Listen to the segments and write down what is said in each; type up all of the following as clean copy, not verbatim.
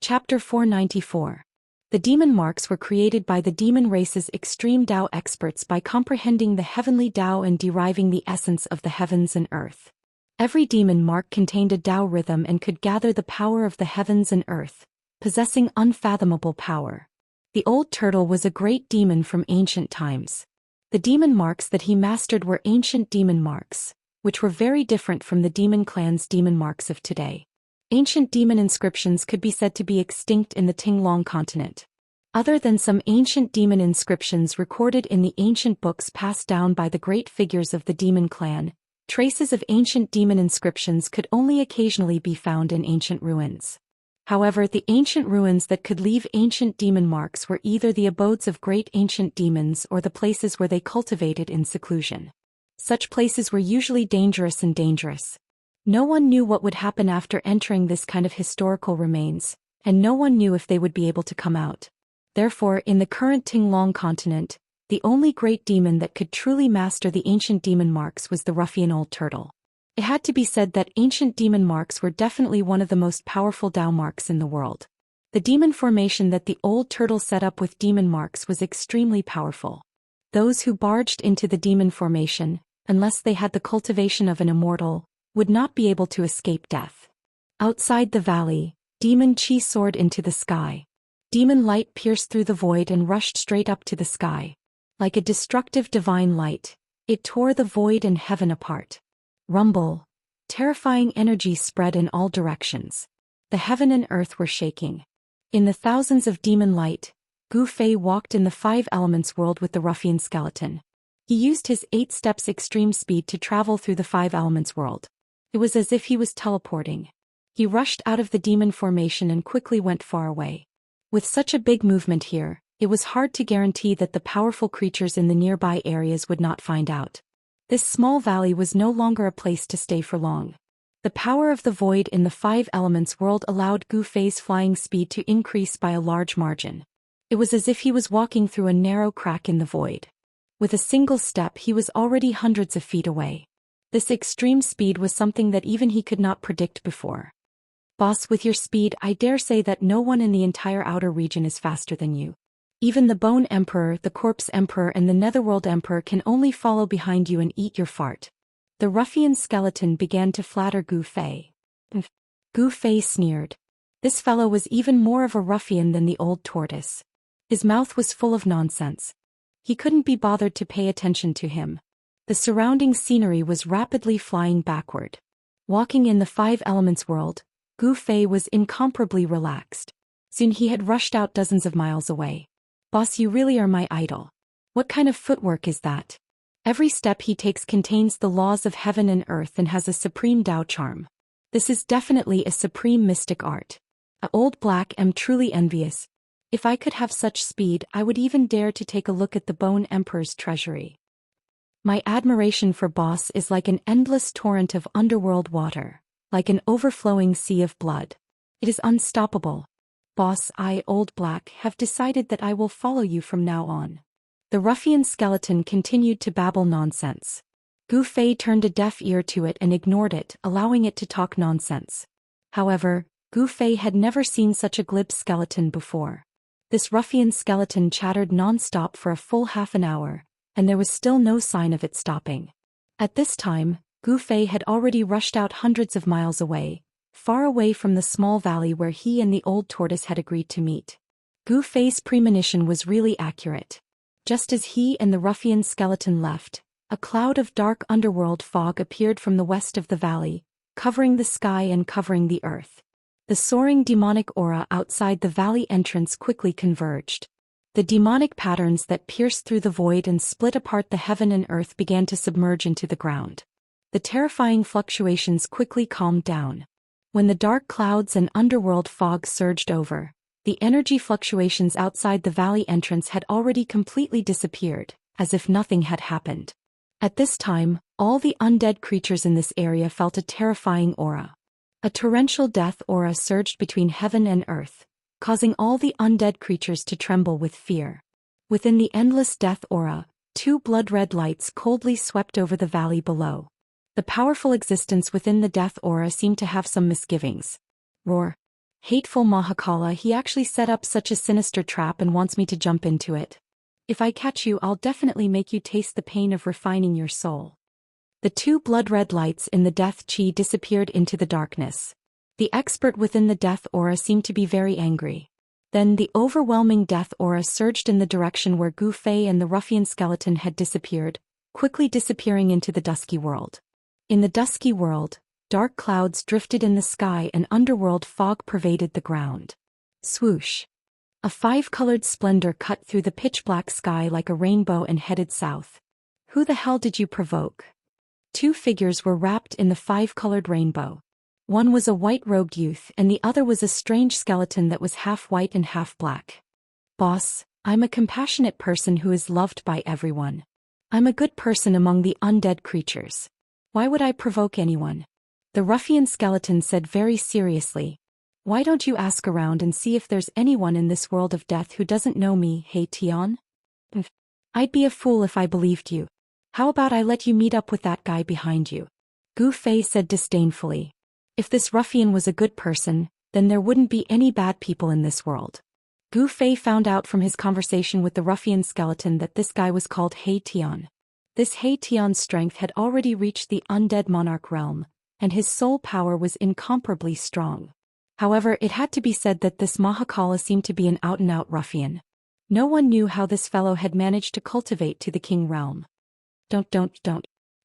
Chapter 494. The demon marks were created by the demon race's extreme Dao experts by comprehending the heavenly Dao and deriving the essence of the heavens and earth. Every demon mark contained a Dao rhythm and could gather the power of the heavens and earth, possessing unfathomable power. The old turtle was a great demon from ancient times. The demon marks that he mastered were ancient demon marks, which were very different from the demon clan's demon marks of today. Ancient demon inscriptions could be said to be extinct in the Tinglong continent. Other than some ancient demon inscriptions recorded in the ancient books passed down by the great figures of the demon clan, traces of ancient demon inscriptions could only occasionally be found in ancient ruins. However, the ancient ruins that could leave ancient demon marks were either the abodes of great ancient demons or the places where they cultivated in seclusion. Such places were usually dangerous. No one knew what would happen after entering this kind of historical remains, and no one knew if they would be able to come out. Therefore, in the current Tinglong continent, the only great demon that could truly master the ancient demon marks was the ruffian old turtle. It had to be said that ancient demon marks were definitely one of the most powerful Dao marks in the world. The demon formation that the old turtle set up with demon marks was extremely powerful. Those who barged into the demon formation, unless they had the cultivation of an immortal, would not be able to escape death. Outside the valley, demon chi soared into the sky. Demon light pierced through the void and rushed straight up to the sky. Like a destructive divine light, it tore the void and heaven apart. Rumble. Terrifying energy spread in all directions. The heaven and earth were shaking. In the thousands of demon light, Gu Fei walked in the five elements world with the ruffian skeleton. He used his 8 steps extreme speed to travel through the five elements world. It was as if he was teleporting. He rushed out of the demon formation and quickly went far away. With such a big movement here, it was hard to guarantee that the powerful creatures in the nearby areas would not find out. This small valley was no longer a place to stay for long. The power of the void in the five elements world allowed Gu Fei's flying speed to increase by a large margin. It was as if he was walking through a narrow crack in the void. With a single step he was already hundreds of feet away. This extreme speed was something that even he could not predict before. Boss, with your speed, I dare say that no one in the entire outer region is faster than you. Even the Bone Emperor, the Corpse Emperor and the Netherworld Emperor can only follow behind you and eat your fart. The ruffian skeleton began to flatter Gu Fei. Gu Fei sneered. This fellow was even more of a ruffian than the old tortoise. His mouth was full of nonsense. He couldn't be bothered to pay attention to him. The surrounding scenery was rapidly flying backward. Walking in the five elements world, Gu Fei was incomparably relaxed. Soon he had rushed out dozens of miles away. Boss, you really are my idol. What kind of footwork is that? Every step he takes contains the laws of heaven and earth and has a supreme Dao charm. This is definitely a supreme mystic art. Old Black am truly envious. If I could have such speed, I would even dare to take a look at the Bone Emperor's treasury. My admiration for Boss is like an endless torrent of underworld water, like an overflowing sea of blood. It is unstoppable. Boss, I, Old Black, have decided that I will follow you from now on. The ruffian skeleton continued to babble nonsense. Gu Fei turned a deaf ear to it and ignored it, allowing it to talk nonsense. However, Gu Fei had never seen such a glib skeleton before. This ruffian skeleton chattered non-stop for a full half an hour, and there was still no sign of it stopping. At this time, Gu Fei had already rushed out hundreds of miles away, far away from the small valley where he and the old tortoise had agreed to meet. Gu Fei's premonition was really accurate. Just as he and the ruffian skeleton left, a cloud of dark underworld fog appeared from the west of the valley, covering the sky and covering the earth. The soaring demonic aura outside the valley entrance quickly converged. The demonic patterns that pierced through the void and split apart the heaven and earth began to submerge into the ground. The terrifying fluctuations quickly calmed down. When the dark clouds and underworld fog surged over, the energy fluctuations outside the valley entrance had already completely disappeared, as if nothing had happened. At this time, all the undead creatures in this area felt a terrifying aura. A torrential death aura surged between heaven and earth, causing all the undead creatures to tremble with fear. Within the endless death aura, 2 blood-red lights coldly swept over the valley below. The powerful existence within the death aura seemed to have some misgivings. Roar. Hateful Mahakala, he actually set up such a sinister trap and wants me to jump into it. If I catch you, I'll definitely make you taste the pain of refining your soul. The two blood-red lights in the death chi disappeared into the darkness. The expert within the death aura seemed to be very angry. Then the overwhelming death aura surged in the direction where Gu Fei and the ruffian skeleton had disappeared, quickly disappearing into the dusky world. In the dusky world, dark clouds drifted in the sky and underworld fog pervaded the ground. Swoosh! A five-colored splendor cut through the pitch-black sky like a rainbow and headed south. Who the hell did you provoke? Two figures were wrapped in the five-colored rainbow. One was a white-robed youth and the other was a strange skeleton that was half white and half black. Boss, I'm a compassionate person who is loved by everyone. I'm a good person among the undead creatures. Why would I provoke anyone? The ruffian skeleton said very seriously. Why don't you ask around and see if there's anyone in this world of death who doesn't know me, hey Tian? I'd be a fool if I believed you. How about I let you meet up with that guy behind you? Gu Fei said disdainfully. If this ruffian was a good person, then there wouldn't be any bad people in this world. Gu Fei found out from his conversation with the ruffian skeleton that this guy was called He Tian. This He Tian's strength had already reached the undead monarch realm, and his soul power was incomparably strong. However, it had to be said that this Mahakala seemed to be an out-and-out ruffian. No one knew how this fellow had managed to cultivate to the king realm. Don't.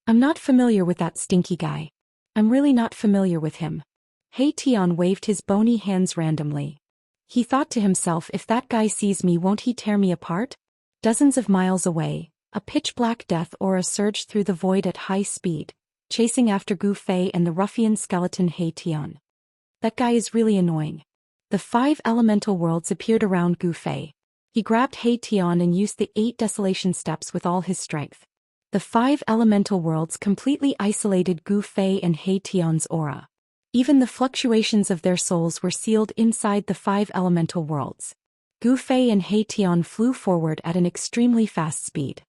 I'm not familiar with that stinky guy. I'm really not familiar with him. He Tian waved his bony hands randomly. He thought to himself, if that guy sees me, won't he tear me apart? Dozens of miles away, a pitch-black death aura surged through the void at high speed, chasing after Gu Fei and the ruffian skeleton He Tian. That guy is really annoying. The 5 elemental worlds appeared around Gu Fei. He grabbed He Tian and used the 8 desolation steps with all his strength. The 5 elemental worlds completely isolated Gu Fei and He Tian's aura. Even the fluctuations of their souls were sealed inside the 5 elemental worlds. Gu Fei and He Tian flew forward at an extremely fast speed.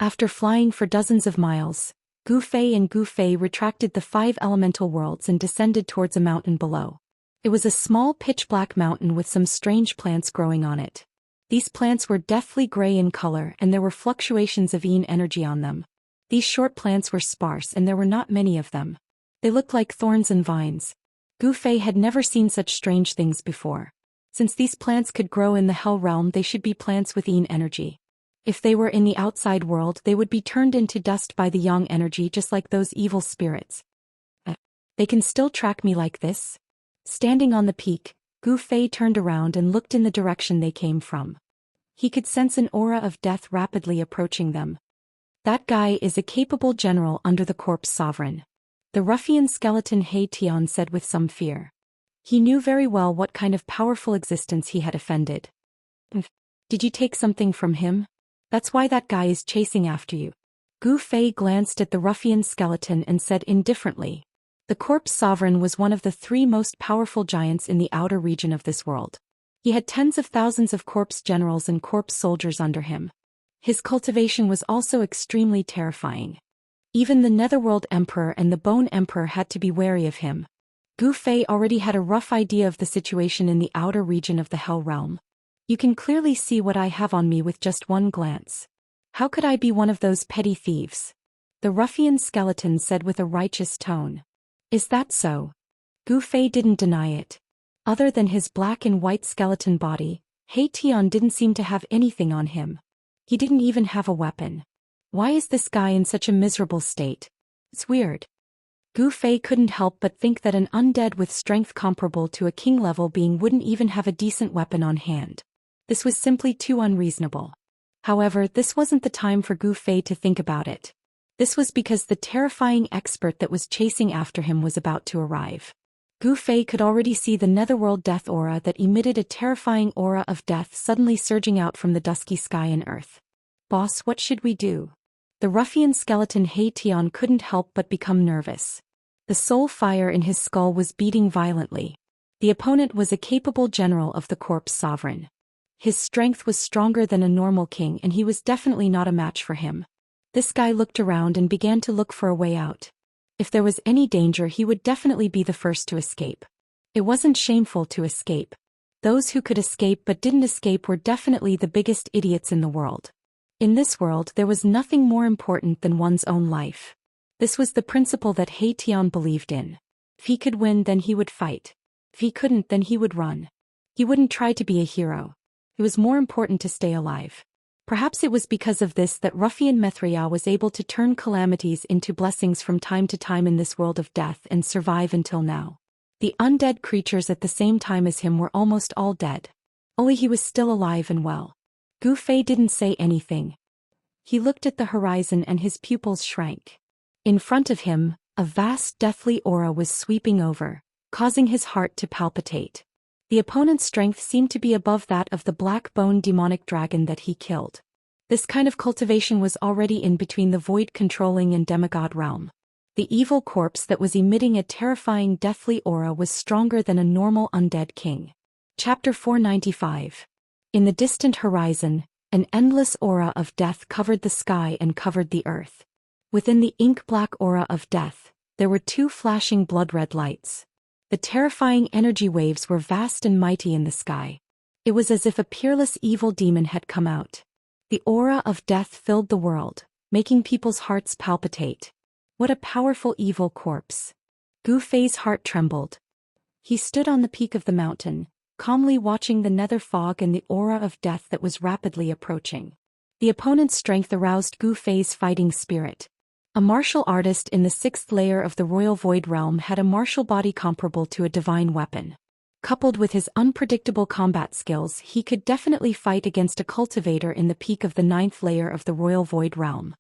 After flying for dozens of miles, Gu Fei retracted the 5 elemental worlds and descended towards a mountain below. It was a small pitch-black mountain with some strange plants growing on it. These plants were deathly gray in color and there were fluctuations of yin energy on them. These short plants were sparse and there were not many of them. They looked like thorns and vines. Gu Fei had never seen such strange things before. Since these plants could grow in the hell realm, they should be plants with yin energy. If they were in the outside world, they would be turned into dust by the yang energy just like those evil spirits. They can still track me like this? Standing on the peak, Gu Fei turned around and looked in the direction they came from. He could sense an aura of death rapidly approaching them. That guy is a capable general under the corpse sovereign. The ruffian skeleton He Tian said with some fear. He knew very well what kind of powerful existence he had offended. Did you take something from him? That's why that guy is chasing after you. Gu Fei glanced at the ruffian skeleton and said indifferently. The corpse sovereign was one of the 3 most powerful giants in the outer region of this world. He had tens of thousands of corpse generals and corpse soldiers under him. His cultivation was also extremely terrifying. Even the Netherworld Emperor and the Bone Emperor had to be wary of him. Gu Fei already had a rough idea of the situation in the outer region of the Hell Realm. You can clearly see what I have on me with just one glance. How could I be one of those petty thieves? The ruffian skeleton said with a righteous tone. Is that so? Gu Fei didn't deny it. Other than his black and white skeleton body, He Tian didn't seem to have anything on him. He didn't even have a weapon. Why is this guy in such a miserable state? It's weird. Gu Fei couldn't help but think that an undead with strength comparable to a king-level being wouldn't even have a decent weapon on hand. This was simply too unreasonable. However, this wasn't the time for Gu Fei to think about it. This was because the terrifying expert that was chasing after him was about to arrive. Gu Fei could already see the netherworld death aura that emitted a terrifying aura of death suddenly surging out from the dusky sky and earth. Boss, what should we do? The ruffian skeleton He Tian couldn't help but become nervous. The soul fire in his skull was beating violently. The opponent was a capable general of the corpse sovereign. His strength was stronger than a normal king and he was definitely not a match for him. This guy looked around and began to look for a way out. If there was any danger, he would definitely be the first to escape. It wasn't shameful to escape. Those who could escape but didn't escape were definitely the biggest idiots in the world. In this world there was nothing more important than one's own life. This was the principle that He Tian believed in. If he could win, then he would fight. If he couldn't, then he would run. He wouldn't try to be a hero. It was more important to stay alive. Perhaps it was because of this that ruffian Mithriya was able to turn calamities into blessings from time to time in this world of death and survive until now. The undead creatures at the same time as him were almost all dead. Only he was still alive and well. Gu Fei didn't say anything. He looked at the horizon and his pupils shrank. In front of him, a vast deathly aura was sweeping over, causing his heart to palpitate. The opponent's strength seemed to be above that of the black-boned demonic dragon that he killed. This kind of cultivation was already in between the void-controlling and demigod realm. The evil corpse that was emitting a terrifying deathly aura was stronger than a normal undead king. Chapter 495. In the distant horizon, an endless aura of death covered the sky and covered the earth. Within the ink-black aura of death, there were two flashing blood-red lights. The terrifying energy waves were vast and mighty in the sky. It was as if a peerless evil demon had come out. The aura of death filled the world, making people's hearts palpitate. What a powerful evil corpse. Gu Fei's heart trembled. He stood on the peak of the mountain, calmly watching the nether fog and the aura of death that was rapidly approaching. The opponent's strength aroused Gu Fei's fighting spirit. A martial artist in the 6th layer of the royal void realm had a martial body comparable to a divine weapon. Coupled with his unpredictable combat skills, he could definitely fight against a cultivator in the peak of the 9th layer of the royal void realm.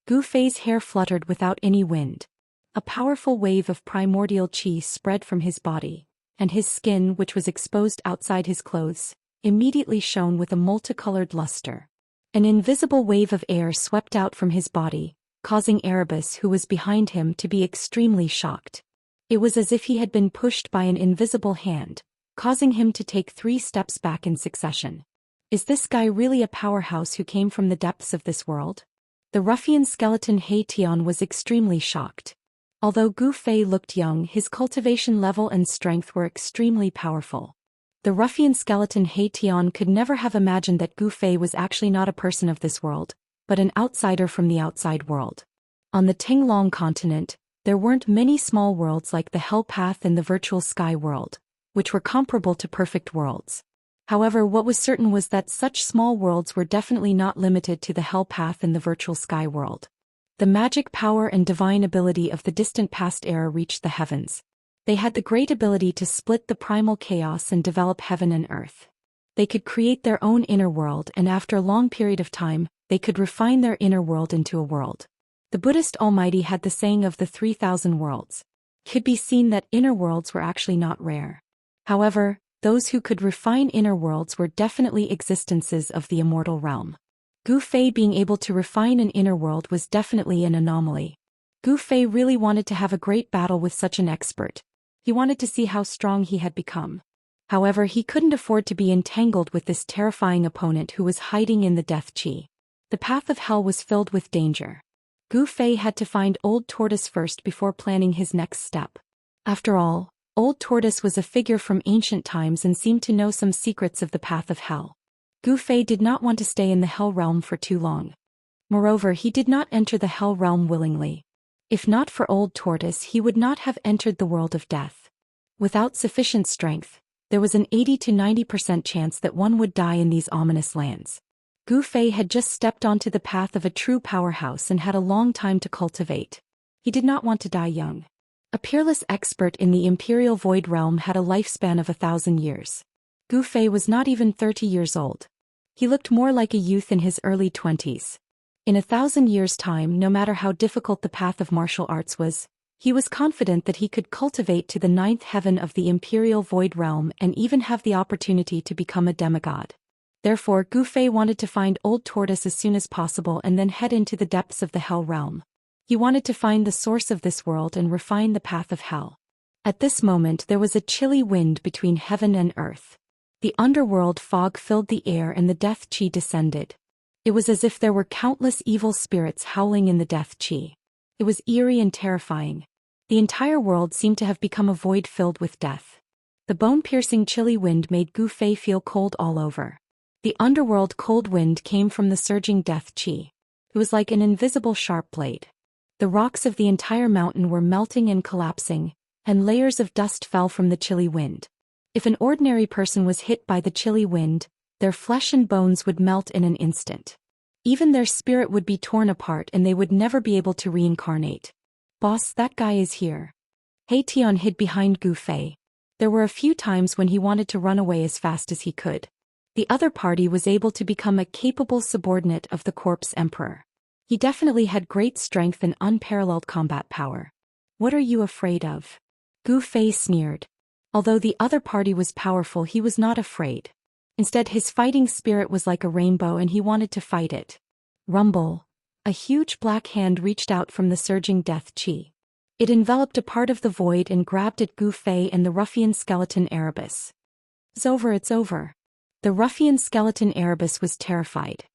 Gu Fei's hair fluttered without any wind. A powerful wave of primordial qi spread from his body, and his skin, which was exposed outside his clothes, immediately shone with a multicolored luster. An invisible wave of air swept out from his body, causing Erebus, who was behind him, to be extremely shocked. It was as if he had been pushed by an invisible hand, causing him to take 3 steps back in succession. Is this guy really a powerhouse who came from the depths of this world? The ruffian skeleton He Tian was extremely shocked. Although Gu Fei looked young, his cultivation level and strength were extremely powerful. The ruffian skeleton He Tian could never have imagined that Gu Fei was actually not a person of this world, but an outsider from the outside world. On the Tinglong continent, there weren't many small worlds like the Hell Path and the Virtual Sky world, which were comparable to perfect worlds. However, what was certain was that such small worlds were definitely not limited to the Hell Path and the Virtual Sky world. The magic power and divine ability of the distant past era reached the heavens. They had the great ability to split the primal chaos and develop heaven and earth. They could create their own inner world, and after a long period of time, they could refine their inner world into a world. The Buddhist Almighty had the saying of the 3,000 worlds. It could be seen that inner worlds were actually not rare. However, those who could refine inner worlds were definitely existences of the immortal realm. Gu Fei being able to refine an inner world was definitely an anomaly. Gu Fei really wanted to have a great battle with such an expert. He wanted to see how strong he had become. However, he couldn't afford to be entangled with this terrifying opponent who was hiding in the death qi. The path of hell was filled with danger. Gu Fei had to find Old Tortoise first before planning his next step. After all, Old Tortoise was a figure from ancient times and seemed to know some secrets of the path of hell. Gu Fei did not want to stay in the hell realm for too long. Moreover, he did not enter the hell realm willingly. If not for Old Tortoise, he would not have entered the world of death. Without sufficient strength, there was an 80 to 90% chance that one would die in these ominous lands. Gu Fei had just stepped onto the path of a true powerhouse and had a long time to cultivate. He did not want to die young. A peerless expert in the Imperial Void Realm had a lifespan of 1,000 years. Gu Fei was not even 30 years old. He looked more like a youth in his early 20s. In 1,000 years' time, no matter how difficult the path of martial arts was, he was confident that he could cultivate to the 9th heaven of the Imperial Void Realm and even have the opportunity to become a demigod. Therefore, Gu Fei wanted to find Old Tortoise as soon as possible and then head into the depths of the Hell Realm. He wanted to find the source of this world and refine the path of hell. At this moment there was a chilly wind between heaven and earth. The underworld fog filled the air and the death qi descended. It was as if there were countless evil spirits howling in the death qi. It was eerie and terrifying. The entire world seemed to have become a void filled with death. The bone-piercing chilly wind made Gu Fei feel cold all over. The underworld cold wind came from the surging death qi. It was like an invisible sharp blade. The rocks of the entire mountain were melting and collapsing, and layers of dust fell from the chilly wind. If an ordinary person was hit by the chilly wind, their flesh and bones would melt in an instant. Even their spirit would be torn apart and they would never be able to reincarnate. "Boss, that guy is here." He Tian hid behind Gu Fei. There were a few times when he wanted to run away as fast as he could. The other party was able to become a capable subordinate of the corpse emperor. He definitely had great strength and unparalleled combat power. "What are you afraid of?" Gu Fei sneered. Although the other party was powerful, he was not afraid. Instead, his fighting spirit was like a rainbow and he wanted to fight it. Rumble. A huge black hand reached out from the surging death qi. It enveloped a part of the void and grabbed at Gu Fei and the ruffian skeleton Erebus. "It's over, it's over." The ruffian skeleton Erebus was terrified.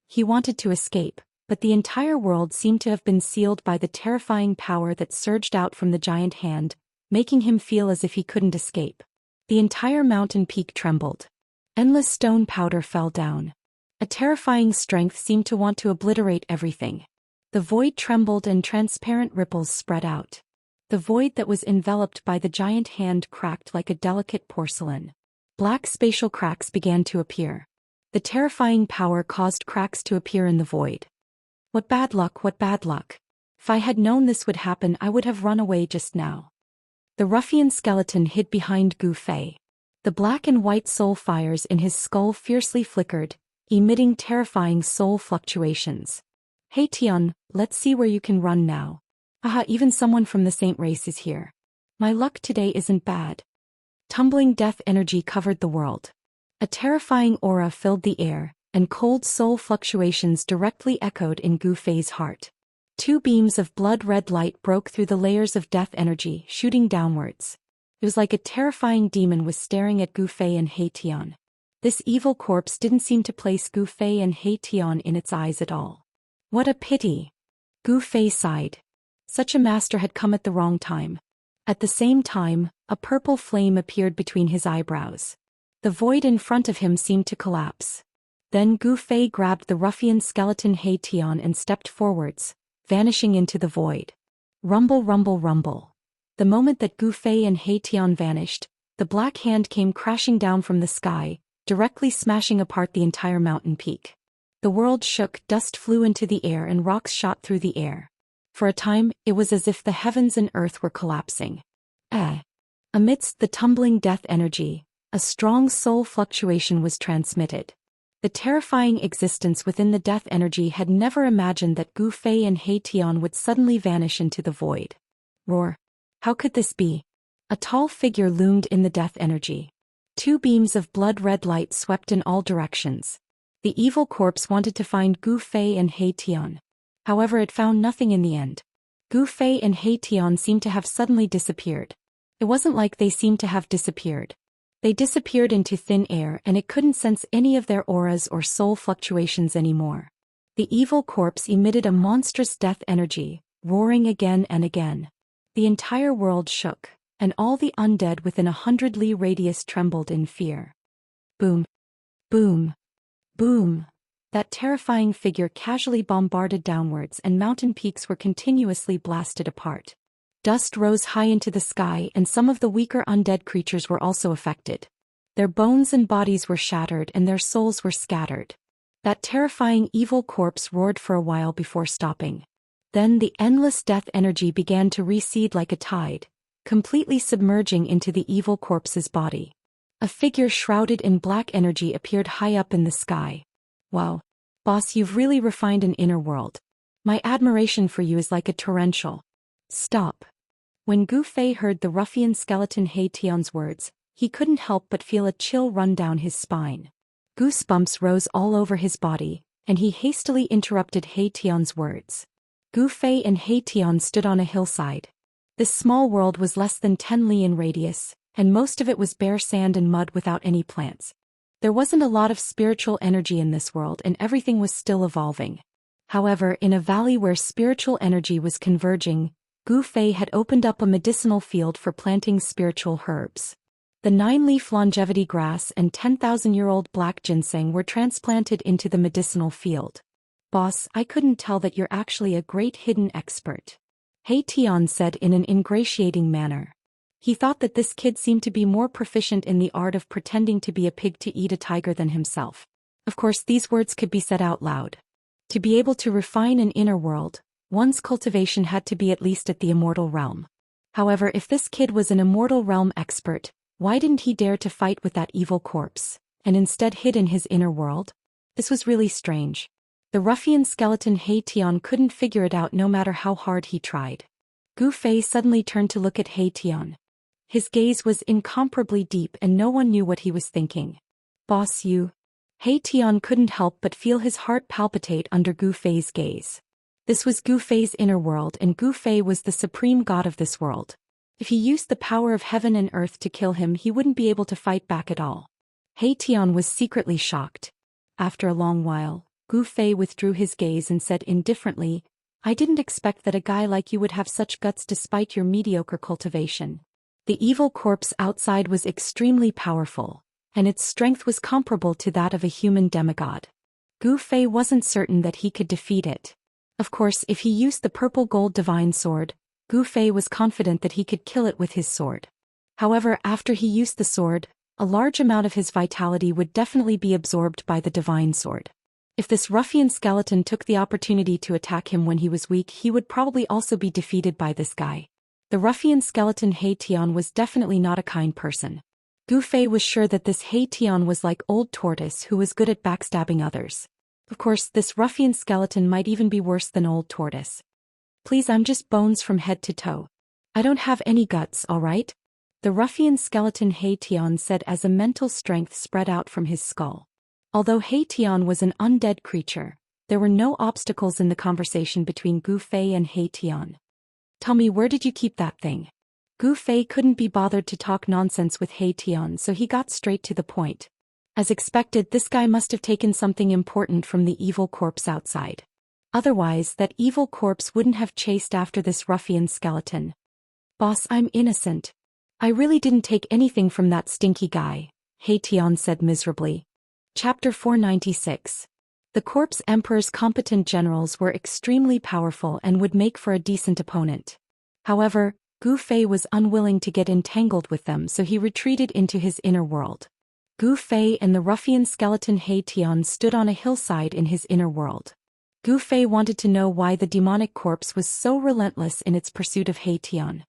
He wanted to escape, but the entire world seemed to have been sealed by the terrifying power that surged out from the giant hand, making him feel as if he couldn't escape. The entire mountain peak trembled. Endless stone powder fell down. A terrifying strength seemed to want to obliterate everything. The void trembled and transparent ripples spread out. The void that was enveloped by the giant hand cracked like a delicate porcelain. Black spatial cracks began to appear. The terrifying power caused cracks to appear in the void. What bad luck, what bad luck. If I had known this would happen, I would have run away just now. The ruffian skeleton hid behind Gu Fei. The black and white soul fires in his skull fiercely flickered, emitting terrifying soul fluctuations. "Hey Tian, let's see where you can run now." "Aha, even someone from the saint race is here. My luck today isn't bad." Tumbling death energy covered the world. A terrifying aura filled the air, and cold soul fluctuations directly echoed in Gu Fei's heart. Two beams of blood-red light broke through the layers of death energy, shooting downwards. It was like a terrifying demon was staring at Gu Fei and He Tian. This evil corpse didn't seem to place Gu Fei and He Tian in its eyes at all. What a pity. Gu Fei sighed. Such a master had come at the wrong time. At the same time, a purple flame appeared between his eyebrows. The void in front of him seemed to collapse. Then Gu Fei grabbed the ruffian skeleton He Tian and stepped forwards, vanishing into the void. Rumble, rumble, rumble. The moment that Gu Fei and He Tian vanished, the black hand came crashing down from the sky, directly smashing apart the entire mountain peak. The world shook, dust flew into the air and rocks shot through the air. For a time, it was as if the heavens and earth were collapsing. Amidst the tumbling death energy, a strong soul fluctuation was transmitted. The terrifying existence within the death energy had never imagined that Gu Fei and He Tian would suddenly vanish into the void. Roar. How could this be? A tall figure loomed in the death energy. Two beams of blood-red light swept in all directions. The evil corpse wanted to find Gu Fei and He Tian. However, it found nothing in the end. Gu Fei and He Tian seemed to have suddenly disappeared. It wasn't like they seemed to have disappeared. They disappeared into thin air and it couldn't sense any of their auras or soul fluctuations anymore. The evil corpse emitted a monstrous death energy, roaring again and again. The entire world shook, and all the undead within 100 li radius trembled in fear. Boom. Boom. Boom. That terrifying figure casually bombarded downwards and mountain peaks were continuously blasted apart. Dust rose high into the sky and some of the weaker undead creatures were also affected. Their bones and bodies were shattered and their souls were scattered. That terrifying evil corpse roared for a while before stopping. Then the endless death energy began to recede like a tide, completely submerging into the evil corpse's body. A figure shrouded in black energy appeared high up in the sky. Wow. Boss, you've really refined an inner world. My admiration for you is like a torrential. Stop. When Gu Fei heard the ruffian skeleton He Tian's words, he couldn't help but feel a chill run down his spine. Goosebumps rose all over his body, and he hastily interrupted He Tian's words. Gu Fei and He Tian stood on a hillside. This small world was less than 10 li in radius, and most of it was bare sand and mud without any plants. There wasn't a lot of spiritual energy in this world and everything was still evolving. However, in a valley where spiritual energy was converging, Gu Fei had opened up a medicinal field for planting spiritual herbs. The 9-leaf longevity grass and 10,000-year-old black ginseng were transplanted into the medicinal field. Boss, I couldn't tell that you're actually a great hidden expert. He Tian said in an ingratiating manner. He thought that this kid seemed to be more proficient in the art of pretending to be a pig to eat a tiger than himself. Of course, these words could be said out loud. To be able to refine an inner world, one's cultivation had to be at least at the immortal realm. However, if this kid was an immortal realm expert, why didn't he dare to fight with that evil corpse, and instead hid in his inner world? This was really strange. The ruffian skeleton He Tian couldn't figure it out no matter how hard he tried. Gu Fei suddenly turned to look at He Tian. His gaze was incomparably deep and no one knew what he was thinking. Boss, you? He Tian couldn't help but feel his heart palpitate under Gu Fei's gaze. This was Gu Fei's inner world and Gu Fei was the supreme god of this world. If he used the power of heaven and earth to kill him, he wouldn't be able to fight back at all. He Tian was secretly shocked. After a long while, Gu Fei withdrew his gaze and said indifferently, I didn't expect that a guy like you would have such guts despite your mediocre cultivation. The evil corpse outside was extremely powerful, and its strength was comparable to that of a human demigod. Gu Fei wasn't certain that he could defeat it. Of course, if he used the purple gold divine sword, Gu Fei was confident that he could kill it with his sword. However, after he used the sword, a large amount of his vitality would definitely be absorbed by the divine sword. If this ruffian skeleton took the opportunity to attack him when he was weak, he would probably also be defeated by this guy. The ruffian skeleton He Tian was definitely not a kind person. Gu Fei was sure that this He Tian was like Old Tortoise who was good at backstabbing others. Of course, this ruffian skeleton might even be worse than Old Tortoise. Please, I'm just bones from head to toe. I don't have any guts, alright? The ruffian skeleton He Tian said as a mental strength spread out from his skull. Although He Tian was an undead creature, there were no obstacles in the conversation between Gu Fei and He Tian. Tell me, where did you keep that thing? Gu Fei couldn't be bothered to talk nonsense with He Tian, so he got straight to the point. As expected, this guy must have taken something important from the evil corpse outside. Otherwise, that evil corpse wouldn't have chased after this ruffian skeleton. Boss, I'm innocent. I really didn't take anything from that stinky guy, He Tian said miserably. Chapter 496. The Corpse Emperor's competent generals were extremely powerful and would make for a decent opponent. However, Gu Fei was unwilling to get entangled with them, so he retreated into his inner world. Gu Fei and the ruffian skeleton He Tian stood on a hillside in his inner world. Gu Fei wanted to know why the demonic corpse was so relentless in its pursuit of He Tian.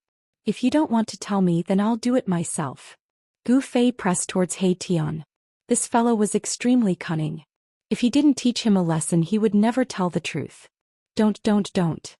If you don't want to tell me, then I'll do it myself. Gu Fei pressed towards He Tian. This fellow was extremely cunning. If he didn't teach him a lesson, he would never tell the truth. Don't.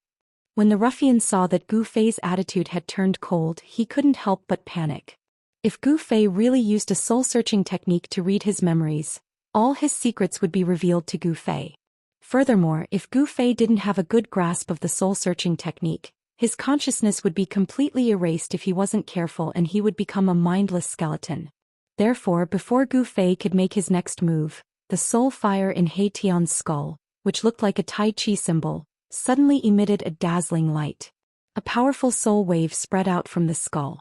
When the ruffian saw that Gu Fei's attitude had turned cold, he couldn't help but panic. If Gu Fei really used a soul-searching technique to read his memories, all his secrets would be revealed to Gu Fei. Furthermore, if Gu Fei didn't have a good grasp of the soul-searching technique, his consciousness would be completely erased if he wasn't careful, and he would become a mindless skeleton. Therefore, before Gu Fei could make his next move, the soul fire in He Tian's skull, which looked like a Tai Chi symbol, suddenly emitted a dazzling light. A powerful soul wave spread out from the skull.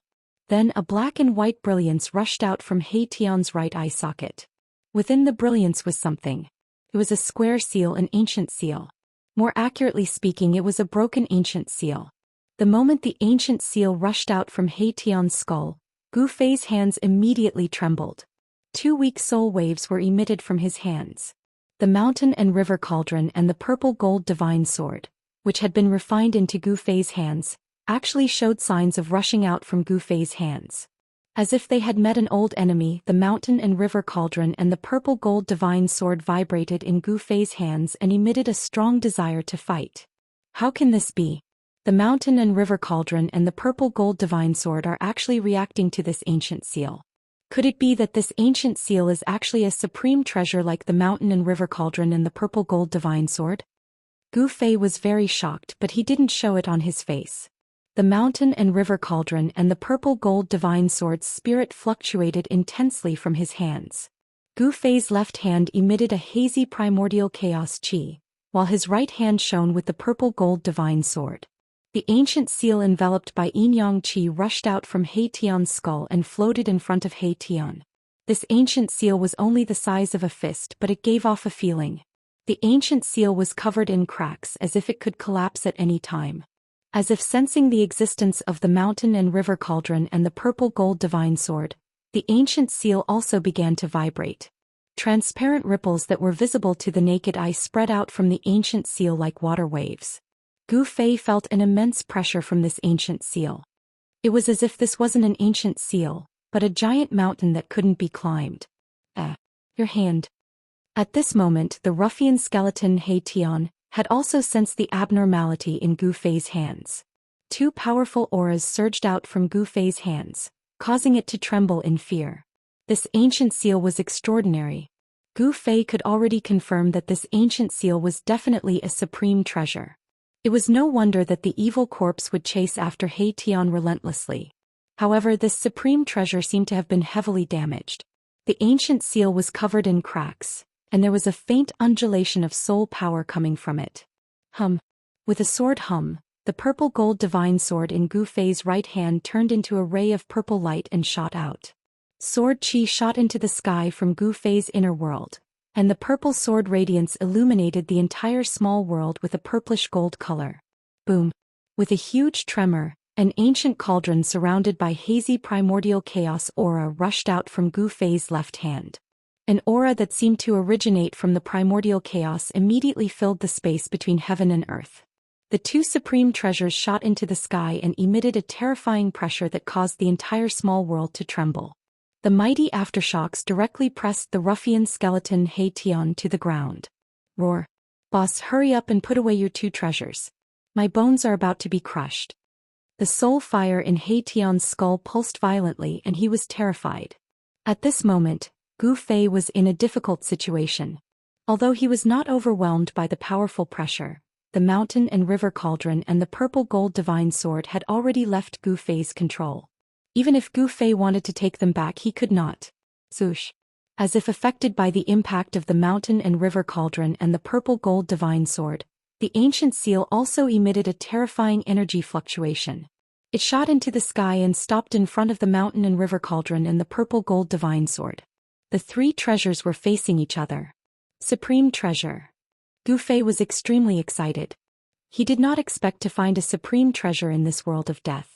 Then a black and white brilliance rushed out from He Tian's right eye socket. Within the brilliance was something. It was a square seal, an ancient seal. More accurately speaking, it was a broken ancient seal. The moment the ancient seal rushed out from He Tian's skull, Gu Fei's hands immediately trembled. 2 weak soul waves were emitted from his hands. The mountain and river cauldron and the purple gold divine sword, which had been refined into Gu Fei's hands, actually showed signs of rushing out from Gu Fei's hands. As if they had met an old enemy, the mountain and river cauldron and the purple gold divine sword vibrated in Gu Fei's hands and emitted a strong desire to fight. How can this be? The mountain and river cauldron and the purple gold divine sword are actually reacting to this ancient seal. Could it be that this ancient seal is actually a supreme treasure like the mountain and river cauldron and the purple gold divine sword? Gu Fei was very shocked, but he didn't show it on his face. The mountain and river cauldron and the purple gold divine sword's spirit fluctuated intensely from his hands. Gu Fei's left hand emitted a hazy primordial chaos chi, while his right hand shone with the purple gold divine sword. The ancient seal enveloped by yin-yang qi rushed out from He Tian's skull and floated in front of He Tian. This ancient seal was only the size of a fist, but it gave off a feeling. The ancient seal was covered in cracks as if it could collapse at any time. As if sensing the existence of the mountain and river cauldron and the purple gold divine sword, the ancient seal also began to vibrate. Transparent ripples that were visible to the naked eye spread out from the ancient seal like water waves. Gu Fei felt an immense pressure from this ancient seal. It was as if this wasn't an ancient seal, but a giant mountain that couldn't be climbed. Your hand. At this moment, the ruffian skeleton He Tian had also sensed the abnormality in Gu Fei's hands. Two powerful auras surged out from Gu Fei's hands, causing it to tremble in fear. This ancient seal was extraordinary. Gu Fei could already confirm that this ancient seal was definitely a supreme treasure. It was no wonder that the evil corpse would chase after He Tian relentlessly. However, this supreme treasure seemed to have been heavily damaged. The ancient seal was covered in cracks, and there was a faint undulation of soul power coming from it. With a sword the purple gold divine sword in Gu Fei's right hand turned into a ray of purple light and shot out. Sword qi shot into the sky from Gu Fei's inner world, and the purple sword radiance illuminated the entire small world with a purplish gold color. Boom! With a huge tremor, an ancient cauldron surrounded by hazy primordial chaos aura rushed out from Gu Fei's left hand. An aura that seemed to originate from the primordial chaos immediately filled the space between heaven and earth. The two supreme treasures shot into the sky and emitted a terrifying pressure that caused the entire small world to tremble. The mighty aftershocks directly pressed the ruffian skeleton He Tian to the ground. Roar! Boss, hurry up and put away your two treasures. My bones are about to be crushed. The soul fire in He Tian's skull pulsed violently and he was terrified. At this moment, Gu Fei was in a difficult situation. Although he was not overwhelmed by the powerful pressure, the mountain and river cauldron and the purple gold divine sword had already left Gu Fei's control. Even if Gu Fei wanted to take them back, he could not. Swoosh! As if affected by the impact of the mountain and river cauldron and the purple gold divine sword, the ancient seal also emitted a terrifying energy fluctuation. It shot into the sky and stopped in front of the mountain and river cauldron and the purple gold divine sword. The three treasures were facing each other. Supreme treasure. Gu Fei was extremely excited. He did not expect to find a supreme treasure in this world of death.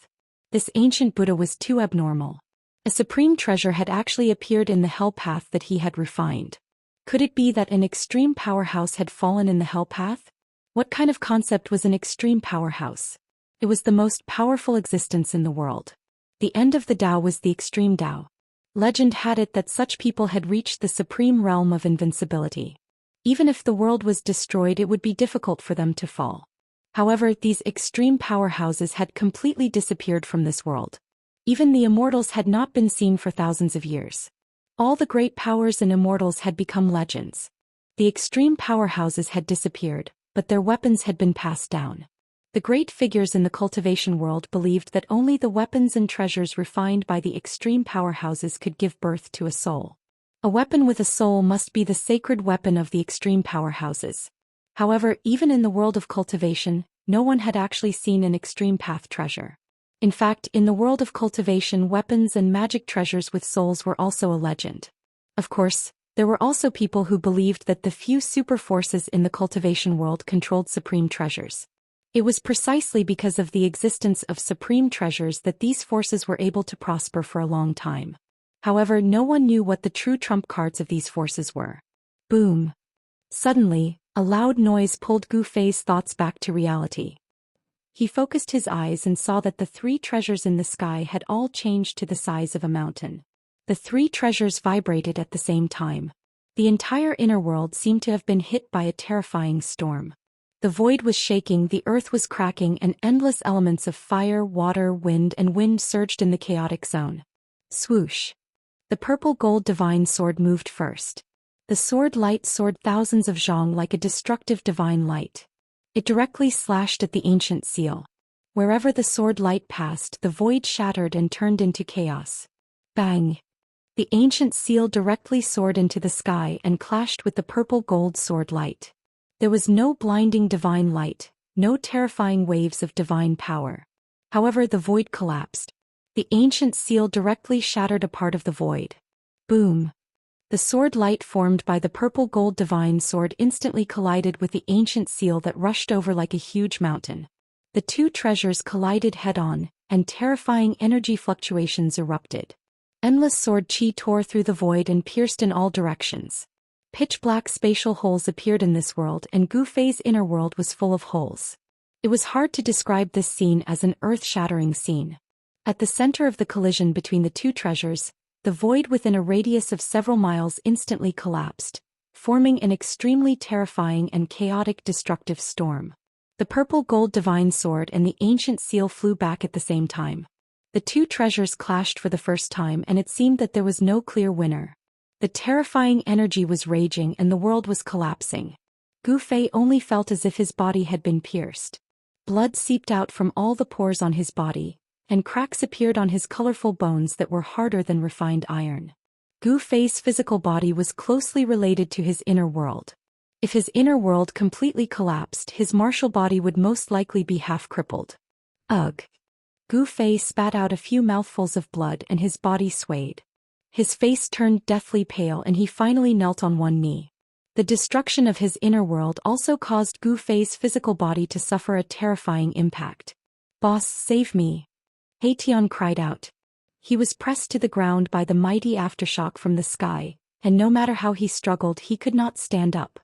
This ancient Buddha was too abnormal. A supreme treasure had actually appeared in the hell path that he had refined. Could it be that an extreme powerhouse had fallen in the hell path? What kind of concept was an extreme powerhouse? It was the most powerful existence in the world. The end of the Tao was the extreme Tao. Legend had it that such people had reached the supreme realm of invincibility. Even if the world was destroyed, it would be difficult for them to fall. However, these extreme powerhouses had completely disappeared from this world. Even the immortals had not been seen for thousands of years. All the great powers and immortals had become legends. The extreme powerhouses had disappeared, but their weapons had been passed down. The great figures in the cultivation world believed that only the weapons and treasures refined by the extreme powerhouses could give birth to a soul. A weapon with a soul must be the sacred weapon of the extreme powerhouses. However, even in the world of cultivation, no one had actually seen an extreme path treasure. In fact, in the world of cultivation, weapons and magic treasures with souls were also a legend. Of course, there were also people who believed that the few super forces in the cultivation world controlled supreme treasures. It was precisely because of the existence of supreme treasures that these forces were able to prosper for a long time. However, no one knew what the true trump cards of these forces were. Boom! Suddenly, a loud noise pulled Gu Fei's thoughts back to reality. He focused his eyes and saw that the three treasures in the sky had all changed to the size of a mountain. The three treasures vibrated at the same time. The entire inner world seemed to have been hit by a terrifying storm. The void was shaking, the earth was cracking, and endless elements of fire, water, wind surged in the chaotic zone. Swoosh! The purple gold divine sword moved first. The sword light soared thousands of zhong like a destructive divine light. It directly slashed at the ancient seal. Wherever the sword light passed, the void shattered and turned into chaos. Bang! The ancient seal directly soared into the sky and clashed with the purple gold sword light. There was no blinding divine light, no terrifying waves of divine power. However, the void collapsed. The ancient seal directly shattered a part of the void. Boom! The sword light formed by the purple-gold divine sword instantly collided with the ancient seal that rushed over like a huge mountain. The two treasures collided head-on, and terrifying energy fluctuations erupted. Endless sword chi tore through the void and pierced in all directions. Pitch-black spatial holes appeared in this world, and Gu Fei's inner world was full of holes. It was hard to describe this scene as an earth-shattering scene. At the center of the collision between the two treasures, the void within a radius of several miles instantly collapsed, forming an extremely terrifying and chaotic destructive storm. The purple-gold divine sword and the ancient seal flew back at the same time. The two treasures clashed for the first time, and it seemed that there was no clear winner. The terrifying energy was raging and the world was collapsing. Gu Fei only felt as if his body had been pierced. Blood seeped out from all the pores on his body, and cracks appeared on his colorful bones that were harder than refined iron. Gu Fei's physical body was closely related to his inner world. If his inner world completely collapsed, his martial body would most likely be half-crippled. Ugh! Gu Fei spat out a few mouthfuls of blood and his body swayed. His face turned deathly pale and he finally knelt on one knee. The destruction of his inner world also caused Gu Fei's physical body to suffer a terrifying impact. "Boss, save me!" Tian cried out. He was pressed to the ground by the mighty aftershock from the sky, and no matter how he struggled, he could not stand up.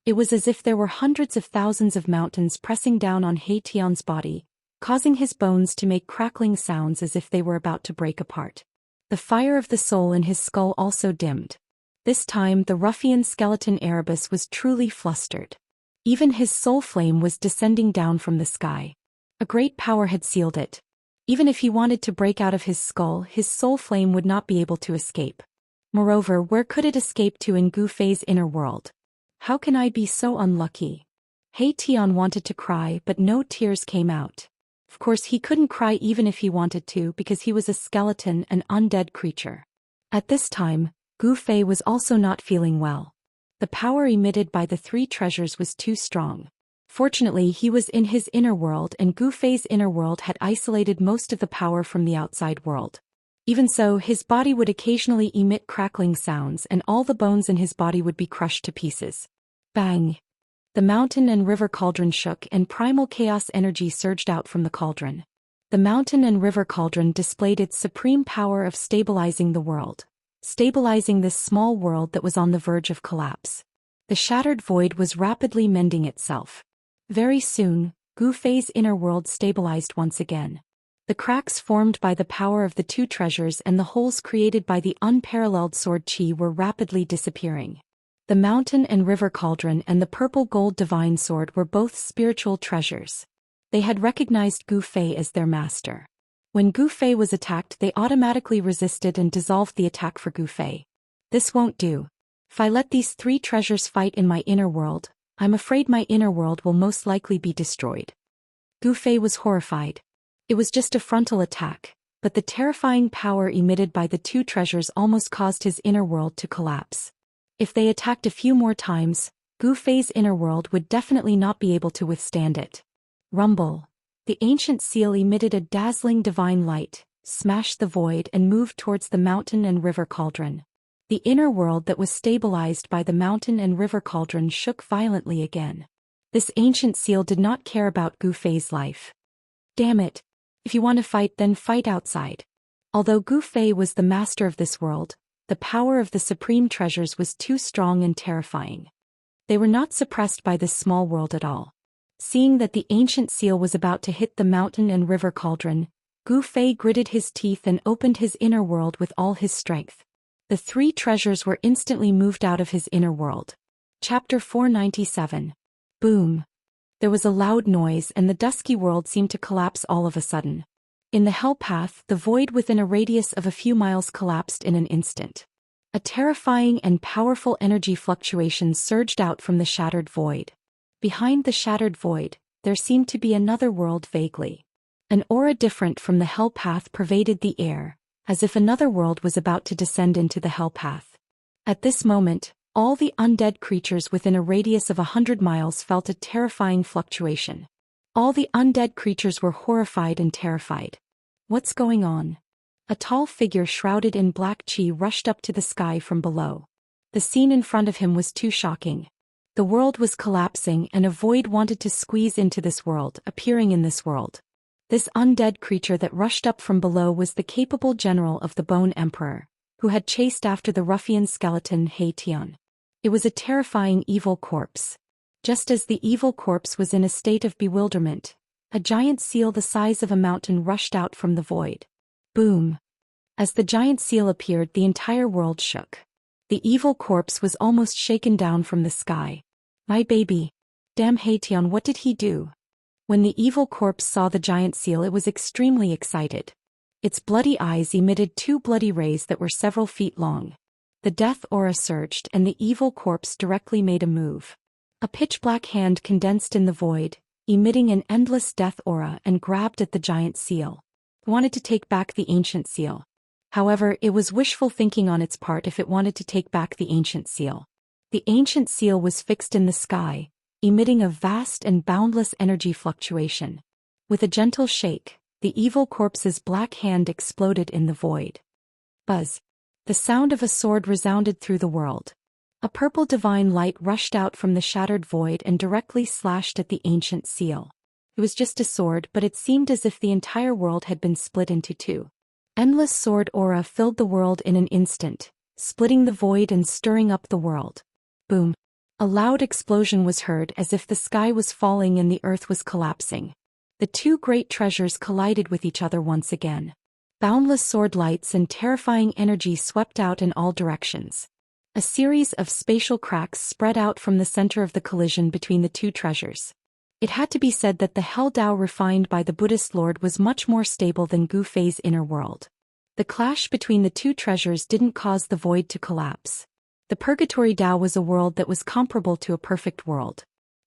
It was as if there were hundreds of thousands of mountains pressing down on Tian's body, causing his bones to make crackling sounds as if they were about to break apart. The fire of the soul in his skull also dimmed. This time the ruffian skeleton Erebus was truly flustered. Even his soul flame was descending down from the sky. A great power had sealed it. Even if he wanted to break out of his skull, his soul flame would not be able to escape. Moreover, where could it escape to in Gu Fei's inner world? How can I be so unlucky? Tian wanted to cry, but no tears came out. Of course, he couldn't cry even if he wanted to because he was a skeleton, an undead creature. At this time, Gu Fei was also not feeling well. The power emitted by the three treasures was too strong. Fortunately, he was in his inner world, and Gu Fei's inner world had isolated most of the power from the outside world. Even so, his body would occasionally emit crackling sounds and all the bones in his body would be crushed to pieces. Bang! The mountain and river cauldron shook and primal chaos energy surged out from the cauldron. The mountain and river cauldron displayed its supreme power of stabilizing the world. Stabilizing this small world that was on the verge of collapse. The shattered void was rapidly mending itself. Very soon, Gu Fei's inner world stabilized once again. The cracks formed by the power of the two treasures and the holes created by the unparalleled sword chi were rapidly disappearing. The mountain and river cauldron and the purple-gold divine sword were both spiritual treasures. They had recognized Gu Fei as their master. When Gu Fei was attacked, they automatically resisted and dissolved the attack for Gu Fei. This won't do. If I let these three treasures fight in my inner world, I'm afraid my inner world will most likely be destroyed. Gu Fei was horrified. It was just a frontal attack, but the terrifying power emitted by the two treasures almost caused his inner world to collapse. If they attacked a few more times, Gu Fei's inner world would definitely not be able to withstand it. Rumble. The ancient seal emitted a dazzling divine light, smashed the void and moved towards the mountain and river cauldron. The inner world that was stabilized by the mountain and river cauldron shook violently again. This ancient seal did not care about Gu Fei's life. Damn it! If you want to fight, then fight outside. Although Gu Fei was the master of this world, the power of the supreme treasures was too strong and terrifying. They were not suppressed by this small world at all. Seeing that the ancient seal was about to hit the mountain and river cauldron, Gu Fei gritted his teeth and opened his inner world with all his strength. The three treasures were instantly moved out of his inner world. Chapter 497. Boom. There was a loud noise and the dusky world seemed to collapse all of a sudden. In the hell path, the void within a radius of a few miles collapsed in an instant. A terrifying and powerful energy fluctuation surged out from the shattered void. Behind the shattered void, there seemed to be another world vaguely. An aura different from the hell path pervaded the air, as if another world was about to descend into the hell path. At this moment, all the undead creatures within a radius of 100 miles felt a terrifying fluctuation. All the undead creatures were horrified and terrified. What's going on? A tall figure shrouded in black chi rushed up to the sky from below. The scene in front of him was too shocking. The world was collapsing and a void wanted to squeeze into this world, appearing in this world. This undead creature that rushed up from below was the capable general of the Bone Emperor, who had chased after the ruffian skeleton Xianxia. It was a terrifying evil corpse. Just as the evil corpse was in a state of bewilderment, a giant seal the size of a mountain rushed out from the void. Boom! As the giant seal appeared, the entire world shook. The evil corpse was almost shaken down from the sky. My baby! Damn Xianxia, what did he do? When the evil corpse saw the giant seal, it was extremely excited. Its bloody eyes emitted two bloody rays that were several feet long. The death aura surged and the evil corpse directly made a move. A pitch-black hand condensed in the void, emitting an endless death aura, and grabbed at the giant seal. It wanted to take back the ancient seal. However, it was wishful thinking on its part if it wanted to take back the ancient seal. The ancient seal was fixed in the sky, emitting a vast and boundless energy fluctuation. With a gentle shake, the evil corpse's black hand exploded in the void. Buzz! The sound of a sword resounded through the world. A purple divine light rushed out from the shattered void and directly slashed at the ancient seal. It was just a sword, but it seemed as if the entire world had been split into two. Endless sword aura filled the world in an instant, splitting the void and stirring up the world. Boom! A loud explosion was heard as if the sky was falling and the earth was collapsing. The two great treasures collided with each other once again. Boundless sword lights and terrifying energy swept out in all directions. A series of spatial cracks spread out from the center of the collision between the two treasures. It had to be said that the Hell Dao refined by the Buddhist Lord was much more stable than Gu Fei's inner world. The clash between the two treasures didn't cause the void to collapse. The Purgatory Dao was a world that was comparable to a perfect world.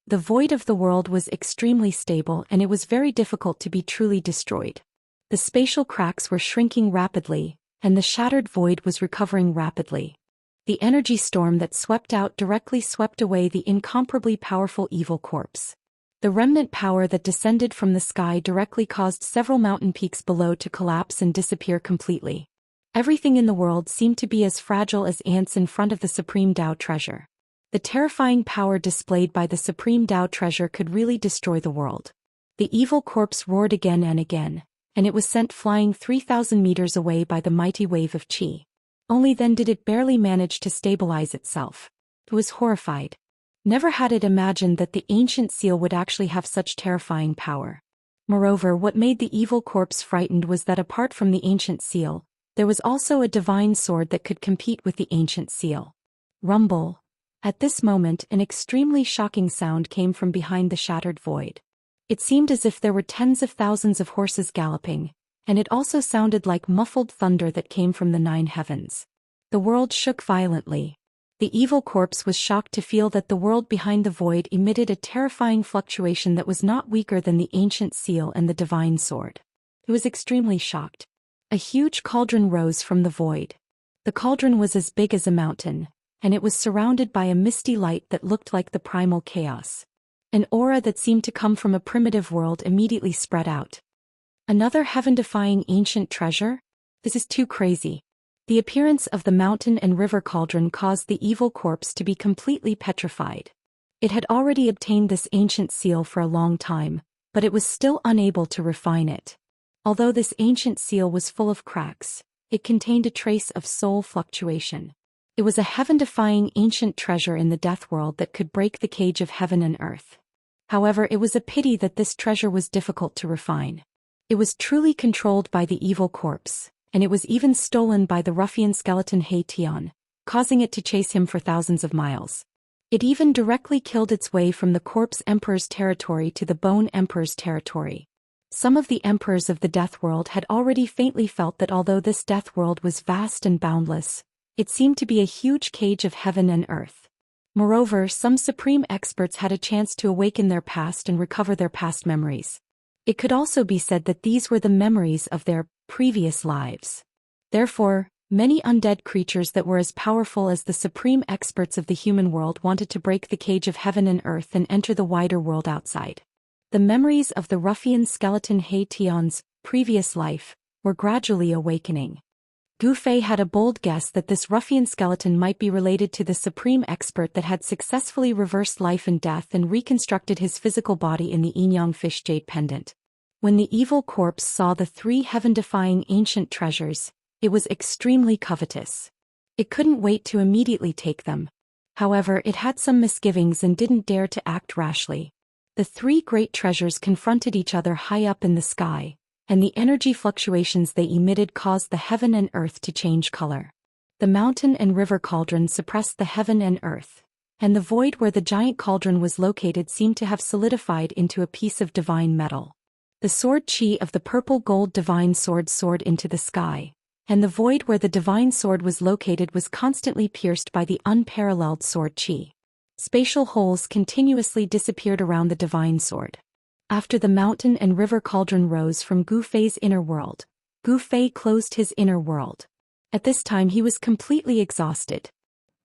The void of the world was extremely stable and it was very difficult to be truly destroyed. The spatial cracks were shrinking rapidly, and the shattered void was recovering rapidly. The energy storm that swept out directly swept away the incomparably powerful evil corpse. The remnant power that descended from the sky directly caused several mountain peaks below to collapse and disappear completely. Everything in the world seemed to be as fragile as ants in front of the Supreme Dao treasure. The terrifying power displayed by the Supreme Dao treasure could really destroy the world. The evil corpse roared again and again, and it was sent flying 3,000 meters away by the mighty wave of chi. Only then did it barely manage to stabilize itself. It was horrified. Never had it imagined that the ancient seal would actually have such terrifying power. Moreover, what made the evil corpse frightened was that apart from the ancient seal, there was also a divine sword that could compete with the ancient seal. Rumble. At this moment, an extremely shocking sound came from behind the shattered void. It seemed as if there were tens of thousands of horses galloping, and it also sounded like muffled thunder that came from the 9 heavens. The world shook violently. The evil corpse was shocked to feel that the world behind the void emitted a terrifying fluctuation that was not weaker than the ancient seal and the divine sword. It was extremely shocked. A huge cauldron rose from the void. The cauldron was as big as a mountain, and it was surrounded by a misty light that looked like the primal chaos. An aura that seemed to come from a primitive world immediately spread out. Another heaven-defying ancient treasure? This is too crazy. The appearance of the mountain and river cauldron caused the evil corpse to be completely petrified. It had already obtained this ancient seal for a long time, but it was still unable to refine it. Although this ancient seal was full of cracks, it contained a trace of soul fluctuation. It was a heaven-defying ancient treasure in the death world that could break the cage of heaven and earth. However, it was a pity that this treasure was difficult to refine. It was truly controlled by the evil corpse, and it was even stolen by the ruffian skeleton Xianxia, causing it to chase him for thousands of miles. It even directly killed its way from the Corpse Emperor's territory to the Bone Emperor's territory. Some of the emperors of the death world had already faintly felt that although this death world was vast and boundless, it seemed to be a huge cage of heaven and earth. Moreover, some supreme experts had a chance to awaken their past and recover their past memories. It could also be said that these were the memories of their previous lives. Therefore, many undead creatures that were as powerful as the supreme experts of the human world wanted to break the cage of heaven and earth and enter the wider world outside. The memories of the ruffian skeleton He Tian's previous life were gradually awakening. Gu Fei had a bold guess that this ruffian skeleton might be related to the supreme expert that had successfully reversed life and death and reconstructed his physical body in the Yin-Yang fish jade pendant. When the evil corpse saw the 3 heaven-defying ancient treasures, it was extremely covetous. It couldn't wait to immediately take them. However, it had some misgivings and didn't dare to act rashly. The 3 great treasures confronted each other high up in the sky, and the energy fluctuations they emitted caused the heaven and earth to change color. The mountain and river cauldron suppressed the heaven and earth, and the void where the giant cauldron was located seemed to have solidified into a piece of divine metal. The sword chi of the purple gold divine sword soared into the sky, and the void where the divine sword was located was constantly pierced by the unparalleled sword chi. Spatial holes continuously disappeared around the divine sword. After the mountain and river cauldron rose from Gu Fei's inner world, Gu Fei closed his inner world. At this time he was completely exhausted.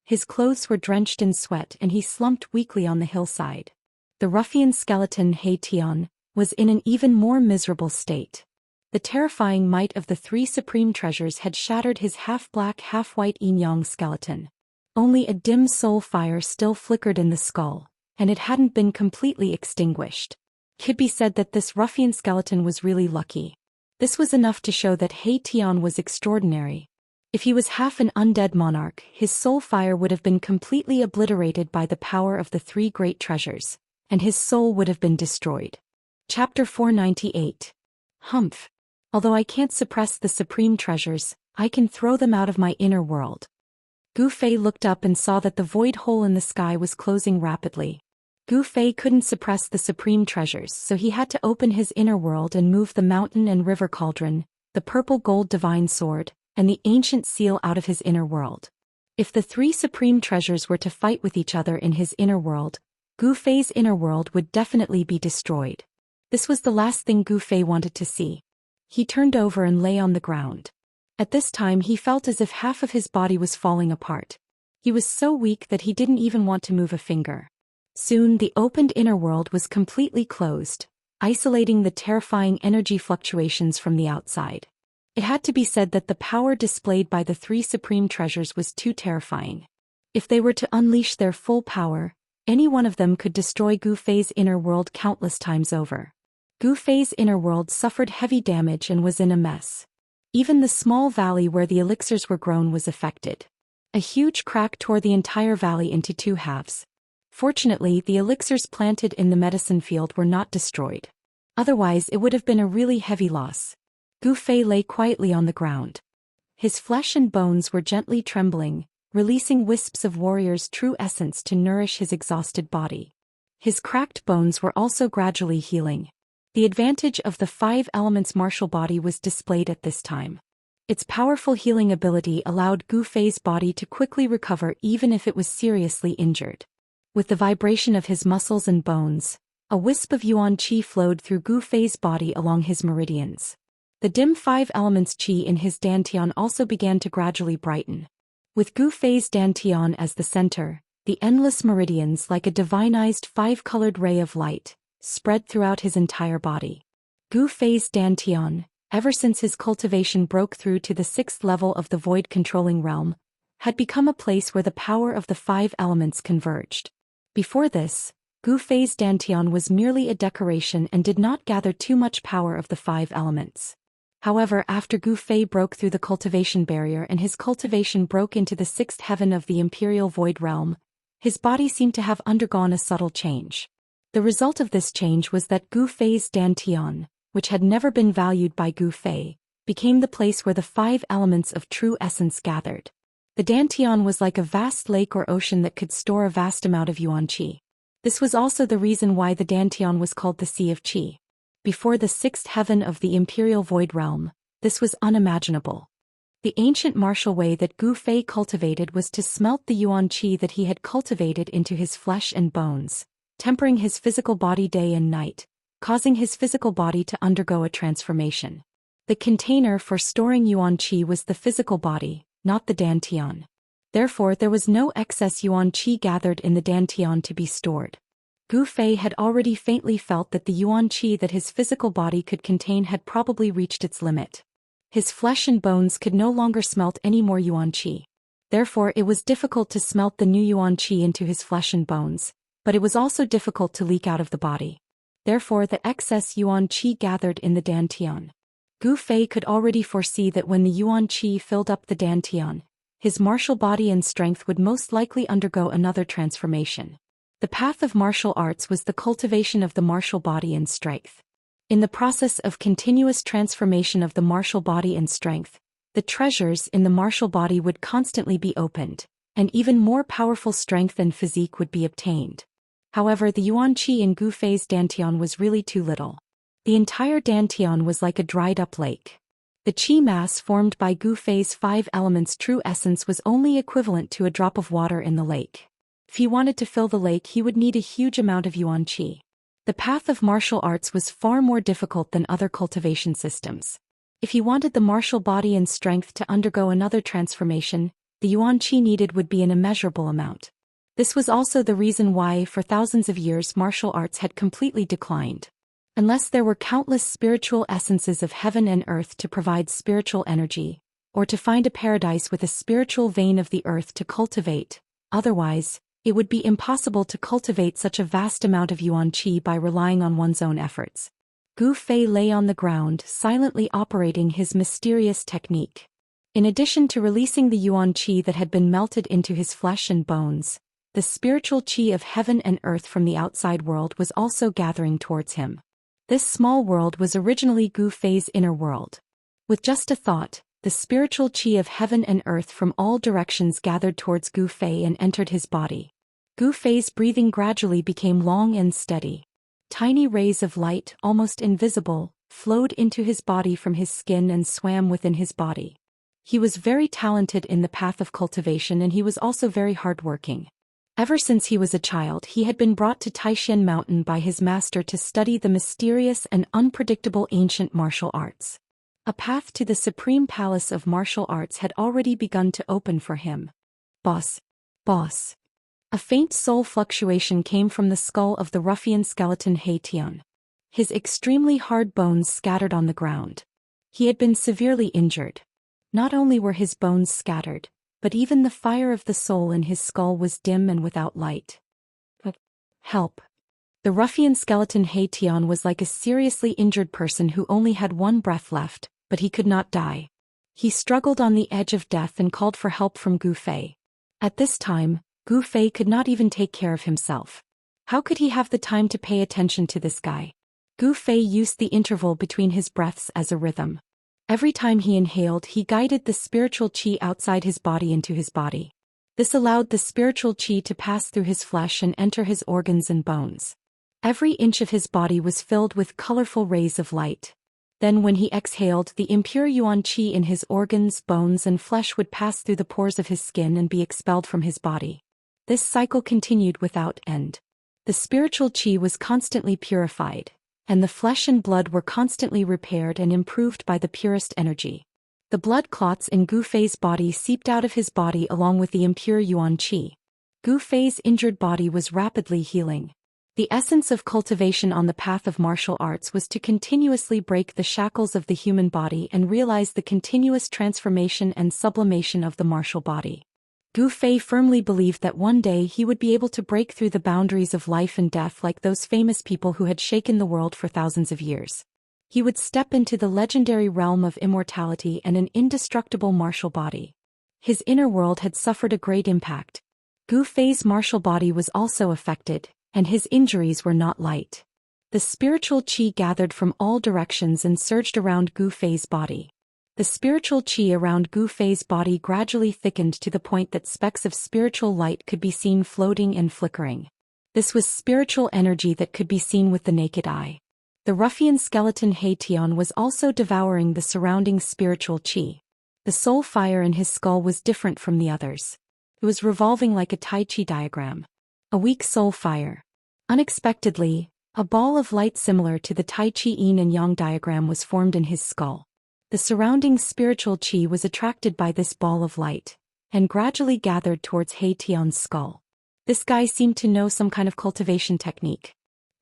His clothes were drenched in sweat and he slumped weakly on the hillside. The ruffian skeleton He Tian was in an even more miserable state. The terrifying might of the 3 supreme treasures had shattered his half-black half-white yin-yang skeleton. Only a dim soul fire still flickered in the skull, and it hadn't been completely extinguished. Could be said that this ruffian skeleton was really lucky. This was enough to show that He Tian was extraordinary. If he was half an undead monarch, his soul fire would have been completely obliterated by the power of the 3 great treasures, and his soul would have been destroyed. Chapter 498. Humph. Although I can't suppress the supreme treasures, I can throw them out of my inner world. Gu Fei looked up and saw that the void hole in the sky was closing rapidly. Gu Fei couldn't suppress the supreme treasures, so he had to open his inner world and move the mountain and river cauldron, the purple gold divine sword, and the ancient seal out of his inner world. If the 3 supreme treasures were to fight with each other in his inner world, Gu Fei's inner world would definitely be destroyed. This was the last thing Gu Fei wanted to see. He turned over and lay on the ground. At this time he felt as if half of his body was falling apart. He was so weak that he didn't even want to move a finger. Soon the opened inner world was completely closed, isolating the terrifying energy fluctuations from the outside. It had to be said that the power displayed by the 3 supreme treasures was too terrifying. If they were to unleash their full power, any one of them could destroy Gu Fei's inner world countless times over. Gu Fei's inner world suffered heavy damage and was in a mess. Even the small valley where the elixirs were grown was affected. A huge crack tore the entire valley into 2 halves. Fortunately, the elixirs planted in the medicine field were not destroyed. Otherwise, it would have been a really heavy loss. Gu Fei lay quietly on the ground. His flesh and bones were gently trembling, releasing wisps of warrior's true essence to nourish his exhausted body. His cracked bones were also gradually healing. The advantage of the 5 elements martial body was displayed at this time. Its powerful healing ability allowed Gu Fei's body to quickly recover even if it was seriously injured. With the vibration of his muscles and bones, a wisp of yuan qi flowed through Gu Fei's body along his meridians. The dim 5 elements qi in his dantian also began to gradually brighten. With Gu Fei's dantian as the center, the endless meridians like a divinized 5-colored ray of light spread throughout his entire body. Gu Fei's dantian, ever since his cultivation broke through to the 6th level of the void-controlling realm, had become a place where the power of the 5 elements converged. Before this, Gu Fei's dantian was merely a decoration and did not gather too much power of the 5 elements. However, after Gu Fei broke through the cultivation barrier and his cultivation broke into the 6th heaven of the imperial void realm, his body seemed to have undergone a subtle change. The result of this change was that Gu Fei's dantian, which had never been valued by Gu Fei, became the place where the 5 elements of true essence gathered. The dantian was like a vast lake or ocean that could store a vast amount of yuan qi. This was also the reason why the dantian was called the Sea of Qi. Before the 6th heaven of the imperial void realm, this was unimaginable. The ancient martial way that Gu Fei cultivated was to smelt the yuan qi that he had cultivated into his flesh and bones, tempering his physical body day and night, causing his physical body to undergo a transformation. The container for storing yuan qi was the physical body, not the dantian. Therefore, there was no excess yuan qi gathered in the dantian to be stored. Gu Fei had already faintly felt that the yuan qi that his physical body could contain had probably reached its limit. His flesh and bones could no longer smelt any more yuan qi. Therefore it was difficult to smelt the new yuan qi into his flesh and bones, but it was also difficult to leak out of the body. Therefore the excess yuan qi gathered in the dantian. Gu Fei could already foresee that when the yuan qi filled up the dantian, his martial body and strength would most likely undergo another transformation. The path of martial arts was the cultivation of the martial body and strength. In the process of continuous transformation of the martial body and strength, the treasures in the martial body would constantly be opened, and even more powerful strength and physique would be obtained. However, the yuan qi in Gu Fei's dantian was really too little. The entire dantian was like a dried-up lake. The qi mass formed by Gu Fei's 5 elements' true essence was only equivalent to a drop of water in the lake. If he wanted to fill the lake, he would need a huge amount of yuan qi. The path of martial arts was far more difficult than other cultivation systems. If he wanted the martial body and strength to undergo another transformation, the yuan qi needed would be an immeasurable amount. This was also the reason why, for thousands of years, martial arts had completely declined. Unless there were countless spiritual essences of heaven and earth to provide spiritual energy, or to find a paradise with a spiritual vein of the earth to cultivate, otherwise, it would be impossible to cultivate such a vast amount of yuan qi by relying on one's own efforts. Gu Fei lay on the ground, silently operating his mysterious technique. In addition to releasing the yuan qi that had been melted into his flesh and bones, the spiritual qi of heaven and earth from the outside world was also gathering towards him. This small world was originally Gu Fei's inner world. With just a thought, the spiritual qi of heaven and earth from all directions gathered towards Gu Fei and entered his body. Gu Fei's breathing gradually became long and steady. Tiny rays of light, almost invisible, flowed into his body from his skin and swam within his body. He was very talented in the path of cultivation, and he was also very hardworking. Ever since he was a child, he had been brought to Taishan Mountain by his master to study the mysterious and unpredictable ancient martial arts. A path to the supreme palace of martial arts had already begun to open for him. Boss. Boss. A faint soul fluctuation came from the skull of the ruffian skeleton He Tian. His extremely hard bones scattered on the ground. He had been severely injured. Not only were his bones scattered, but even the fire of the soul in his skull was dim and without light. Help. The ruffian skeleton He Tian was like a seriously injured person who only had one breath left, but he could not die. He struggled on the edge of death and called for help from Gu Fei. At this time, Gu Fei could not even take care of himself. How could he have the time to pay attention to this guy? Gu Fei used the interval between his breaths as a rhythm. Every time he inhaled, he guided the spiritual qi outside his body into his body. This allowed the spiritual qi to pass through his flesh and enter his organs and bones. Every inch of his body was filled with colorful rays of light. Then when he exhaled, the impure yuan qi in his organs, bones and flesh would pass through the pores of his skin and be expelled from his body. This cycle continued without end. The spiritual qi was constantly purified, and the flesh and blood were constantly repaired and improved by the purest energy. The blood clots in Gu Fei's body seeped out of his body along with the impure yuan qi. Gu Fei's injured body was rapidly healing. The essence of cultivation on the path of martial arts was to continuously break the shackles of the human body and realize the continuous transformation and sublimation of the martial body. Gu Fei firmly believed that one day he would be able to break through the boundaries of life and death like those famous people who had shaken the world for thousands of years. He would step into the legendary realm of immortality and an indestructible martial body. His inner world had suffered a great impact. Gu Fei's martial body was also affected, and his injuries were not light. The spiritual qi gathered from all directions and surged around Gu Fei's body. The spiritual qi around Gu Fei's body gradually thickened to the point that specks of spiritual light could be seen floating and flickering. This was spiritual energy that could be seen with the naked eye. The ruffian skeleton He Tian was also devouring the surrounding spiritual qi. The soul fire in his skull was different from the others. It was revolving like a Tai Chi diagram. A weak soul fire. Unexpectedly, a ball of light similar to the Tai Chi Yin and Yang diagram was formed in his skull. The surrounding spiritual qi was attracted by this ball of light, and gradually gathered towards He Tian's skull. This guy seemed to know some kind of cultivation technique.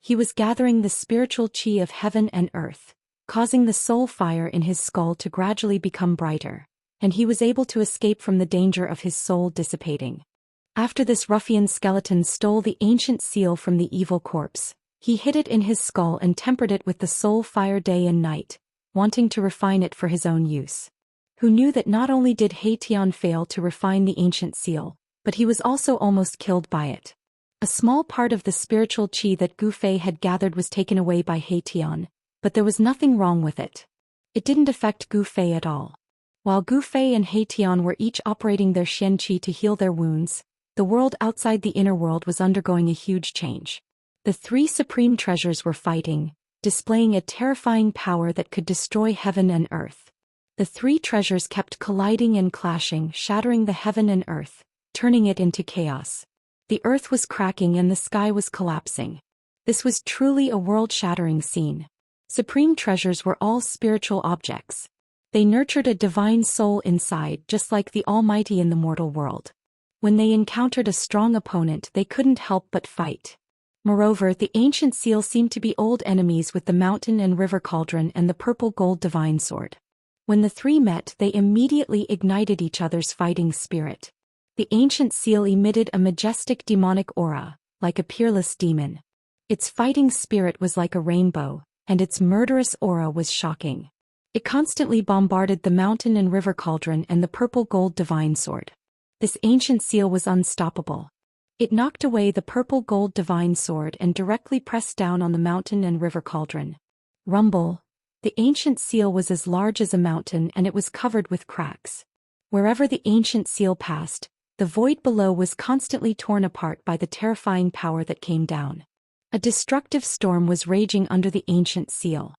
He was gathering the spiritual chi of heaven and earth, causing the soul fire in his skull to gradually become brighter, and he was able to escape from the danger of his soul dissipating. After this ruffian skeleton stole the ancient seal from the evil corpse, he hid it in his skull and tempered it with the soul fire day and night, wanting to refine it for his own use. Who knew that not only did Tian fail to refine the ancient seal, but he was also almost killed by it. A small part of the spiritual chi that Gu Fei had gathered was taken away by Tian, but there was nothing wrong with it. It didn't affect Gu Fei at all. While Gu Fei and Tian were each operating their Xianxia to heal their wounds, the world outside the inner world was undergoing a huge change. The three supreme treasures were fighting, displaying a terrifying power that could destroy heaven and earth. The three treasures kept colliding and clashing, shattering the heaven and earth, turning it into chaos. The earth was cracking and the sky was collapsing. This was truly a world-shattering scene. Supreme treasures were all spiritual objects. They nurtured a divine soul inside, just like the Almighty in the mortal world. When they encountered a strong opponent, they couldn't help but fight. Moreover, the ancient seal seemed to be old enemies with the mountain and river cauldron and the purple gold divine sword. When the three met, they immediately ignited each other's fighting spirit. The ancient seal emitted a majestic demonic aura, like a peerless demon. Its fighting spirit was like a rainbow, and its murderous aura was shocking. It constantly bombarded the mountain and river cauldron and the purple gold divine sword. This ancient seal was unstoppable. It knocked away the purple gold divine sword and directly pressed down on the mountain and river cauldron. Rumble. The ancient seal was as large as a mountain and it was covered with cracks. Wherever the ancient seal passed, the void below was constantly torn apart by the terrifying power that came down. A destructive storm was raging under the ancient seal.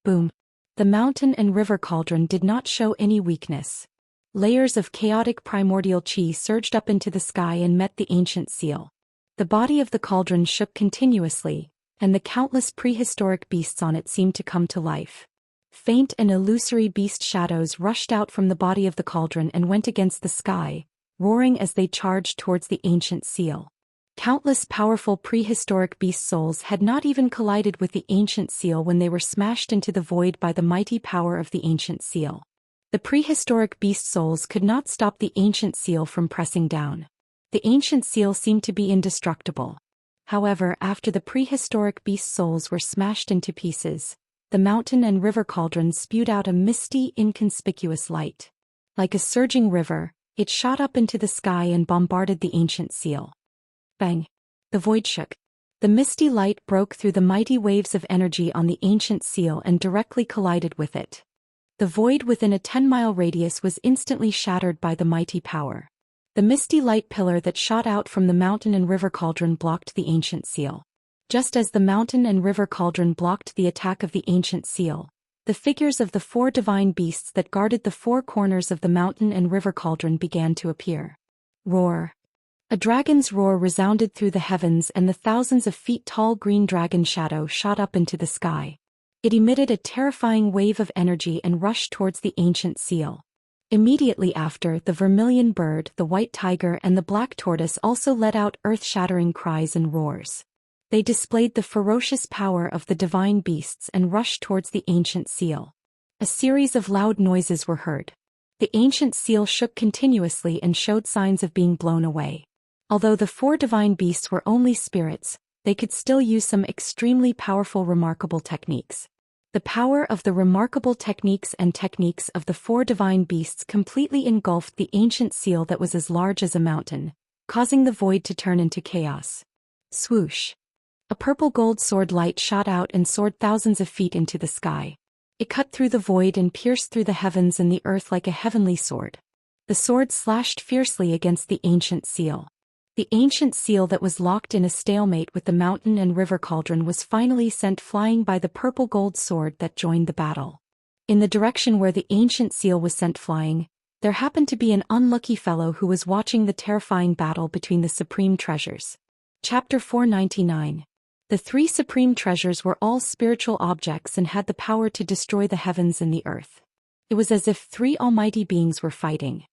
Boom. The mountain and river cauldron did not show any weakness. Layers of chaotic primordial chi surged up into the sky and met the ancient seal. The body of the cauldron shook continuously, and the countless prehistoric beasts on it seemed to come to life. Faint and illusory beast shadows rushed out from the body of the cauldron and went against the sky, roaring as they charged towards the ancient seal. Countless powerful prehistoric beast souls had not even collided with the ancient seal when they were smashed into the void by the mighty power of the ancient seal. The prehistoric beast souls could not stop the ancient seal from pressing down. The ancient seal seemed to be indestructible. However, after the prehistoric beast souls were smashed into pieces, the mountain and river cauldrons spewed out a misty, inconspicuous light. Like a surging river, it shot up into the sky and bombarded the ancient seal. Bang! The void shook. The misty light broke through the mighty waves of energy on the ancient seal and directly collided with it. The void within a 10-mile radius was instantly shattered by the mighty power. The misty light pillar that shot out from the mountain and river cauldron blocked the ancient seal. Just as the mountain and river cauldron blocked the attack of the ancient seal, the figures of the four divine beasts that guarded the four corners of the mountain and river cauldron began to appear. Roar. A dragon's roar resounded through the heavens and the thousands of feet tall green dragon shadow shot up into the sky. It emitted a terrifying wave of energy and rushed towards the ancient seal. Immediately after, the vermilion bird, the white tiger and the black tortoise also let out earth-shattering cries and roars. They displayed the ferocious power of the divine beasts and rushed towards the ancient seal. A series of loud noises were heard. The ancient seal shook continuously and showed signs of being blown away. Although the four divine beasts were only spirits, they could still use some extremely powerful remarkable techniques. The power of the remarkable techniques of the four divine beasts completely engulfed the ancient seal that was as large as a mountain, causing the void to turn into chaos. Swoosh! A purple gold sword light shot out and soared thousands of feet into the sky. It cut through the void and pierced through the heavens and the earth like a heavenly sword. The sword slashed fiercely against the ancient seal. The ancient seal that was locked in a stalemate with the mountain and river cauldron was finally sent flying by the purple gold sword that joined the battle. In the direction where the ancient seal was sent flying, there happened to be an unlucky fellow who was watching the terrifying battle between the supreme treasures. Chapter 499. The three supreme treasures were all spiritual objects and had the power to destroy the heavens and the earth. It was as if three almighty beings were fighting.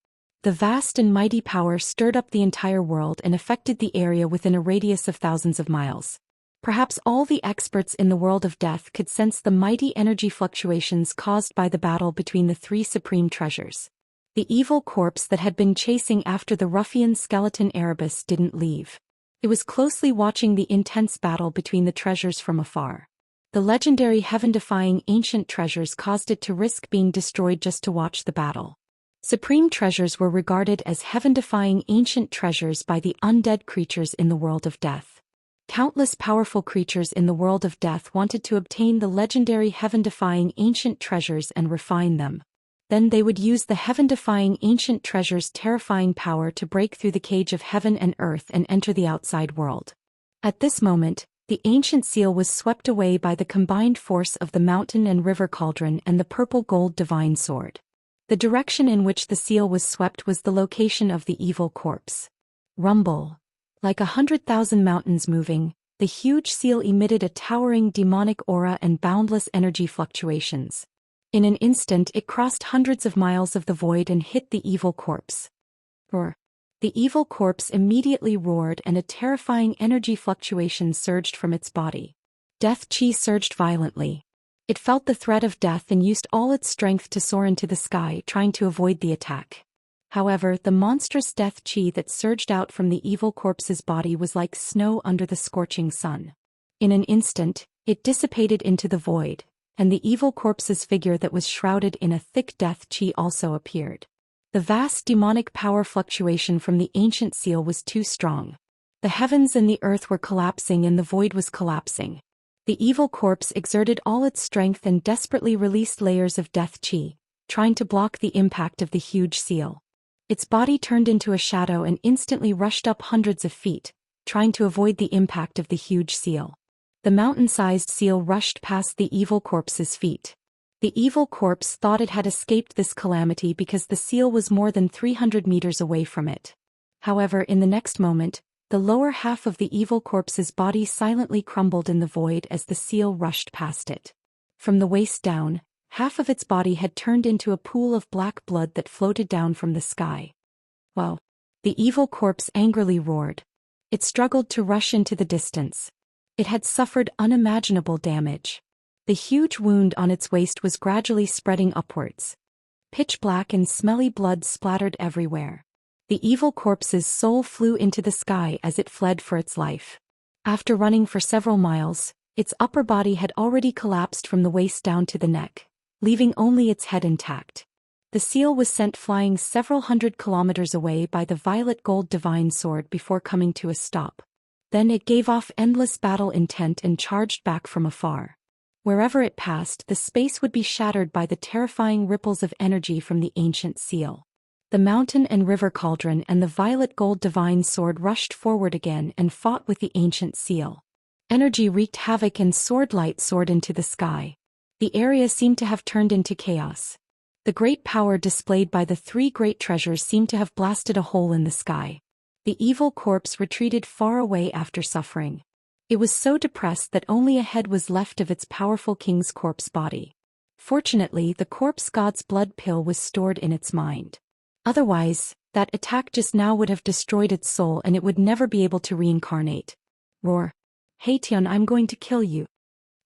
The vast and mighty power stirred up the entire world and affected the area within a radius of thousands of miles. Perhaps all the experts in the world of death could sense the mighty energy fluctuations caused by the battle between the three supreme treasures. The evil corpse that had been chasing after the ruffian skeleton Erebus didn't leave. It was closely watching the intense battle between the treasures from afar. The legendary heaven-defying ancient treasures caused it to risk being destroyed just to watch the battle. Supreme treasures were regarded as heaven-defying ancient treasures by the undead creatures in the world of death. Countless powerful creatures in the world of death wanted to obtain the legendary heaven-defying ancient treasures and refine them. Then they would use the heaven-defying ancient treasures' terrifying power to break through the cage of heaven and earth and enter the outside world. At this moment, the ancient seal was swept away by the combined force of the mountain and river cauldron and the purple-gold divine sword. The direction in which the seal was swept was the location of the evil corpse. Rumble. Like 100,000 mountains moving, the huge seal emitted a towering demonic aura and boundless energy fluctuations. In an instant it crossed hundreds of miles of the void and hit the evil corpse. Roar. The evil corpse immediately roared and a terrifying energy fluctuation surged from its body. Death chi surged violently. It felt the threat of death and used all its strength to soar into the sky, trying to avoid the attack. However, the monstrous death chi that surged out from the evil corpse's body was like snow under the scorching sun. In an instant, it dissipated into the void, and the evil corpse's figure that was shrouded in a thick death chi also appeared. The vast demonic power fluctuation from the ancient seal was too strong. The heavens and the earth were collapsing and the void was collapsing. The evil corpse exerted all its strength and desperately released layers of death chi, trying to block the impact of the huge seal. Its body turned into a shadow and instantly rushed up hundreds of feet, trying to avoid the impact of the huge seal. The mountain-sized seal rushed past the evil corpse's feet. The evil corpse thought it had escaped this calamity because the seal was more than 300 meters away from it. However, in the next moment, the lower half of the evil corpse's body silently crumbled in the void as the seal rushed past it. From the waist down, half of its body had turned into a pool of black blood that floated down from the sky. Wow! The evil corpse angrily roared. It struggled to rush into the distance. It had suffered unimaginable damage. The huge wound on its waist was gradually spreading upwards. Pitch black and smelly blood splattered everywhere. The evil corpse's soul flew into the sky as it fled for its life. After running for several miles, its upper body had already collapsed from the waist down to the neck, leaving only its head intact. The seal was sent flying several hundred kilometers away by the violet gold divine sword before coming to a stop. Then it gave off endless battle intent and charged back from afar. Wherever it passed, the space would be shattered by the terrifying ripples of energy from the ancient seal. The mountain and river cauldron and the violet gold divine sword rushed forward again and fought with the ancient seal. Energy wreaked havoc and sword light soared into the sky. The area seemed to have turned into chaos. The great power displayed by the three great treasures seemed to have blasted a hole in the sky. The evil corpse retreated far away after suffering. It was so depressed that only a head was left of its powerful king's corpse body. Fortunately, the corpse god's blood pill was stored in its mind. Otherwise, that attack just now would have destroyed its soul and it would never be able to reincarnate. Roar. Haitian, I'm going to kill you.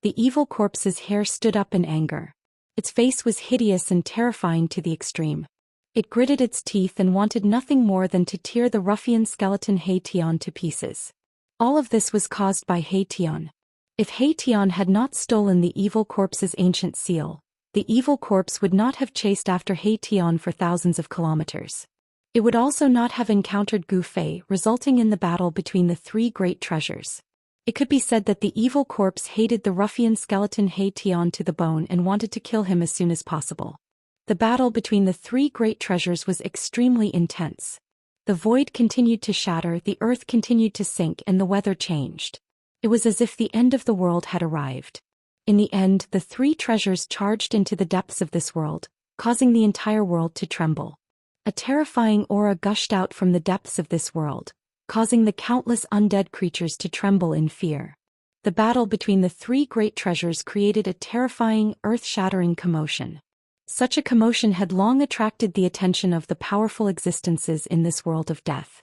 The evil corpse's hair stood up in anger. Its face was hideous and terrifying to the extreme. It gritted its teeth and wanted nothing more than to tear the ruffian skeleton Haitian to pieces. All of this was caused by Haitian. If Haitian had not stolen the evil corpse's ancient seal, the evil corpse would not have chased after Haitian for thousands of kilometers. It would also not have encountered Gu Fei, resulting in the battle between the three great treasures. It could be said that the evil corpse hated the ruffian skeleton Haitian to the bone and wanted to kill him as soon as possible. The battle between the three great treasures was extremely intense. The void continued to shatter, the earth continued to sink, and the weather changed. It was as if the end of the world had arrived. In the end, the three treasures charged into the depths of this world, causing the entire world to tremble. A terrifying aura gushed out from the depths of this world, causing the countless undead creatures to tremble in fear. The battle between the three great treasures created a terrifying, earth-shattering commotion. Such a commotion had long attracted the attention of the powerful existences in this world of death.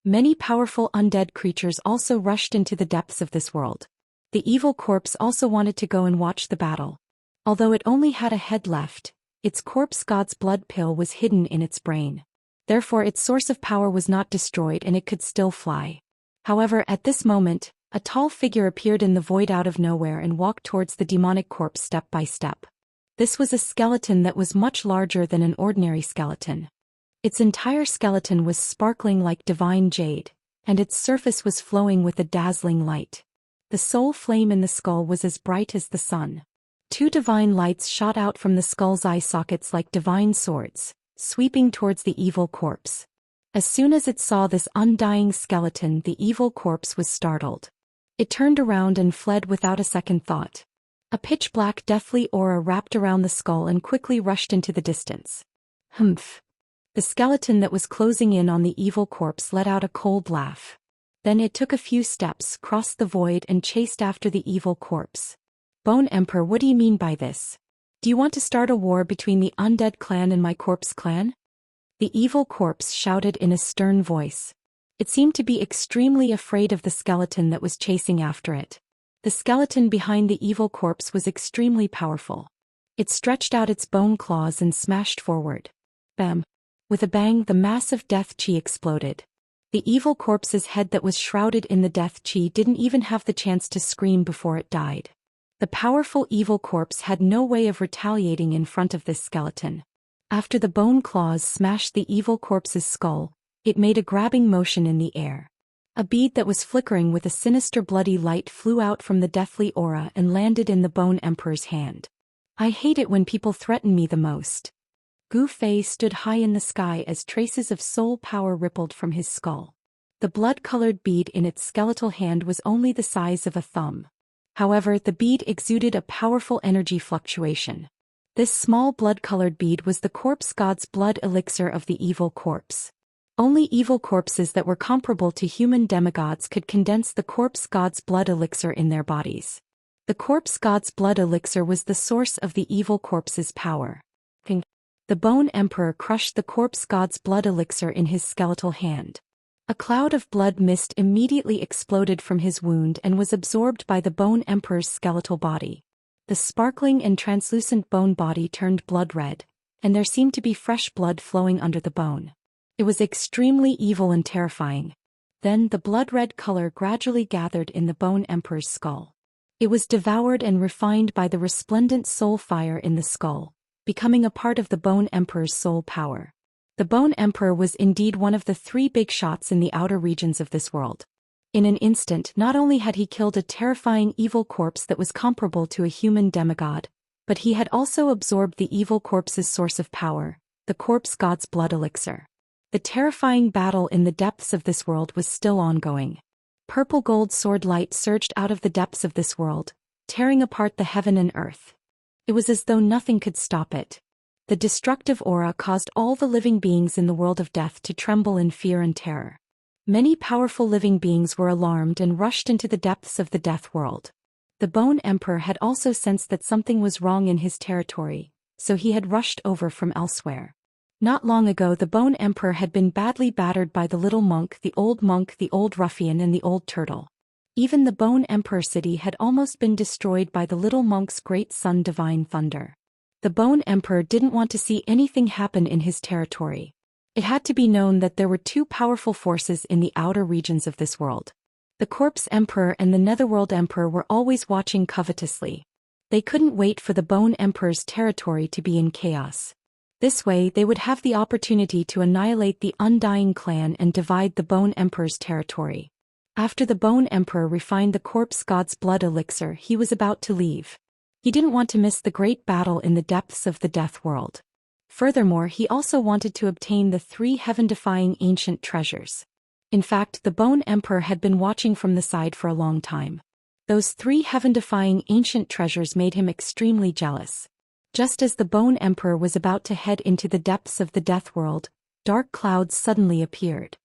Many powerful undead creatures also rushed into the depths of this world. The evil corpse also wanted to go and watch the battle. Although it only had a head left, its corpse god's blood pill was hidden in its brain. Therefore its source of power was not destroyed and it could still fly. However, at this moment, a tall figure appeared in the void out of nowhere and walked towards the demonic corpse step by step. This was a skeleton that was much larger than an ordinary skeleton. Its entire skeleton was sparkling like divine jade, and its surface was flowing with a dazzling light. The soul flame in the skull was as bright as the sun. Two divine lights shot out from the skull's eye sockets like divine swords, sweeping towards the evil corpse. As soon as it saw this undying skeleton, the evil corpse was startled. It turned around and fled without a second thought. A pitch-black deathly aura wrapped around the skull and quickly rushed into the distance. Humph! The skeleton that was closing in on the evil corpse let out a cold laugh. Then it took a few steps, crossed the void and chased after the evil corpse. Bone Emperor, what do you mean by this? Do you want to start a war between the undead clan and my corpse clan? The evil corpse shouted in a stern voice. It seemed to be extremely afraid of the skeleton that was chasing after it. The skeleton behind the evil corpse was extremely powerful. It stretched out its bone claws and smashed forward. Bam! With a bang, the massive death chi exploded. The evil corpse's head that was shrouded in the death chi didn't even have the chance to scream before it died. The powerful evil corpse had no way of retaliating in front of this skeleton. After the bone claws smashed the evil corpse's skull, it made a grabbing motion in the air. A bead that was flickering with a sinister bloody light flew out from the deathly aura and landed in the Bone Emperor's hand. I hate it when people threaten me the most. Gu Fei stood high in the sky as traces of soul power rippled from his skull. The blood-colored bead in its skeletal hand was only the size of a thumb. However, the bead exuded a powerful energy fluctuation. This small blood-colored bead was the corpse god's blood elixir of the evil corpse. Only evil corpses that were comparable to human demigods could condense the corpse god's blood elixir in their bodies. The corpse god's blood elixir was the source of the evil corpse's power. The Bone Emperor crushed the corpse god's blood elixir in his skeletal hand. A cloud of blood mist immediately exploded from his wound and was absorbed by the Bone Emperor's skeletal body. The sparkling and translucent bone body turned blood red, and there seemed to be fresh blood flowing under the bone. It was extremely evil and terrifying. Then the blood-red color gradually gathered in the Bone Emperor's skull. It was devoured and refined by the resplendent soul fire in the skull, becoming a part of the Bone Emperor's soul power. The Bone Emperor was indeed one of the three big shots in the outer regions of this world. In an instant, not only had he killed a terrifying evil corpse that was comparable to a human demigod, but he had also absorbed the evil corpse's source of power, the corpse god's blood elixir. The terrifying battle in the depths of this world was still ongoing. Purple gold sword light surged out of the depths of this world, tearing apart the heaven and earth. It was as though nothing could stop it. The destructive aura caused all the living beings in the world of death to tremble in fear and terror. Many powerful living beings were alarmed and rushed into the depths of the death world. The Bone Emperor had also sensed that something was wrong in his territory, so he had rushed over from elsewhere. Not long ago the Bone Emperor had been badly battered by the little monk, the old ruffian and the old turtle. Even the Bone Emperor city had almost been destroyed by the little monk's great son Divine Thunder. The Bone Emperor didn't want to see anything happen in his territory. It had to be known that there were two powerful forces in the outer regions of this world. The Corpse Emperor and the Netherworld Emperor were always watching covetously. They couldn't wait for the Bone Emperor's territory to be in chaos. This way they would have the opportunity to annihilate the Undying clan and divide the Bone Emperor's territory. After the Bone Emperor refined the corpse god's blood elixir, he was about to leave. He didn't want to miss the great battle in the depths of the death world. Furthermore, he also wanted to obtain the 3 heaven-defying ancient treasures. In fact, the Bone Emperor had been watching from the side for a long time. Those 3 heaven-defying ancient treasures made him extremely jealous. Just as the Bone Emperor was about to head into the depths of the death world, dark clouds suddenly appeared.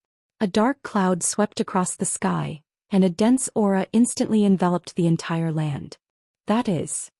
A dark cloud swept across the sky, and a dense aura instantly enveloped the entire land. That is,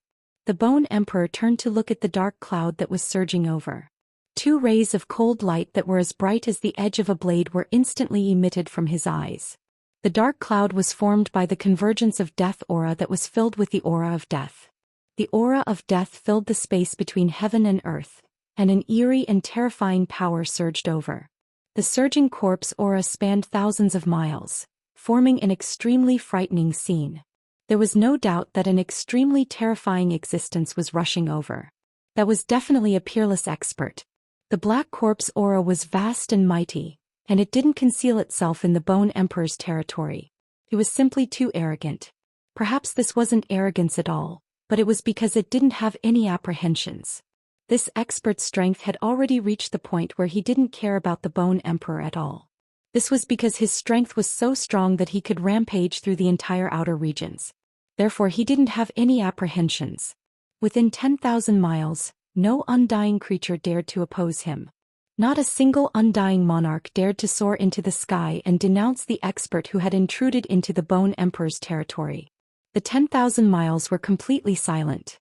The Bone Emperor turned to look at the dark cloud that was surging over. Two rays of cold light that were as bright as the edge of a blade were instantly emitted from his eyes. The dark cloud was formed by the convergence of death aura that was filled with the aura of death. The aura of death filled the space between heaven and earth, and an eerie and terrifying power surged over. The surging corpse aura spanned thousands of miles, forming an extremely frightening scene. There was no doubt that an extremely terrifying existence was rushing over. That was definitely a peerless expert. The black corpse aura was vast and mighty, and it didn't conceal itself in the Bone Emperor's territory. It was simply too arrogant. Perhaps this wasn't arrogance at all, but it was because it didn't have any apprehensions. This expert's strength had already reached the point where he didn't care about the Bone Emperor at all. This was because his strength was so strong that he could rampage through the entire outer regions. Therefore he didn't have any apprehensions. Within 10,000 miles, no undying creature dared to oppose him. Not a single undying monarch dared to soar into the sky and denounce the expert who had intruded into the Bone Emperor's territory. The 10,000 miles were completely silent.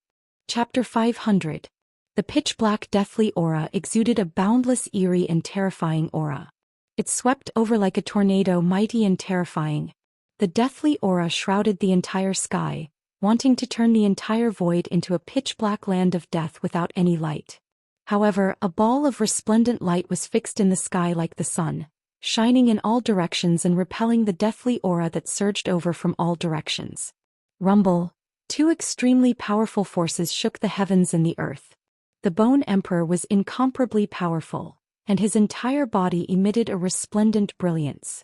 Chapter 500. The pitch-black deathly aura exuded a boundless, eerie and terrifying aura. It swept over like a tornado, mighty and terrifying. The deathly aura shrouded the entire sky, wanting to turn the entire void into a pitch-black land of death without any light. However, a ball of resplendent light was fixed in the sky like the sun, shining in all directions and repelling the deathly aura that surged over from all directions. Rumble. Two extremely powerful forces shook the heavens and the earth. The Bone Emperor was incomparably powerful, and his entire body emitted a resplendent brilliance.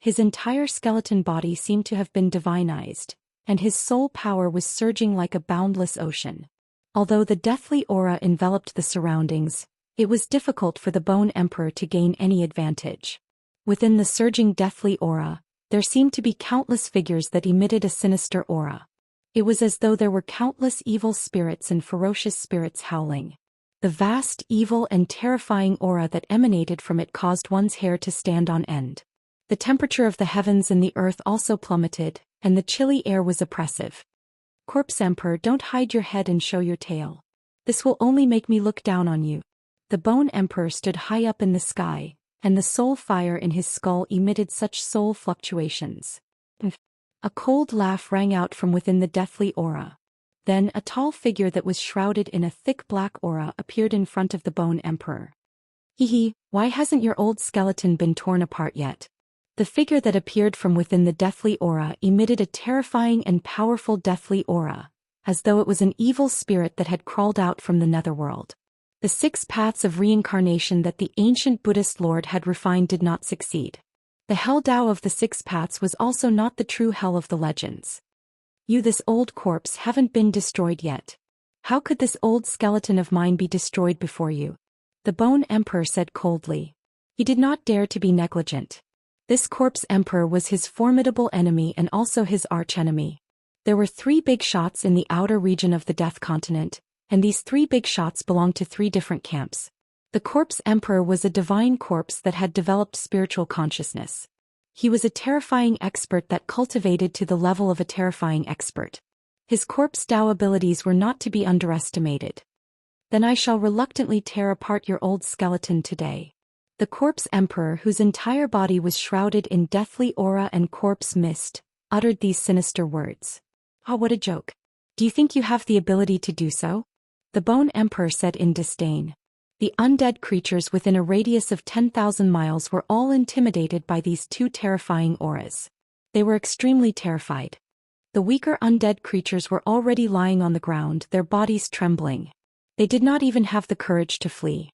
His entire skeleton body seemed to have been divinized, and his soul power was surging like a boundless ocean. Although the deathly aura enveloped the surroundings, it was difficult for the Bone Emperor to gain any advantage. Within the surging deathly aura, there seemed to be countless figures that emitted a sinister aura. It was as though there were countless evil spirits and ferocious spirits howling. The vast, evil and terrifying aura that emanated from it caused one's hair to stand on end. The temperature of the heavens and the earth also plummeted, and the chilly air was oppressive. Corpse Emperor, don't hide your head and show your tail. This will only make me look down on you. The Bone Emperor stood high up in the sky, and the soul fire in his skull emitted such soul fluctuations. A cold laugh rang out from within the deathly aura. Then a tall figure that was shrouded in a thick black aura appeared in front of the Bone Emperor. Hee, why hasn't your old skeleton been torn apart yet? The figure that appeared from within the deathly aura emitted a terrifying and powerful deathly aura, as though it was an evil spirit that had crawled out from the netherworld. The 6 paths of reincarnation that the ancient Buddhist Lord had refined did not succeed. The Hell Tao of the 6 paths was also not the true hell of the legends. You, this old corpse, haven't been destroyed yet. How could this old skeleton of mine be destroyed before you? The Bone Emperor said coldly. He did not dare to be negligent. This corpse emperor was his formidable enemy and also his archenemy. There were 3 big shots in the outer region of the Death Continent, and these 3 big shots belonged to 3 different camps. The corpse emperor was a divine corpse that had developed spiritual consciousness. He was a terrifying expert that cultivated to the level of a terrifying expert. His corpse Tao abilities were not to be underestimated. Then I shall reluctantly tear apart your old skeleton today. The corpse emperor, whose entire body was shrouded in deathly aura and corpse mist, uttered these sinister words. Ah, what a joke. Do you think you have the ability to do so? The Bone Emperor said in disdain. The undead creatures within a radius of 10,000 miles were all intimidated by these 2 terrifying auras. They were extremely terrified. The weaker undead creatures were already lying on the ground, their bodies trembling. They did not even have the courage to flee.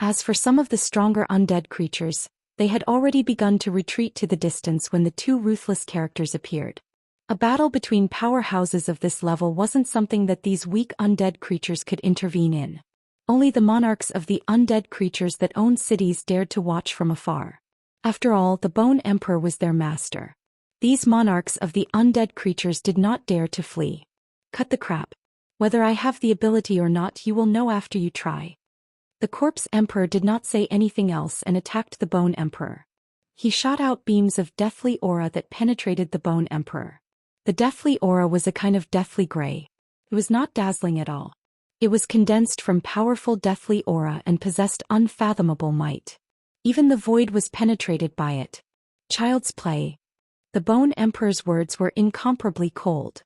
As for some of the stronger undead creatures, they had already begun to retreat to the distance when the 2 ruthless characters appeared. A battle between powerhouses of this level wasn't something that these weak undead creatures could intervene in. Only the monarchs of the undead creatures that owned cities dared to watch from afar. After all, the Bone Emperor was their master. These monarchs of the undead creatures did not dare to flee. Cut the crap. Whether I have the ability or not, you will know after you try. The corpse emperor did not say anything else and attacked the Bone Emperor. He shot out beams of deathly aura that penetrated the Bone Emperor. The deathly aura was a kind of deathly gray. It was not dazzling at all. It was condensed from powerful deathly aura and possessed unfathomable might. Even the void was penetrated by it. Child's play. The Bone Emperor's words were incomparably cold.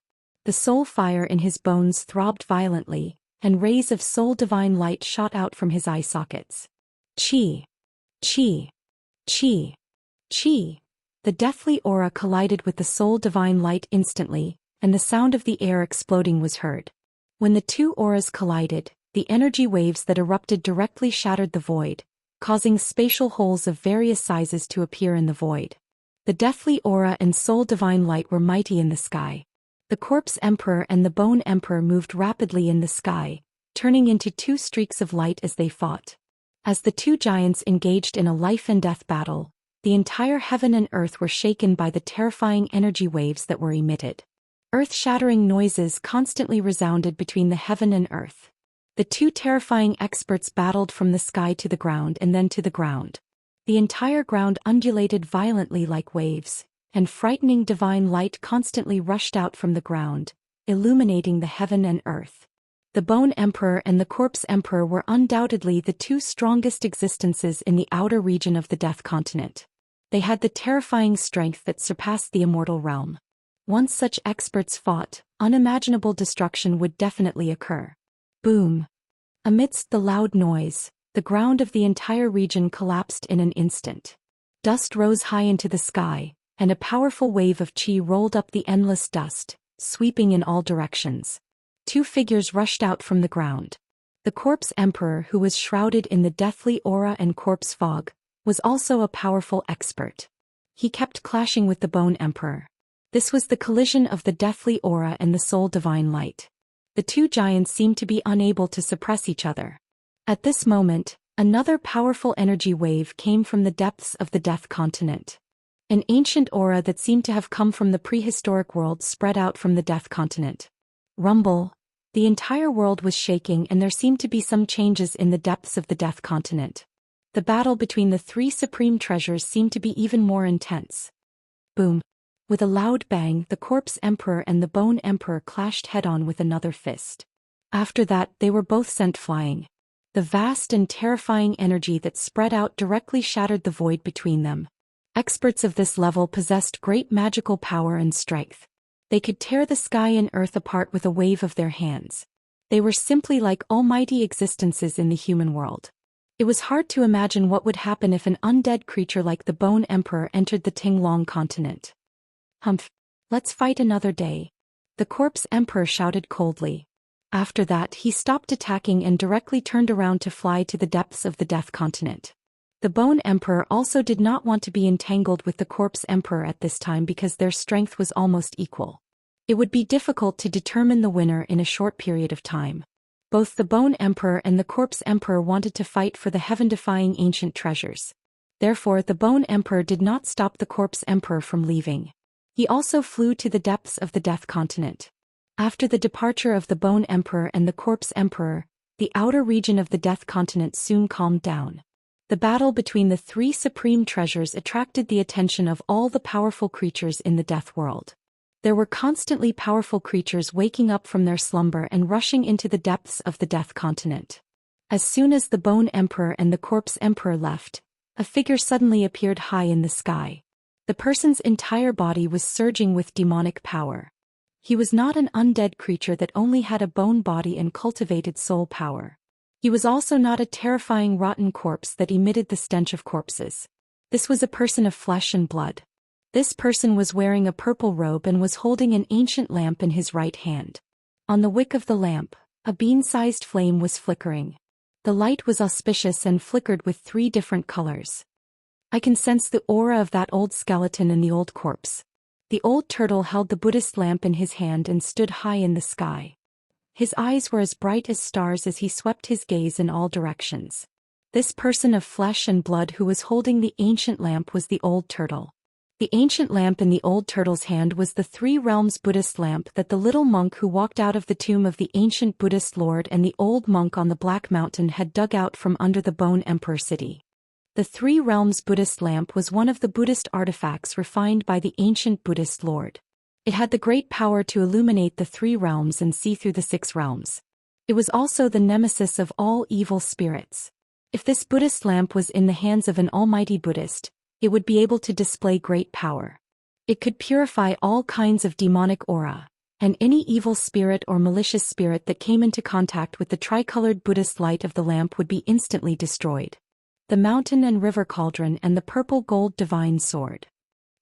The soul fire in his bones throbbed violently, and rays of soul divine light shot out from his eye sockets. Chi. Chi. Chi. Chi. The deathly aura collided with the soul divine light instantly, and the sound of the air exploding was heard. When the two auras collided, the energy waves that erupted directly shattered the void, causing spatial holes of various sizes to appear in the void. The deathly aura and soul divine light were mighty in the sky. The Corpse Emperor and the Bone Emperor moved rapidly in the sky, turning into two streaks of light as they fought. As the two giants engaged in a life-and-death battle, the entire heaven and earth were shaken by the terrifying energy waves that were emitted. Earth-shattering noises constantly resounded between the heaven and earth. The two terrifying experts battled from the sky to the ground and then to the ground. The entire ground undulated violently like waves, and frightening divine light constantly rushed out from the ground, illuminating the heaven and earth. The Bone Emperor and the Corpse Emperor were undoubtedly the two strongest existences in the outer region of the Death Continent. They had the terrifying strength that surpassed the immortal realm. Once such experts fought, unimaginable destruction would definitely occur. Boom! Amidst the loud noise, the ground of the entire region collapsed in an instant. Dust rose high into the sky, and a powerful wave of chi rolled up the endless dust, sweeping in all directions. Two figures rushed out from the ground. The Corpse Emperor, who was shrouded in the deathly aura and corpse fog, was also a powerful expert. He kept clashing with the Bone Emperor. This was the collision of the deathly aura and the soul divine light. The two giants seemed to be unable to suppress each other. At this moment, another powerful energy wave came from the depths of the Death Continent. An ancient aura that seemed to have come from the prehistoric world spread out from the Death Continent. Rumble. The entire world was shaking and there seemed to be some changes in the depths of the Death Continent. The battle between the three supreme treasures seemed to be even more intense. Boom. With a loud bang, the Corpse Emperor and the Bone Emperor clashed head-on with another fist. After that, they were both sent flying. The vast and terrifying energy that spread out directly shattered the void between them. Experts of this level possessed great magical power and strength. They could tear the sky and earth apart with a wave of their hands. They were simply like almighty existences in the human world. It was hard to imagine what would happen if an undead creature like the Bone Emperor entered the Tinglong continent. Humph. Let's fight another day. The Corpse Emperor shouted coldly. After that, he stopped attacking and directly turned around to fly to the depths of the Death Continent. The Bone Emperor also did not want to be entangled with the Corpse Emperor at this time because their strength was almost equal. It would be difficult to determine the winner in a short period of time. Both the Bone Emperor and the Corpse Emperor wanted to fight for the heaven-defying ancient treasures. Therefore, the Bone Emperor did not stop the Corpse Emperor from leaving. He also flew to the depths of the Death Continent. After the departure of the Bone Emperor and the Corpse Emperor, the outer region of the Death Continent soon calmed down. The battle between the three supreme treasures attracted the attention of all the powerful creatures in the Death World. There were constantly powerful creatures waking up from their slumber and rushing into the depths of the Death Continent. As soon as the Bone Emperor and the Corpse Emperor left, a figure suddenly appeared high in the sky. The person's entire body was surging with demonic power. He was not an undead creature that only had a bone body and cultivated soul power. He was also not a terrifying rotten corpse that emitted the stench of corpses. This was a person of flesh and blood. This person was wearing a purple robe and was holding an ancient lamp in his right hand. On the wick of the lamp, a bean-sized flame was flickering. The light was auspicious and flickered with 3 different colors. I can sense the aura of that old skeleton and the old corpse. The old turtle held the Buddhist lamp in his hand and stood high in the sky. His eyes were as bright as stars as he swept his gaze in all directions. This person of flesh and blood who was holding the ancient lamp was the old turtle. The ancient lamp in the old turtle's hand was the 3 realms Buddhist lamp that the little monk who walked out of the tomb of the ancient Buddhist lord and the old monk on the Black Mountain had dug out from under the Bone Emperor city. The 3 realms Buddhist lamp was one of the Buddhist artifacts refined by the ancient Buddhist lord. It had the great power to illuminate the 3 realms and see through the 6 realms. It was also the nemesis of all evil spirits. If this Buddhist lamp was in the hands of an almighty Buddhist, it would be able to display great power. It could purify all kinds of demonic aura, and any evil spirit or malicious spirit that came into contact with the tricolored Buddhist light of the lamp would be instantly destroyed. The mountain and river cauldron and the purple gold divine sword.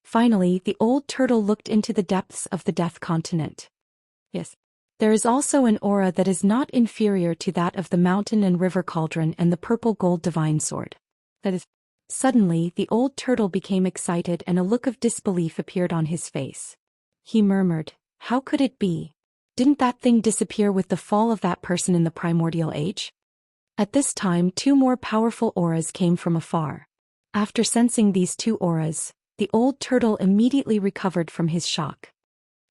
Finally, the old turtle looked into the depths of the death continent. Yes. There is also an aura that is not inferior to that of the mountain and river cauldron and the purple gold divine sword. That is. Suddenly, the old turtle became excited and a look of disbelief appeared on his face. He murmured, "How could it be? Didn't that thing disappear with the fall of that person in the primordial age?" At this time 2 more powerful auras came from afar. After sensing these 2 auras, the old turtle immediately recovered from his shock.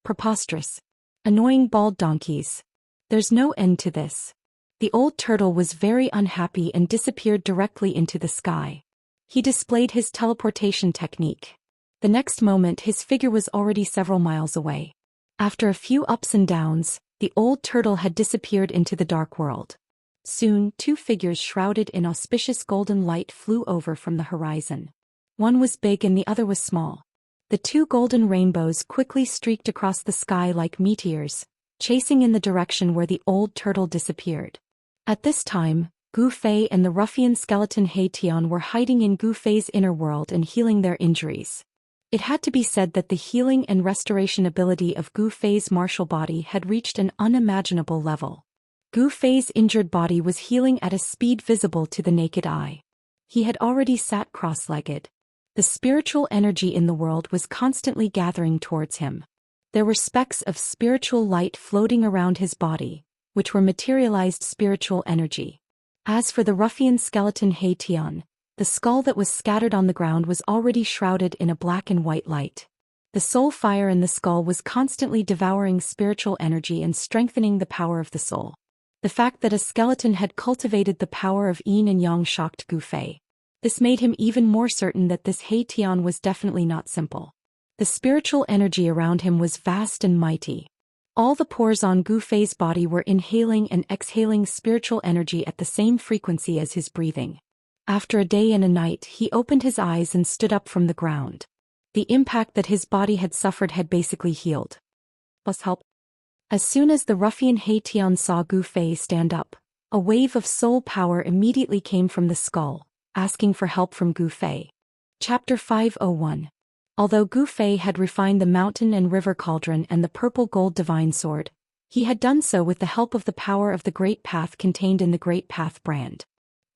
Preposterous. Annoying bald donkeys. There's no end to this. The old turtle was very unhappy and disappeared directly into the sky. He displayed his teleportation technique. The next moment his figure was already several miles away. After a few ups and downs, the old turtle had disappeared into the dark world. Soon 2 figures shrouded in auspicious golden light flew over from the horizon. One was big and the other was small. The 2 golden rainbows quickly streaked across the sky like meteors, chasing in the direction where the old turtle disappeared. At this time, Gu Fei and the ruffian skeleton He Tian were hiding in Gu Fei's inner world and healing their injuries. It had to be said that the healing and restoration ability of Gu Fei's martial body had reached an unimaginable level. Gu Fei's injured body was healing at a speed visible to the naked eye. He had already sat cross-legged. The spiritual energy in the world was constantly gathering towards him. There were specks of spiritual light floating around his body, which were materialized spiritual energy. As for the ruffian skeleton He Tian, the skull that was scattered on the ground was already shrouded in a black and white light. The soul fire in the skull was constantly devouring spiritual energy and strengthening the power of the soul. The fact that a skeleton had cultivated the power of yin and yang shocked Gu Fei. This made him even more certain that this He Tian was definitely not simple. The spiritual energy around him was vast and mighty. All the pores on Gu Fei's body were inhaling and exhaling spiritual energy at the same frequency as his breathing. After a day and a night, he opened his eyes and stood up from the ground. The impact that his body had suffered had basically healed. Plus help. As soon as the ruffian He Tian saw Gu Fei stand up, a wave of soul power immediately came from the skull, asking for help from Gu Fei. Chapter 501. Although Gu Fei had refined the mountain and river cauldron and the purple gold divine sword, he had done so with the help of the power of the Great Path contained in the Great Path brand.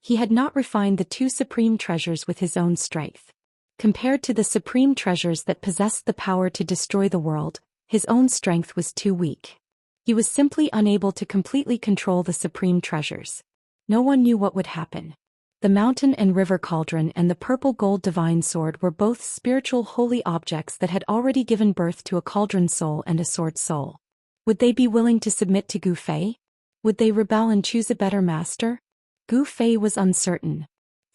He had not refined the 2 supreme treasures with his own strength. Compared to the supreme treasures that possessed the power to destroy the world, his own strength was too weak. He was simply unable to completely control the supreme treasures. No one knew what would happen. The mountain and river cauldron and the purple gold divine sword were both spiritual holy objects that had already given birth to a cauldron soul and a sword soul. Would they be willing to submit to Gu Fei? Would they rebel and choose a better master? Gu Fei was uncertain.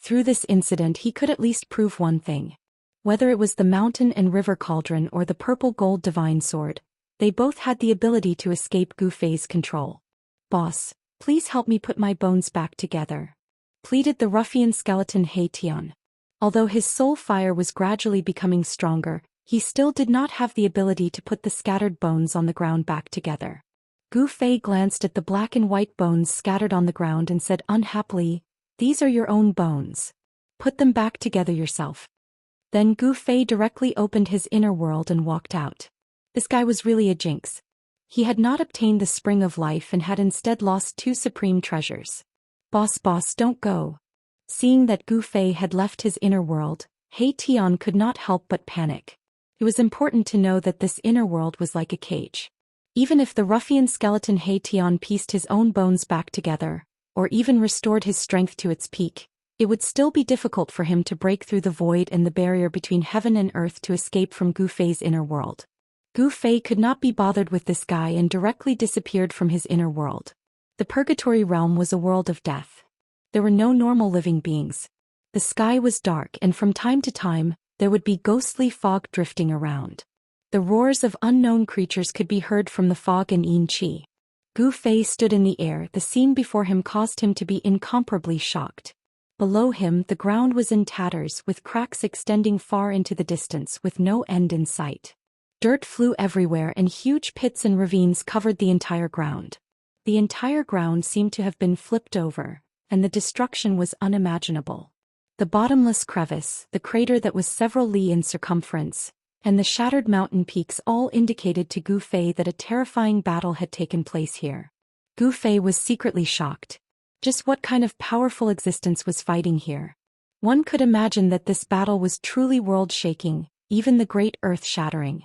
Through this incident he could at least prove one thing. Whether it was the mountain and river cauldron or the purple gold divine sword, they both had the ability to escape Gu Fei's control. "Boss, please help me put my bones back together," pleaded the ruffian skeleton He Tian. Although his soul fire was gradually becoming stronger, he still did not have the ability to put the scattered bones on the ground back together. Gu Fei glanced at the black and white bones scattered on the ground and said unhappily, "These are your own bones. Put them back together yourself." Then Gu Fei directly opened his inner world and walked out. This guy was really a jinx. He had not obtained the spring of life and had instead lost 2 supreme treasures. Boss, don't go." Seeing that Gu Fei had left his inner world, He Tian could not help but panic. It was important to know that this inner world was like a cage. Even if the ruffian skeleton He Tian pieced his own bones back together, or even restored his strength to its peak, it would still be difficult for him to break through the void and the barrier between heaven and earth to escape from Gu Fei's inner world. Gu Fei could not be bothered with this guy and directly disappeared from his inner world. The purgatory realm was a world of death. There were no normal living beings. The sky was dark and from time to time, there would be ghostly fog drifting around. The roars of unknown creatures could be heard from the fog and Yin Qi. Gu Fei stood in the air. The scene before him caused him to be incomparably shocked. Below him, the ground was in tatters, with cracks extending far into the distance with no end in sight. Dirt flew everywhere and huge pits and ravines covered the entire ground. The entire ground seemed to have been flipped over, and the destruction was unimaginable. The bottomless crevice, the crater that was several li in circumference, and the shattered mountain peaks all indicated to Gu Fei that a terrifying battle had taken place here. Gu Fei was secretly shocked. Just what kind of powerful existence was fighting here? One could imagine that this battle was truly world-shaking, even the great earth-shattering.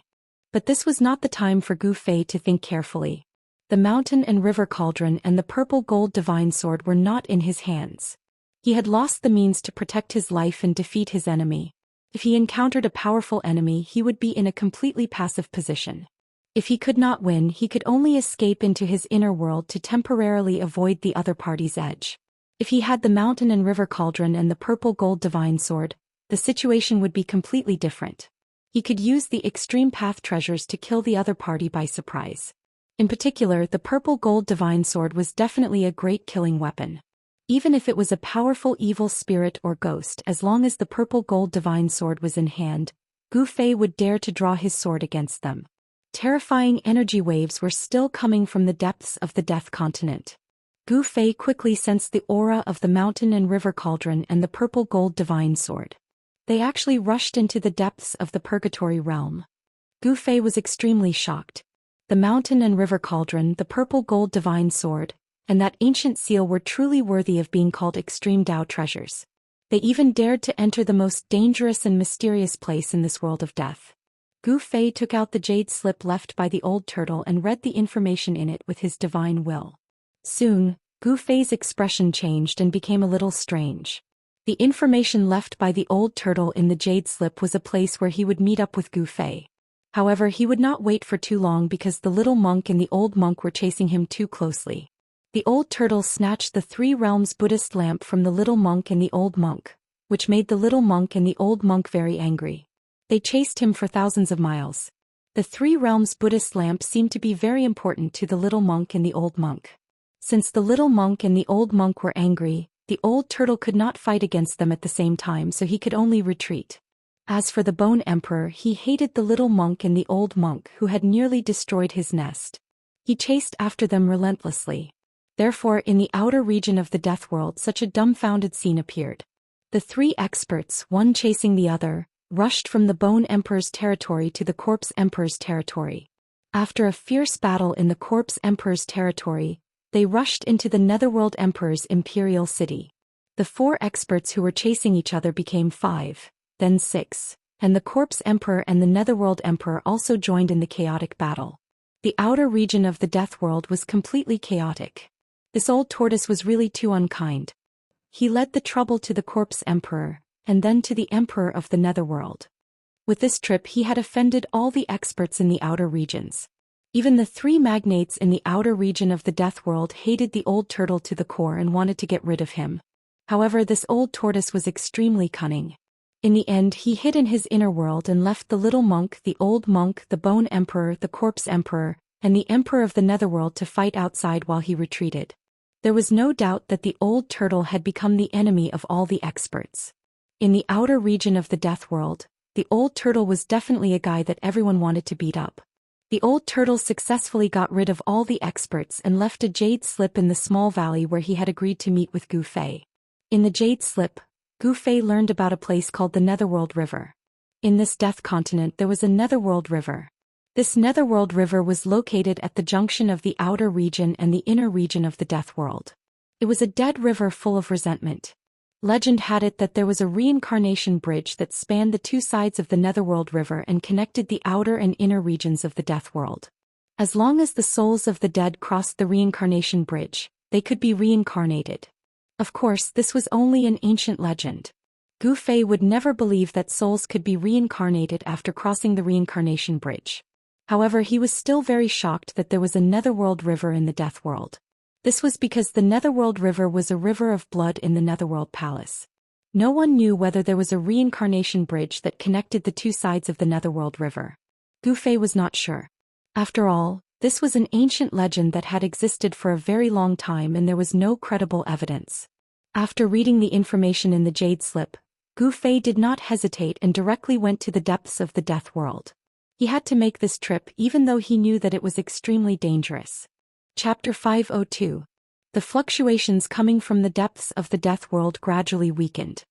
But this was not the time for Gu Fei to think carefully. The mountain and river cauldron and the purple gold divine sword were not in his hands. He had lost the means to protect his life and defeat his enemy. If he encountered a powerful enemy, he would be in a completely passive position. If he could not win, he could only escape into his inner world to temporarily avoid the other party's edge. If he had the mountain and river cauldron and the purple gold divine sword, the situation would be completely different. He could use the extreme path treasures to kill the other party by surprise. In particular, the purple gold divine sword was definitely a great killing weapon. Even if it was a powerful evil spirit or ghost, as long as the purple gold divine sword was in hand, Gu Fei would dare to draw his sword against them. Terrifying energy waves were still coming from the depths of the Death Continent. Gu Fei quickly sensed the aura of the mountain and river cauldron and the purple gold divine sword. They actually rushed into the depths of the purgatory realm. Gu Fei was extremely shocked. The mountain and river cauldron, the purple gold divine sword, and that ancient seal were truly worthy of being called extreme Dao treasures. They even dared to enter the most dangerous and mysterious place in this world of death. Gu Fei took out the jade slip left by the old turtle and read the information in it with his divine will. Soon, Gu Fei's expression changed and became a little strange. The information left by the old turtle in the jade slip was a place where he would meet up with Gu Fei. However, he would not wait for too long because the little monk and the old monk were chasing him too closely. The old turtle snatched the Three Realms Buddhist lamp from the little monk and the old monk, which made the little monk and the old monk very angry. They chased him for thousands of miles. The Three Realms Buddhist lamp seemed to be very important to the little monk and the old monk. Since the little monk and the old monk were angry, the old turtle could not fight against them at the same time, so he could only retreat. As for the Bone Emperor, he hated the little monk and the old monk who had nearly destroyed his nest. He chased after them relentlessly. Therefore, in the outer region of the death world, such a dumbfounded scene appeared. The three experts, one chasing the other, rushed from the Bone Emperor's territory to the Corpse Emperor's territory. After a fierce battle in the Corpse Emperor's territory, they rushed into the Netherworld Emperor's imperial city. The four experts who were chasing each other became 5, then 6, and the Corpse Emperor and the Netherworld Emperor also joined in the chaotic battle. The outer region of the Death World was completely chaotic. This old tortoise was really too unkind. He led the trouble to the Corpse Emperor, and then to the Emperor of the Netherworld. With this trip he had offended all the experts in the outer regions. Even the three magnates in the outer region of the Death World hated the old turtle to the core and wanted to get rid of him. However, this old tortoise was extremely cunning. In the end, he hid in his inner world and left the little monk, the old monk, the Bone Emperor, the Corpse Emperor, and the Emperor of the Netherworld to fight outside while he retreated. There was no doubt that the old turtle had become the enemy of all the experts. In the outer region of the Death World, the old turtle was definitely a guy that everyone wanted to beat up. The old turtle successfully got rid of all the experts and left a jade slip in the small valley where he had agreed to meet with Gu Fei. In the jade slip, Gu Fei learned about a place called the Netherworld River. In this Death Continent there was a Netherworld River. This Netherworld River was located at the junction of the outer region and the inner region of the Death World. It was a dead river full of resentment. Legend had it that there was a reincarnation bridge that spanned the two sides of the Netherworld River and connected the outer and inner regions of the Death World. As long as the souls of the dead crossed the reincarnation bridge, they could be reincarnated. Of course, this was only an ancient legend. Gu Fei would never believe that souls could be reincarnated after crossing the reincarnation bridge. However, he was still very shocked that there was a Netherworld River in the Death World. This was because the Netherworld River was a river of blood in the Netherworld Palace. No one knew whether there was a reincarnation bridge that connected the two sides of the Netherworld River. Gu Fei was not sure. After all, this was an ancient legend that had existed for a very long time and there was no credible evidence. After reading the information in the jade slip, Gu Fei did not hesitate and directly went to the depths of the death world. He had to make this trip even though he knew that it was extremely dangerous. Chapter 502. The fluctuations coming from the depths of the death world gradually weakened.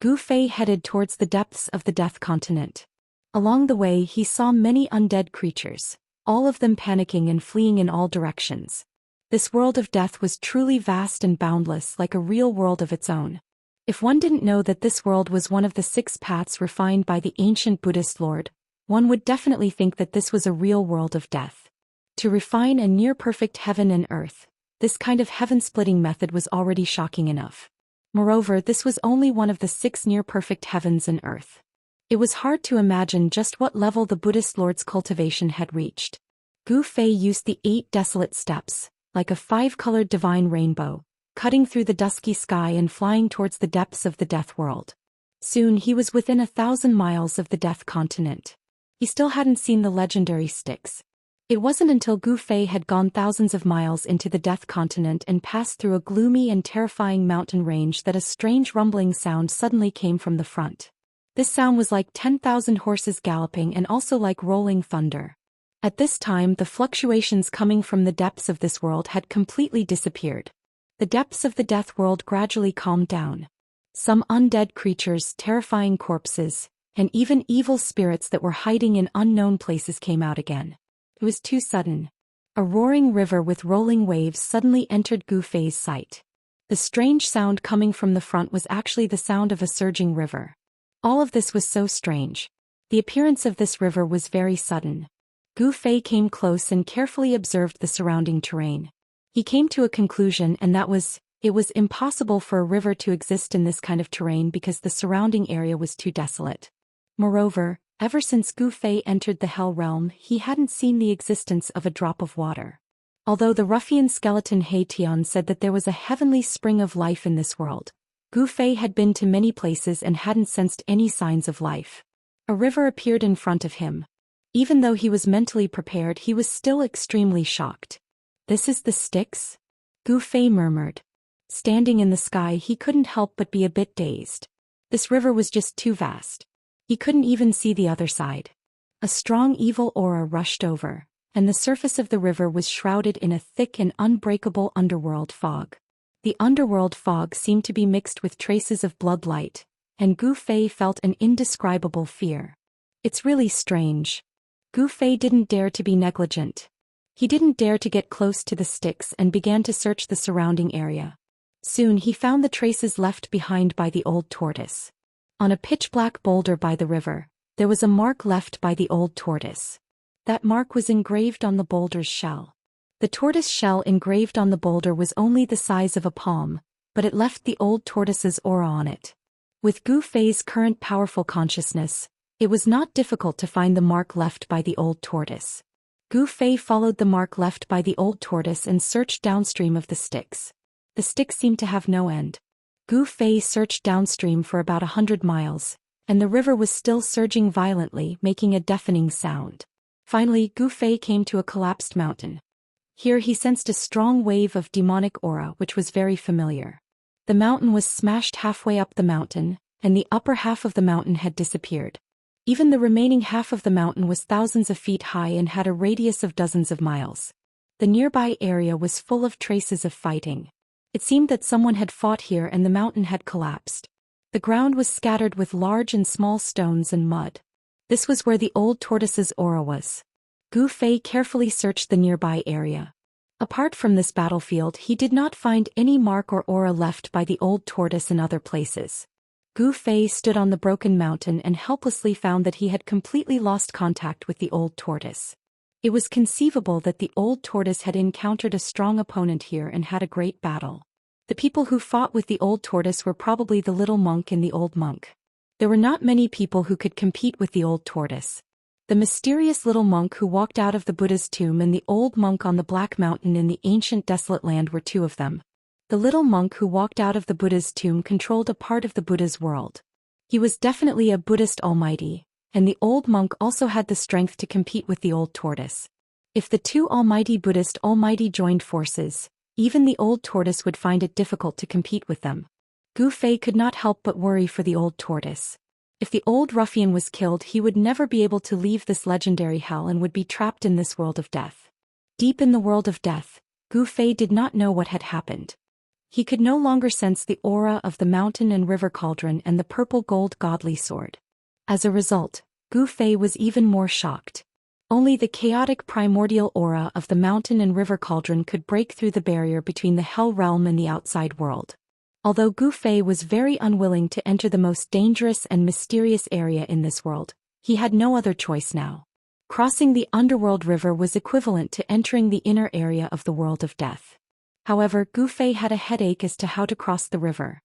Gu Fei headed towards the depths of the death continent. Along the way he saw many undead creatures, all of them panicking and fleeing in all directions. This world of death was truly vast and boundless, like a real world of its own. If one didn't know that this world was one of the 6 paths refined by the ancient Buddhist Lord, one would definitely think that this was a real world of death. To refine a near-perfect heaven and earth, this kind of heaven-splitting method was already shocking enough. Moreover, this was only one of the 6 near-perfect heavens and earth. It was hard to imagine just what level the Buddhist Lord's cultivation had reached. Gu Fei used the 8 desolate steps, like a 5-colored divine rainbow, cutting through the dusky sky and flying towards the depths of the death world. Soon he was within 1,000 miles of the death continent. He still hadn't seen the legendary sticks. It wasn't until Gu Fei had gone thousands of miles into the death continent and passed through a gloomy and terrifying mountain range that a strange rumbling sound suddenly came from the front. This sound was like 10,000 horses galloping and also like rolling thunder. At this time the fluctuations coming from the depths of this world had completely disappeared. The depths of the death world gradually calmed down. Some undead creatures, terrifying corpses, and even evil spirits that were hiding in unknown places came out again. It was too sudden. A roaring river with rolling waves suddenly entered Gu Fei's sight. The strange sound coming from the front was actually the sound of a surging river. All of this was so strange. The appearance of this river was very sudden. Gu Fei came close and carefully observed the surrounding terrain. He came to a conclusion, and that was, it was impossible for a river to exist in this kind of terrain because the surrounding area was too desolate. Moreover, ever since Gu Fei entered the Hell Realm, he hadn't seen the existence of a drop of water. Although the ruffian skeleton He Tian said that there was a heavenly spring of life in this world, Gu Fei had been to many places and hadn't sensed any signs of life. A river appeared in front of him. Even though he was mentally prepared, he was still extremely shocked. "This is the Styx?" Gu Fei murmured. Standing in the sky, he couldn't help but be a bit dazed. This river was just too vast. He couldn't even see the other side. A strong evil aura rushed over, and the surface of the river was shrouded in a thick and unbreakable underworld fog. The underworld fog seemed to be mixed with traces of blood light, and Gu Fei felt an indescribable fear. It's really strange. Gu Fei didn't dare to be negligent. He didn't dare to get close to the Styx and began to search the surrounding area. Soon he found the traces left behind by the old tortoise. On a pitch-black boulder by the river, there was a mark left by the old tortoise. That mark was engraved on the boulder's shell. The tortoise shell engraved on the boulder was only the size of a palm, but it left the old tortoise's aura on it. With Gu Fei's current powerful consciousness, it was not difficult to find the mark left by the old tortoise. Gu Fei followed the mark left by the old tortoise and searched downstream of the Styx. The Styx seemed to have no end. Gu Fei searched downstream for about 100 miles, and the river was still surging violently, making a deafening sound. Finally, Gu Fei came to a collapsed mountain. Here he sensed a strong wave of demonic aura which was very familiar. The mountain was smashed halfway up the mountain, and the upper half of the mountain had disappeared. Even the remaining half of the mountain was thousands of feet high and had a radius of dozens of miles. The nearby area was full of traces of fighting. It seemed that someone had fought here and the mountain had collapsed. The ground was scattered with large and small stones and mud. This was where the old tortoise's aura was. Gu Fei carefully searched the nearby area. Apart from this battlefield, he did not find any mark or aura left by the old tortoise in other places. Gu Fei stood on the broken mountain and helplessly found that he had completely lost contact with the old tortoise. It was conceivable that the old tortoise had encountered a strong opponent here and had a great battle. The people who fought with the old tortoise were probably the little monk and the old monk. There were not many people who could compete with the old tortoise. The mysterious little monk who walked out of the Buddha's tomb and the old monk on the Black Mountain in the ancient desolate land were 2 of them. The little monk who walked out of the Buddha's tomb controlled a part of the Buddha's world. He was definitely a Buddhist almighty, and the old monk also had the strength to compete with the old tortoise. If the two almighty Buddhist almighty joined forces, even the old tortoise would find it difficult to compete with them. Gu Fei could not help but worry for the old tortoise. If the old ruffian was killed, he would never be able to leave this legendary hell and would be trapped in this world of death. Deep in the world of death, Gu Fei did not know what had happened. He could no longer sense the aura of the mountain and river cauldron and the purple gold godly sword. As a result, Gu Fei was even more shocked. Only the chaotic primordial aura of the mountain and river cauldron could break through the barrier between the hell realm and the outside world. Although Gu Fei was very unwilling to enter the most dangerous and mysterious area in this world, he had no other choice now. Crossing the underworld river was equivalent to entering the inner area of the world of death. However, Gu Fei had a headache as to how to cross the river.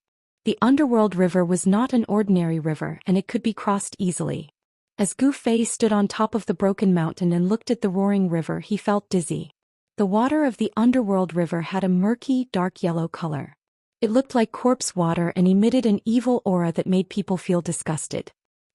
The underworld river was not an ordinary river and it could be crossed easily. As Gu Fei stood on top of the broken mountain and looked at the roaring river, he felt dizzy. The water of the underworld river had a murky, dark yellow color. It looked like corpse water and emitted an evil aura that made people feel disgusted.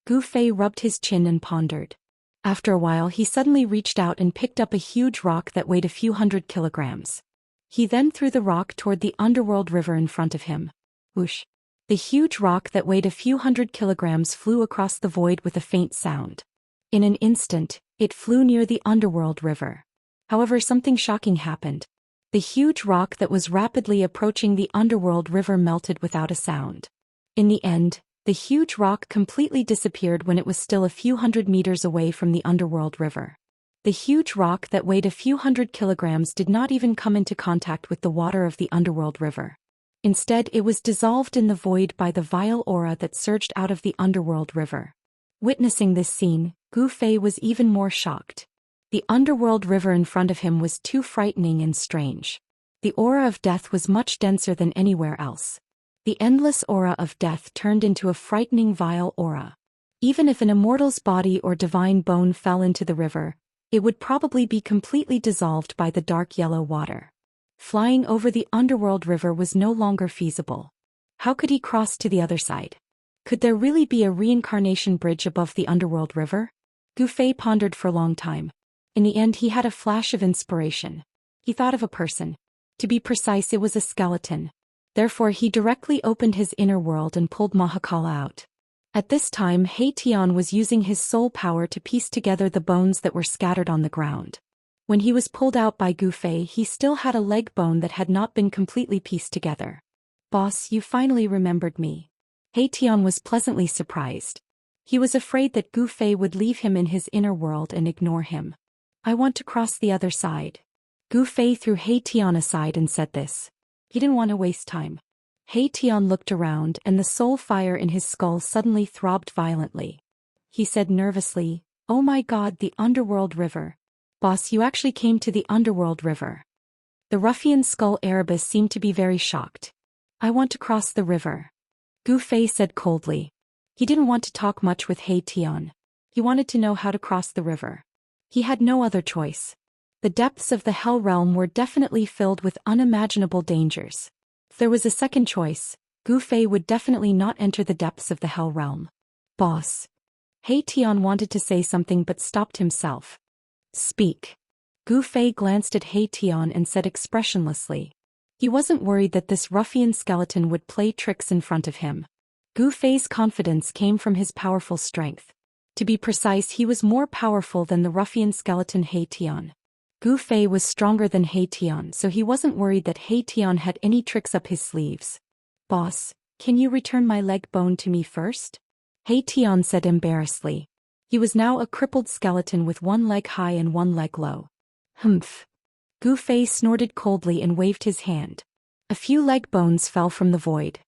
Gu Fei rubbed his chin and pondered. After a while, he suddenly reached out and picked up a huge rock that weighed a few hundred kilograms. He then threw the rock toward the underworld river in front of him. Whoosh! The huge rock that weighed a few hundred kilograms flew across the void with a faint sound. In an instant, it flew near the underworld river. However, something shocking happened. The huge rock that was rapidly approaching the underworld river melted without a sound. In the end, the huge rock completely disappeared when it was still a few hundred meters away from the underworld river. The huge rock that weighed a few hundred kilograms did not even come into contact with the water of the underworld river. Instead, it was dissolved in the void by the vile aura that surged out of the underworld river. Witnessing this scene, Gu Fei was even more shocked. The underworld river in front of him was too frightening and strange. The aura of death was much denser than anywhere else. The endless aura of death turned into a frightening vile aura. Even if an immortal's body or divine bone fell into the river, it would probably be completely dissolved by the dark yellow water. Flying over the underworld river was no longer feasible. How could he cross to the other side? Could there really be a reincarnation bridge above the underworld river? Gu Fei pondered for a long time. In the end, he had a flash of inspiration. He thought of a person. To be precise, it was a skeleton. Therefore, he directly opened his inner world and pulled Mahakala out. At this time, He Tian was using his soul power to piece together the bones that were scattered on the ground. When he was pulled out by Gu Fei, he still had a leg bone that had not been completely pieced together. "Boss, you finally remembered me." He Tian was pleasantly surprised. He was afraid that Gu Fei would leave him in his inner world and ignore him. "I want to cross the other side." Gu Fei threw He Tian aside and said this. He didn't want to waste time. He Tian looked around and the soul fire in his skull suddenly throbbed violently. He said nervously, "Oh my God, the underworld river. Boss, you actually came to the underworld river." The ruffian's skull Erebus seemed to be very shocked. "I want to cross the river," Gu Fei said coldly. He didn't want to talk much with He Tian. He wanted to know how to cross the river. He had no other choice. The depths of the hell realm were definitely filled with unimaginable dangers. If there was a second choice, Gu Fei would definitely not enter the depths of the hell realm. "Boss." He Tian wanted to say something but stopped himself. "Speak." Gu Fei glanced at He Tian and said expressionlessly. He wasn't worried that this ruffian skeleton would play tricks in front of him. Gu Fei's confidence came from his powerful strength. To be precise, he was more powerful than the ruffian skeleton He Tian. Gu Fei was stronger than He Tian, so he wasn't worried that He Tian had any tricks up his sleeves. "Boss, can you return my leg bone to me first?" He Tian said embarrassedly. He was now a crippled skeleton with one leg high and one leg low. "Humph." Gu Fei snorted coldly and waved his hand. A few leg bones fell from the void.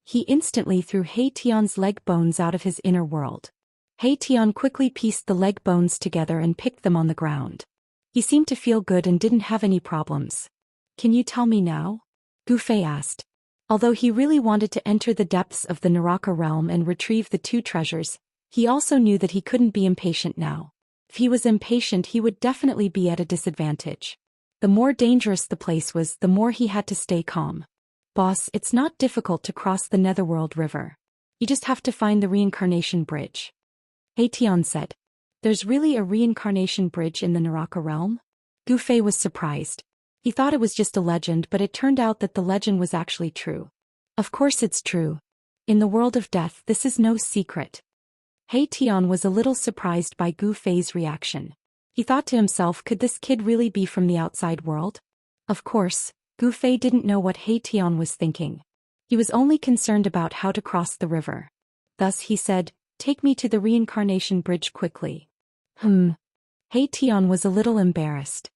He instantly threw He Tian's leg bones out of his inner world. He Tian quickly pieced the leg bones together and picked them on the ground. He seemed to feel good and didn't have any problems. "Can you tell me now?" Gu Fei asked. Although he really wanted to enter the depths of the Naraka realm and retrieve the two treasures, he also knew that he couldn't be impatient now. If he was impatient, he would definitely be at a disadvantage. The more dangerous the place was, the more he had to stay calm. "Boss, it's not difficult to cross the Netherworld River. You just have to find the reincarnation bridge." Tian said. There's really a reincarnation bridge in the Naraka realm? Gu Fei was surprised. He thought it was just a legend, but it turned out that the legend was actually true. Of course it's true. In the world of death, this is no secret. Tian was a little surprised by Gu Fei's reaction. He thought to himself, could this kid really be from the outside world? Of course, Gu Fei didn't know what Tian was thinking. He was only concerned about how to cross the river. Thus he said, take me to the reincarnation bridge quickly. Tian was a little embarrassed.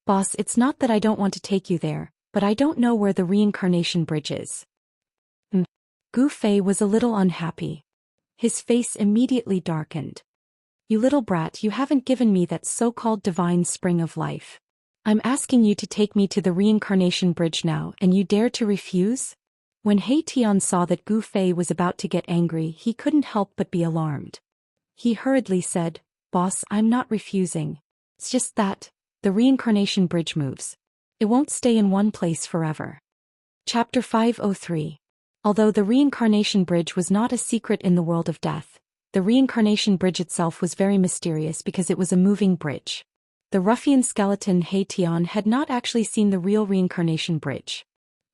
Boss, it's not that I don't want to take you there, but I don't know where the reincarnation bridge is. Gu Fei was a little unhappy. His face immediately darkened. You little brat, you haven't given me that so-called divine spring of life. I'm asking you to take me to the reincarnation bridge now, and you dare to refuse? When Tian saw that Gu Fei was about to get angry, he couldn't help but be alarmed. He hurriedly said, Boss, I'm not refusing. It's just that the reincarnation bridge moves. It won't stay in one place forever. Chapter 503. Although the reincarnation bridge was not a secret in the world of death, the reincarnation bridge itself was very mysterious because it was a moving bridge. The ruffian skeleton Tian had not actually seen the real reincarnation bridge.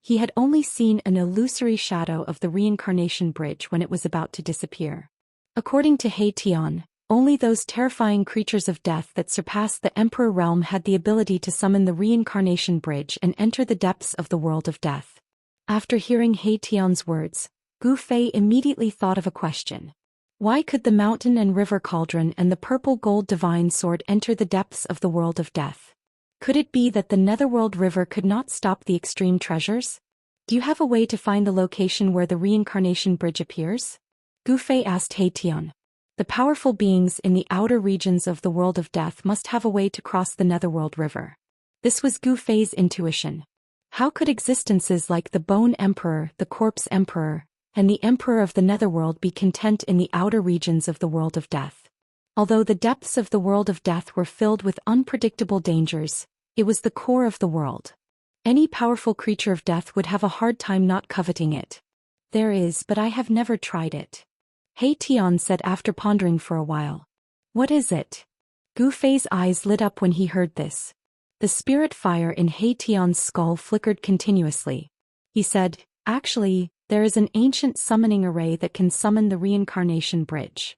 He had only seen an illusory shadow of the reincarnation bridge when it was about to disappear. According to Tian, only those terrifying creatures of death that surpassed the Emperor realm had the ability to summon the reincarnation bridge and enter the depths of the world of death. After hearing Tian's words, Gu Fei immediately thought of a question. Why could the mountain and river cauldron and the purple gold divine sword enter the depths of the world of death? Could it be that the Netherworld River could not stop the extreme treasures? Do you have a way to find the location where the reincarnation bridge appears? Gu Fei asked Tian. The powerful beings in the outer regions of the world of death must have a way to cross the Netherworld River. This was Gu Fei's intuition. How could existences like the Bone Emperor, the Corpse Emperor, and the Emperor of the Netherworld be content in the outer regions of the world of death? Although the depths of the world of death were filled with unpredictable dangers, it was the core of the world. Any powerful creature of death would have a hard time not coveting it. There is, but I have never tried it. Tian said after pondering for a while. What is it? Gu Fei's eyes lit up when he heard this. The spirit fire in Tian's skull flickered continuously. He said, actually, there is an ancient summoning array that can summon the reincarnation bridge.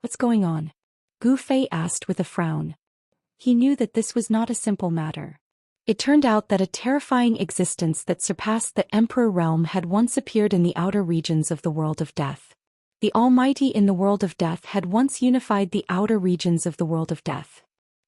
What's going on? Gu Fei asked with a frown. He knew that this was not a simple matter. It turned out that a terrifying existence that surpassed the Emperor realm had once appeared in the outer regions of the world of death. The Almighty in the world of death had once unified the outer regions of the world of death.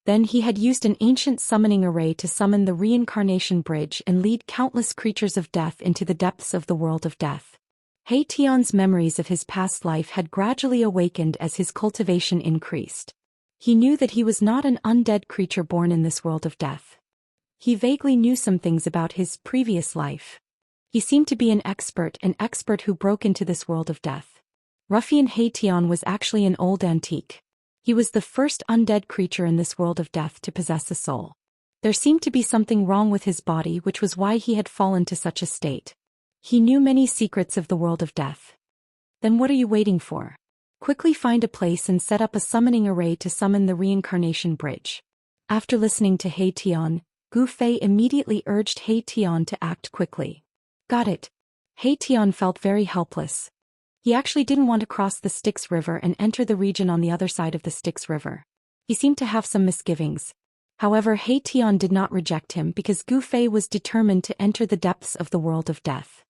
Then he had used an ancient summoning array to summon the reincarnation bridge and lead countless creatures of death into the depths of the world of death. Tian's memories of his past life had gradually awakened as his cultivation increased. He knew that he was not an undead creature born in this world of death. He vaguely knew some things about his previous life. He seemed to be an expert who broke into this world of death. Ruffian Tian was actually an old antique. He was the first undead creature in this world of death to possess a soul. There seemed to be something wrong with his body, which was why he had fallen to such a state. He knew many secrets of the world of death. Then what are you waiting for? Quickly find a place and set up a summoning array to summon the reincarnation bridge. After listening to Tian, Gu Fei immediately urged Tian to act quickly. Got it. Tian felt very helpless. He actually didn't want to cross the Styx River and enter the region on the other side of the Styx River. He seemed to have some misgivings. However, Tian did not reject him because Gu Fei was determined to enter the depths of the world of death.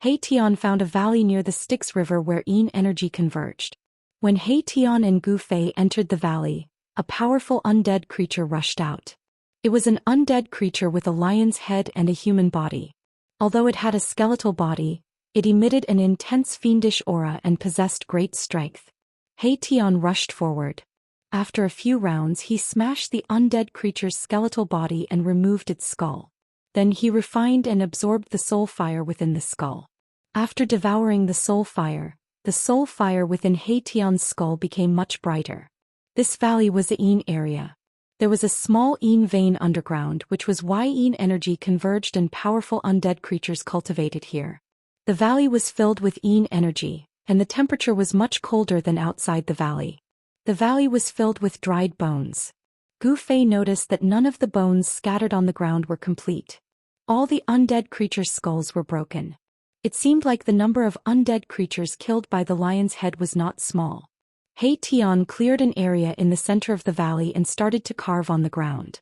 Tian found a valley near the Styx River where Yin energy converged. When Tian and Gu Fei entered the valley, a powerful undead creature rushed out. It was an undead creature with a lion's head and a human body. Although it had a skeletal body, it emitted an intense fiendish aura and possessed great strength. Tian rushed forward. After a few rounds, he smashed the undead creature's skeletal body and removed its skull. Then he refined and absorbed the soul fire within the skull. After devouring the soul fire within Tian's skull became much brighter. This valley was the Yin area. There was a small Yin vein underground, which was why Yin energy converged and powerful undead creatures cultivated here. The valley was filled with Yin energy, and the temperature was much colder than outside the valley. The valley was filled with dried bones. Gu Fei noticed that none of the bones scattered on the ground were complete. All the undead creatures' skulls were broken. It seemed like the number of undead creatures killed by the lion's head was not small. He Tian cleared an area in the center of the valley and started to carve on the ground.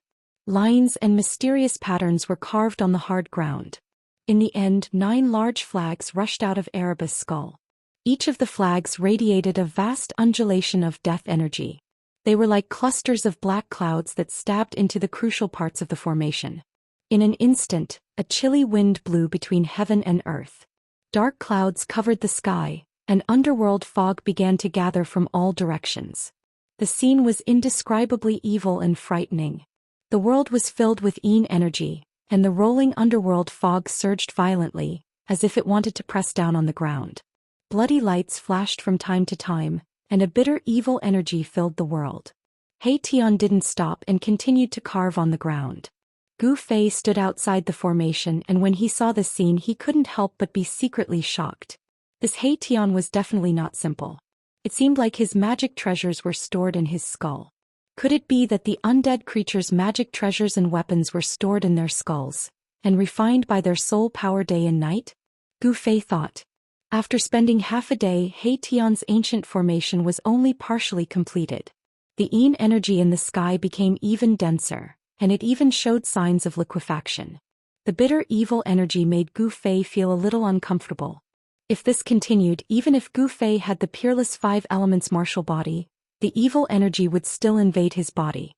Lines and mysterious patterns were carved on the hard ground. In the end, 9 large flags rushed out of Erebus' skull. Each of the flags radiated a vast undulation of death energy. They were like clusters of black clouds that stabbed into the crucial parts of the formation. In an instant, a chilly wind blew between heaven and earth. Dark clouds covered the sky, and underworld fog began to gather from all directions. The scene was indescribably evil and frightening. The world was filled with Yin energy, and the rolling underworld fog surged violently, as if it wanted to press down on the ground. Bloody lights flashed from time to time, and a bitter evil energy filled the world. He Tian didn't stop and continued to carve on the ground. Gu Fei stood outside the formation, and when he saw the scene he couldn't help but be secretly shocked. This He Tian was definitely not simple. It seemed like his magic treasures were stored in his skull. Could it be that the undead creatures' magic treasures and weapons were stored in their skulls, and refined by their soul power day and night? Gu Fei thought. After spending half a day, He Tian's ancient formation was only partially completed. The Yin energy in the sky became even denser, and it even showed signs of liquefaction. The bitter evil energy made Gu Fei feel a little uncomfortable. If this continued, even if Gu Fei had the peerless 5 elements martial body, the evil energy would still invade his body.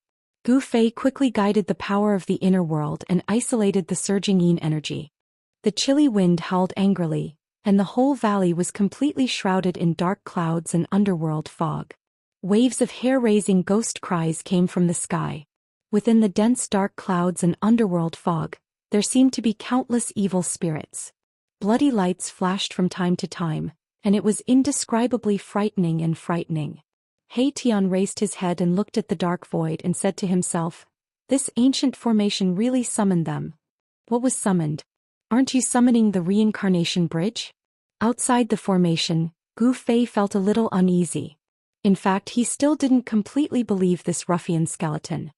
Gu Fei quickly guided the power of the inner world and isolated the surging Yin energy. The chilly wind howled angrily, and the whole valley was completely shrouded in dark clouds and underworld fog. Waves of hair-raising ghost cries came from the sky. Within the dense dark clouds and underworld fog, there seemed to be countless evil spirits. Bloody lights flashed from time to time, and it was indescribably frightening. He Tian raised his head and looked at the dark void and said to himself, "This ancient formation really summoned them." What was summoned? Aren't you summoning the reincarnation bridge? Outside the formation, Gu Fei felt a little uneasy. In fact, he still didn't completely believe this ruffian skeleton.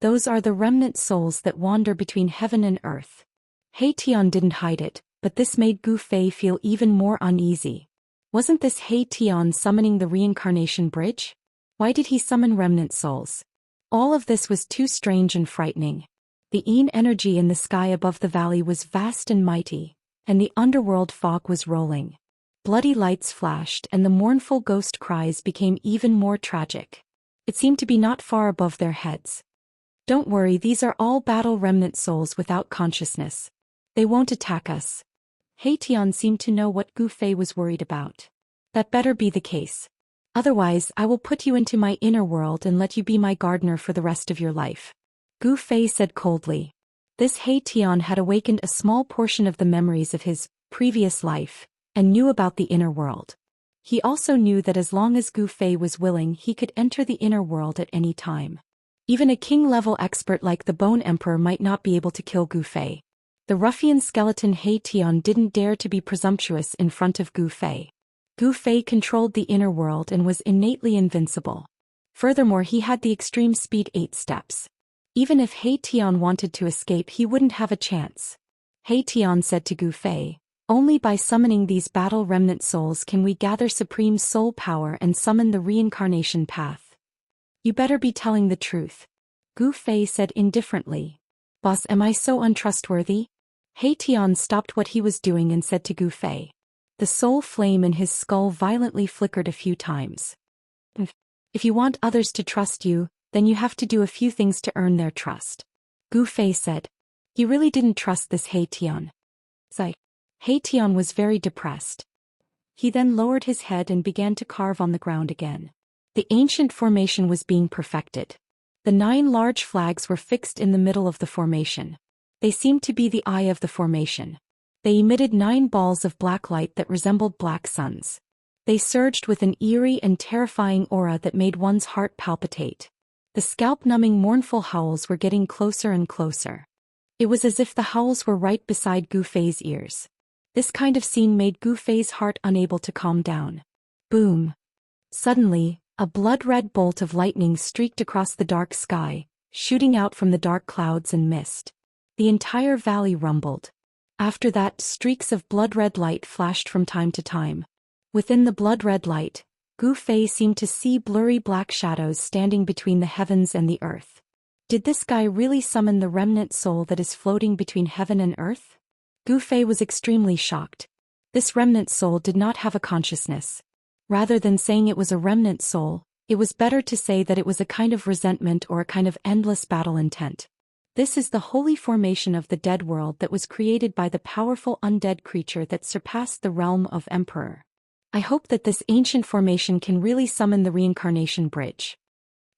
Those are the remnant souls that wander between heaven and earth. He Tian didn't hide it, but this made Gu Fei feel even more uneasy. Wasn't this He Tian summoning the reincarnation bridge? Why did he summon remnant souls? All of this was too strange and frightening. The Yin energy in the sky above the valley was vast and mighty, and the underworld fog was rolling. Bloody lights flashed and the mournful ghost cries became even more tragic. It seemed to be not far above their heads. "Don't worry, these are all battle remnant souls without consciousness. They won't attack us." He Tian seemed to know what Gu Fei was worried about. "That better be the case. Otherwise, I will put you into my inner world and let you be my gardener for the rest of your life." Gu Fei said coldly. This He Tian had awakened a small portion of the memories of his previous life, and knew about the inner world. He also knew that as long as Gu Fei was willing, he could enter the inner world at any time. Even a king-level expert like the Bone Emperor might not be able to kill Gu Fei. The ruffian skeleton He Tian didn't dare to be presumptuous in front of Gu Fei. Gu Fei controlled the inner world and was innately invincible. Furthermore, he had the extreme speed 8 steps. Even if He Tian wanted to escape, he wouldn't have a chance. He Tian said to Gu Fei, "Only by summoning these battle remnant souls can we gather supreme soul power and summon the reincarnation path." "You better be telling the truth," Gu Fei said indifferently. "Boss, am I so untrustworthy?" He Tian stopped what he was doing and said to Gu Fei. The soul flame in his skull violently flickered a few times. If you want others to trust you, then you have to do a few things to earn their trust," Gu Fei said. He really didn't trust this He Tian. He Tian was very depressed. He then lowered his head and began to carve on the ground again. The ancient formation was being perfected. The 9 large flags were fixed in the middle of the formation. They seemed to be the eye of the formation. They emitted 9 balls of black light that resembled black suns. They surged with an eerie and terrifying aura that made one's heart palpitate. The scalp-numbing mournful howls were getting closer and closer. It was as if the howls were right beside Gu Fei's ears. This kind of scene made Gu Fei's heart unable to calm down. Boom! Suddenly, A blood-red bolt of lightning streaked across the dark sky, shooting out from the dark clouds and mist. The entire valley rumbled. After that, streaks of blood-red light flashed from time to time. Within the blood-red light, Gu Fei seemed to see blurry black shadows standing between the heavens and the earth. Did this guy really summon the remnant soul that is floating between heaven and earth? Gu Fei was extremely shocked. This remnant soul did not have a consciousness. Rather than saying it was a remnant soul, it was better to say that it was a kind of resentment or a kind of endless battle intent. This is the holy formation of the dead world that was created by the powerful undead creature that surpassed the realm of Emperor. I hope that this ancient formation can really summon the reincarnation bridge.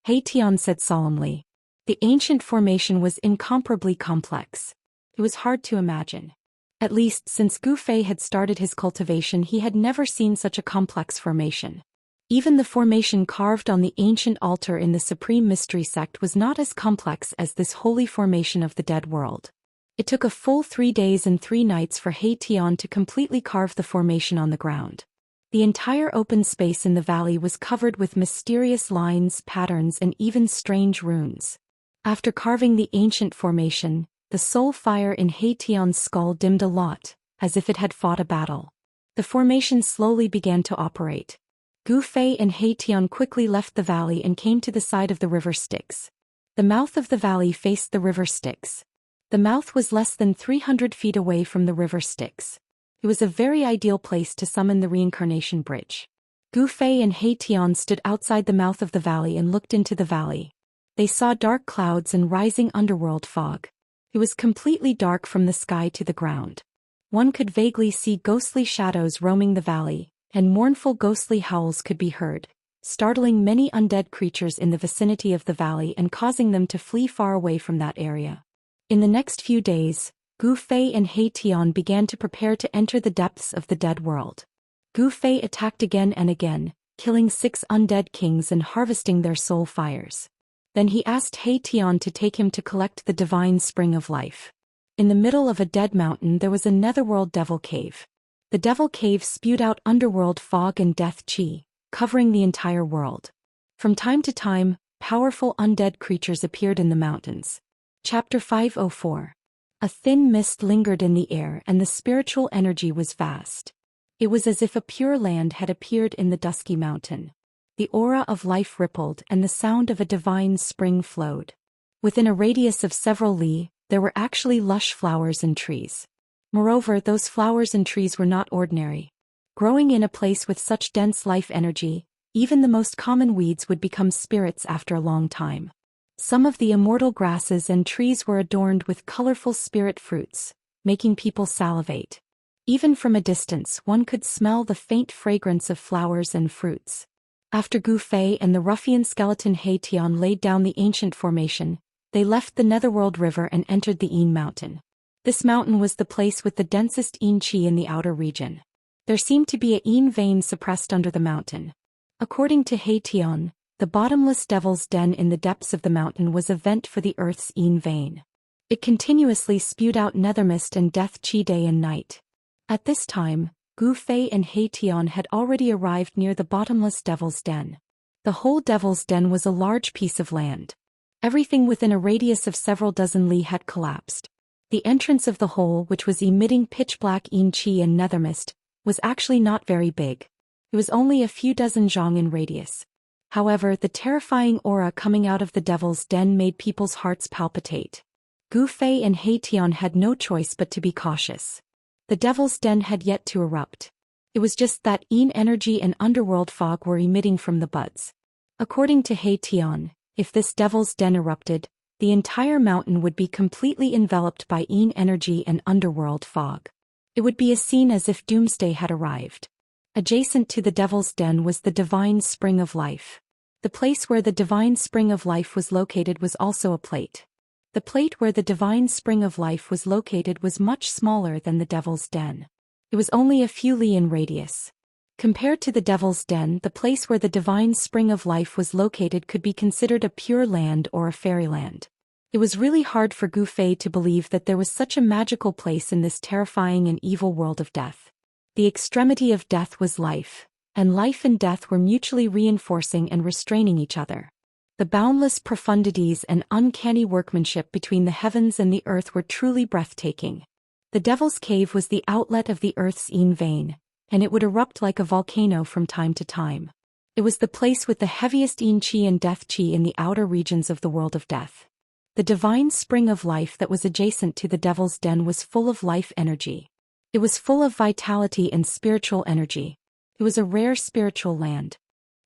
He Tian said solemnly. The ancient formation was incomparably complex. It was hard to imagine. At least since Gu Fei had started his cultivation, he had never seen such a complex formation. Even the formation carved on the ancient altar in the Supreme Mystery Sect was not as complex as this holy formation of the dead world. It took a full 3 days and 3 nights for He Tian to completely carve the formation on the ground. The entire open space in the valley was covered with mysterious lines, patterns, and even strange runes. After carving the ancient formation, the soul fire in He Tian's skull dimmed a lot, as if it had fought a battle. The formation slowly began to operate. Gu Fei and He Tian quickly left the valley and came to the side of the river Styx. The mouth of the valley faced the river Styx. The mouth was less than 300 feet away from the river Styx. It was a very ideal place to summon the reincarnation bridge. Gu Fei and He Tian stood outside the mouth of the valley and looked into the valley. They saw dark clouds and rising underworld fog. It was completely dark from the sky to the ground. One could vaguely see ghostly shadows roaming the valley, and mournful ghostly howls could be heard, startling many undead creatures in the vicinity of the valley and causing them to flee far away from that area. In the next few days, Gu Fei and He Tian began to prepare to enter the depths of the dead world. Gu Fei attacked again and again, killing 6 undead kings and harvesting their soul fires. Then he asked He Tian to take him to collect the divine spring of life. In the middle of a dead mountain there was a netherworld devil cave. The devil cave spewed out underworld fog and death chi, covering the entire world. From time to time, powerful undead creatures appeared in the mountains. Chapter 504. A thin mist lingered in the air and the spiritual energy was vast. It was as if a pure land had appeared in the dusky mountain. The aura of life rippled and the sound of a divine spring flowed. Within a radius of several li, there were actually lush flowers and trees. Moreover, those flowers and trees were not ordinary. Growing in a place with such dense life energy, even the most common weeds would become spirits after a long time. Some of the immortal grasses and trees were adorned with colorful spirit fruits, making people salivate. Even from a distance one could smell the faint fragrance of flowers and fruits. After Gu Fei and the ruffian skeleton He Tian laid down the ancient formation, they left the Netherworld River and entered the Yin Mountain. This mountain was the place with the densest Yin Qi in the outer region. There seemed to be a Yin vein suppressed under the mountain. According to He Tian, the bottomless devil's den in the depths of the mountain was a vent for the earth's Yin vein. It continuously spewed out nethermist and death chi day and night. At this time, Gu Fei and He Tian had already arrived near the bottomless devil's den. The whole devil's den was a large piece of land. Everything within a radius of several dozen li had collapsed. The entrance of the hole, which was emitting pitch-black yin qi and nethermist, was actually not very big. It was only a few dozen zhang in radius. However, the terrifying aura coming out of the devil's den made people's hearts palpitate. Gu Fei and He Tian had no choice but to be cautious. The devil's den had yet to erupt. It was just that yin energy and underworld fog were emitting from the buds. According to He Tian, if this devil's den erupted, the entire mountain would be completely enveloped by yin energy and underworld fog. It would be a scene as if doomsday had arrived. Adjacent to the devil's den was the divine spring of life. The place where the divine spring of life was located was also a plate. The plate where the divine spring of life was located was much smaller than the devil's den. It was only a few li in radius. Compared to the devil's den, the place where the divine spring of life was located could be considered a pure land or a fairyland. It was really hard for Gu Fei to believe that there was such a magical place in this terrifying and evil world of death. The extremity of death was life, and life and death were mutually reinforcing and restraining each other. The boundless profundities and uncanny workmanship between the heavens and the earth were truly breathtaking. The Devil's Cave was the outlet of the earth's yin vein, and it would erupt like a volcano from time to time. It was the place with the heaviest yin qi and death qi in the outer regions of the world of death. The divine spring of life that was adjacent to the Devil's Den was full of life energy. It was full of vitality and spiritual energy. It was a rare spiritual land.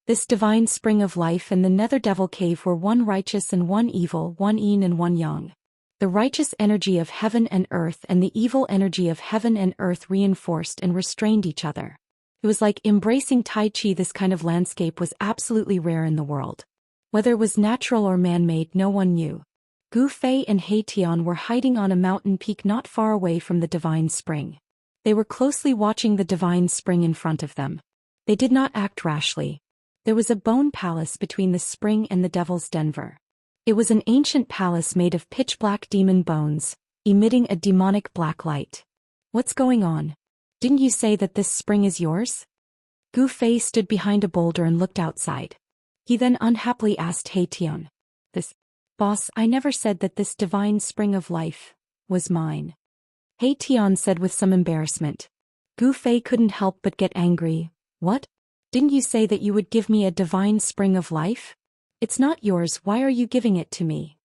This divine spring of life and the Nether Devil Cave were one righteous and one evil, one yin and one yang. The righteous energy of heaven and earth and the evil energy of heaven and earth reinforced and restrained each other. It was like embracing Tai Chi. This kind of landscape was absolutely rare in the world. Whether it was natural or man-made, no one knew. Gu Fei and He Tian were hiding on a mountain peak not far away from the divine spring. They were closely watching the divine spring in front of them. They did not act rashly. There was a bone palace between the spring and the Devil's Den. It was an ancient palace made of pitch-black demon bones, emitting a demonic black light. What's going on? Didn't you say that this spring is yours? Gu Fei stood behind a boulder and looked outside. He then unhappily asked He Tian. Boss, I never said that this divine spring of life was mine. He Tian said with some embarrassment. Gu Fei couldn't help but get angry. What? Didn't you say that you would give me a divine spring of life? It's not yours, why are you giving it to me?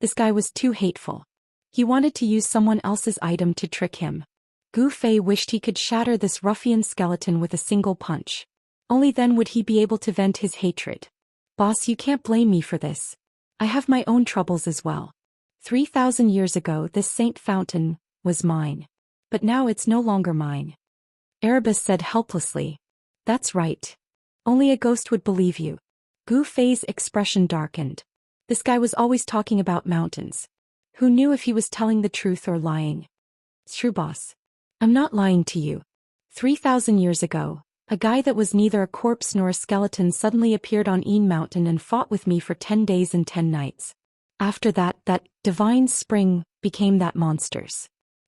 This guy was too hateful. He wanted to use someone else's item to trick him. Gu Fei wished he could shatter this ruffian skeleton with a single punch. Only then would he be able to vent his hatred. Boss, you can't blame me for this. I have my own troubles as well. 3,000 years ago this saint fountain was mine. But now it's no longer mine. Erebus said helplessly. That's right. Only a ghost would believe you. Gu Fei's expression darkened. This guy was always talking about mountains. Who knew if he was telling the truth or lying? True, boss. I'm not lying to you. 3,000 years ago, a guy that was neither a corpse nor a skeleton suddenly appeared on Yin Mountain and fought with me for 10 days and 10 nights. After that divine spring became that monster's.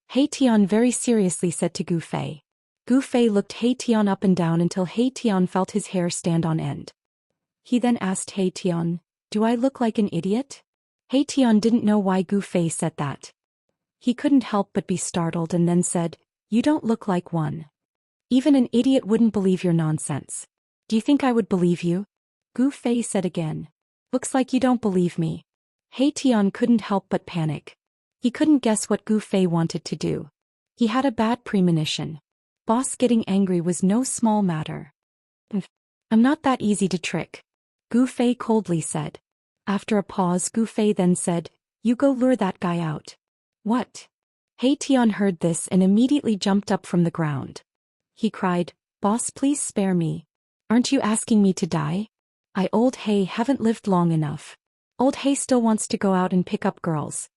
He Tian very seriously said to Gu Fei. Gu Fei looked He Tian up and down until He Tian felt his hair stand on end. He then asked He Tian, do I look like an idiot? He Tian didn't know why Gu Fei said that. He couldn't help but be startled and then said, you don't look like one. Even an idiot wouldn't believe your nonsense. Do you think I would believe you? Gu Fei said again. Looks like you don't believe me. He Tian couldn't help but panic. He couldn't guess what Gu Fei wanted to do. He had a bad premonition. Boss getting angry was no small matter. I'm not that easy to trick. Gu Fei coldly said. After a pause, Gu Fei then said, you go lure that guy out. What? He Tian heard this and immediately jumped up from the ground. He cried, boss, please spare me. Aren't you asking me to die? Old He haven't lived long enough. Old He still wants to go out and pick up girls.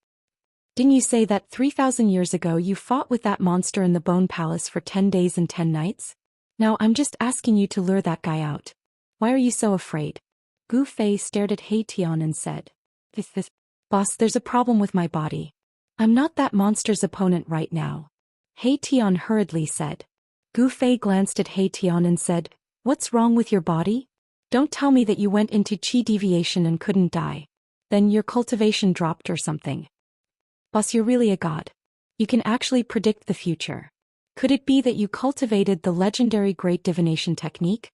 Didn't you say that 3,000 years ago you fought with that monster in the Bone Palace for 10 days and 10 nights? Now I'm just asking you to lure that guy out. Why are you so afraid? Gu Fei stared at He Tian and said. Boss, there's a problem with my body. I'm not that monster's opponent right now. He Tian hurriedly said. Gu Fei glanced at He Tian and said, what's wrong with your body? Don't tell me that you went into qi deviation and couldn't die. Then your cultivation dropped or something. Boss, you're really a god. You can actually predict the future. Could it be that you cultivated the legendary great divination technique?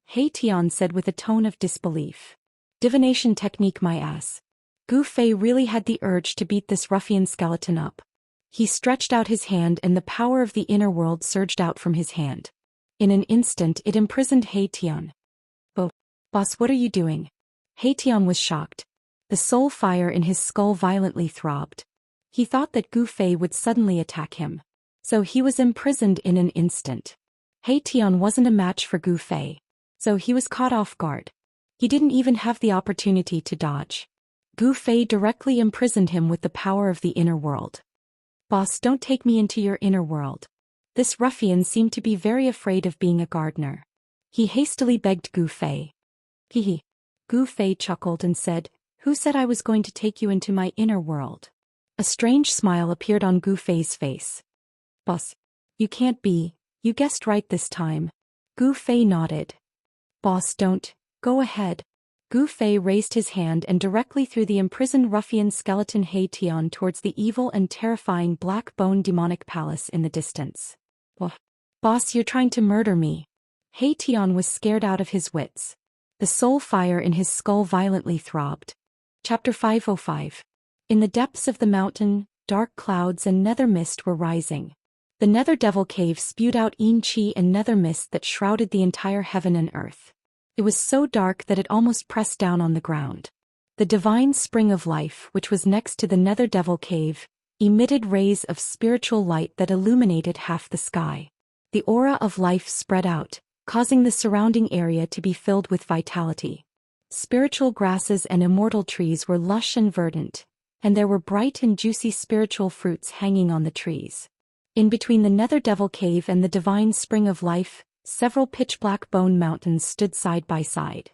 He Tian said with a tone of disbelief. Divination technique, my ass. Gu Fei really had the urge to beat this ruffian skeleton up. He stretched out his hand and the power of the inner world surged out from his hand. In an instant it imprisoned He Tian. Oh, boss, what are you doing? He Tian was shocked. The soul fire in his skull violently throbbed. He thought that Gu Fei would suddenly attack him. So he was imprisoned in an instant. He Tian wasn't a match for Gu Fei. So he was caught off guard. He didn't even have the opportunity to dodge. Gu Fei directly imprisoned him with the power of the inner world. Boss, don't take me into your inner world. This ruffian seemed to be very afraid of being a gardener. He hastily begged Gu Fei. Hehe. Gu Fei chuckled and said, who said I was going to take you into my inner world? A strange smile appeared on Gu Fei's face. Boss, you can't be, you guessed right this time. Gu Fei nodded. Boss, don't. Go ahead. Gu Fei raised his hand and directly threw the imprisoned ruffian skeleton He Tian towards the evil and terrifying black bone demonic palace in the distance. Boss, you're trying to murder me. He Tian was scared out of his wits. The soul fire in his skull violently throbbed. Chapter 505. In the depths of the mountain, dark clouds and nether mist were rising. The nether devil cave spewed out yin qi and nether mist that shrouded the entire heaven and earth. It was so dark that it almost pressed down on the ground. The divine spring of life, which was next to the nether devil cave, emitted rays of spiritual light that illuminated half the sky. The aura of life spread out, causing the surrounding area to be filled with vitality. Spiritual grasses and immortal trees were lush and verdant, and there were bright and juicy spiritual fruits hanging on the trees. In between the nether devil cave and the divine spring of life, several pitch-black bone mountains stood side by side.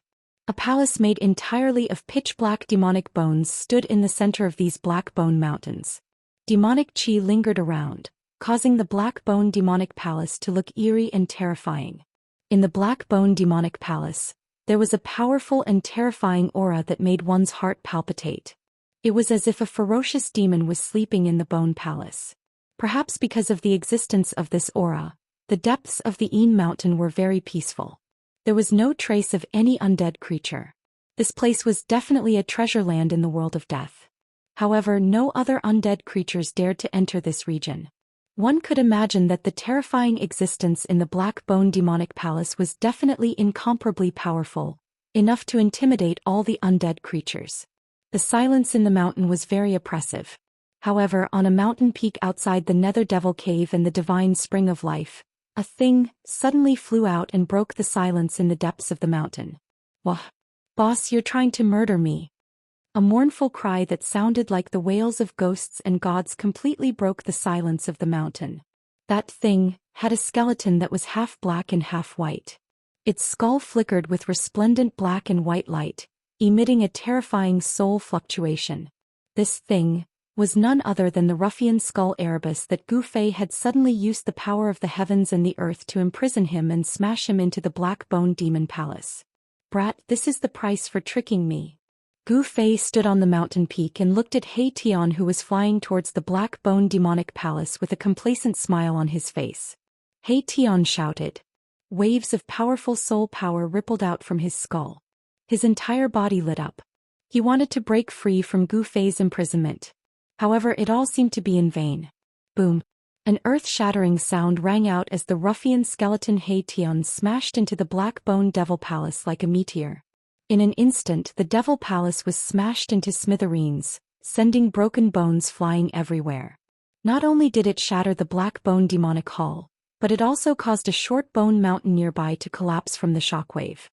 A palace made entirely of pitch-black demonic bones stood in the center of these black bone mountains. Demonic chi lingered around, causing the black bone demonic palace to look eerie and terrifying. In the black bone demonic palace, there was a powerful and terrifying aura that made one's heart palpitate. It was as if a ferocious demon was sleeping in the bone palace. Perhaps because of the existence of this aura, the depths of the Yin mountain were very peaceful. There was no trace of any undead creature. This place was definitely a treasure land in the world of death. However, no other undead creatures dared to enter this region. One could imagine that the terrifying existence in the black bone demonic palace was definitely incomparably powerful, enough to intimidate all the undead creatures. The silence in the mountain was very oppressive. However, on a mountain peak outside the nether devil cave and the divine spring of life, a thing suddenly flew out and broke the silence in the depths of the mountain. Wah! Boss, you're trying to murder me. A mournful cry that sounded like the wails of ghosts and gods completely broke the silence of the mountain. That thing had a skeleton that was half black and half white. Its skull flickered with resplendent black and white light, emitting a terrifying soul fluctuation. This thing was none other than the ruffian skull Erebus that Gu Fei had suddenly used the power of the heavens and the earth to imprison him and smash him into the black bone demon palace. Brat, this is the price for tricking me. Gu Fei stood on the mountain peak and looked at He Tian, who was flying towards the black bone demonic palace with a complacent smile on his face. He Tian shouted. Waves of powerful soul power rippled out from his skull. His entire body lit up. He wanted to break free from Gu Fei's imprisonment. However, it all seemed to be in vain. Boom! An earth-shattering sound rang out as the ruffian skeleton He Tian smashed into the black bone devil palace like a meteor. In an instant, the devil palace was smashed into smithereens, sending broken bones flying everywhere. Not only did it shatter the black bone demonic hall, but it also caused a short bone mountain nearby to collapse from the shockwave.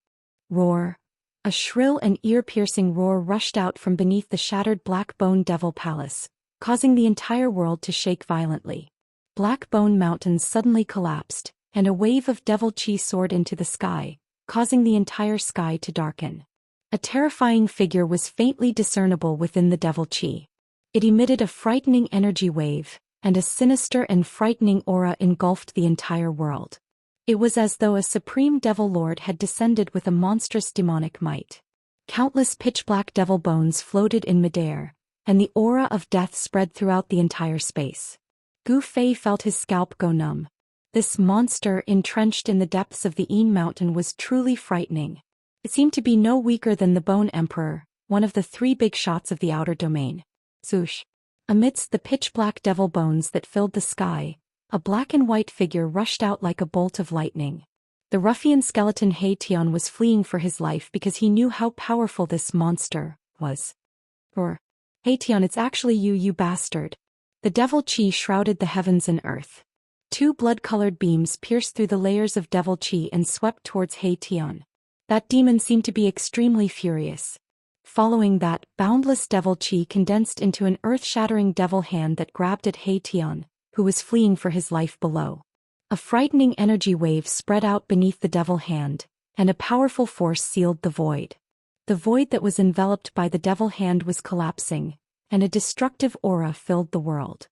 Roar! A shrill and ear-piercing roar rushed out from beneath the shattered black bone devil palace, causing the entire world to shake violently. Black bone mountains suddenly collapsed, and a wave of devil chi soared into the sky, causing the entire sky to darken. A terrifying figure was faintly discernible within the devil chi. It emitted a frightening energy wave, and a sinister and frightening aura engulfed the entire world. It was as though a supreme devil lord had descended with a monstrous demonic might. Countless pitch-black devil bones floated in midair, and the aura of death spread throughout the entire space. Gu Fei felt his scalp go numb. This monster entrenched in the depths of the Yin mountain was truly frightening. It seemed to be no weaker than the Bone Emperor, one of the three big shots of the outer domain. Swoosh! Amidst the pitch-black devil bones that filled the sky, a black and white figure rushed out like a bolt of lightning. The ruffian skeleton He Tian was fleeing for his life because he knew how powerful this monster was. Or, He Tian, it's actually you, you bastard. The devil chi shrouded the heavens and earth. Two blood-colored beams pierced through the layers of devil chi and swept towards He Tian. That demon seemed to be extremely furious. Following that, boundless devil chi condensed into an earth-shattering devil hand that grabbed at He Tian, who was fleeing for his life below. A frightening energy wave spread out beneath the devil hand, and a powerful force sealed the void. The void that was enveloped by the devil hand was collapsing, and a destructive aura filled the world.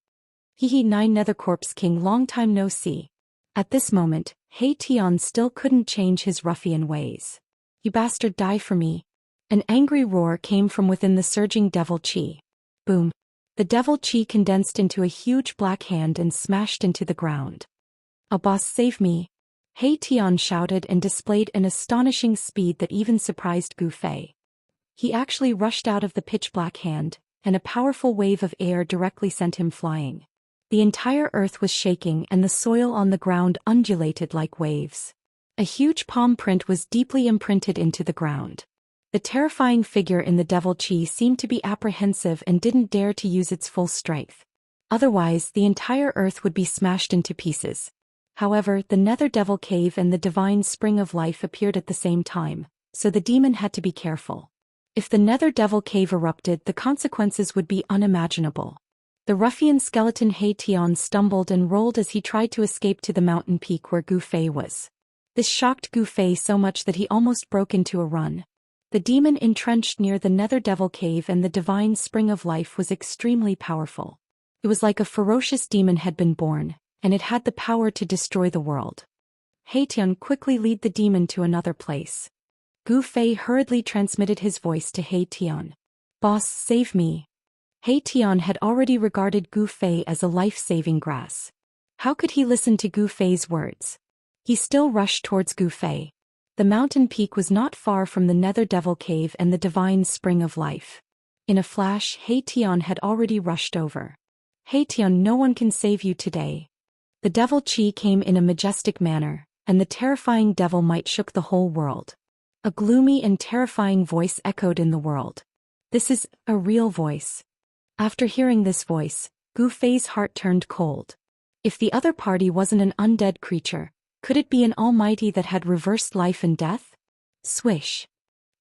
Hee 9 Nethercorpse King, long time no see. At this moment, He Tian still couldn't change his ruffian ways. You bastard, die for me. An angry roar came from within the surging devil chi. Boom. The devil chi condensed into a huge black hand and smashed into the ground. "A boss, save me." He Tian shouted and displayed an astonishing speed that even surprised Gu Fei. He actually rushed out of the pitch-black hand, and a powerful wave of air directly sent him flying. The entire earth was shaking and the soil on the ground undulated like waves. A huge palm print was deeply imprinted into the ground. The terrifying figure in the devil chi seemed to be apprehensive and didn't dare to use its full strength. Otherwise, the entire earth would be smashed into pieces. However, the nether devil cave and the divine spring of life appeared at the same time, so the demon had to be careful. If the nether devil cave erupted, the consequences would be unimaginable. The ruffian skeleton He Tian stumbled and rolled as he tried to escape to the mountain peak where Gu Fei was. This shocked Gu Fei so much that he almost broke into a run. The demon entrenched near the nether devil cave and the divine spring of life was extremely powerful. It was like a ferocious demon had been born, and it had the power to destroy the world. He Tian quickly led the demon to another place. Gu Fei hurriedly transmitted his voice to He Tian. "Boss, save me." He Tian had already regarded Gu Fei as a life-saving grass. How could he listen to Gu Fei's words? He still rushed towards Gu Fei. The mountain peak was not far from the nether devil cave and the divine spring of life. In a flash, He Tian had already rushed over. "He Tian, no one can save you today." The devil chi came in a majestic manner, and the terrifying devil might shook the whole world. A gloomy and terrifying voice echoed in the world. This is a real voice. After hearing this voice, Gu Fei's heart turned cold. If the other party wasn't an undead creature, could it be an almighty that had reversed life and death? Swish.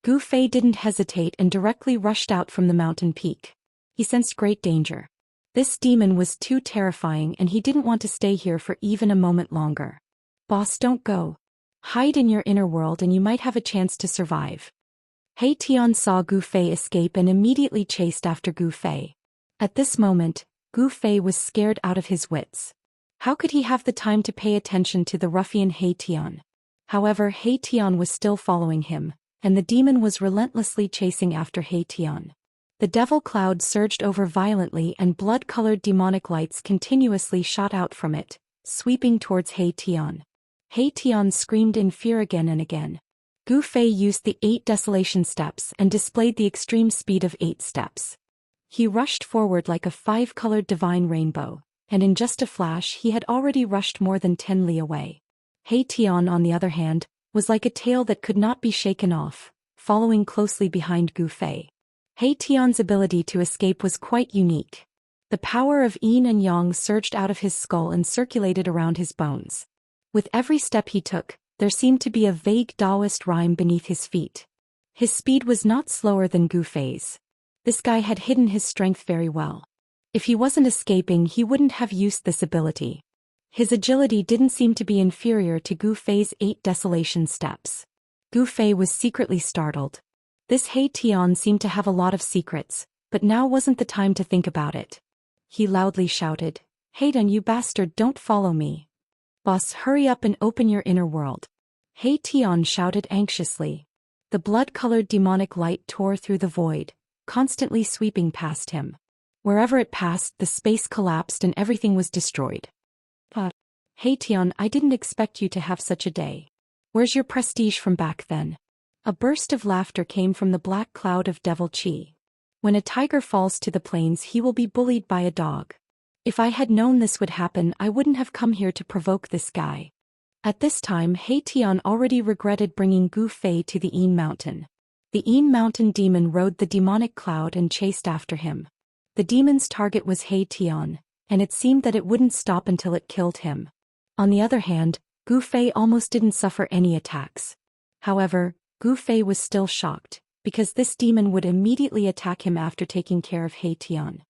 Gu Fei didn't hesitate and directly rushed out from the mountain peak. He sensed great danger. This demon was too terrifying and he didn't want to stay here for even a moment longer. "Boss, don't go. Hide in your inner world and you might have a chance to survive." He Tian saw Gu Fei escape and immediately chased after Gu Fei. At this moment, Gu Fei was scared out of his wits. How could he have the time to pay attention to the ruffian He Tian? However, He Tian was still following him, and the demon was relentlessly chasing after He Tian. The devil cloud surged over violently and blood-colored demonic lights continuously shot out from it, sweeping towards He Tian. He Tian screamed in fear again and again. Gu Fei used the 8 desolation steps and displayed the extreme speed of 8 steps. He rushed forward like a 5-colored divine rainbow, and in just a flash he had already rushed more than 10 li away. He Tian, on the other hand, was like a tail that could not be shaken off, following closely behind Gu Fei. He Tian's ability to escape was quite unique. The power of yin and yang surged out of his skull and circulated around his bones. With every step he took, there seemed to be a vague Daoist rhyme beneath his feet. His speed was not slower than Gu Fei's. This guy had hidden his strength very well. If he wasn't escaping, he wouldn't have used this ability. His agility didn't seem to be inferior to Gu Fei's 8 desolation steps. Gu Fei was secretly startled. This He Tian seemed to have a lot of secrets, but now wasn't the time to think about it. He loudly shouted, "Hayden, you bastard, don't follow me. Boss, hurry up and open your inner world." He Tian shouted anxiously. The blood-colored demonic light tore through the void, constantly sweeping past him. Wherever it passed, the space collapsed and everything was destroyed. "But, He Tian, I didn't expect you to have such a day. Where's your prestige from back then?" A burst of laughter came from the black cloud of devil chi. "When a tiger falls to the plains, he will be bullied by a dog. If I had known this would happen, I wouldn't have come here to provoke this guy." At this time, He Tian already regretted bringing Gu Fei to the Yin Mountain. The Yin Mountain demon rode the demonic cloud and chased after him. The demon's target was He Tian, and it seemed that it wouldn't stop until it killed him. On the other hand, Gu Fei almost didn't suffer any attacks. However, Gu Fei was still shocked, because this demon would immediately attack him after taking care of He Tian.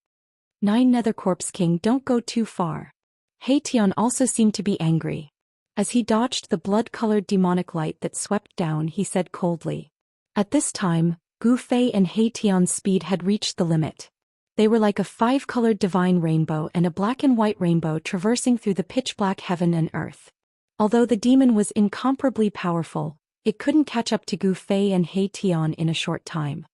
9 Nether Corpse King, don't go too far. He Tian also seemed to be angry. As he dodged the blood-colored demonic light that swept down, he said coldly. At this time, Gu Fei and He Tian's speed had reached the limit. They were like a 5-colored divine rainbow and a black and white rainbow traversing through the pitch-black heaven and earth. Although the demon was incomparably powerful, It couldn't catch up to Gu Fei and He Tian in a short time.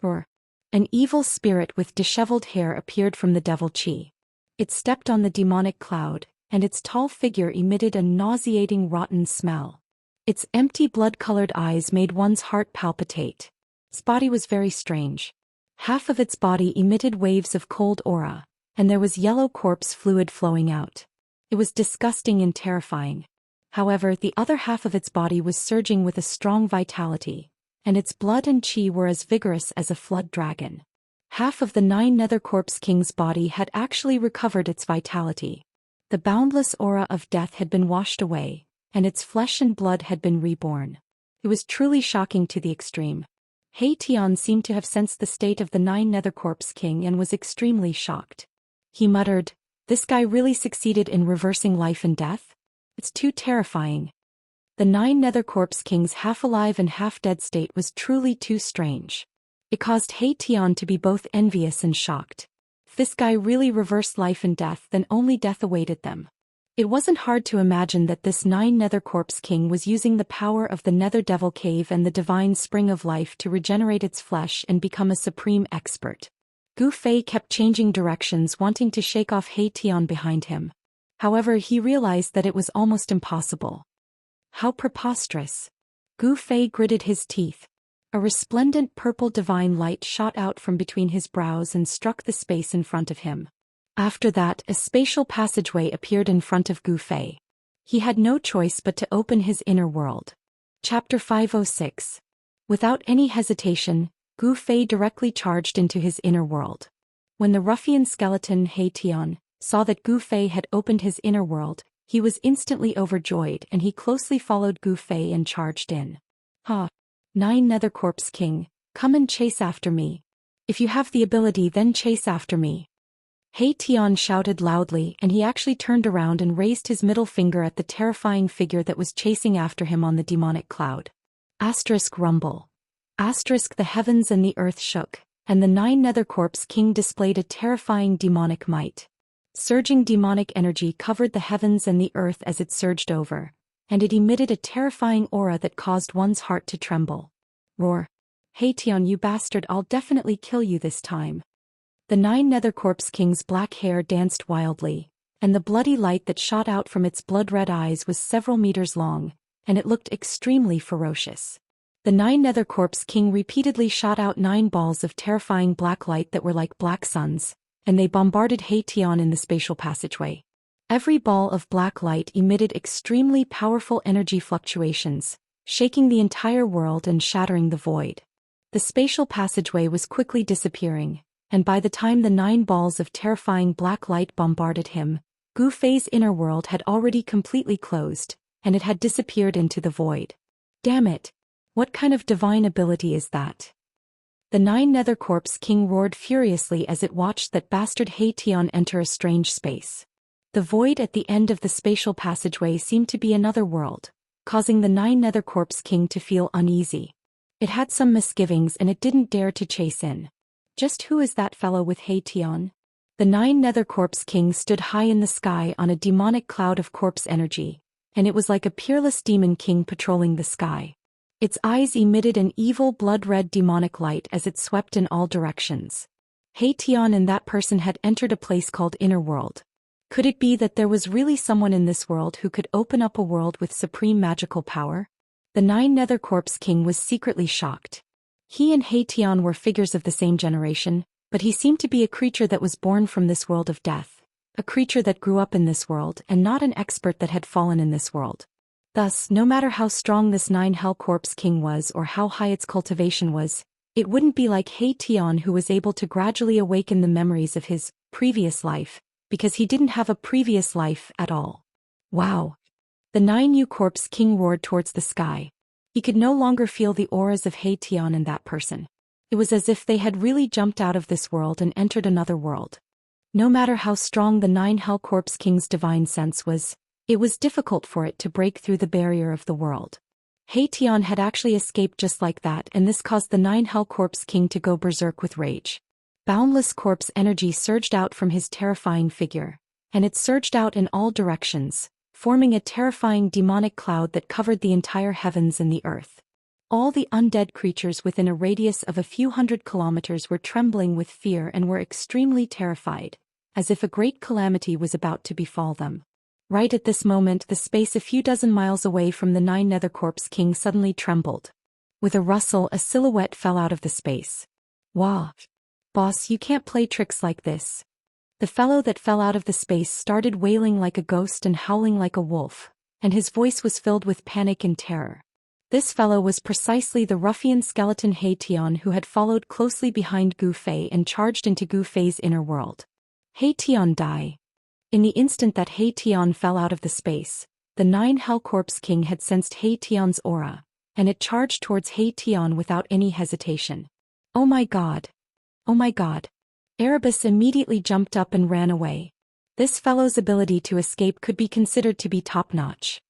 Or, an evil spirit with disheveled hair appeared from the devil Qi. It stepped on the demonic cloud, and its tall figure emitted a nauseating rotten smell. Its empty blood-colored eyes made one's heart palpitate. Its body was very strange. Half of its body emitted waves of cold aura, and there was yellow corpse fluid flowing out. It was disgusting and terrifying. However, the other half of its body was surging with a strong vitality, and its blood and qi were as vigorous as a flood dragon. Half of the 9 Nether Corpse King's body had actually recovered its vitality. The boundless aura of death had been washed away, and its flesh and blood had been reborn. It was truly shocking to the extreme. He Tian seemed to have sensed the state of the 9 Nether Corpse King and was extremely shocked. He muttered, "This guy really succeeded in reversing life and death? It's too terrifying." The 9 Nether Corpse King's half-alive and half-dead state was truly too strange. It caused He Tian to be both envious and shocked. If this guy really reversed life and death, then only death awaited them. It wasn't hard to imagine that this 9 Nether Corpse King was using the power of the Nether Devil Cave and the divine spring of life to regenerate its flesh and become a supreme expert. Gu Fei kept changing directions, wanting to shake off He Tian behind him. However, he realized that it was almost impossible. How preposterous. Gu Fei gritted his teeth. A resplendent purple divine light shot out from between his brows and struck the space in front of him. After that, a spatial passageway appeared in front of Gu Fei. He had no choice but to open his inner world. Chapter 506. Without any hesitation, Gu Fei directly charged into his inner world. When the ruffian skeleton He Tian saw that Gu Fei had opened his inner world, he was instantly overjoyed and he closely followed Gu Fei and charged in. "Ha! 9 Nether Corpse King, come and chase after me. If you have the ability, then chase after me." He Tian shouted loudly, and he actually turned around and raised his middle finger at the terrifying figure that was chasing after him on the demonic cloud. Asterisk rumble. Asterisk the heavens and the earth shook, and the 9 Nether Corpse King displayed a terrifying demonic might. Surging demonic energy covered the heavens and the earth as it surged over, and it emitted a terrifying aura that caused one's heart to tremble. Roar. "He Tian, you bastard, I'll definitely kill you this time." The 9 Nether Corpse King's black hair danced wildly, and the bloody light that shot out from its blood-red eyes was several meters long, and it looked extremely ferocious. The 9 Nether Corpse King repeatedly shot out 9 balls of terrifying black light that were like black suns, and they bombarded He Tian in the spatial passageway. Every ball of black light emitted extremely powerful energy fluctuations, shaking the entire world and shattering the void. The spatial passageway was quickly disappearing, and by the time the 9 balls of terrifying black light bombarded him, Gu Fei's inner world had already completely closed, and it had disappeared into the void. Damn it! What kind of divine ability is that? The 9 Nether Corpse King roared furiously as it watched that bastard He Tian enter a strange space. The void at the end of the spatial passageway seemed to be another world, causing the 9 Nether Corpse King to feel uneasy. It had some misgivings and it didn't dare to chase in. Just who is that fellow with He Tian? The 9 Nether Corpse King stood high in the sky on a demonic cloud of corpse energy, and it was like a peerless demon king patrolling the sky. Its eyes emitted an evil blood-red demonic light as it swept in all directions. He Tian and that person had entered a place called Inner World. Could it be that there was really someone in this world who could open up a world with supreme magical power? The 9 Nether Corpse King was secretly shocked. He and He Tian were figures of the same generation, but he seemed to be a creature that was born from this world of death, a creature that grew up in this world and not an expert that had fallen in this world. Thus, no matter how strong this 9 Hell Corpse King was or how high its cultivation was, it wouldn't be like He Tian, who was able to gradually awaken the memories of his previous life, because he didn't have a previous life at all. Wow! The 9 U Corpse King roared towards the sky. He could no longer feel the auras of He Tian and that person. It was as if they had really jumped out of this world and entered another world. No matter how strong the 9 Hell Corpse King's divine sense was, it was difficult for it to break through the barrier of the world. He Tian had actually escaped just like that, and this caused the 9 Hell Corpse King to go berserk with rage. Boundless corpse energy surged out from his terrifying figure, and it surged out in all directions, forming a terrifying demonic cloud that covered the entire heavens and the earth. All the undead creatures within a radius of a few hundred kilometers were trembling with fear and were extremely terrified, as if a great calamity was about to befall them. Right at this moment, the space a few dozen miles away from the 9 Nethercorpse King suddenly trembled. With a rustle, a silhouette fell out of the space. "Wah! Boss, you can't play tricks like this." The fellow that fell out of the space started wailing like a ghost and howling like a wolf, and his voice was filled with panic and terror. This fellow was precisely the ruffian skeleton He Tian who had followed closely behind Gu Fei and charged into Gu Fei's inner world. He Tian died. In the instant that He Tian fell out of the space, the 9 Hellcorpse King had sensed He Tian's aura, and it charged towards He Tian without any hesitation. "Oh my god! Oh my god!" Erebus immediately jumped up and ran away. This fellow's ability to escape could be considered to be top-notch.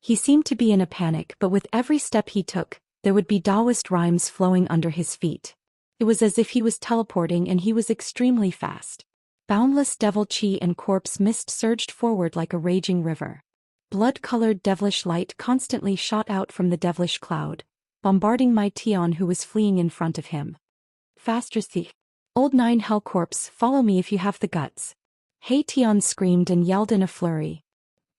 He seemed to be in a panic, but with every step he took, there would be Daoist rhymes flowing under his feet. It was as if he was teleporting, and he was extremely fast. Boundless devil chi and corpse mist surged forward like a raging river. Blood-colored devilish light constantly shot out from the devilish cloud, bombarding Mai Tian who was fleeing in front of him. "Faster, thief! Old 9 Hellcorpse, follow me if you have the guts." He Tian screamed and yelled in a flurry.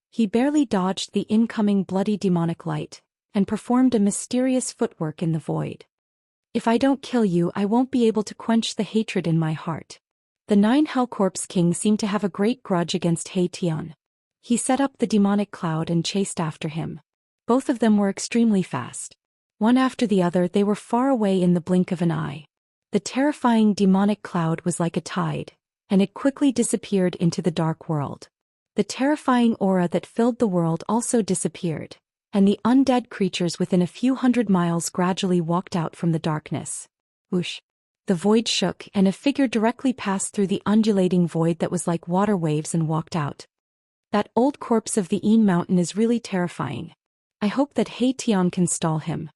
He barely dodged the incoming bloody demonic light, and performed a mysterious footwork in the void. "If I don't kill you, I won't be able to quench the hatred in my heart." The 9 Hellcorpse King seemed to have a great grudge against He Tian. He set up the demonic cloud and chased after him. Both of them were extremely fast. One after the other, they were far away in the blink of an eye. The terrifying demonic cloud was like a tide, and it quickly disappeared into the dark world. The terrifying aura that filled the world also disappeared, and the undead creatures within a few hundred miles gradually walked out from the darkness. Whoosh! The void shook, and a figure directly passed through the undulating void that was like water waves and walked out. That old corpse of the Een Mountain is really terrifying. I hope that He Tian can stall him.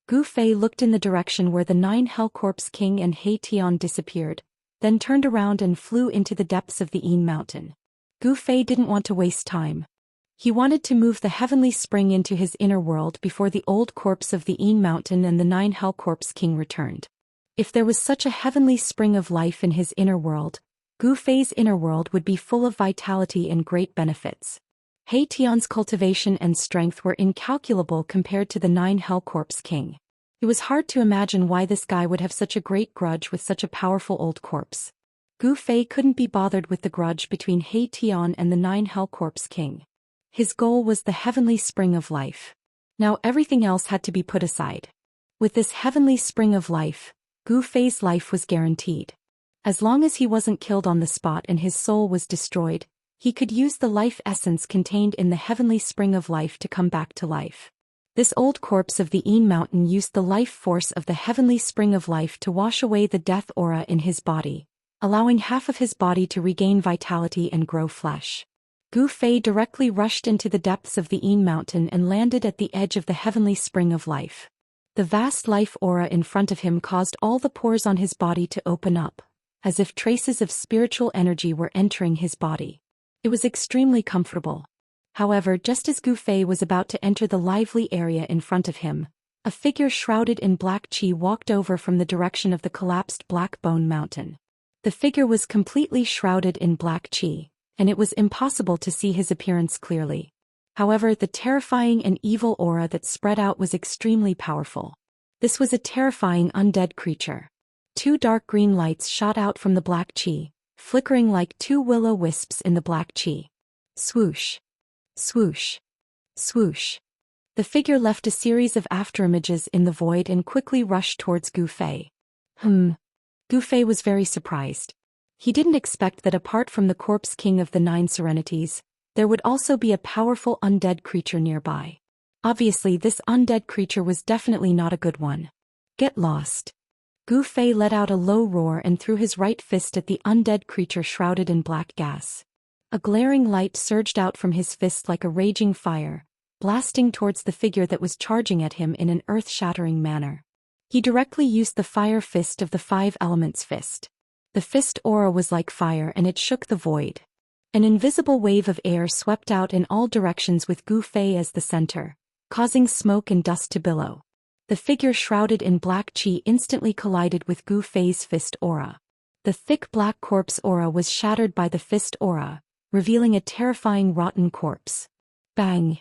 Gu Fei looked in the direction where the 9 Hellcorpse King and He Tian disappeared, then turned around and flew into the depths of the Een Mountain. Gu Fei didn't want to waste time. He wanted to move the heavenly spring into his inner world before the old corpse of the Een Mountain and the 9 Hellcorpse King returned. If there was such a heavenly spring of life in his inner world, Gu Fei's inner world would be full of vitality and great benefits. He Tian's cultivation and strength were incalculable compared to the 9 Hellcorpse King. It was hard to imagine why this guy would have such a great grudge with such a powerful old corpse. Gu Fei couldn't be bothered with the grudge between He Tian and the 9 Hellcorpse King. His goal was the heavenly spring of life. Now everything else had to be put aside. With this heavenly spring of life, Gu Fei's life was guaranteed. As long as he wasn't killed on the spot and his soul was destroyed, he could use the life essence contained in the heavenly spring of life to come back to life. This old corpse of the Een Mountain used the life force of the heavenly spring of life to wash away the death aura in his body, allowing half of his body to regain vitality and grow flesh. Gu Fei directly rushed into the depths of the Een Mountain and landed at the edge of the heavenly spring of life. The vast life aura in front of him caused all the pores on his body to open up, as if traces of spiritual energy were entering his body. It was extremely comfortable. However, just as Gu Fei was about to enter the lively area in front of him, a figure shrouded in black qi walked over from the direction of the collapsed Black Bone Mountain. The figure was completely shrouded in black qi, and it was impossible to see his appearance clearly. However, the terrifying and evil aura that spread out was extremely powerful. This was a terrifying undead creature. 2 dark green lights shot out from the black qi, flickering like 2 willow wisps in the black qi. Swoosh! Swoosh! Swoosh! The figure left a series of afterimages in the void and quickly rushed towards Gu Fei. Gu Fei was very surprised. He didn't expect that apart from the Corpse King of the 9 Serenities, there would also be a powerful undead creature nearby. Obviously, this undead creature was definitely not a good one. Get lost! Gu Fei let out a low roar and threw his right fist at the undead creature shrouded in black gas. A glaring light surged out from his fist like a raging fire, blasting towards the figure that was charging at him in an earth-shattering manner. He directly used the fire fist of the 5 elements fist. The fist aura was like fire and it shook the void. An invisible wave of air swept out in all directions with Gu Fei as the center, causing smoke and dust to billow. The figure shrouded in black qi instantly collided with Gu Fei's fist aura. The thick black corpse aura was shattered by the fist aura, revealing a terrifying rotten corpse. Bang!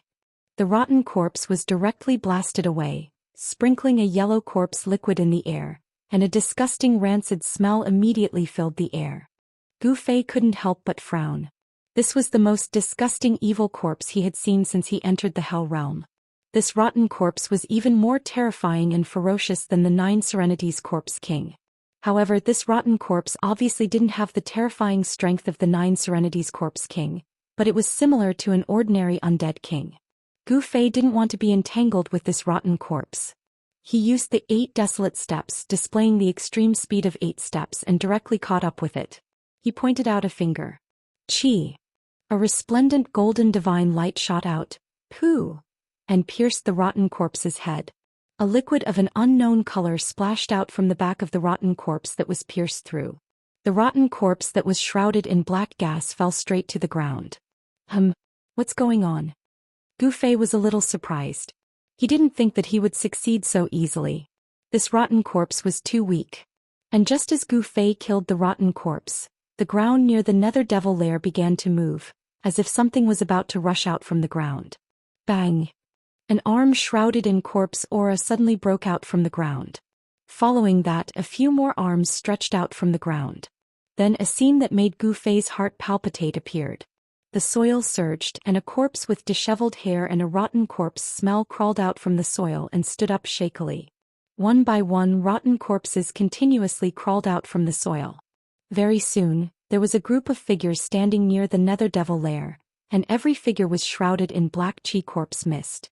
The rotten corpse was directly blasted away, sprinkling a yellow corpse liquid in the air, and a disgusting rancid smell immediately filled the air. Gu Fei couldn't help but frown. This was the most disgusting evil corpse he had seen since he entered the Hell Realm. This rotten corpse was even more terrifying and ferocious than the 9 Serenities Corpse King. However, this rotten corpse obviously didn't have the terrifying strength of the 9 Serenities Corpse King, but it was similar to an ordinary undead king. Gu Fei didn't want to be entangled with this rotten corpse. He used the 8 desolate steps, displaying the extreme speed of 8 steps, and directly caught up with it. He pointed out a finger. Qi. A resplendent golden divine light shot out, pooh, and pierced the rotten corpse's head. A liquid of an unknown color splashed out from the back of the rotten corpse that was pierced through. The rotten corpse that was shrouded in black gas fell straight to the ground. What's going on? Gu Fei was a little surprised. He didn't think that he would succeed so easily. This rotten corpse was too weak. And just as Gu Fei killed the rotten corpse, the ground near the Nether Devil lair began to move, as if something was about to rush out from the ground. Bang! An arm shrouded in corpse aura suddenly broke out from the ground. Following that, a few more arms stretched out from the ground. Then a scene that made Gu Fei's heart palpitate appeared. The soil surged, and a corpse with disheveled hair and a rotten corpse smell crawled out from the soil and stood up shakily. One by one, rotten corpses continuously crawled out from the soil. Very soon, there was a group of figures standing near the Nether Devil lair, and every figure was shrouded in black qi corpse mist.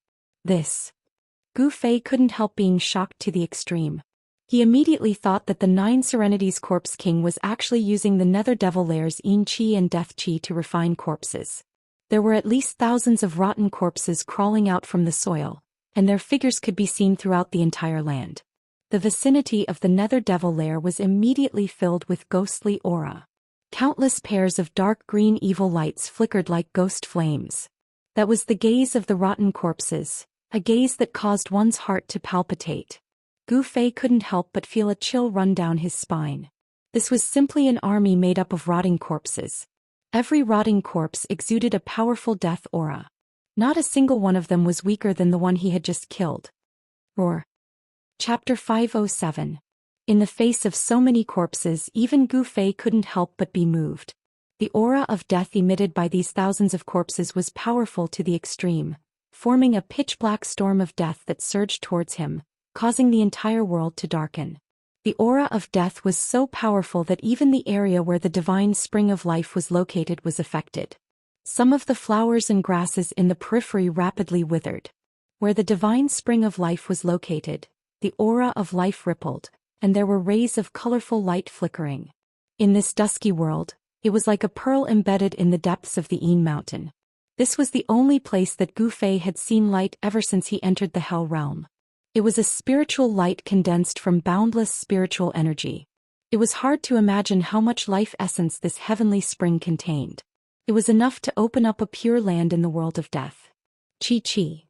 Gu Fei couldn't help being shocked to the extreme. He immediately thought that the 9 Serenities Corpse King was actually using the Nether Devil lair's Yin Qi and Death Qi to refine corpses. There were at least thousands of rotten corpses crawling out from the soil, and their figures could be seen throughout the entire land. The vicinity of the Nether Devil lair was immediately filled with ghostly aura. Countless pairs of dark green evil lights flickered like ghost flames. That was the gaze of the rotten corpses, a gaze that caused one's heart to palpitate. Gu Fei couldn't help but feel a chill run down his spine. This was simply an army made up of rotting corpses. Every rotting corpse exuded a powerful death aura. Not a single one of them was weaker than the one he had just killed. Roar. Chapter 507. In the face of so many corpses, even Gu Fei couldn't help but be moved. The aura of death emitted by these thousands of corpses was powerful to the extreme, forming a pitch-black storm of death that surged towards him, causing the entire world to darken. The aura of death was so powerful that even the area where the divine spring of life was located was affected. Some of the flowers and grasses in the periphery rapidly withered. Where the divine spring of life was located, the aura of life rippled, and there were rays of colorful light flickering. In this dusky world, it was like a pearl embedded in the depths of the Yin Mountain. This was the only place that Gu Fei had seen light ever since he entered the Hell Realm. It was a spiritual light condensed from boundless spiritual energy. It was hard to imagine how much life essence this heavenly spring contained. It was enough to open up a pure land in the world of death. Chi.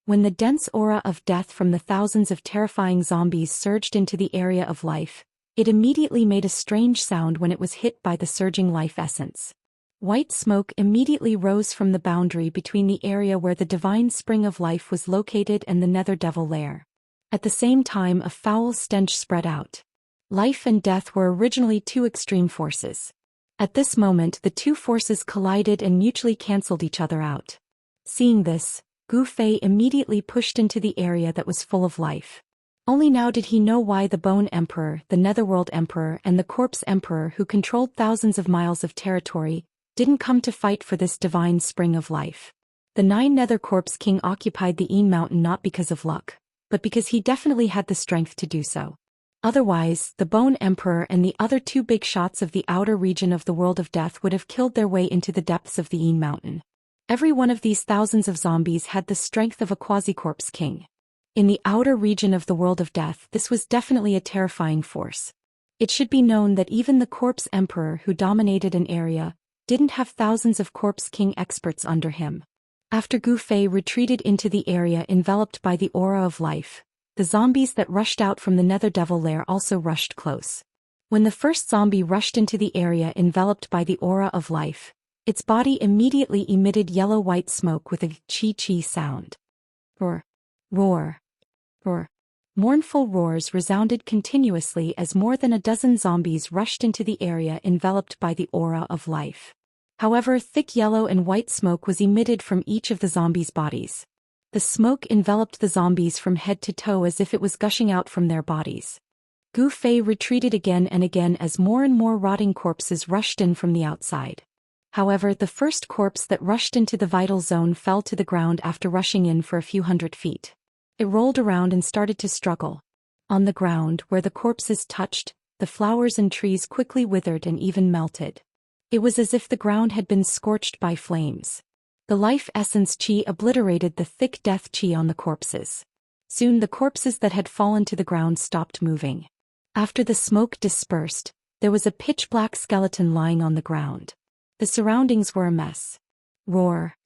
When the dense aura of death from the thousands of terrifying zombies surged into the area of life, it immediately made a strange sound when it was hit by the surging life essence. White smoke immediately rose from the boundary between the area where the divine spring of life was located and the Nether Devil lair. At the same time, a foul stench spread out. Life and death were originally two extreme forces. At this moment, the two forces collided and mutually cancelled each other out. Seeing this, Gu Fei immediately pushed into the area that was full of life. Only now did he know why the Bone Emperor, the Netherworld Emperor, and the Corpse Emperor, who controlled thousands of miles of territory, didn't come to fight for this divine spring of life. The 9 Nether Corpse King occupied the Yin Mountain not because of luck, but because he definitely had the strength to do so. Otherwise, the Bone Emperor and the other 2 big shots of the outer region of the World of Death would have killed their way into the depths of the Yin Mountain. Every one of these thousands of zombies had the strength of a quasi-corpse king. In the outer region of the World of Death, this was definitely a terrifying force. It should be known that even the Corpse Emperor, who dominated an area, didn't have thousands of Corpse King experts under him. After Gu Fei retreated into the area enveloped by the aura of life, the zombies that rushed out from the Nether Devil lair also rushed close. When the first zombie rushed into the area enveloped by the aura of life, its body immediately emitted yellow-white smoke with a chi-chi sound. Roar, roar, roar. Mournful roars resounded continuously as more than a dozen zombies rushed into the area enveloped by the aura of life. However, thick yellow and white smoke was emitted from each of the zombies' bodies. The smoke enveloped the zombies from head to toe as if it was gushing out from their bodies. Gu Fei retreated again and again as more and more rotting corpses rushed in from the outside. However, the first corpse that rushed into the vital zone fell to the ground after rushing in for a few hundred feet. It rolled around and started to struggle. On the ground, where the corpses touched, the flowers and trees quickly withered and even melted. It was as if the ground had been scorched by flames. The life essence chi obliterated the thick death chi on the corpses. Soon the corpses that had fallen to the ground stopped moving. After the smoke dispersed, there was a pitch-black skeleton lying on the ground. The surroundings were a mess. Roar.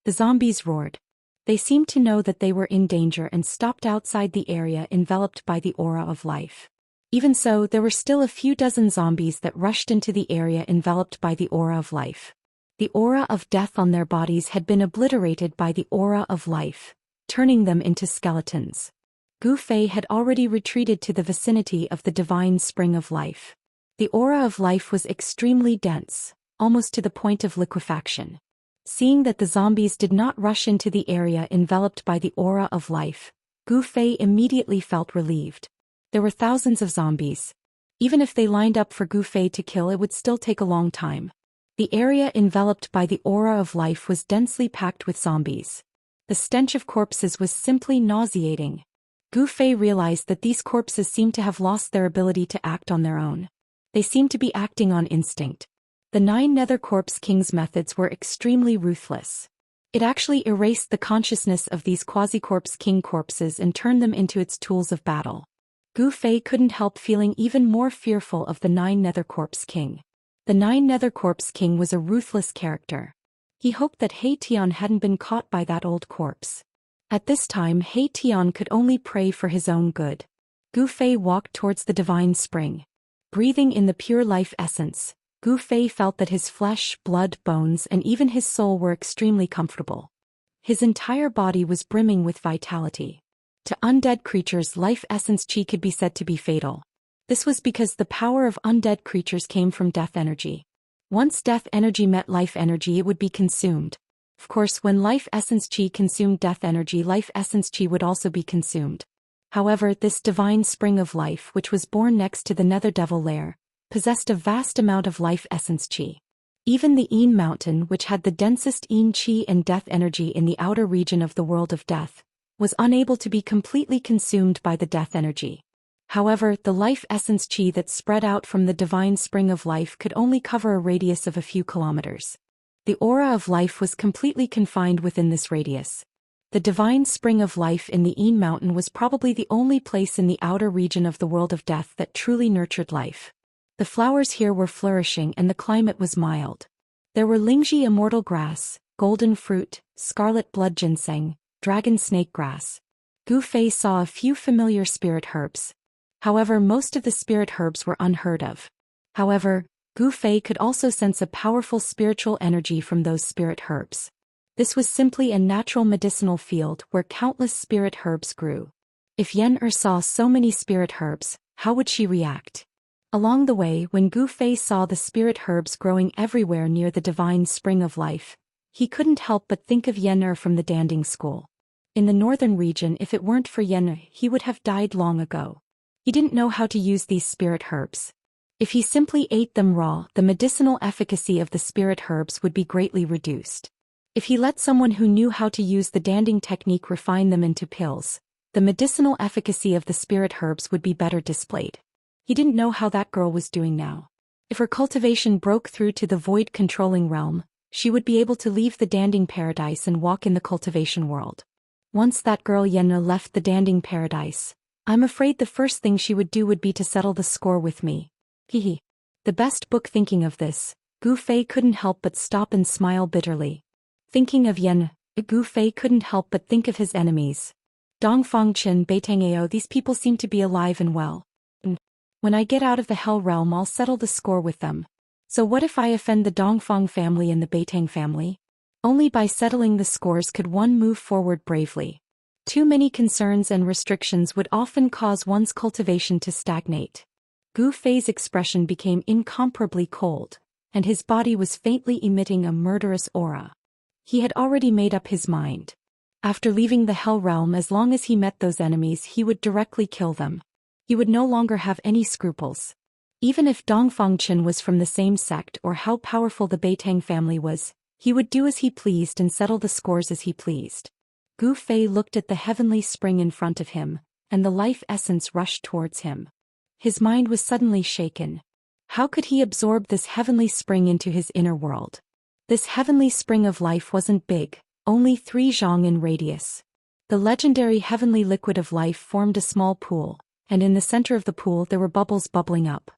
The zombies roared. They seemed to know that they were in danger and stopped outside the area enveloped by the aura of life. Even so, there were still a few dozen zombies that rushed into the area enveloped by the aura of life. The aura of death on their bodies had been obliterated by the aura of life, turning them into skeletons. Gu Fei had already retreated to the vicinity of the divine spring of life. The aura of life was extremely dense, almost to the point of liquefaction. Seeing that the zombies did not rush into the area enveloped by the aura of life, Gu Fei immediately felt relieved. There were thousands of zombies. Even if they lined up for Gu Fei to kill, it would still take a long time. The area enveloped by the aura of life was densely packed with zombies. The stench of corpses was simply nauseating. Gu Fei realized that these corpses seemed to have lost their ability to act on their own. They seemed to be acting on instinct. The 9 Nether Corpse King's methods were extremely ruthless. It actually erased the consciousness of these quasi-corpse king corpses and turned them into its tools of battle. Gu Fei couldn't help feeling even more fearful of the 9 Nether Corpse King. The 9 Nether Corpse King was a ruthless character. He hoped that He Tian hadn't been caught by that old corpse. At this time, He Tian could only pray for his own good. Gu Fei walked towards the divine spring. Breathing in the pure life essence, Gu Fei felt that his flesh, blood, bones, and even his soul were extremely comfortable. His entire body was brimming with vitality. To undead creatures, life essence chi could be said to be fatal. This was because the power of undead creatures came from death energy. Once death energy met life energy, it would be consumed. Of course, when life essence chi consumed death energy, life essence chi would also be consumed. However, this divine spring of life, which was born next to the Nether Devil lair, possessed a vast amount of life essence chi. Even the Yin mountain, which had the densest Yin chi and death energy in the outer region of the world of death, was unable to be completely consumed by the death energy. However, the life essence chi that spread out from the divine spring of life could only cover a radius of a few kilometers. The aura of life was completely confined within this radius. The divine spring of life in the Yin mountain was probably the only place in the outer region of the world of death that truly nurtured life. The flowers here were flourishing and the climate was mild. There were Lingji immortal grass, golden fruit, scarlet blood ginseng, dragon snake grass. Gu Fei saw a few familiar spirit herbs. However, most of the spirit herbs were unheard of. However, Gu Fei could also sense a powerful spiritual energy from those spirit herbs. This was simply a natural medicinal field where countless spirit herbs grew. If Yen saw so many spirit herbs, how would she react? Along the way, when Gu Fei saw the spirit herbs growing everywhere near the divine spring of life, he couldn't help but think of Yen from the Danding school. In the northern region, if it weren't for Yen, he would have died long ago. He didn't know how to use these spirit herbs. If he simply ate them raw, the medicinal efficacy of the spirit herbs would be greatly reduced. If he let someone who knew how to use the Danding technique refine them into pills, the medicinal efficacy of the spirit herbs would be better displayed. He didn't know how that girl was doing now. If her cultivation broke through to the void controlling realm, she would be able to leave the Danding paradise and walk in the cultivation world. Once that girl Yenna left the Danding paradise, I'm afraid the first thing she would do would be to settle the score with me. Hehe. The best book. Thinking of this, Gu Fei couldn't help but stop and smile bitterly. Thinking of Yen, Gu Fei couldn't help but think of his enemies. Dongfang Qin Beitangao, these people seem to be alive and well. When I get out of the Hell Realm, I'll settle the score with them. So what if I offend the Dongfang family and the Beitang family? Only by settling the scores could one move forward bravely. Too many concerns and restrictions would often cause one's cultivation to stagnate. Gu Fei's expression became incomparably cold, and his body was faintly emitting a murderous aura. He had already made up his mind. After leaving the Hell Realm, as long as he met those enemies, he would directly kill them. He would no longer have any scruples. Even if Dongfang Qin was from the same sect or how powerful the Beitang family was, he would do as he pleased and settle the scores as he pleased. Gu Fei looked at the heavenly spring in front of him, and the life essence rushed towards him. His mind was suddenly shaken. How could he absorb this heavenly spring into his inner world? This heavenly spring of life wasn't big, only 3 zhang in radius. The legendary heavenly liquid of life formed a small pool, and in the center of the pool there were bubbles bubbling up.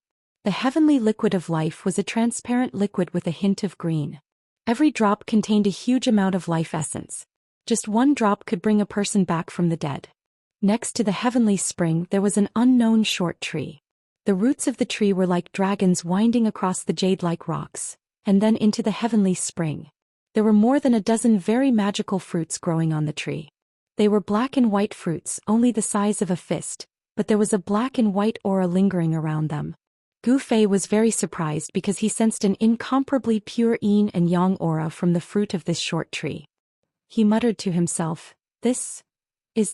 The heavenly liquid of life was a transparent liquid with a hint of green. Every drop contained a huge amount of life essence. Just one drop could bring a person back from the dead. Next to the heavenly spring there was an unknown short tree. The roots of the tree were like dragons winding across the jade-like rocks, and then into the heavenly spring. There were more than a dozen very magical fruits growing on the tree. They were black and white fruits, only the size of a fist, but there was a black and white aura lingering around them. Gu Fei was very surprised because he sensed an incomparably pure yin and yang aura from the fruit of this short tree. He muttered to himself, Is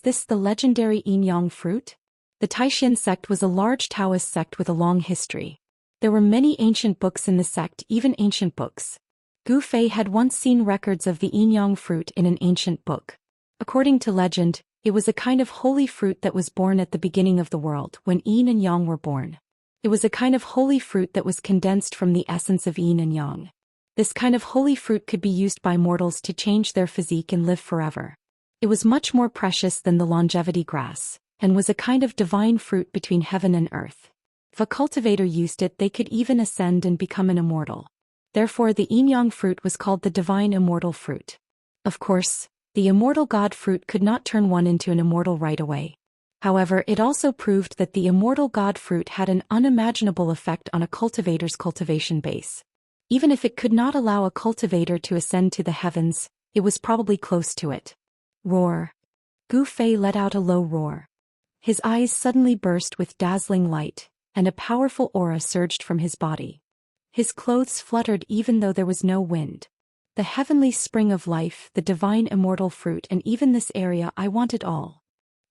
this the legendary yin-yang fruit? The Taishan sect was a large Taoist sect with a long history. There were many ancient books in the sect, even ancient books. Gu Fei had once seen records of the yin-yang fruit in an ancient book. According to legend, it was a kind of holy fruit that was born at the beginning of the world when yin and yang were born. It was a kind of holy fruit that was condensed from the essence of yin and yang. This kind of holy fruit could be used by mortals to change their physique and live forever. It was much more precious than the longevity grass, and was a kind of divine fruit between heaven and earth. If a cultivator used it, they could even ascend and become an immortal. Therefore the yin-yang fruit was called the divine immortal fruit. Of course, the immortal god fruit could not turn one into an immortal right away. However, it also proved that the immortal god fruit had an unimaginable effect on a cultivator's cultivation base. Even if it could not allow a cultivator to ascend to the heavens, it was probably close to it. Roar. Gu Fei let out a low roar. His eyes suddenly burst with dazzling light, and a powerful aura surged from his body. His clothes fluttered even though there was no wind. The heavenly spring of life, the divine immortal fruit, and even this area, I want it all.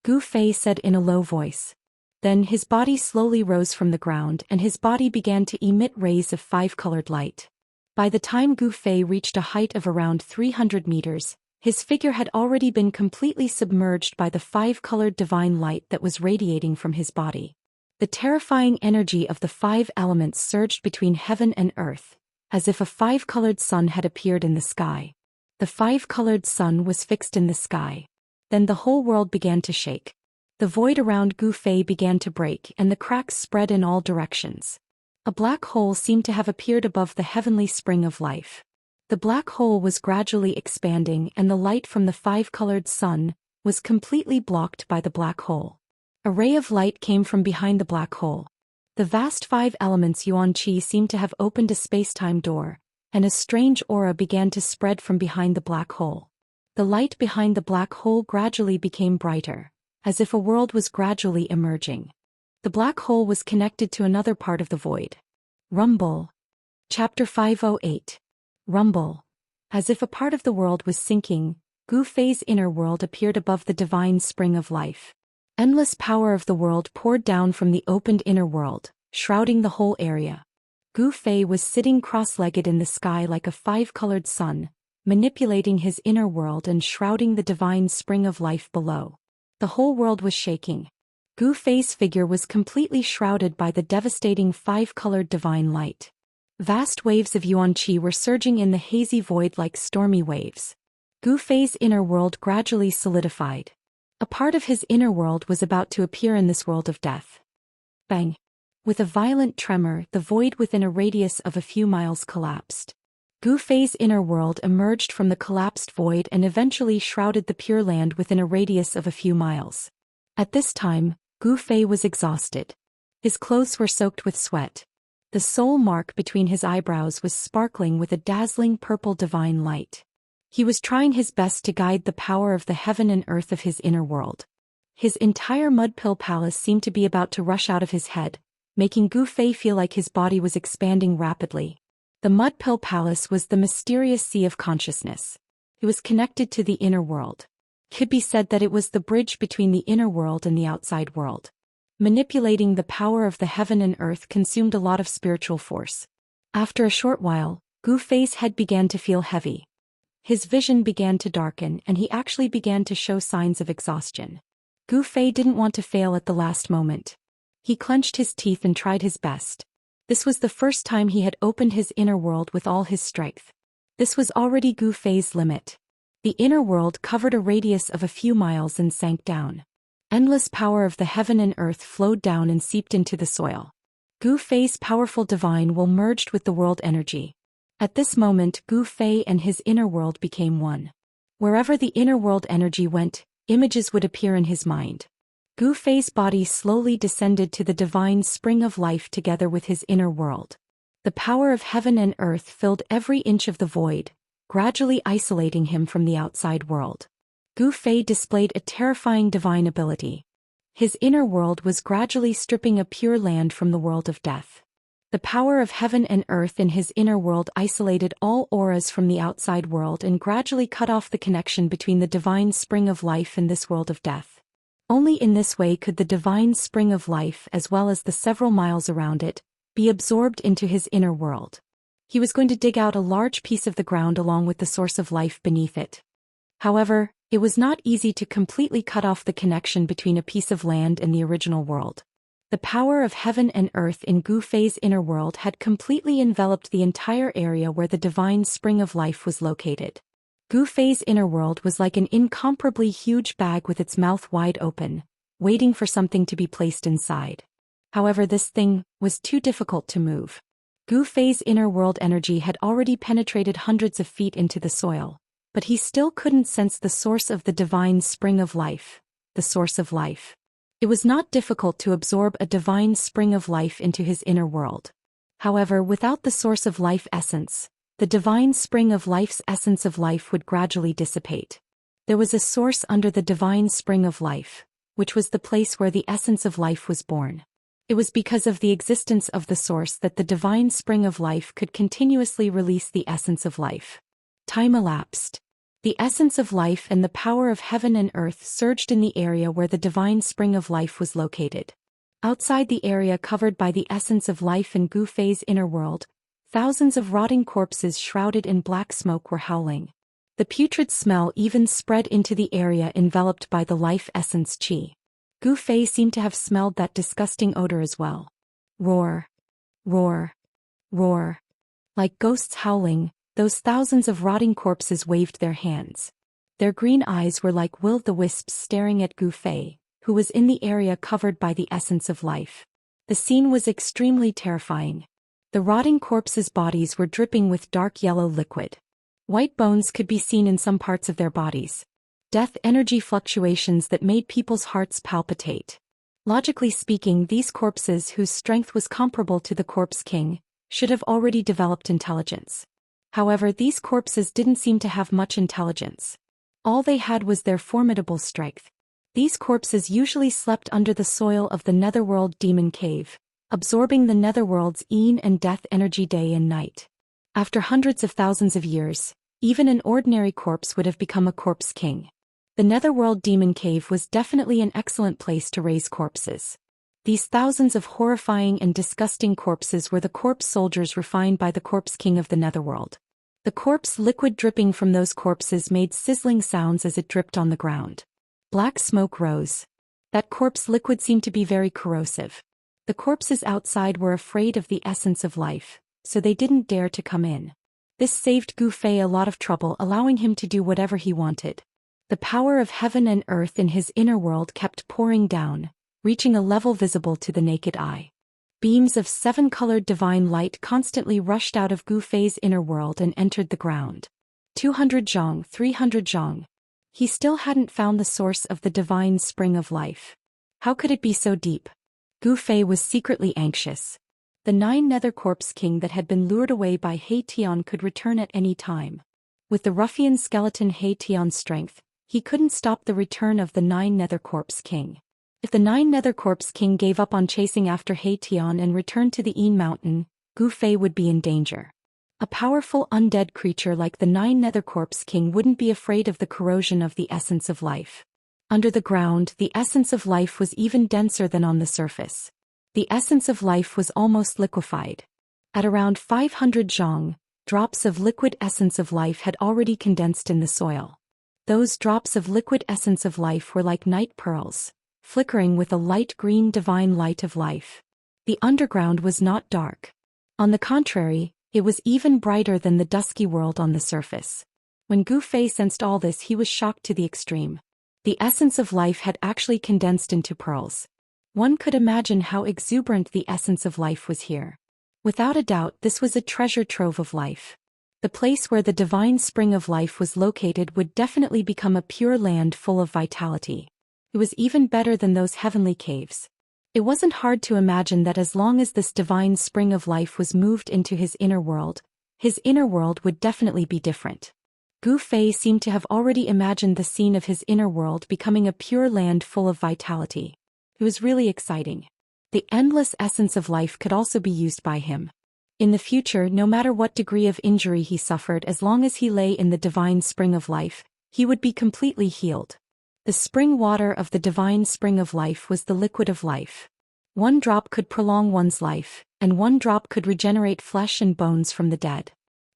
Gu Fei said in a low voice. Then his body slowly rose from the ground and his body began to emit rays of 5-colored light. By the time Gu Fei reached a height of around 300 meters, his figure had already been completely submerged by the 5-colored divine light that was radiating from his body. The terrifying energy of the 5 elements surged between heaven and earth, as if a 5-colored sun had appeared in the sky. The 5-colored sun was fixed in the sky. Then the whole world began to shake. The void around Gu Fei began to break and the cracks spread in all directions. A black hole seemed to have appeared above the heavenly spring of life. The black hole was gradually expanding and the light from the 5-colored sun was completely blocked by the black hole. A ray of light came from behind the black hole. The vast 5 elements Yuan Qi seemed to have opened a space-time door, and a strange aura began to spread from behind the black hole. The light behind the black hole gradually became brighter, as if a world was gradually emerging. The black hole was connected to another part of the void. Rumble. Chapter 508. Rumble. As if a part of the world was sinking, Gu Fei's inner world appeared above the divine spring of life. Endless power of the world poured down from the opened inner world, shrouding the whole area. Gu Fei was sitting cross-legged in the sky like a 5-colored sun, manipulating his inner world and shrouding the divine spring of life below. The whole world was shaking. Gu Fei's figure was completely shrouded by the devastating 5-colored divine light. Vast waves of Yuan Qi were surging in the hazy void like stormy waves. Gu Fei's inner world gradually solidified. A part of his inner world was about to appear in this world of death. Bang! With a violent tremor, the void within a radius of a few miles collapsed. Gu Fei's inner world emerged from the collapsed void and eventually shrouded the Pure Land within a radius of a few miles. At this time, Gu Fei was exhausted. His clothes were soaked with sweat. The soul mark between his eyebrows was sparkling with a dazzling purple divine light. He was trying his best to guide the power of the heaven and earth of his inner world. His entire mud pill palace seemed to be about to rush out of his head, making Gu Fei feel like his body was expanding rapidly. The mud pill palace was the mysterious sea of consciousness. It was connected to the inner world. It could be said that it was the bridge between the inner world and the outside world. Manipulating the power of the heaven and earth consumed a lot of spiritual force. After a short while, Gu Fei's head began to feel heavy. His vision began to darken and he actually began to show signs of exhaustion. Gu Fei didn't want to fail at the last moment. He clenched his teeth and tried his best. This was the first time he had opened his inner world with all his strength. This was already Gu Fei's limit. The inner world covered a radius of a few miles and sank down. Endless power of the heaven and earth flowed down and seeped into the soil. Gu Fei's powerful divine will merged with the world energy. At this moment, Gu Fei and his inner world became one. Wherever the inner world energy went, images would appear in his mind. Gu Fei's body slowly descended to the divine spring of life together with his inner world. The power of heaven and earth filled every inch of the void, gradually isolating him from the outside world. Gu Fei displayed a terrifying divine ability. His inner world was gradually stripping a pure land from the world of death. The power of heaven and earth in his inner world isolated all auras from the outside world and gradually cut off the connection between the divine spring of life and this world of death. Only in this way could the divine spring of life, as well as the several miles around it, be absorbed into his inner world. He was going to dig out a large piece of the ground along with the source of life beneath it. However, it was not easy to completely cut off the connection between a piece of land and the original world. The power of heaven and earth in Gu Fei's inner world had completely enveloped the entire area where the divine spring of life was located. Gu Fei's inner world was like an incomparably huge bag with its mouth wide open, waiting for something to be placed inside. However, this thing was too difficult to move. Gu Fei's inner world energy had already penetrated hundreds of feet into the soil, but he still couldn't sense the source of the divine spring of life, the source of life. It was not difficult to absorb a divine spring of life into his inner world. However, without the source of life essence, the divine spring of life's essence of life would gradually dissipate. There was a source under the divine spring of life, which was the place where the essence of life was born. It was because of the existence of the source that the divine spring of life could continuously release the essence of life. Time elapsed. The essence of life and the power of heaven and earth surged in the area where the divine spring of life was located. Outside the area covered by the essence of life in Gu Fei's inner world, thousands of rotting corpses shrouded in black smoke were howling. The putrid smell even spread into the area enveloped by the life essence qi. Gu Fei seemed to have smelled that disgusting odor as well. Roar! Roar! Roar! Like ghosts howling, those thousands of rotting corpses waved their hands. Their green eyes were like will-o'-the-wisps staring at Gu Fei, who was in the area covered by the essence of life. The scene was extremely terrifying. The rotting corpses' bodies were dripping with dark yellow liquid. White bones could be seen in some parts of their bodies. Death energy fluctuations that made people's hearts palpitate. Logically speaking, these corpses, whose strength was comparable to the Corpse King, should have already developed intelligence. However, these corpses didn't seem to have much intelligence. All they had was their formidable strength. These corpses usually slept under the soil of the Netherworld Demon Cave, absorbing the Netherworld's yin and death energy day and night. After hundreds of thousands of years, even an ordinary corpse would have become a Corpse King. The Netherworld Demon Cave was definitely an excellent place to raise corpses. These thousands of horrifying and disgusting corpses were the corpse soldiers refined by the Corpse King of the Netherworld. The corpse liquid dripping from those corpses made sizzling sounds as it dripped on the ground. Black smoke rose. That corpse liquid seemed to be very corrosive. The corpses outside were afraid of the essence of life, so they didn't dare to come in. This saved Gu Fei a lot of trouble, allowing him to do whatever he wanted. The power of heaven and earth in his inner world kept pouring down, reaching a level visible to the naked eye. Beams of seven-colored divine light constantly rushed out of Gu Fei's inner world and entered the ground. 200 zhang, 300 zhang. He still hadn't found the source of the divine spring of life. How could it be so deep? Gu Fei was secretly anxious. The 9 Nether Corpse King that had been lured away by He Tian could return at any time. With the ruffian skeleton He Tian's strength, he couldn't stop the return of the 9 Nether Corpse King. If the 9 Nether Corpse King gave up on chasing after He Tian and returned to the Yin Mountain, Gu Fei would be in danger. A powerful undead creature like the 9 Nether Corpse King wouldn't be afraid of the corrosion of the essence of life. Under the ground, the essence of life was even denser than on the surface. The essence of life was almost liquefied. At around 500 zhang, drops of liquid essence of life had already condensed in the soil. Those drops of liquid essence of life were like night pearls, flickering with a light green divine light of life. The underground was not dark. On the contrary, it was even brighter than the dusky world on the surface. When Gu Fei sensed all this, he was shocked to the extreme. The essence of life had actually condensed into pearls. One could imagine how exuberant the essence of life was here. Without a doubt, this was a treasure trove of life. The place where the divine spring of life was located would definitely become a pure land full of vitality. It was even better than those heavenly caves. It wasn't hard to imagine that as long as this divine spring of life was moved into his inner world would definitely be different. Gu Fei seemed to have already imagined the scene of his inner world becoming a pure land full of vitality. It was really exciting. The endless essence of life could also be used by him. In the future, no matter what degree of injury he suffered, as long as he lay in the divine spring of life, he would be completely healed. The spring water of the divine spring of life was the liquid of life. 1 drop could prolong one's life, and 1 drop could regenerate flesh and bones from the dead.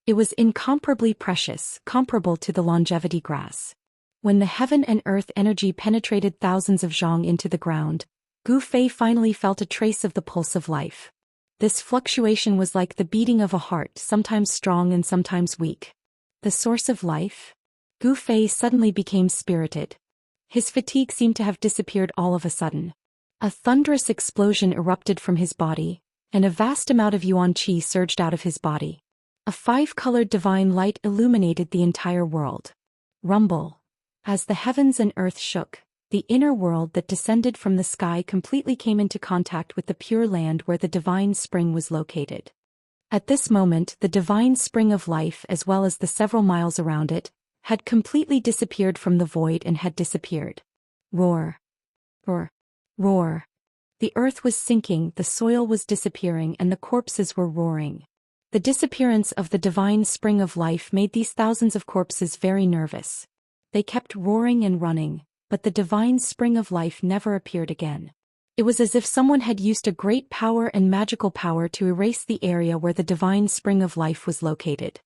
It was incomparably precious, comparable to the longevity grass. When the heaven and earth energy penetrated thousands of zhang into the ground, Gu Fei finally felt a trace of the pulse of life. This fluctuation was like the beating of a heart, sometimes strong and sometimes weak. The source of life? Gu Fei suddenly became spirited. His fatigue seemed to have disappeared all of a sudden. A thunderous explosion erupted from his body, and a vast amount of yuan qi surged out of his body. A 5-colored divine light illuminated the entire world. Rumble. As the heavens and earth shook, the inner world that descended from the sky completely came into contact with the pure land where the divine spring was located. At this moment, the divine spring of life, as well as the several miles around it, had completely disappeared from the void and had disappeared. Roar. Roar. Roar. The earth was sinking, the soil was disappearing, and the corpses were roaring. The disappearance of the divine spring of life made these thousands of corpses very nervous. They kept roaring and running, but the divine spring of life never appeared again. It was as if someone had used a great power and magical power to erase the area where the divine spring of life was located.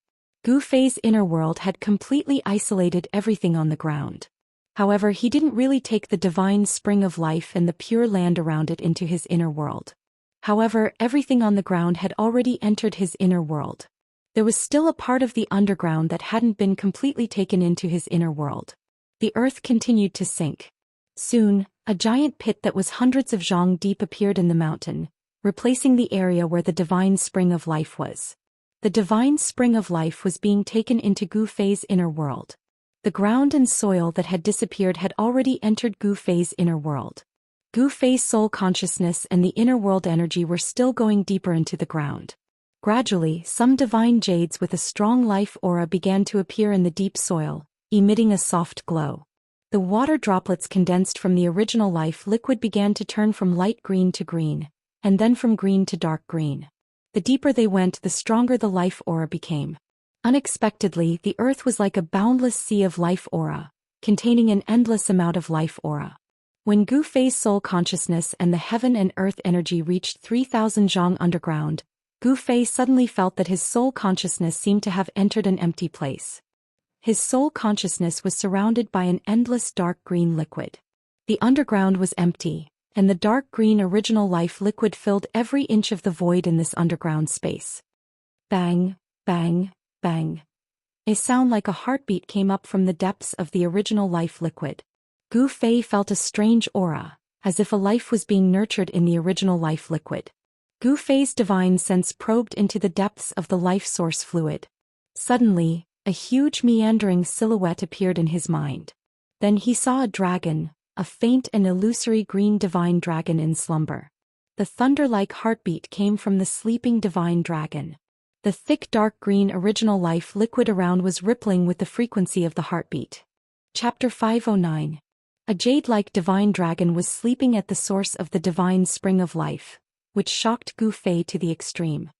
Gu Fei's inner world had completely isolated everything on the ground. However, he didn't really take the divine spring of life and the pure land around it into his inner world. However, everything on the ground had already entered his inner world. There was still a part of the underground that hadn't been completely taken into his inner world. The earth continued to sink. Soon, a giant pit that was hundreds of zhang deep appeared in the mountain, replacing the area where the divine spring of life was. The divine spring of life was being taken into Gu Fei's inner world. The ground and soil that had disappeared had already entered Gu Fei's inner world. Gu Fei's soul consciousness and the inner world energy were still going deeper into the ground. Gradually, some divine jades with a strong life aura began to appear in the deep soil, emitting a soft glow. The water droplets condensed from the original life liquid began to turn from light green to green, and then from green to dark green. The deeper they went, the stronger the life aura became. Unexpectedly, the earth was like a boundless sea of life aura, containing an endless amount of life aura. When Gu Fei's soul consciousness and the heaven and earth energy reached 3,000 zhang underground, Gu Fei suddenly felt that his soul consciousness seemed to have entered an empty place. His soul consciousness was surrounded by an endless dark green liquid. The underground was empty, and the dark green original life liquid filled every inch of the void in this underground space. Bang, bang, bang. A sound like a heartbeat came up from the depths of the original life liquid. Gu Fei felt a strange aura, as if a life was being nurtured in the original life liquid. Gu Fei's divine sense probed into the depths of the life source fluid. Suddenly, a huge meandering silhouette appeared in his mind. Then he saw a dragon, a faint and illusory green divine dragon in slumber. The thunder-like heartbeat came from the sleeping divine dragon. The thick dark green original life liquid around was rippling with the frequency of the heartbeat. Chapter 509. A jade-like divine dragon was sleeping at the source of the divine spring of life, which shocked Gu Fei to the extreme.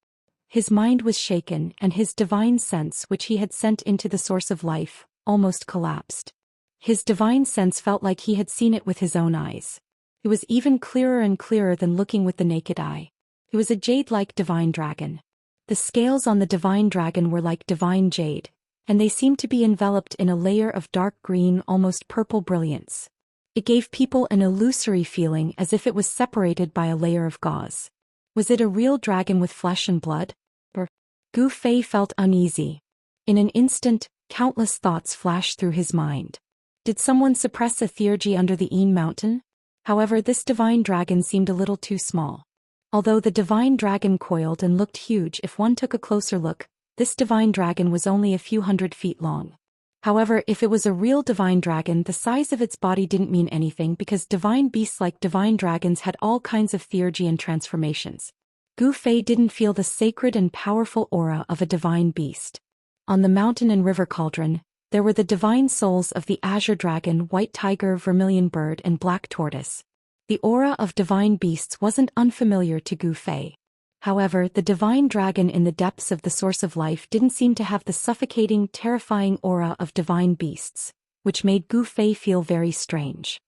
His mind was shaken and his divine sense which he had sent into the source of life, almost collapsed. His divine sense felt like he had seen it with his own eyes. It was even clearer and clearer than looking with the naked eye. It was a jade-like divine dragon. The scales on the divine dragon were like divine jade, and they seemed to be enveloped in a layer of dark green, almost purple brilliance. It gave people an illusory feeling as if it was separated by a layer of gauze. Was it a real dragon with flesh and blood? Gu Fei felt uneasy. In an instant, countless thoughts flashed through his mind. Did someone suppress a theurgy under the Een mountain? However, this divine dragon seemed a little too small. Although the divine dragon coiled and looked huge if one took a closer look, this divine dragon was only a few 100 feet long. However, if it was a real divine dragon, the size of its body didn't mean anything because divine beasts like divine dragons had all kinds of theurgy and transformations. Gu Fei didn't feel the sacred and powerful aura of a divine beast. On the mountain and river cauldron, there were the divine souls of the azure dragon, white tiger, vermilion bird, and black tortoise. The aura of divine beasts wasn't unfamiliar to Gu Fei. However, the divine dragon in the depths of the source of life didn't seem to have the suffocating, terrifying aura of divine beasts, which made Gu Fei feel very strange.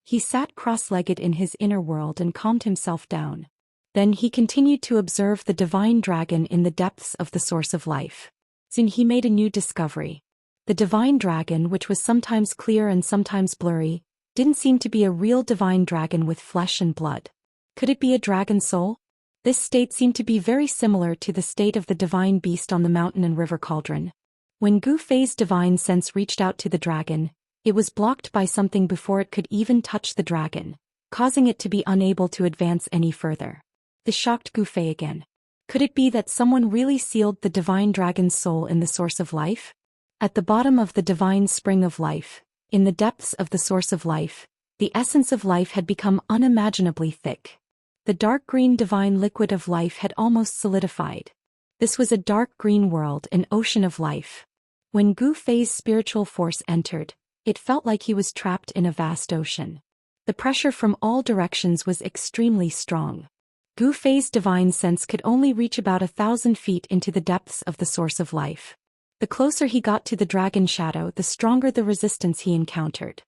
He sat cross-legged in his inner world and calmed himself down. Then he continued to observe the divine dragon in the depths of the source of life. Soon he made a new discovery. The divine dragon, which was sometimes clear and sometimes blurry, didn't seem to be a real divine dragon with flesh and blood. Could it be a dragon soul? This state seemed to be very similar to the state of the divine beast on the mountain and river cauldron. When Gu Fei's divine sense reached out to the dragon, it was blocked by something before it could even touch the dragon, causing it to be unable to advance any further. This shocked Gu Fei again. Could it be that someone really sealed the divine dragon's soul in the source of life? At the bottom of the divine spring of life, in the depths of the source of life, the essence of life had become unimaginably thick. The dark green divine liquid of life had almost solidified. This was a dark green world, an ocean of life. When Gu Fei's spiritual force entered, it felt like he was trapped in a vast ocean. The pressure from all directions was extremely strong. Gu Fei's divine sense could only reach about 1,000 feet into the depths of the source of life. The closer he got to the dragon shadow, the stronger the resistance he encountered.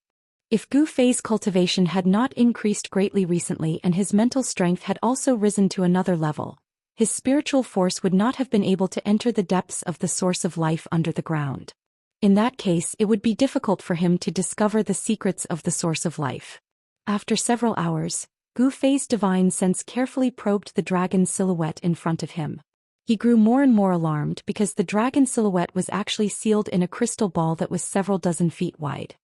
If Gu Fei's cultivation had not increased greatly recently and his mental strength had also risen to another level, his spiritual force would not have been able to enter the depths of the source of life under the ground. In that case, it would be difficult for him to discover the secrets of the source of life. After several hours, Gu Fei's divine sense carefully probed the dragon's silhouette in front of him. He grew more and more alarmed because the dragon silhouette was actually sealed in a crystal ball that was several dozen feet wide.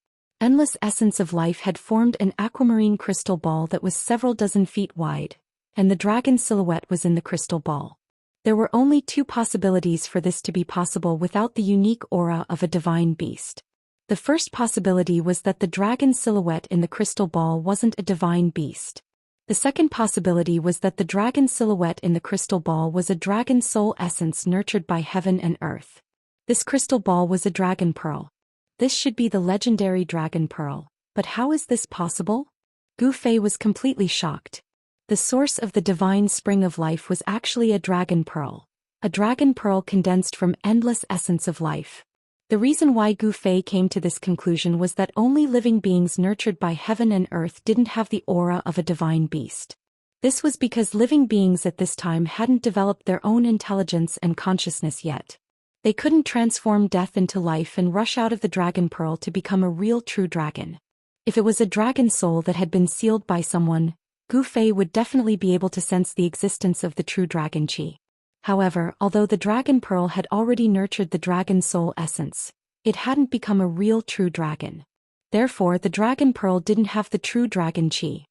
Endless essence of life had formed an aquamarine crystal ball that was several dozen feet wide, and the dragon silhouette was in the crystal ball. There were only two possibilities for this to be possible without the unique aura of a divine beast. The first possibility was that the dragon silhouette in the crystal ball wasn't a divine beast. The second possibility was that the dragon silhouette in the crystal ball was a dragon soul essence nurtured by heaven and earth. This crystal ball was a dragon pearl. This should be the legendary dragon pearl, but how is this possible? Gu Fei was completely shocked. The source of the divine spring of life was actually a dragon pearl condensed from endless essence of life. The reason why Gu Fei came to this conclusion was that only living beings nurtured by heaven and earth didn't have the aura of a divine beast. This was because living beings at this time hadn't developed their own intelligence and consciousness yet. They couldn't transform death into life and rush out of the dragon pearl to become a real true dragon. If it was a dragon soul that had been sealed by someone, Gu Fei would definitely be able to sense the existence of the true dragon qi. However, although the dragon pearl had already nurtured the dragon soul essence, it hadn't become a real true dragon. Therefore, the dragon pearl didn't have the true dragon qi.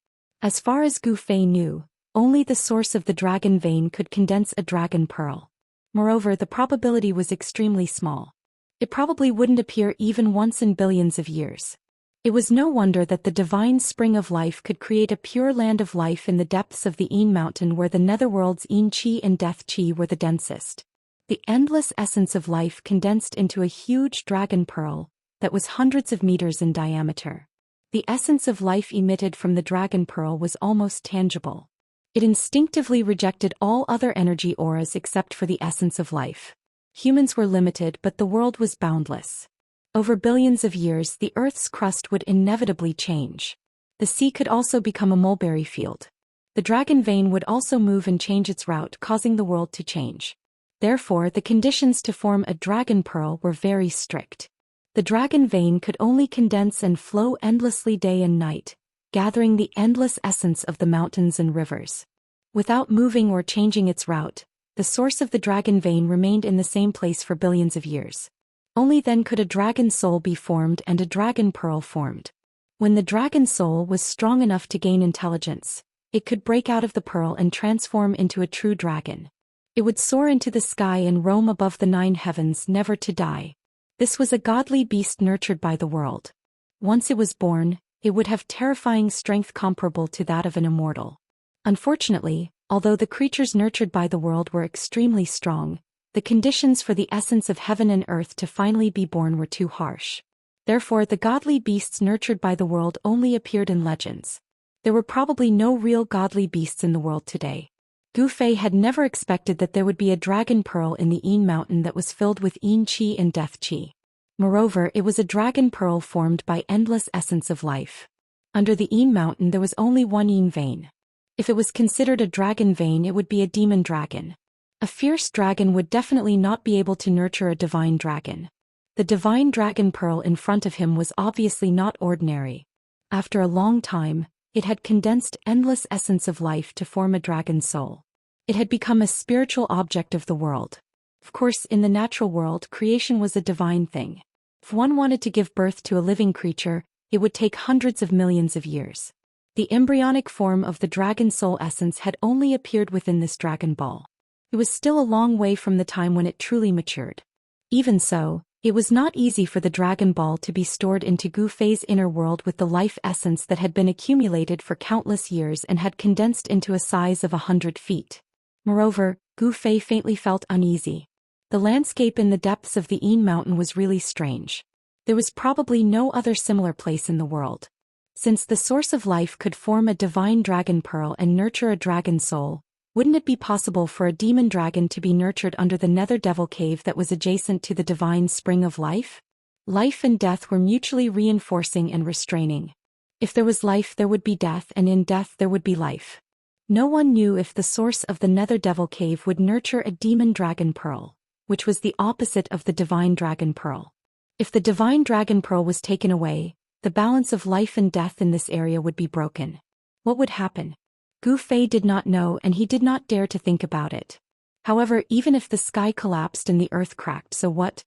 As far as Gu Fei knew, Only the source of the dragon vein could condense a dragon pearl. Moreover, the probability was extremely small. It probably wouldn't appear even once in billions of years. It was no wonder that the divine spring of life could create a pure land of life in the depths of the Yin mountain where the netherworld's Yin Qi and Death Qi were the densest. The endless essence of life condensed into a huge dragon pearl that was hundreds of meters in diameter. The essence of life emitted from the dragon pearl was almost tangible. It instinctively rejected all other energy auras except for the essence of life. Humans were limited, but the world was boundless. Over billions of years, the Earth's crust would inevitably change. The sea could also become a mulberry field. The dragon vein would also move and change its route, causing the world to change. Therefore, the conditions to form a dragon pearl were very strict. The dragon vein could only condense and flow endlessly day and night, gathering the endless essence of the mountains and rivers. Without moving or changing its route, the source of the dragon vein remained in the same place for billions of years. Only then could a dragon soul be formed and a dragon pearl formed. When the dragon soul was strong enough to gain intelligence, it could break out of the pearl and transform into a true dragon. It would soar into the sky and roam above the 9 heavens, never to die. This was a godly beast nurtured by the world. Once it was born, it would have terrifying strength comparable to that of an immortal. Unfortunately, although the creatures nurtured by the world were extremely strong, the conditions for the essence of heaven and earth to finally be born were too harsh. Therefore, the godly beasts nurtured by the world only appeared in legends. There were probably no real godly beasts in the world today. Gu Fei had never expected that there would be a dragon pearl in the Yin mountain that was filled with Yin Qi and Death Qi. Moreover, it was a dragon pearl formed by endless essence of life. Under the Yin mountain there was only one Yin vein. If it was considered a dragon vein, it would be a demon dragon. A fierce dragon would definitely not be able to nurture a divine dragon. The divine dragon pearl in front of him was obviously not ordinary. After a long time, it had condensed endless essence of life to form a dragon soul. It had become a spiritual object of the world. Of course, in the natural world, creation was a divine thing. If one wanted to give birth to a living creature, it would take hundreds of millions of years. The embryonic form of the dragon soul essence had only appeared within this dragon ball. It was still a long way from the time when it truly matured. Even so, it was not easy for the dragon ball to be stored into Gu Fei's inner world with the life essence that had been accumulated for countless years and had condensed into a size of 100 feet. Moreover, Gu Fei faintly felt uneasy. The landscape in the depths of the Yin mountain was really strange. There was probably no other similar place in the world. Since the source of life could form a divine dragon pearl and nurture a dragon soul, wouldn't it be possible for a demon dragon to be nurtured under the nether devil cave that was adjacent to the divine spring of life? Life and death were mutually reinforcing and restraining. If there was life, there would be death, and in death there would be life. No one knew if the source of the nether devil cave would nurture a demon dragon pearl, which was the opposite of the divine dragon pearl. If the divine dragon pearl was taken away, the balance of life and death in this area would be broken. What would happen? Gu Fei did not know, and he did not dare to think about it. However, even if the sky collapsed and the earth cracked, so what?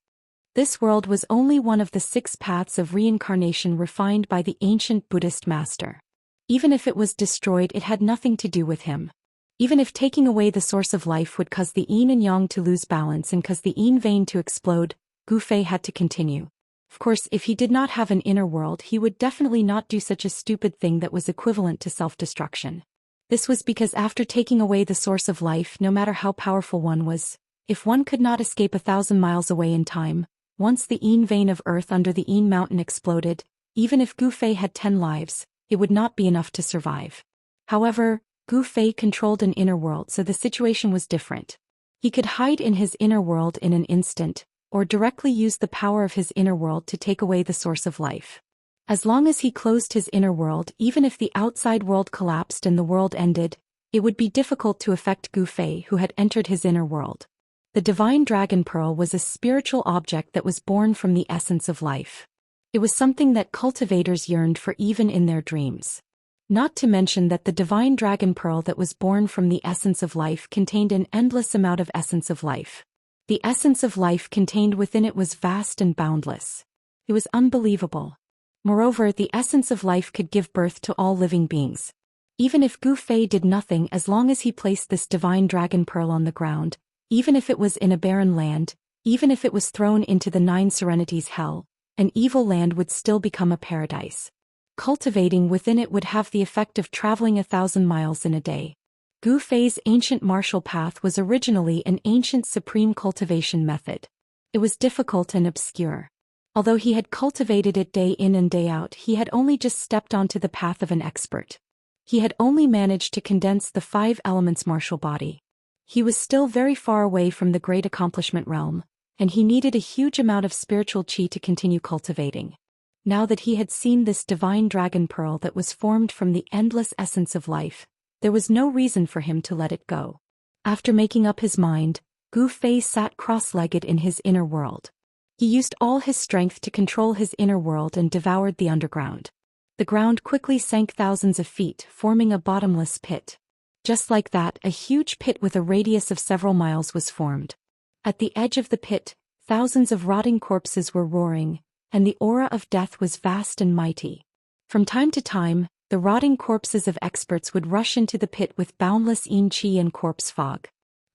This world was only one of the 6 paths of reincarnation refined by the ancient Buddhist master. Even if it was destroyed, it had nothing to do with him. Even if taking away the source of life would cause the yin and yang to lose balance and cause the yin vein to explode, Gu Fei had to continue. Of course, if he did not have an inner world, he would definitely not do such a stupid thing that was equivalent to self-destruction. This was because after taking away the source of life, no matter how powerful one was, if one could not escape 1,000 miles away in time, once the Yin vein of earth under the Yin mountain exploded, even if Gu Fei had 10 lives, it would not be enough to survive. However, Gu Fei controlled an inner world, so the situation was different. He could hide in his inner world in an instant, or directly use the power of his inner world to take away the source of life. As long as he closed his inner world, even if the outside world collapsed and the world ended, it would be difficult to affect Gu Fei, who had entered his inner world. The divine dragon pearl was a spiritual object that was born from the essence of life. It was something that cultivators yearned for even in their dreams. Not to mention that the divine dragon pearl that was born from the essence of life contained an endless amount of essence of life. The essence of life contained within it was vast and boundless. It was unbelievable. Moreover, the essence of life could give birth to all living beings. Even if Gu Fei did nothing, as long as he placed this divine dragon pearl on the ground, even if it was in a barren land, even if it was thrown into the Nine Serenities hell, an evil land would still become a paradise. Cultivating within it would have the effect of traveling 1,000 miles in a day. Gu Fei's ancient martial path was originally an ancient supreme cultivation method. It was difficult and obscure. Although he had cultivated it day in and day out, he had only just stepped onto the path of an expert. He had only managed to condense the 5 elements martial body. He was still very far away from the great accomplishment realm, and he needed a huge amount of spiritual qi to continue cultivating. Now that he had seen this divine dragon pearl that was formed from the endless essence of life, there was no reason for him to let it go. After making up his mind, Gu Fei sat cross-legged in his inner world. He used all his strength to control his inner world and devoured the underground. The ground quickly sank thousands of feet, forming a bottomless pit. Just like that, a huge pit with a radius of several miles was formed. At the edge of the pit, thousands of rotting corpses were roaring, and the aura of death was vast and mighty. From time to time, the rotting corpses of experts would rush into the pit with boundless yin qi and corpse fog.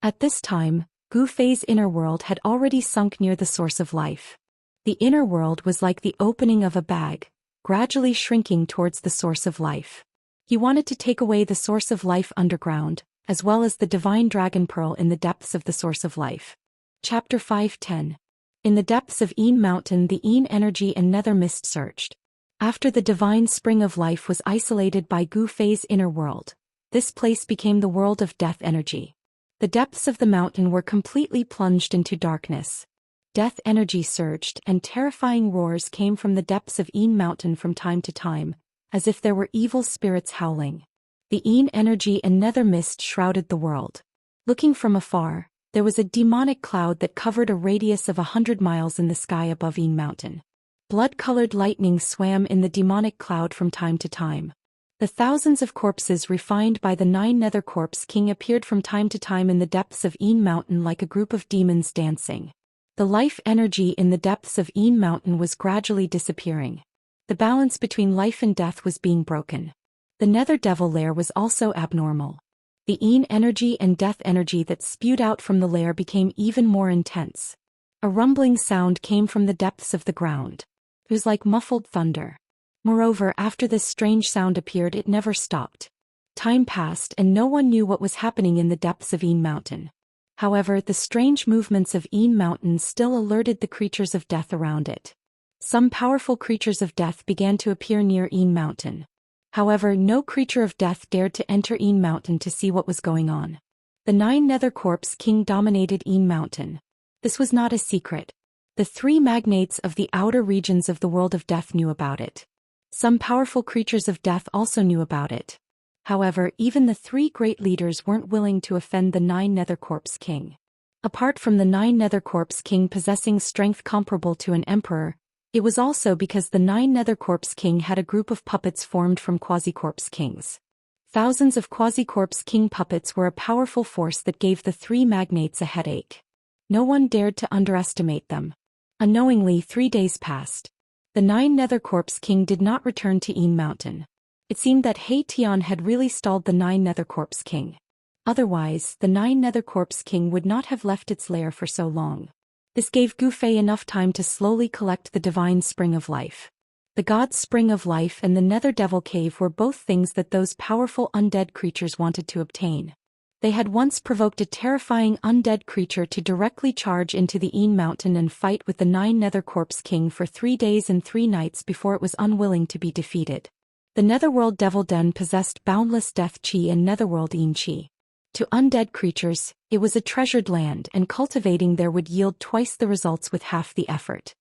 At this time, Gu Fei's inner world had already sunk near the source of life. The inner world was like the opening of a bag, gradually shrinking towards the source of life. He wanted to take away the source of life underground, as well as the divine dragon pearl in the depths of the source of life. Chapter 5:10. In the depths of Yin Mountain, the Yin energy and nether mist surged. After the divine spring of life was isolated by Gu Fei's inner world, this place became the world of death energy. The depths of the mountain were completely plunged into darkness. Death energy surged, and terrifying roars came from the depths of Yin Mountain from time to time, as if there were evil spirits howling. The Yin energy and nether mist shrouded the world. Looking from afar, there was a demonic cloud that covered a radius of 100 miles in the sky above Yin Mountain. Blood-colored lightning swam in the demonic cloud from time to time. The thousands of corpses refined by the 9 Nether Corpse King appeared from time to time in the depths of Yin Mountain like a group of demons dancing. The life energy in the depths of Yin Mountain was gradually disappearing. The balance between life and death was being broken. The Nether Devil lair was also abnormal. The Yin energy and death energy that spewed out from the lair became even more intense. A rumbling sound came from the depths of the ground. It was like muffled thunder. Moreover, after this strange sound appeared, it never stopped. Time passed and no one knew what was happening in the depths of Yin Mountain. However, the strange movements of Yin Mountain still alerted the creatures of death around it. Some powerful creatures of death began to appear near Yin Mountain. However, no creature of death dared to enter Yin Mountain to see what was going on. The 9 Nether Corpse King dominated Yin Mountain. This was not a secret. The 3 magnates of the outer regions of the world of death knew about it. Some powerful creatures of death also knew about it. However, even the 3 great leaders weren't willing to offend the 9 Nether Corpse King. Apart from the 9 Nether Corpse King possessing strength comparable to an emperor, it was also because the 9 Nether Corpse King had a group of puppets formed from Quasi-Corpse Kings. Thousands of Quasi-Corpse King puppets were a powerful force that gave the 3 magnates a headache. No one dared to underestimate them. Unknowingly, 3 days passed. The 9 Nether Corpse King did not return to Yin Mountain. It seemed that He Tian had really stalled the 9 Nether Corpse King. Otherwise, the 9 Nether Corpse King would not have left its lair for so long. This gave Gu Fei enough time to slowly collect the divine spring of life. The God's spring of life and the Nether Devil Cave were both things that those powerful undead creatures wanted to obtain. They had once provoked a terrifying undead creature to directly charge into the Yin Mountain and fight with the 9 Nether Corpse King for 3 days and 3 nights before it was unwilling to be defeated. The Netherworld Devil Den possessed boundless death qi and Netherworld Yin qi. To undead creatures, it was a treasured land, and cultivating there would yield twice the results with half the effort.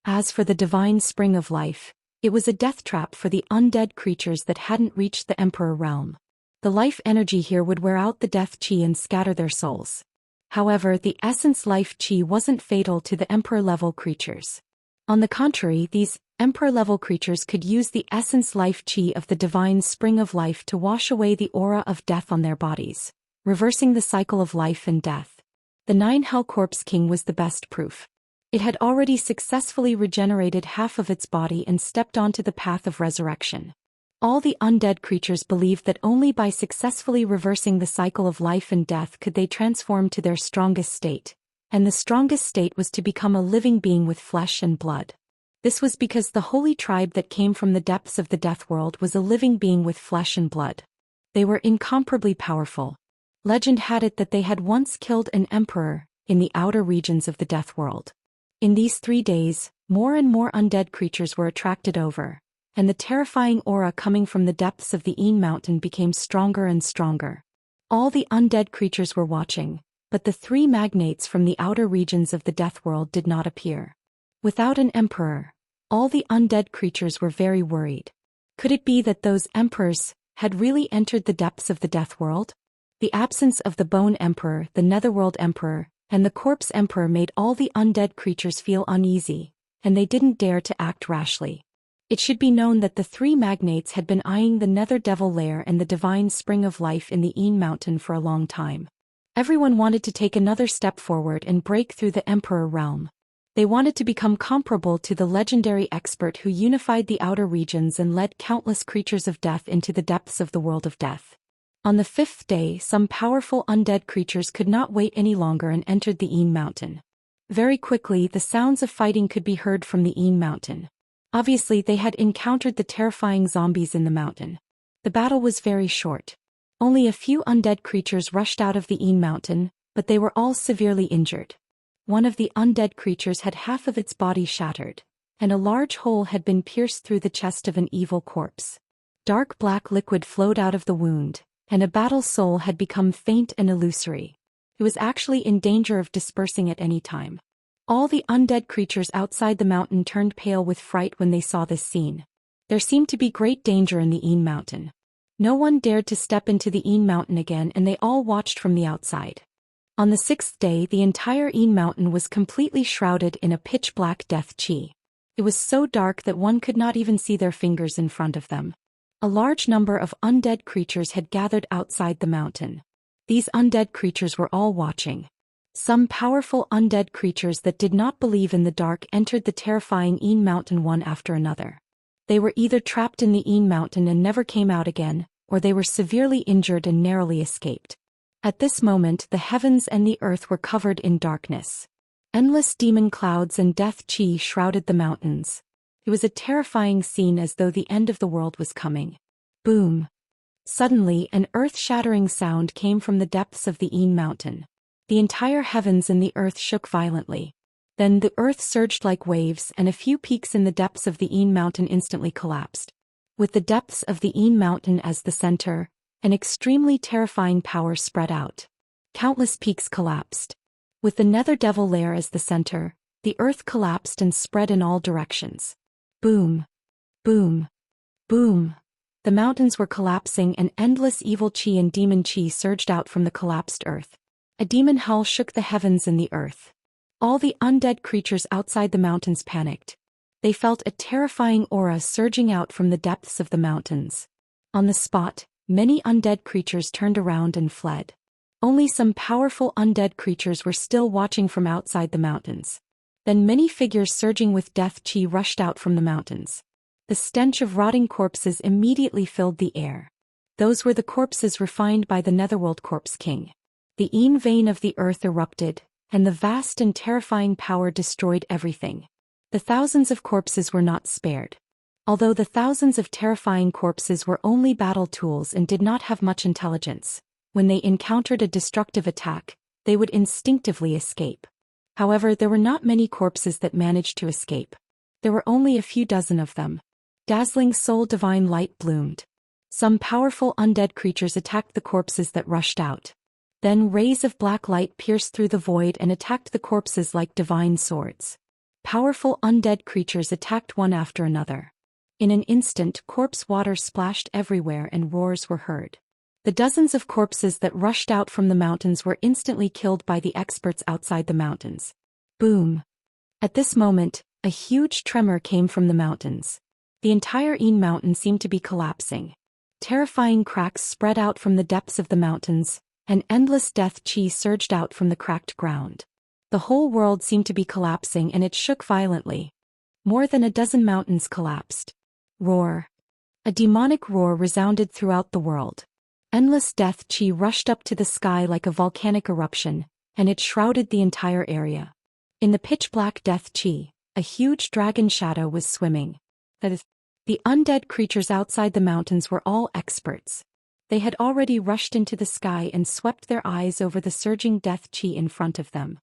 As for the divine spring of life, it was a death trap for the undead creatures that hadn't reached the Emperor realm. The life energy here would wear out the death qi and scatter their souls. However, the essence life qi wasn't fatal to the Emperor-level creatures. On the contrary, these Emperor-level creatures could use the essence life qi of the divine spring of life to wash away the aura of death on their bodies, reversing the cycle of life and death. The 9 Hell Corpse King was the best proof. It had already successfully regenerated half of its body and stepped onto the path of resurrection. All the undead creatures believed that only by successfully reversing the cycle of life and death could they transform to their strongest state, and the strongest state was to become a living being with flesh and blood. This was because the holy tribe that came from the depths of the death world was a living being with flesh and blood. They were incomparably powerful. Legend had it that they had once killed an emperor in the outer regions of the death world. In these 3 days, more and more undead creatures were attracted over, and the terrifying aura coming from the depths of the Een Mountain became stronger and stronger. All the undead creatures were watching, but the 3 magnates from the outer regions of the death world did not appear. Without an emperor, all the undead creatures were very worried. Could it be that those emperors had really entered the depths of the death world? The absence of the Bone Emperor, the Netherworld Emperor, and the Corpse Emperor made all the undead creatures feel uneasy, and they didn't dare to act rashly. It should be known that the 3 magnates had been eyeing the Nether Devil Lair and the divine spring of life in the Een Mountain for a long time. Everyone wanted to take another step forward and break through the Emperor realm. They wanted to become comparable to the legendary expert who unified the outer regions and led countless creatures of death into the depths of the world of death. On the 5th day, some powerful undead creatures could not wait any longer and entered the Een Mountain. Very quickly, the sounds of fighting could be heard from the Een Mountain. Obviously, they had encountered the terrifying zombies in the mountain. The battle was very short. Only a few undead creatures rushed out of the Een Mountain, but they were all severely injured. One of the undead creatures had half of its body shattered, and a large hole had been pierced through the chest of an evil corpse. Dark black liquid flowed out of the wound, and a battle soul had become faint and illusory. It was actually in danger of dispersing at any time. All the undead creatures outside the mountain turned pale with fright when they saw this scene. There seemed to be great danger in the Een Mountain. No one dared to step into the Een Mountain again, and they all watched from the outside. On the 6th day, the entire Een Mountain was completely shrouded in a pitch-black death chi. It was so dark that one could not even see their fingers in front of them. A large number of undead creatures had gathered outside the mountain. These undead creatures were all watching. Some powerful undead creatures that did not believe in the dark entered the terrifying Een Mountain one after another. They were either trapped in the Een Mountain and never came out again, or they were severely injured and narrowly escaped. At this moment, the heavens and the earth were covered in darkness. Endless demon clouds and death chi shrouded the mountains. It was a terrifying scene, as though the end of the world was coming. Boom! Suddenly, an earth-shattering sound came from the depths of the Een Mountain. The entire heavens and the earth shook violently. Then the earth surged like waves, and a few peaks in the depths of the Een Mountain instantly collapsed. With the depths of the Een Mountain as the center, an extremely terrifying power spread out. Countless peaks collapsed. With the Nether Devil Lair as the center, the earth collapsed and spread in all directions. Boom! Boom! Boom! The mountains were collapsing, and endless evil chi and demon chi surged out from the collapsed earth. A demon howl shook the heavens and the earth. All the undead creatures outside the mountains panicked. They felt a terrifying aura surging out from the depths of the mountains. On the spot, many undead creatures turned around and fled. Only some powerful undead creatures were still watching from outside the mountains. Then many figures surging with death chi rushed out from the mountains. The stench of rotting corpses immediately filled the air. Those were the corpses refined by the Netherworld Corpse King. The Een vein of the earth erupted, and the vast and terrifying power destroyed everything. The thousands of corpses were not spared. Although the thousands of terrifying corpses were only battle tools and did not have much intelligence, when they encountered a destructive attack, they would instinctively escape. However, there were not many corpses that managed to escape. There were only a few dozen of them. Dazzling soul divine light bloomed. Some powerful undead creatures attacked the corpses that rushed out. Then rays of black light pierced through the void and attacked the corpses like divine swords. Powerful undead creatures attacked one after another. In an instant, corpse water splashed everywhere and roars were heard. The dozens of corpses that rushed out from the mountains were instantly killed by the experts outside the mountains. Boom! At this moment, a huge tremor came from the mountains. The entire Een Mountain seemed to be collapsing. Terrifying cracks spread out from the depths of the mountains, and endless death chi surged out from the cracked ground. The whole world seemed to be collapsing, and it shook violently. More than a dozen mountains collapsed. Roar! A demonic roar resounded throughout the world. Endless death chi rushed up to the sky like a volcanic eruption, and it shrouded the entire area. In the pitch-black death chi, a huge dragon shadow was swimming. That is, the undead creatures outside the mountains were all experts. They had already rushed into the sky and swept their eyes over the surging death chi in front of them.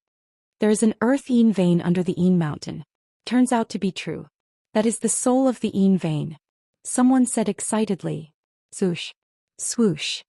There is an earth Yin vein under the Yin mountain. Turns out to be true. That is the soul of the Yin vein. Someone said excitedly. Swoosh. Swoosh.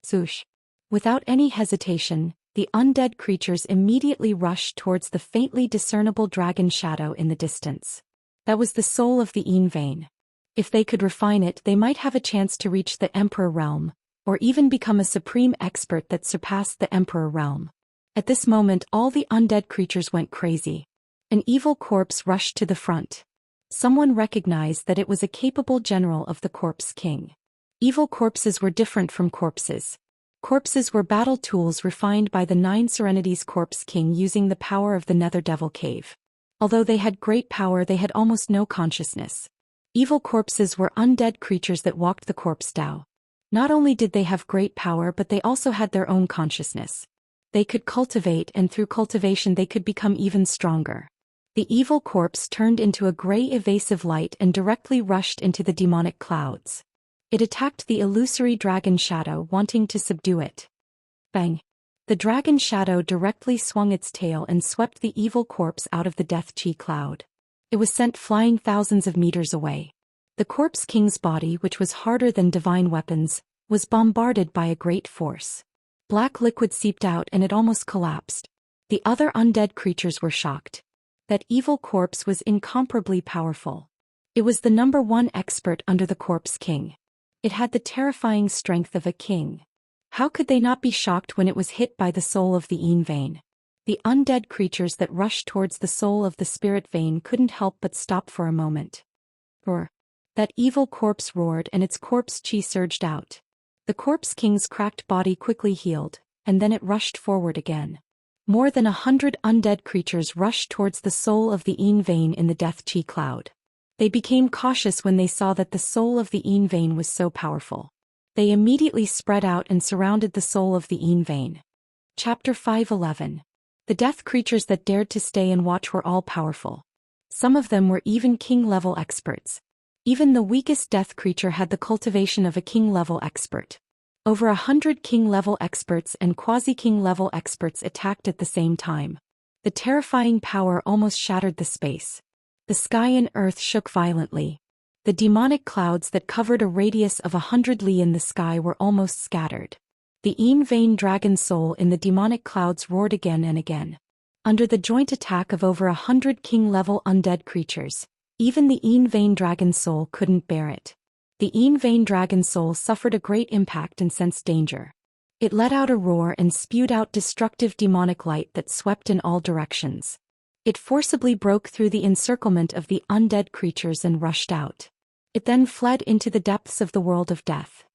Swoosh. Without any hesitation, the undead creatures immediately rushed towards the faintly discernible dragon shadow in the distance. That was the soul of the Yin vein. If they could refine it, they might have a chance to reach the Emperor realm, or even become a supreme expert that surpassed the Emperor realm. At this moment, all the undead creatures went crazy. An evil corpse rushed to the front. Someone recognized that it was a capable general of the Corpse King. Evil corpses were different from corpses. Corpses were battle tools refined by the Nine Serenities Corpse King using the power of the Nether Devil Cave. Although they had great power, they had almost no consciousness. Evil corpses were undead creatures that walked the corpse Dao. Not only did they have great power, but they also had their own consciousness. They could cultivate, and through cultivation they could become even stronger. The evil corpse turned into a gray evasive light and directly rushed into the demonic clouds. It attacked the illusory dragon shadow, wanting to subdue it. Bang! The dragon shadow directly swung its tail and swept the evil corpse out of the death chi cloud. It was sent flying thousands of meters away. The Corpse King's body, which was harder than divine weapons, was bombarded by a great force. Black liquid seeped out and it almost collapsed. The other undead creatures were shocked. That evil corpse was incomparably powerful. It was the #1 expert under the Corpse King. It had the terrifying strength of a king. How could they not be shocked when it was hit by the soul of the Yin vein? The undead creatures that rushed towards the soul of the spirit vein couldn't help but stop for a moment. Roar! That evil corpse roared and its corpse chi surged out. The Corpse King's cracked body quickly healed, and then it rushed forward again. More than 100 undead creatures rushed towards the soul of the Yin vein in the death chi cloud. They became cautious when they saw that the soul of the Yin vein was so powerful. They immediately spread out and surrounded the soul of the Yin vein. Chapter 5:11. The death creatures that dared to stay and watch were all powerful. Some of them were even king-level experts. Even the weakest death creature had the cultivation of a king-level expert. Over 100 king-level experts and quasi-king-level experts attacked at the same time. The terrifying power almost shattered the space. The sky and earth shook violently. The demonic clouds that covered a radius of 100 li in the sky were almost scattered. The Yin vein dragon soul in the demonic clouds roared again and again. Under the joint attack of over 100 king-level undead creatures, even the Yin vein dragon soul couldn't bear it. The Yin vein dragon soul suffered a great impact and sensed danger. It let out a roar and spewed out destructive demonic light that swept in all directions. It forcibly broke through the encirclement of the undead creatures and rushed out. It then fled into the depths of the world of death.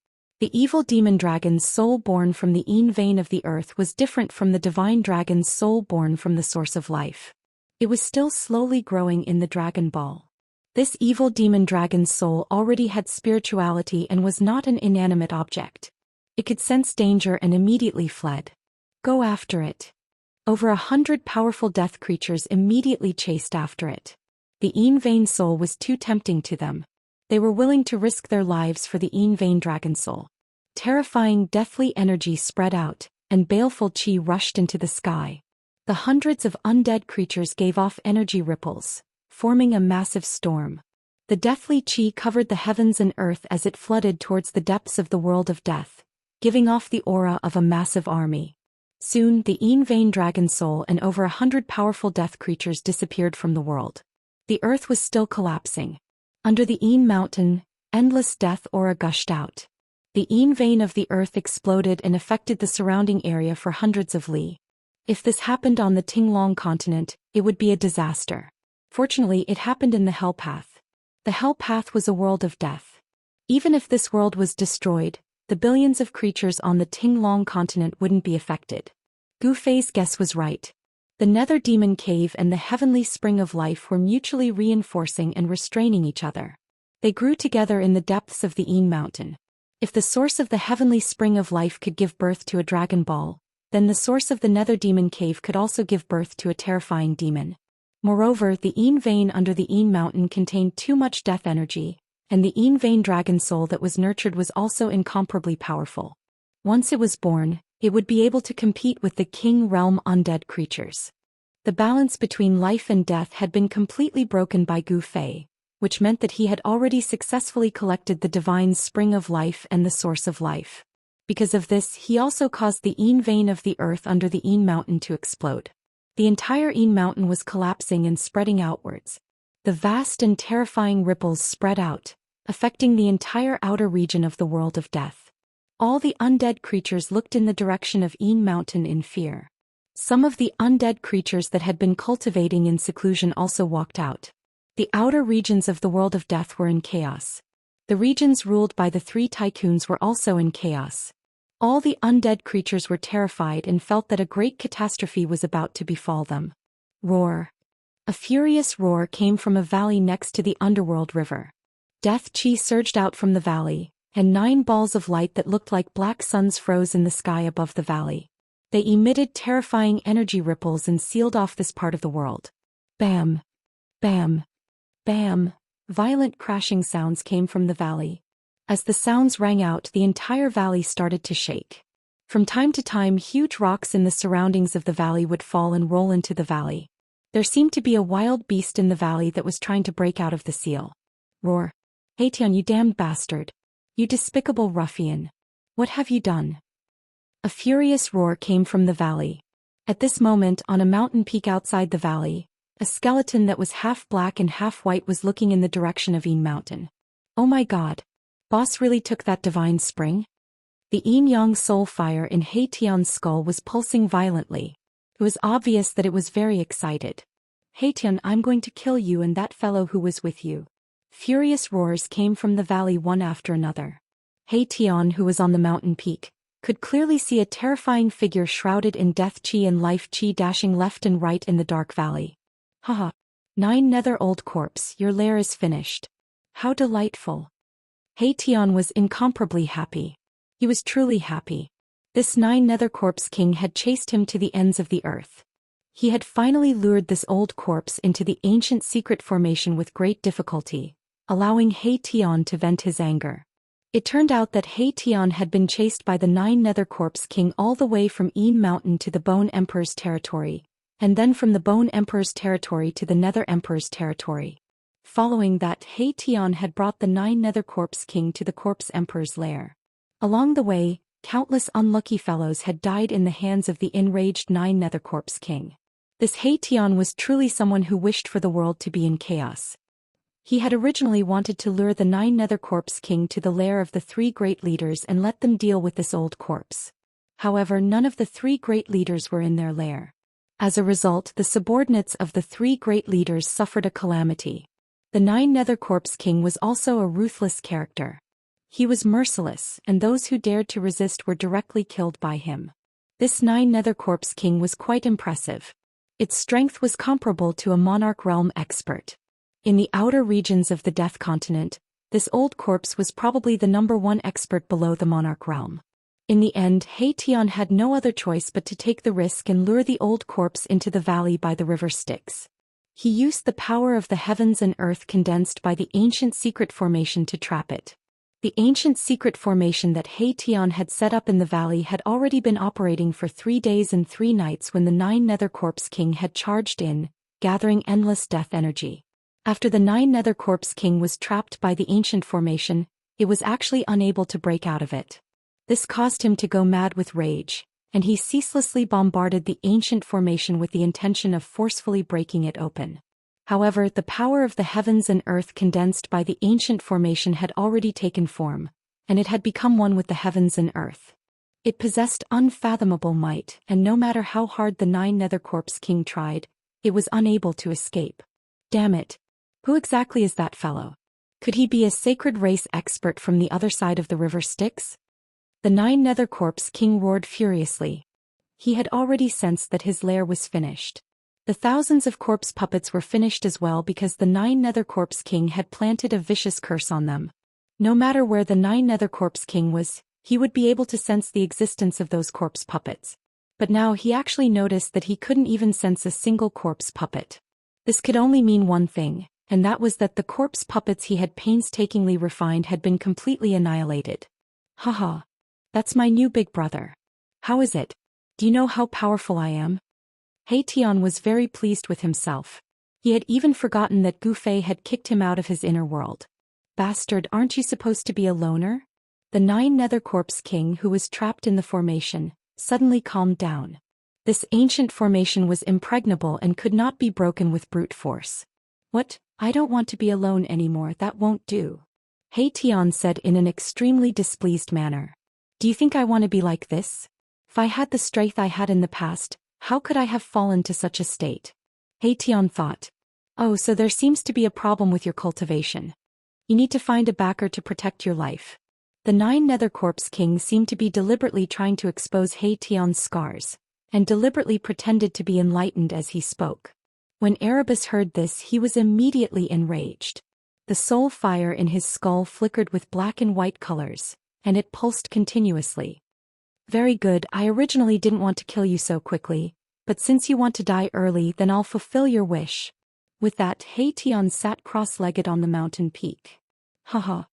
The evil demon dragon's soul born from the Yin vein of the earth was different from the divine dragon's soul born from the source of life. It was still slowly growing in the dragon ball. This evil demon dragon's soul already had spirituality and was not an inanimate object. It could sense danger and immediately fled. Go after it. Over 100 powerful death creatures immediately chased after it. The Yin vein soul was too tempting to them. They were willing to risk their lives for the Yin vein dragon soul. Terrifying deathly energy spread out, and baleful chi rushed into the sky. The hundreds of undead creatures gave off energy ripples, forming a massive storm. The deathly chi covered the heavens and earth as it flooded towards the depths of the world of death, giving off the aura of a massive army. Soon, the Yin vein dragon soul and over 100 powerful death creatures disappeared from the world. The earth was still collapsing. Under the Yin mountain, endless death aura gushed out. The Yin vein of the earth exploded and affected the surrounding area for hundreds of li. If this happened on the Tinglong continent, it would be a disaster. Fortunately, it happened in the Hell Path. The Hell Path was a world of death. Even if this world was destroyed, the billions of creatures on the Tinglong continent wouldn't be affected. Gu Fei's guess was right. The Nether Demon Cave and the Heavenly Spring of Life were mutually reinforcing and restraining each other. They grew together in the depths of the Yin Mountain. If the source of the heavenly spring of life could give birth to a dragon ball, then the source of the nether demon cave could also give birth to a terrifying demon. Moreover, the Yin vein under the Yin Mountain contained too much death energy, and the Yin vein dragon soul that was nurtured was also incomparably powerful. Once it was born, it would be able to compete with the King Realm undead creatures. The balance between life and death had been completely broken by Gu Fei, which meant that he had already successfully collected the divine spring of life and the source of life. Because of this, he also caused the Yin vein of the earth under the Yin Mountain to explode. The entire Yin Mountain was collapsing and spreading outwards. The vast and terrifying ripples spread out, affecting the entire outer region of the world of death. All the undead creatures looked in the direction of Yin Mountain in fear. Some of the undead creatures that had been cultivating in seclusion also walked out. The outer regions of the world of death were in chaos. The regions ruled by the three tycoons were also in chaos. All the undead creatures were terrified and felt that a great catastrophe was about to befall them. Roar. A furious roar came from a valley next to the underworld river. Death Chi surged out from the valley, and 9 balls of light that looked like black suns froze in the sky above the valley. They emitted terrifying energy ripples and sealed off this part of the world. Bam! Bam! Bam! Violent crashing sounds came from the valley. As the sounds rang out, the entire valley started to shake. From time to time, huge rocks in the surroundings of the valley would fall and roll into the valley. There seemed to be a wild beast in the valley that was trying to break out of the seal. Roar. Haitian, you damned bastard. You despicable ruffian. What have you done? A furious roar came from the valley. At this moment, on a mountain peak outside the valley, a skeleton that was half black and half white was looking in the direction of Yin Mountain. Oh my god. Boss really took that divine spring? The yin-yang soul fire in Haitian's skull was pulsing violently. It was obvious that it was very excited. Haitian, I'm going to kill you and that fellow who was with you. Furious roars came from the valley one after another. Haitian, who was on the mountain peak, could clearly see a terrifying figure shrouded in death chi and life chi dashing left and right in the dark valley. Haha. 9 nether old corpse, your lair is finished. How delightful. Haitian was incomparably happy. He was truly happy. This 9 nether corpse king had chased him to the ends of the earth. He had finally lured this old corpse into the ancient secret formation with great difficulty, allowing Haitian to vent his anger. It turned out that Haitian had been chased by the 9 nether corpse king all the way from Yin Mountain to the Bone Emperor's territory, and then from the Bone Emperor's territory to the Nether Emperor's territory. Following that, Haitian had brought the 9 nether corpse king to the Corpse Emperor's lair. Along the way, countless unlucky fellows had died in the hands of the enraged 9 nether corpse king. This Haitian was truly someone who wished for the world to be in chaos. He had originally wanted to lure the 9 nether corpse king to the lair of the 3 great leaders and let them deal with this old corpse. However, none of the 3 great leaders were in their lair. As a result, the subordinates of the 3 great leaders suffered a calamity. The 9 nether corpse king was also a ruthless character. He was merciless, and those who dared to resist were directly killed by him. This 9 nether corpse king was quite impressive. Its strength was comparable to a monarch realm expert. In the outer regions of the Death Continent, this old corpse was probably the #1 expert below the monarch realm. In the end, Haitian had no other choice but to take the risk and lure the old corpse into the valley by the river Styx. He used the power of the heavens and earth condensed by the ancient secret formation to trap it. The ancient secret formation that Haitian had set up in the valley had already been operating for 3 days and 3 nights when the 9 nether corpse king had charged in, gathering endless death energy. After the 9 nether corpse king was trapped by the ancient formation, it was actually unable to break out of it. This caused him to go mad with rage, and he ceaselessly bombarded the ancient formation with the intention of forcefully breaking it open. However, the power of the heavens and earth condensed by the ancient formation had already taken form, and it had become one with the heavens and earth. It possessed unfathomable might, and no matter how hard the 9 nether corpse king tried, it was unable to escape. Damn it! Who exactly is that fellow? Could he be a sacred race expert from the other side of the river Styx? The 9 nether corpse king roared furiously. He had already sensed that his lair was finished. The thousands of corpse puppets were finished as well because the 9 Nether Corpse King had planted a vicious curse on them. No matter where the 9 Nether Corpse King was, he would be able to sense the existence of those corpse puppets. But now he actually noticed that he couldn't even sense a single corpse puppet. This could only mean one thing, and that was that the corpse puppets he had painstakingly refined had been completely annihilated. Haha. That's my new big brother. How is it? Do you know how powerful I am? Tian was very pleased with himself. He had even forgotten that Gu Fei had kicked him out of his inner world. Bastard, aren't you supposed to be a loner? The 9 Nether Corpse King, who was trapped in the formation, suddenly calmed down. This ancient formation was impregnable and could not be broken with brute force. What? I don't want to be alone anymore, that won't do. Tian said in an extremely displeased manner. Do you think I want to be like this? If I had the strength I had in the past, how could I have fallen to such a state? Tian thought. Oh, so there seems to be a problem with your cultivation. You need to find a backer to protect your life. The 9 Nether Corpse King seemed to be deliberately trying to expose Tian's scars, and deliberately pretended to be enlightened as he spoke. When Erebus heard this, he was immediately enraged. The soul fire in his skull flickered with black and white colors, and it pulsed continuously. Very good, I originally didn't want to kill you so quickly, but since you want to die early, then I'll fulfill your wish. With that, Tian sat cross-legged on the mountain peak. Haha.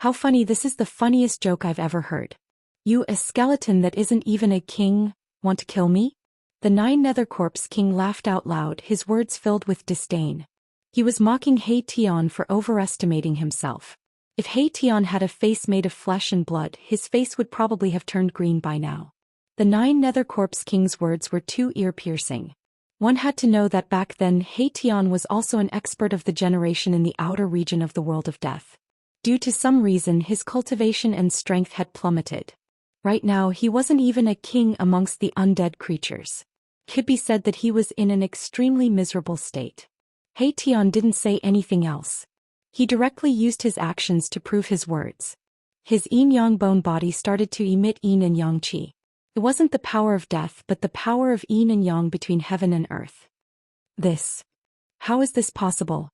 How funny, this is the funniest joke I've ever heard. You, a skeleton that isn't even a king, want to kill me? The 9 Nether Corpse King laughed out loud, his words filled with disdain. He was mocking Tian for overestimating himself. If Tian had a face made of flesh and blood, his face would probably have turned green by now. The 9 Nether Corpse King's words were too ear-piercing. One had to know that back then Tian was also an expert of the generation in the outer region of the world of death. Due to some reason, his cultivation and strength had plummeted. Right now he wasn't even a king amongst the undead creatures. It could be said that he was in an extremely miserable state. Tian didn't say anything else. He directly used his actions to prove his words. His yin-yang bone body started to emit yin and yang qi. It wasn't the power of death but the power of yin and yang between heaven and earth. How is this possible?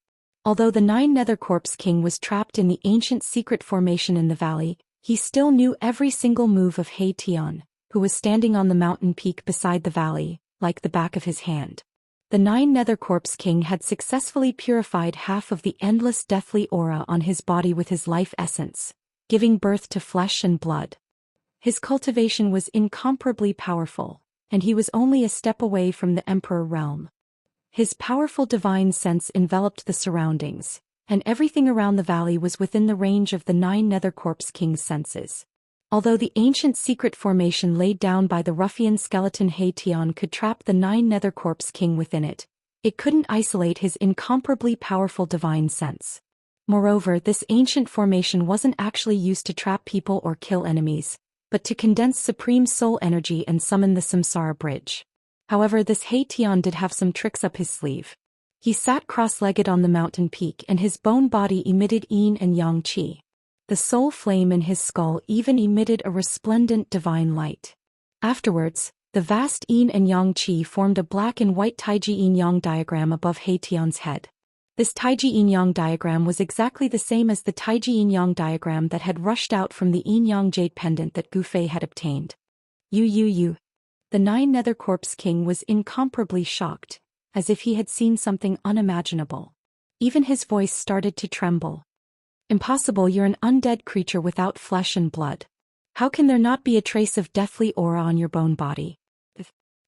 Although the 9 Nether Corpse King was trapped in the ancient secret formation in the valley, he still knew every single move of Tian, who was standing on the mountain peak beside the valley, like the back of his hand. The 9 Nether Corpse King had successfully purified half of the endless deathly aura on his body with his life essence, giving birth to flesh and blood. His cultivation was incomparably powerful, and he was only a step away from the Emperor realm. His powerful divine sense enveloped the surroundings, and everything around the valley was within the range of the 9 Nether Corpse King's senses. Although the ancient secret formation laid down by the ruffian skeleton Tian could trap the 9 Nether Corpse King within it, it couldn't isolate his incomparably powerful divine sense. Moreover, this ancient formation wasn't actually used to trap people or kill enemies, but to condense supreme soul energy and summon the Samsara bridge. However, this Tian did have some tricks up his sleeve. He sat cross-legged on the mountain peak and his bone body emitted yin and yang qi. The soul flame in his skull even emitted a resplendent divine light. Afterwards, the vast yin and yang qi formed a black and white taiji yin-yang diagram above Tian's head. This taiji yin-yang diagram was exactly the same as the taiji yin-yang diagram that had rushed out from the yin-yang jade pendant that Gu Fei had obtained. You. The 9 Nether Corpse King was incomparably shocked, as if he had seen something unimaginable. Even his voice started to tremble. Impossible, you're an undead creature without flesh and blood. How can there not be a trace of deathly aura on your bone body?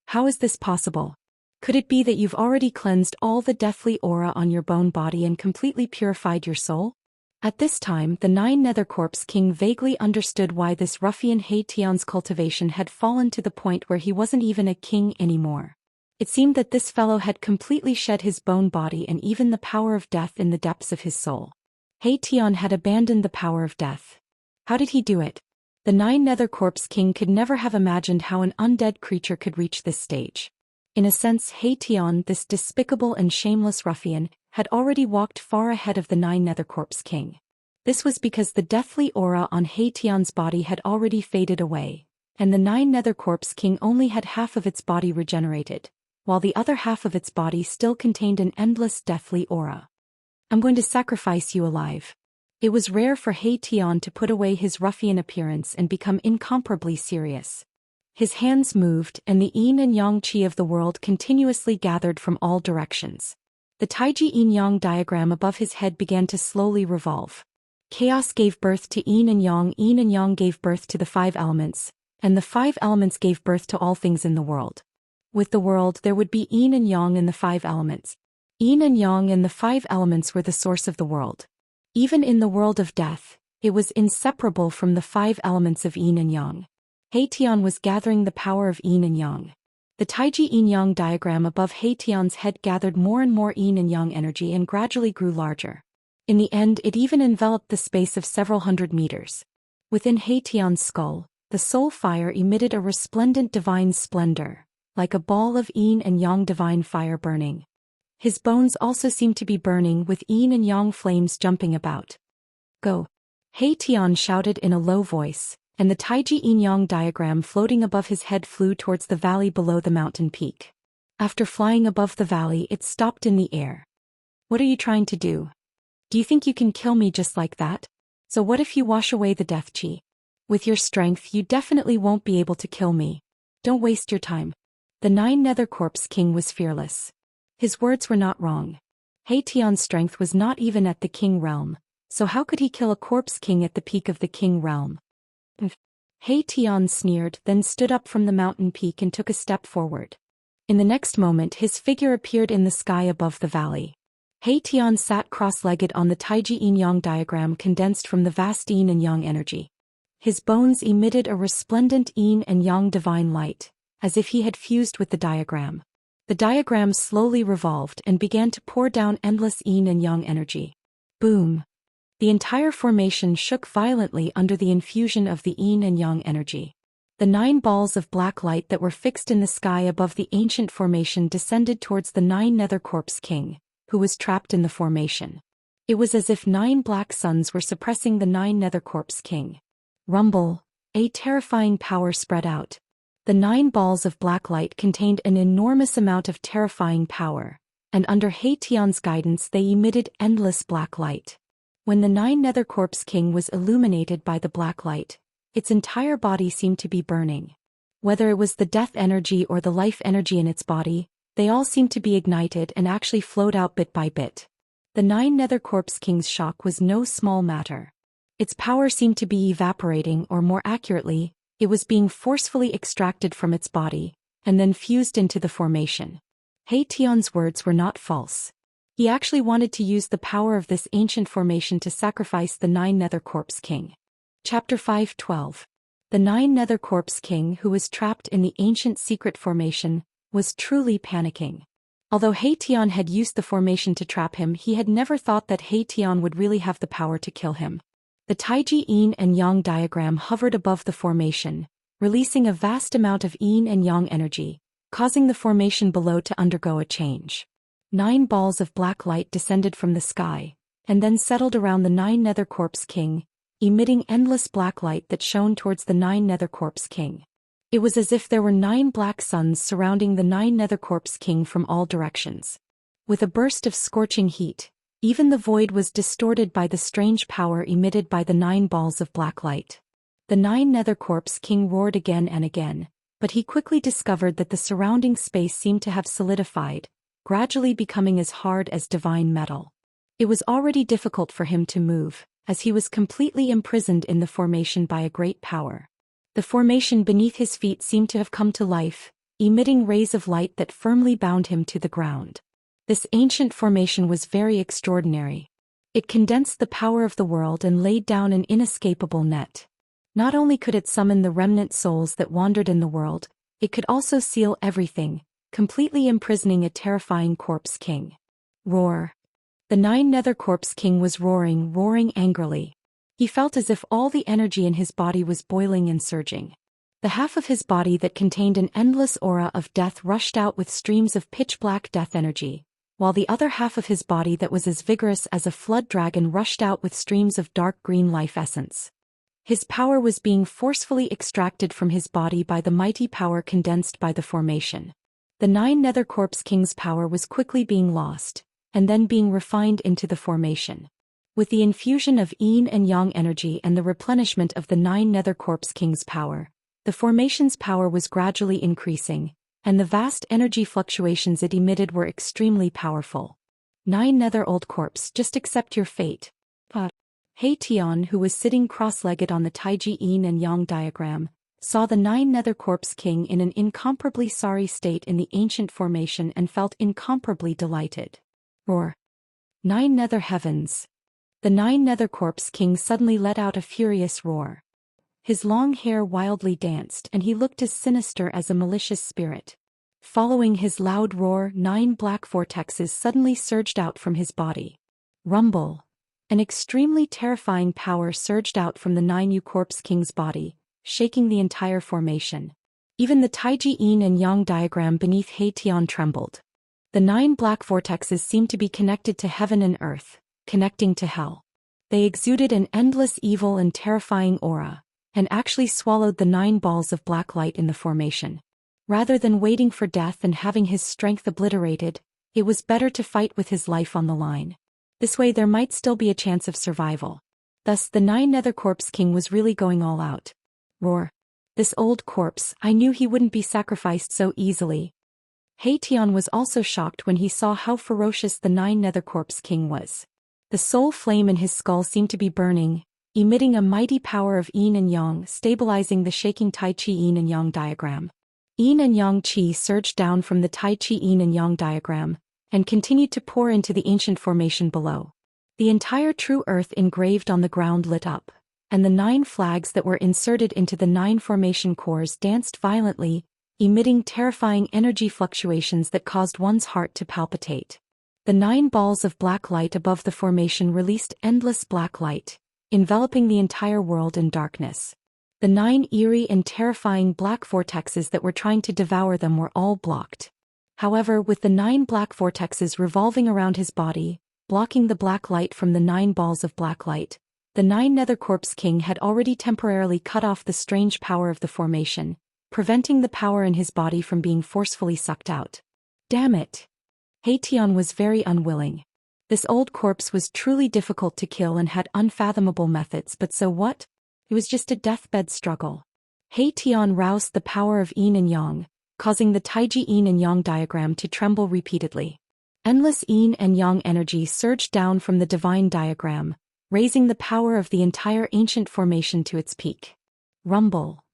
How is this possible? Could it be that you've already cleansed all the deathly aura on your bone body and completely purified your soul? At this time, the 9 Nether Corpse King vaguely understood why this ruffian Tian's cultivation had fallen to the point where he wasn't even a king anymore. It seemed that this fellow had completely shed his bone body and even the power of death in the depths of his soul. Tian had abandoned the power of death. How did he do it? The 9 Nether Corpse King could never have imagined how an undead creature could reach this stage. In a sense, Tian, this despicable and shameless ruffian, had already walked far ahead of the 9 Nether Corpse King. This was because the deathly aura on Tian's body had already faded away, and the 9 Nether Corpse King only had half of its body regenerated, while the other half of its body still contained an endless deathly aura. I'm going to sacrifice you alive. It was rare for He Tian to put away his ruffian appearance and become incomparably serious. His hands moved, and the yin and yang qi of the world continuously gathered from all directions. The Taiji yin-yang diagram above his head began to slowly revolve. Chaos gave birth to yin and yang gave birth to the 5 elements, and the 5 elements gave birth to all things in the world. With the world there would be yin and yang and the 5 elements. Yin and yang and the 5 elements were the source of the world. Even in the world of death, it was inseparable from the 5 elements of yin and yang. He Tian was gathering the power of yin and yang. The Taiji yin-yang diagram above He Tian's head gathered more and more yin and yang energy and gradually grew larger. In the end, it even enveloped the space of several hundred meters. Within He Tian's skull, the soul fire emitted a resplendent divine splendor, like a ball of yin and yang divine fire burning. His bones also seemed to be burning with yin and yang flames jumping about. Go! He Tian shouted in a low voice, and the Taiji yin-yang diagram floating above his head flew towards the valley below the mountain peak. After flying above the valley, it stopped in the air. What are you trying to do? Do you think you can kill me just like that? So what if you wash away the death qi? With your strength you definitely won't be able to kill me. Don't waste your time. The 9 Nether Corpse King was fearless. His words were not wrong. He Tian's strength was not even at the king realm, so how could he kill a corpse king at the peak of the king realm? He Tian sneered, then stood up from the mountain peak and took a step forward. In the next moment his figure appeared in the sky above the valley. He Tian sat cross-legged on the Taiji yin-yang diagram condensed from the vast yin and yang energy. His bones emitted a resplendent yin and yang divine light, as if he had fused with the diagram. The diagram slowly revolved and began to pour down endless yin and yang energy. Boom! The entire formation shook violently under the infusion of the yin and yang energy. The 9 balls of black light that were fixed in the sky above the ancient formation descended towards the 9 Nether Corpse King, who was trapped in the formation. It was as if 9 black suns were suppressing the 9 Nether Corpse King. Rumble! A terrifying power spread out. The 9 balls of black light contained an enormous amount of terrifying power, and under He Tian's guidance they emitted endless black light. When the 9 Nether Corpse King was illuminated by the black light, its entire body seemed to be burning. Whether it was the death energy or the life energy in its body, they all seemed to be ignited and actually flowed out bit by bit. The 9 Nether Corpse King's shock was no small matter. Its power seemed to be evaporating, or more accurately, it was being forcefully extracted from its body, and then fused into the formation. He Tian's words were not false. He actually wanted to use the power of this ancient formation to sacrifice the 9 Nether Corpse King. Chapter 5:12. The 9 Nether Corpse King, who was trapped in the ancient secret formation, was truly panicking. Although He Tian had used the formation to trap him, he had never thought that He Tian would really have the power to kill him. The Taiji yin and yang diagram hovered above the formation, releasing a vast amount of yin and yang energy, causing the formation below to undergo a change. 9 balls of black light descended from the sky, and then settled around the 9 Nether Corpse King, emitting endless black light that shone towards the 9 Nether Corpse King. It was as if there were 9 black suns surrounding the 9 Nether Corpse King from all directions. With a burst of scorching heat, even the void was distorted by the strange power emitted by the 9 balls of black light. The 9 Nether Corpse King roared again and again, but he quickly discovered that the surrounding space seemed to have solidified, gradually becoming as hard as divine metal. It was already difficult for him to move, as he was completely imprisoned in the formation by a great power. The formation beneath his feet seemed to have come to life, emitting rays of light that firmly bound him to the ground. This ancient formation was very extraordinary. It condensed the power of the world and laid down an inescapable net. Not only could it summon the remnant souls that wandered in the world, it could also seal everything, completely imprisoning a terrifying corpse king. Roar! The 9 Nether Corpse King was roaring angrily. He felt as if all the energy in his body was boiling and surging. The half of his body that contained an endless aura of death rushed out with streams of pitch-black death energy, while the other half of his body that was as vigorous as a flood dragon rushed out with streams of dark green life essence. His power was being forcefully extracted from his body by the mighty power condensed by the formation. The 9 Nether Corpse King's power was quickly being lost, and then being refined into the formation. With the infusion of yin and yang energy and the replenishment of the 9 Nether Corpse King's power, the formation's power was gradually increasing, and the vast energy fluctuations it emitted were extremely powerful. 9 Nether Old Corpse, just accept your fate. He Tian, who was sitting cross-legged on the Taiji yin and yang diagram, saw the 9 Nether Corpse King in an incomparably sorry state in the ancient formation and felt incomparably delighted. Roar! 9 Nether Heavens! The 9 Nether Corpse King suddenly let out a furious roar. His long hair wildly danced and he looked as sinister as a malicious spirit. Following his loud roar, 9 black vortexes suddenly surged out from his body. Rumble! An extremely terrifying power surged out from the 9 Corpse King's body, shaking the entire formation. Even the Taiji yin and yang diagram beneath He Tian trembled. The 9 black vortexes seemed to be connected to heaven and earth, connecting to hell. They exuded an endless evil and terrifying aura, and actually swallowed the 9 balls of black light in the formation. Rather than waiting for death and having his strength obliterated, it was better to fight with his life on the line. This way there might still be a chance of survival. Thus the 9 Nether Corpse King was really going all out. Roar! This old corpse, I knew he wouldn't be sacrificed so easily. He Tian was also shocked when he saw how ferocious the 9 Nether Corpse King was. The soul flame in his skull seemed to be burning, emitting a mighty power of yin and yang, stabilizing the shaking Tai Chi yin and yang diagram. Yin and yang qi surged down from the Tai Chi yin and yang diagram, and continued to pour into the ancient formation below. The entire true earth engraved on the ground lit up, and the 9 flags that were inserted into the 9 formation cores danced violently, emitting terrifying energy fluctuations that caused one's heart to palpitate. The 9 balls of black light above the formation released endless black light, enveloping the entire world in darkness. The 9 eerie and terrifying black vortexes that were trying to devour them were all blocked. However, with the 9 black vortexes revolving around his body, blocking the black light from the 9 balls of black light, the 9 Nether Corpse King had already temporarily cut off the strange power of the formation, preventing the power in his body from being forcefully sucked out. Damn it! He Tian was very unwilling. This old corpse was truly difficult to kill and had unfathomable methods, but so what? It was just a deathbed struggle. He Tian roused the power of yin and yang, causing the Taiji yin and yang diagram to tremble repeatedly. Endless yin and yang energy surged down from the divine diagram, raising the power of the entire ancient formation to its peak. Rumble!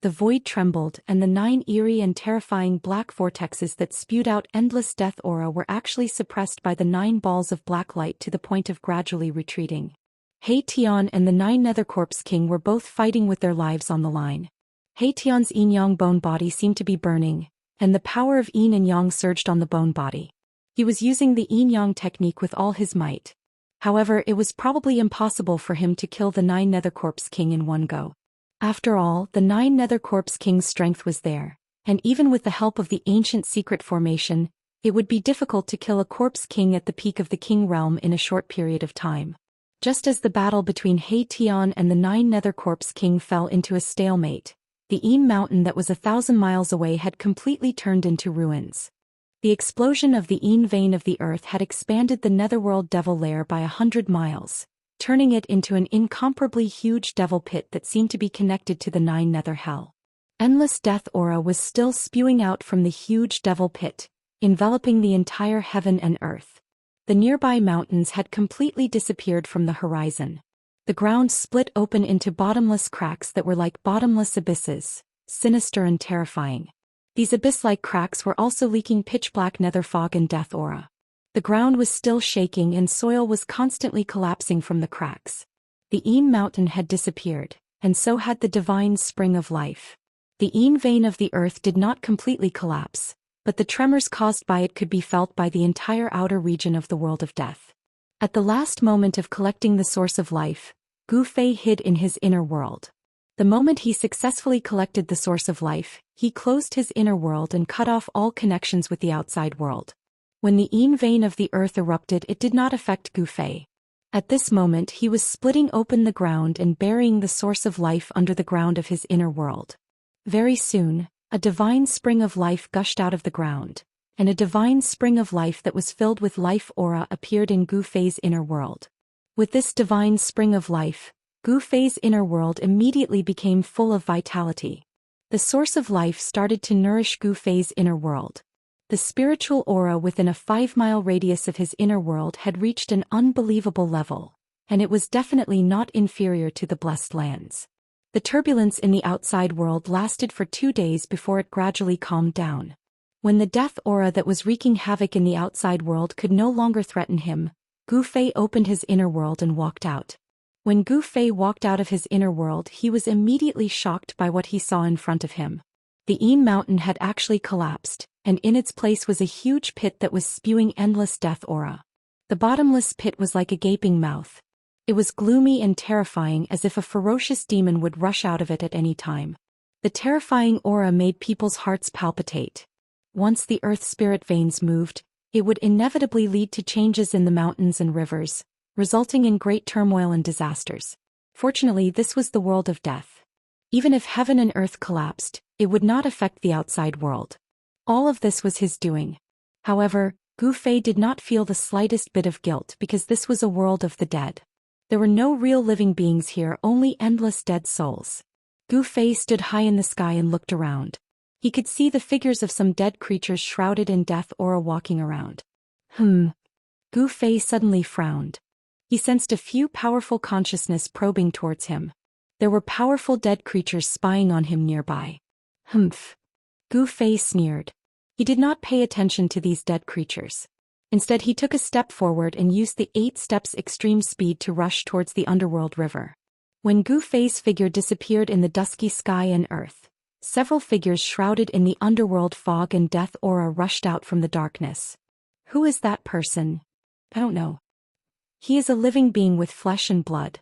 The void trembled, and the 9 eerie and terrifying black vortexes that spewed out endless death aura were actually suppressed by the 9 balls of black light to the point of gradually retreating. He Tian and the 9 Nether Corpse King were both fighting with their lives on the line. He Tian's yin-yang bone body seemed to be burning, and the power of yin and yang surged on the bone body. He was using the yin-yang technique with all his might. However, it was probably impossible for him to kill the 9 Nether Corpse King in one go. After all, the 9 Nether Corpse King's strength was there, and even with the help of the ancient secret formation, it would be difficult to kill a Corpse King at the peak of the King realm in a short period of time. Just as the battle between He Tian and the 9 Nether Corpse King fell into a stalemate, the Yin mountain that was 1,000 miles away had completely turned into ruins. The explosion of the Yin vein of the earth had expanded the netherworld devil lair by 100 miles, turning it into an incomparably huge devil pit that seemed to be connected to the 9 nether hell. Endless death aura was still spewing out from the huge devil pit, enveloping the entire heaven and earth. The nearby mountains had completely disappeared from the horizon. The ground split open into bottomless cracks that were like bottomless abysses, sinister and terrifying. These abyss-like cracks were also leaking pitch-black nether fog and death aura. The ground was still shaking and soil was constantly collapsing from the cracks. The Yin mountain had disappeared, and so had the divine spring of life. The Yin vein of the earth did not completely collapse, but the tremors caused by it could be felt by the entire outer region of the world of death. At the last moment of collecting the source of life, Gu Fei hid in his inner world. The moment he successfully collected the source of life, he closed his inner world and cut off all connections with the outside world. When the Yin vein of the earth erupted, it did not affect Gu Fei. At this moment he was splitting open the ground and burying the source of life under the ground of his inner world. Very soon, A divine spring of life gushed out of the ground, and a divine spring of life that was filled with life aura appeared in Gu Fei's inner world. With this divine spring of life, Gu Fei's inner world immediately became full of vitality. The source of life started to nourish Gu Fei's inner world. The spiritual aura within a 5-mile radius of his inner world had reached an unbelievable level, and it was definitely not inferior to the blessed lands. The turbulence in the outside world lasted for 2 days before it gradually calmed down. When the death aura that was wreaking havoc in the outside world could no longer threaten him, Gu Fei opened his inner world and walked out. When Gu Fei walked out of his inner world, he was immediately shocked by what he saw in front of him. The Yin mountain had actually collapsed, and in its place was a huge pit that was spewing endless death aura. The bottomless pit was like a gaping mouth. It was gloomy and terrifying, as if a ferocious demon would rush out of it at any time. The terrifying aura made people's hearts palpitate. Once the earth spirit veins moved, it would inevitably lead to changes in the mountains and rivers, resulting in great turmoil and disasters. Fortunately, this was the world of death. Even if heaven and earth collapsed, it would not affect the outside world. All of this was his doing. However, Gu Fei did not feel the slightest bit of guilt because this was a world of the dead. There were no real living beings here, only endless dead souls. Gu Fei stood high in the sky and looked around. He could see the figures of some dead creatures shrouded in death aura walking around. Gu Fei suddenly frowned. He sensed a few powerful consciousness probing towards him. There were powerful dead creatures spying on him nearby. Gu Fei sneered. He did not pay attention to these dead creatures. Instead, he took a step forward and used the 8 steps extreme speed to rush towards the underworld river. When Gu Fei's figure disappeared in the dusky sky and earth, several figures shrouded in the underworld fog and death aura rushed out from the darkness. Who is that person? I don't know. He is a living being with flesh and blood.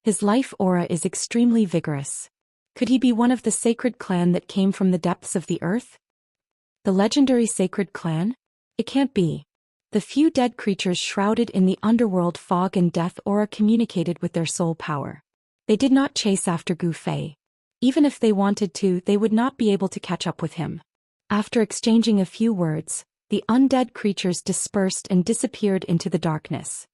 His life aura is extremely vigorous. Could he be one of the sacred clan that came from the depths of the earth? The legendary sacred clan? It can't be. The few dead creatures shrouded in the underworld fog and death aura communicated with their soul power. They did not chase after Gu Fei. Even if they wanted to, they would not be able to catch up with him. After exchanging a few words, the undead creatures dispersed and disappeared into the darkness.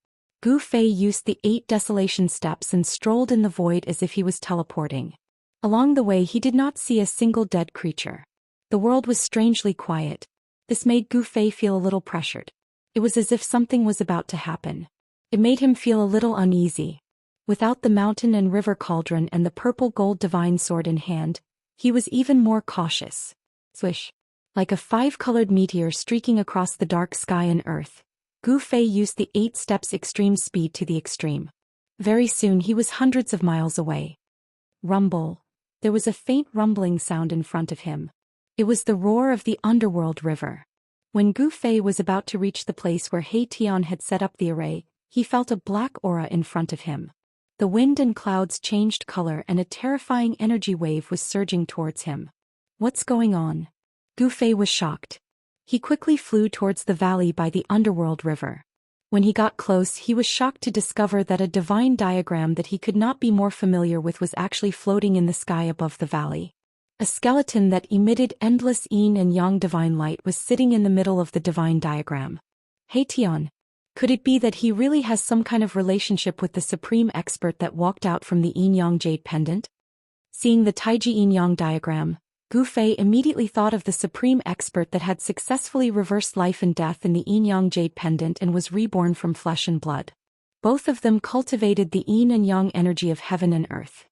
Gu Fei used the 8 desolation steps and strolled in the void as if he was teleporting. Along the way, he did not see a single dead creature. The world was strangely quiet. This made Gu Fei feel a little pressured. It was as if something was about to happen. It made him feel a little uneasy. Without the mountain and river cauldron and the purple gold divine sword in hand, he was even more cautious. Swish. Like a 5-colored meteor streaking across the dark sky and earth, Gu Fei used the 8 steps extreme speed to the extreme. Very soon he was hundreds of miles away. Rumble. There was a faint rumbling sound in front of him. It was the roar of the underworld river. When Gu Fei was about to reach the place where He Tian had set up the array, he felt a black aura in front of him. The wind and clouds changed color and a terrifying energy wave was surging towards him. What's going on? Gu Fei was shocked. He quickly flew towards the valley by the underworld river. When he got close, he was shocked to discover that a divine diagram that he could not be more familiar with was actually floating in the sky above the valley. A skeleton that emitted endless yin and yang divine light was sitting in the middle of the divine diagram. He Tian. Could it be that he really has some kind of relationship with the supreme expert that walked out from the yin-yang jade pendant? Seeing the Taiji yin-yang diagram, Gu Fei immediately thought of the supreme expert that had successfully reversed life and death in the yin-yang jade pendant and was reborn from flesh and blood. Both of them cultivated the yin and yang energy of heaven and earth.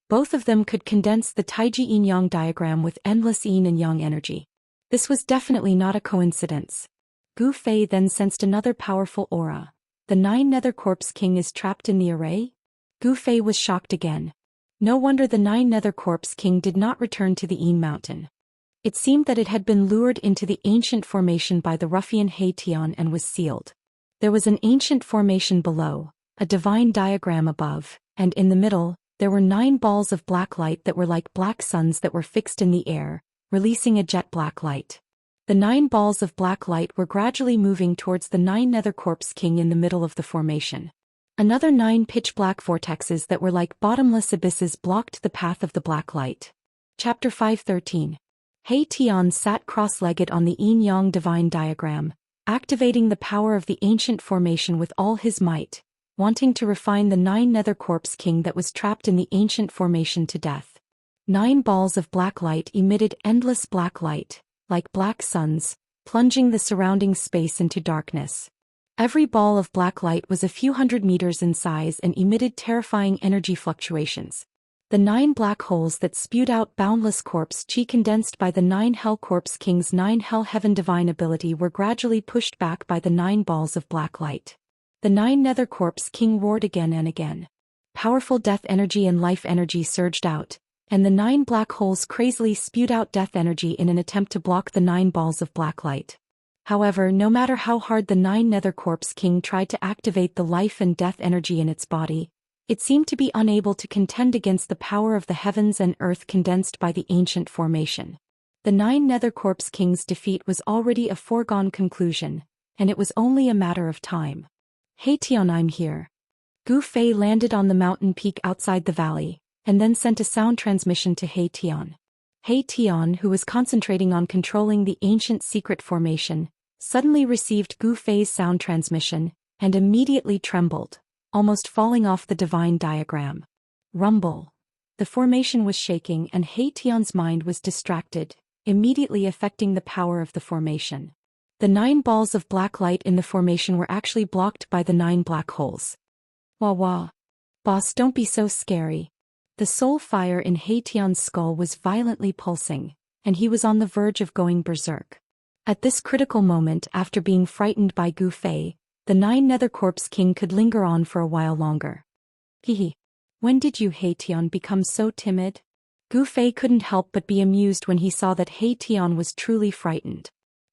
Both of them could condense the Taiji yin-yang diagram with endless yin and yang energy. This was definitely not a coincidence. Gu Fei then sensed another powerful aura. The 9 Nether Corpse King is trapped in the array? Gu Fei was shocked again. No wonder the 9 Nether Corpse King did not return to the Yin Mountain. It seemed that it had been lured into the ancient formation by the ruffian He Tian and was sealed. There was an ancient formation below, a divine diagram above, and in the middle, there were 9 balls of black light that were like black suns that were fixed in the air, releasing a jet black light. The 9 balls of black light were gradually moving towards the 9 Nether Corpse King in the middle of the formation. Another 9 pitch-black vortexes that were like bottomless abysses blocked the path of the black light. Chapter 513. He Tian sat cross-legged on the yin-yang divine diagram, activating the power of the ancient formation with all his might, wanting to refine the 9 Nether Corpse King that was trapped in the ancient formation to death. 9 balls of black light emitted endless black light, like black suns, plunging the surrounding space into darkness. Every ball of black light was a few hundred meters in size and emitted terrifying energy fluctuations. The 9 black holes that spewed out boundless corpse chi condensed by the 9 Hell Corpse King's 9 Hell Heaven divine ability were gradually pushed back by the 9 balls of black light. The 9 Nether Corpse King roared again and again. Powerful death energy and life energy surged out, and the 9 black holes crazily spewed out death energy in an attempt to block the 9 balls of black light. However, no matter how hard the 9 Nether Corpse King tried to activate the life and death energy in its body, it seemed to be unable to contend against the power of the heavens and earth condensed by the ancient formation. The 9 Nether Corpse King's defeat was already a foregone conclusion, and it was only a matter of time. He Tian, I'm here. Gu Fei landed on the mountain peak outside the valley, and then sent a sound transmission to He Tian. He Tian, who was concentrating on controlling the ancient secret formation, suddenly received Gu Fei's sound transmission, and immediately trembled, almost falling off the divine diagram. Rumble. The formation was shaking and He Tian's mind was distracted, immediately affecting the power of the formation. The 9 balls of black light in the formation were actually blocked by the 9 black holes. Wah wah. Boss, don't be so scary. The soul fire in He Tian's skull was violently pulsing, and he was on the verge of going berserk. At this critical moment, after being frightened by Gu Fei, the 9 Nether Corpse King could linger on for a while longer. Hehe. When did you, He Tian, become so timid? Gu Fei couldn't help but be amused when he saw that He Tian was truly frightened.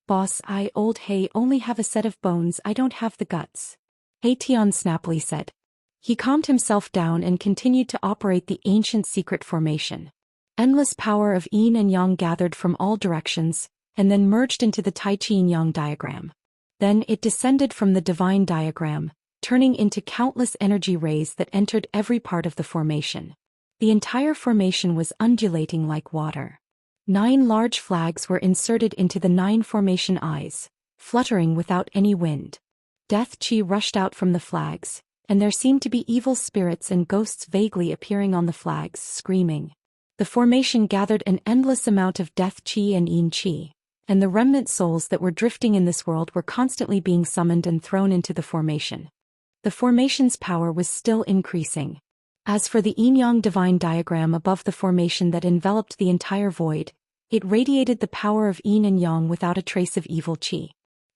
Boss, I, old He, only have a set of bones, I don't have the guts. He Tian snappily said. He calmed himself down and continued to operate the ancient secret formation. Endless power of yin and yang gathered from all directions, and then merged into the Tai Chi yin-yang diagram. Then it descended from the divine diagram, turning into countless energy rays that entered every part of the formation. The entire formation was undulating like water. 9 large flags were inserted into the 9 formation eyes, fluttering without any wind. Death chi rushed out from the flags, and there seemed to be evil spirits and ghosts vaguely appearing on the flags, screaming. The formation gathered an endless amount of death chi and yin chi, and the remnant souls that were drifting in this world were constantly being summoned and thrown into the formation. The formation's power was still increasing. As for the yin-yang divine diagram above the formation that enveloped the entire void, it radiated the power of yin and yang without a trace of evil chi.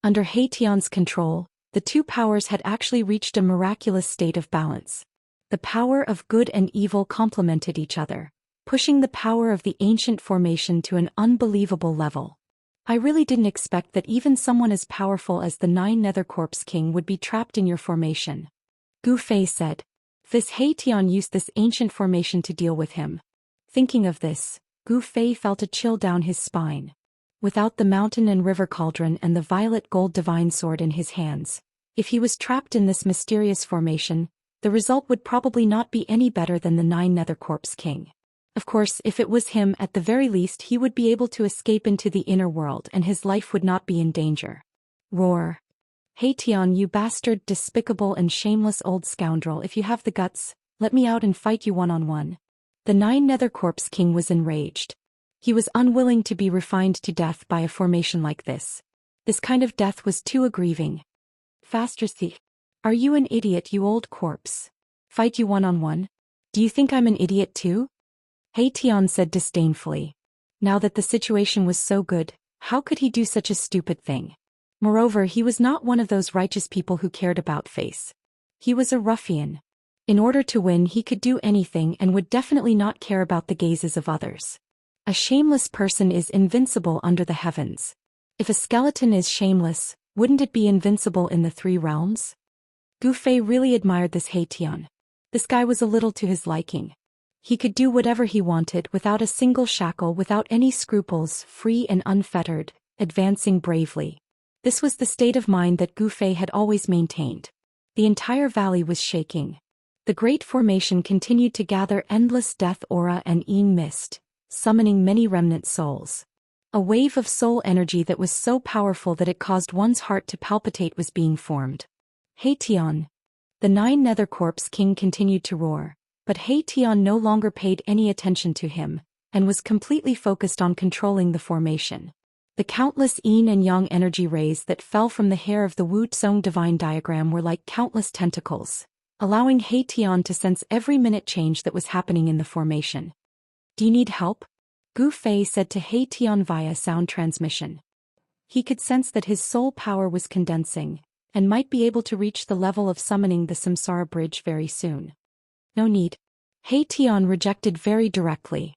Under He Tian's control, the 2 powers had actually reached a miraculous state of balance. The power of good and evil complemented each other, pushing the power of the ancient formation to an unbelievable level. I really didn't expect that even someone as powerful as the 9 Nether Corpse King would be trapped in your formation. Gu Fei said. This He Tian used this ancient formation to deal with him. Thinking of this, Gu Fei felt a chill down his spine. Without the mountain and river cauldron and the violet gold divine sword in his hands, if he was trapped in this mysterious formation, the result would probably not be any better than the 9 Nether Corpse King. Of course, if it was him, at the very least he would be able to escape into the inner world and his life would not be in danger. Roar. He Tian, you bastard, despicable and shameless old scoundrel, if you have the guts, let me out and fight you one-on-one. The 9 Nether Corpse King was enraged. He was unwilling to be refined to death by a formation like this. This kind of death was too aggrieving. Faster, thief. Are you an idiot, you old corpse? Fight you one-on-one? Do you think I'm an idiot too? He Tian said disdainfully. Now that the situation was so good, how could he do such a stupid thing? Moreover, he was not one of those righteous people who cared about face. He was a ruffian. In order to win, he could do anything and would definitely not care about the gazes of others. A shameless person is invincible under the heavens. If a skeleton is shameless, wouldn't it be invincible in the 3 realms? Gu Fei really admired this He Tian. This guy was a little to his liking. He could do whatever he wanted without a single shackle, without any scruples, free and unfettered, advancing bravely. This was the state of mind that Gu Fei had always maintained. The entire valley was shaking. The great formation continued to gather endless death aura and yin mist, summoning many remnant souls. A wave of soul energy that was so powerful that it caused one's heart to palpitate was being formed. He Tian. The 9 Nether Corpse King continued to roar, but He Tian no longer paid any attention to him, and was completely focused on controlling the formation. The countless yin and yang energy rays that fell from the hair of the Wuxia divine diagram were like countless tentacles, allowing He Tian to sense every minute change that was happening in the formation. Do you need help? Gu Fei said to He Tian via sound transmission. He could sense that his soul power was condensing, and might be able to reach the level of summoning the Samsara Bridge very soon. No need. He Tian rejected very directly.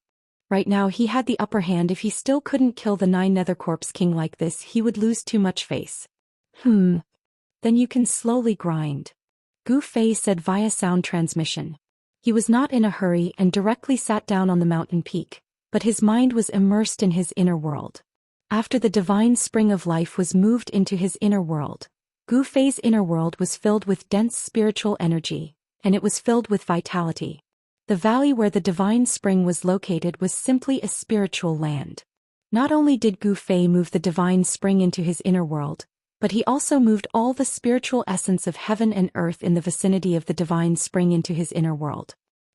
Right now he had the upper hand. If he still couldn't kill the 9 Nether Corpse King like this, he would lose too much face. Then you can slowly grind. Gu Fei said via sound transmission. He was not in a hurry and directly sat down on the mountain peak, but his mind was immersed in his inner world. After the divine spring of life was moved into his inner world, Gu Fei's inner world was filled with dense spiritual energy, and it was filled with vitality. The valley where the divine spring was located was simply a spiritual land. Not only did Gu Fei move the divine spring into his inner world, but he also moved all the spiritual essence of heaven and earth in the vicinity of the divine spring into his inner world.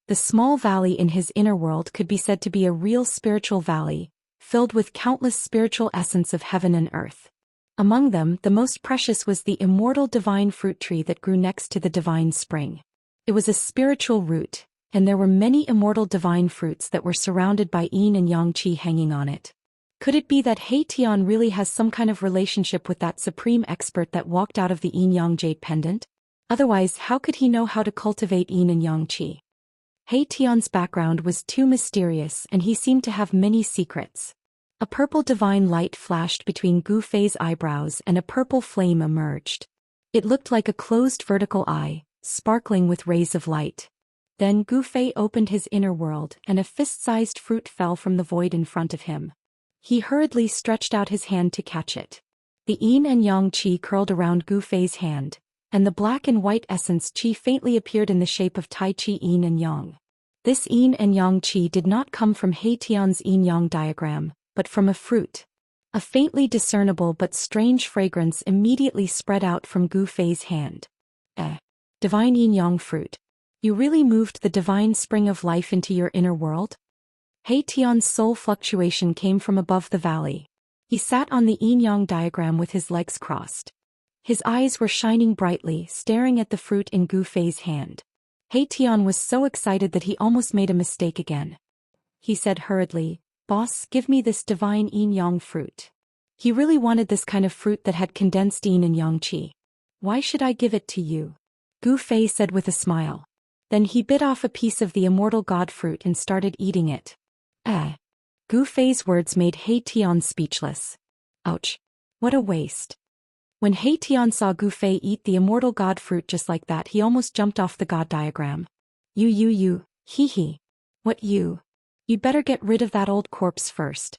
The small valley in his inner world could be said to be a real spiritual valley, filled with countless spiritual essence of heaven and earth. Among them, the most precious was the immortal divine fruit tree that grew next to the divine spring. It was a spiritual root, and there were many immortal divine fruits that were surrounded by yin and yang qi hanging on it. Could it be that He Tian really has some kind of relationship with that supreme expert that walked out of the yin-yang jade pendant? Otherwise, how could he know how to cultivate yin and yang qi? He Tian's background was too mysterious and he seemed to have many secrets. A purple divine light flashed between Gu Fei's eyebrows and a purple flame emerged. It looked like a closed vertical eye, sparkling with rays of light. Then Gu Fei opened his inner world and a fist-sized fruit fell from the void in front of him. He hurriedly stretched out his hand to catch it. The yin and yang qi curled around Gu Fei's hand, and the black and white essence qi faintly appeared in the shape of Tai Chi yin and yang. This yin and yang qi did not come from He Tian's yin-yang diagram, but from a fruit. A faintly discernible but strange fragrance immediately spread out from Gu Fei's hand. Divine yin-yang fruit. You really moved the divine spring of life into your inner world? He Tian's soul fluctuation came from above the valley. He sat on the yin-yang diagram with his legs crossed. His eyes were shining brightly, staring at the fruit in Gu Fei's hand. He Tian was so excited that he almost made a mistake again. He said hurriedly, "Boss, give me this divine yin-yang fruit." He really wanted this kind of fruit that had condensed yin and yang qi. "Why should I give it to you?" Gu Fei said with a smile. Then he bit off a piece of the immortal god fruit and started eating it. Gu Fei's words made He Tian speechless. Ouch. What a waste. When He Tian saw Gu Fei eat the immortal god fruit just like that, he almost jumped off the god diagram. You, hee. What you? You'd better get rid of that old corpse first.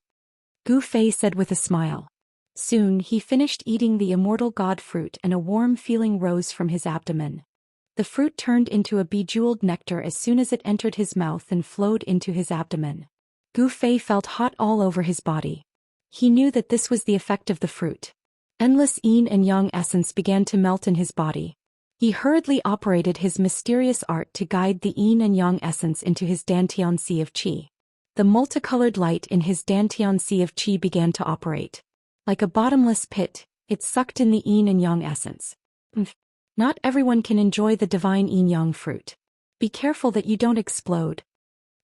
Gu Fei said with a smile. Soon he finished eating the immortal god fruit and a warm feeling rose from his abdomen. The fruit turned into a bejeweled nectar as soon as it entered his mouth and flowed into his abdomen. Gu Fei felt hot all over his body. He knew that this was the effect of the fruit. Endless yin and yang essence began to melt in his body. He hurriedly operated his mysterious art to guide the yin and yang essence into his Dantian Sea of Qi. The multicolored light in his Dantian Sea of Qi began to operate. Like a bottomless pit, it sucked in the yin and yang essence. Not everyone can enjoy the divine yin-yang fruit. Be careful that you don't explode.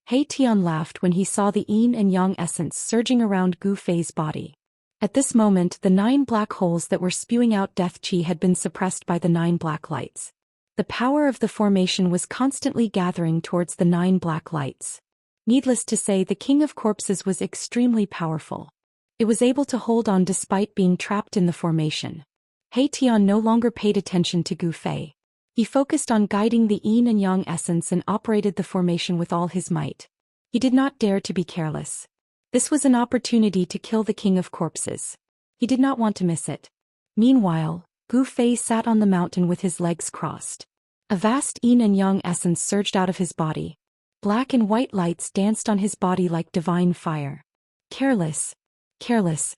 He Tian laughed when he saw the yin and yang essence surging around Gu Fei's body. At this moment, the 9 black holes that were spewing out death qi had been suppressed by the 9 black lights. The power of the formation was constantly gathering towards the 9 black lights. Needless to say, the King of Corpses was extremely powerful. It was able to hold on despite being trapped in the formation. He Tian no longer paid attention to Gu Fei. He focused on guiding the yin and yang essence and operated the formation with all his might. He did not dare to be careless. This was an opportunity to kill the King of Corpses. He did not want to miss it. Meanwhile, Gu Fei sat on the mountain with his legs crossed. A vast yin and yang essence surged out of his body. Black and white lights danced on his body like divine fire. Careless. Careless.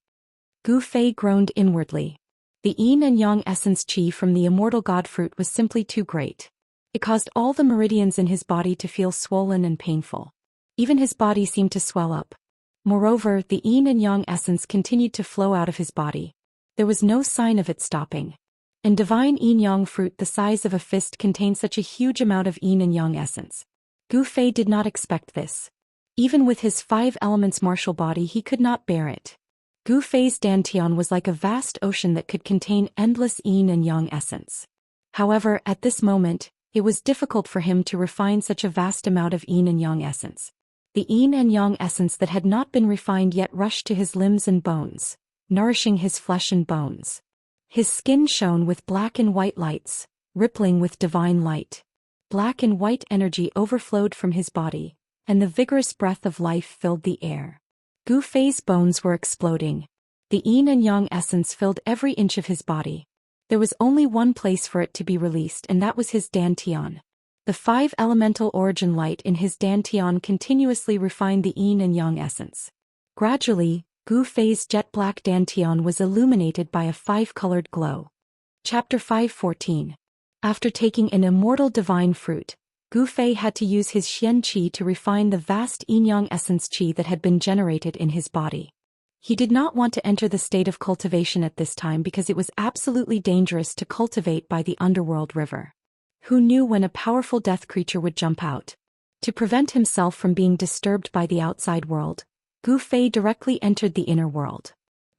Gu Fei groaned inwardly. The yin and yang essence qi from the immortal god fruit was simply too great. It caused all the meridians in his body to feel swollen and painful. Even his body seemed to swell up. Moreover, the yin and yang essence continued to flow out of his body. There was no sign of it stopping. And divine yin-yang fruit the size of a fist contained such a huge amount of yin and yang essence. Gu Fei did not expect this. Even with his 5 elements martial body he could not bear it. Gu Fei's dantian was like a vast ocean that could contain endless yin and yang essence. However, at this moment, it was difficult for him to refine such a vast amount of yin and yang essence. The yin and yang essence that had not been refined yet rushed to his limbs and bones, nourishing his flesh and bones. His skin shone with black and white lights, rippling with divine light. Black and white energy overflowed from his body, and the vigorous breath of life filled the air. Gu Fei's bones were exploding. The yin and yang essence filled every inch of his body. There was only one place for it to be released, and that was his dantian. The 5 elemental origin light in his dantian continuously refined the yin and yang essence. Gradually, Gu Fei's jet-black dantian was illuminated by a 5-colored glow. Chapter 5:14. After taking an immortal divine fruit, Gu Fei had to use his Xian qi to refine the vast yin-yang essence qi that had been generated in his body. He did not want to enter the state of cultivation at this time because it was absolutely dangerous to cultivate by the underworld river. Who knew when a powerful death creature would jump out? To prevent himself from being disturbed by the outside world, Gu Fei directly entered the inner world.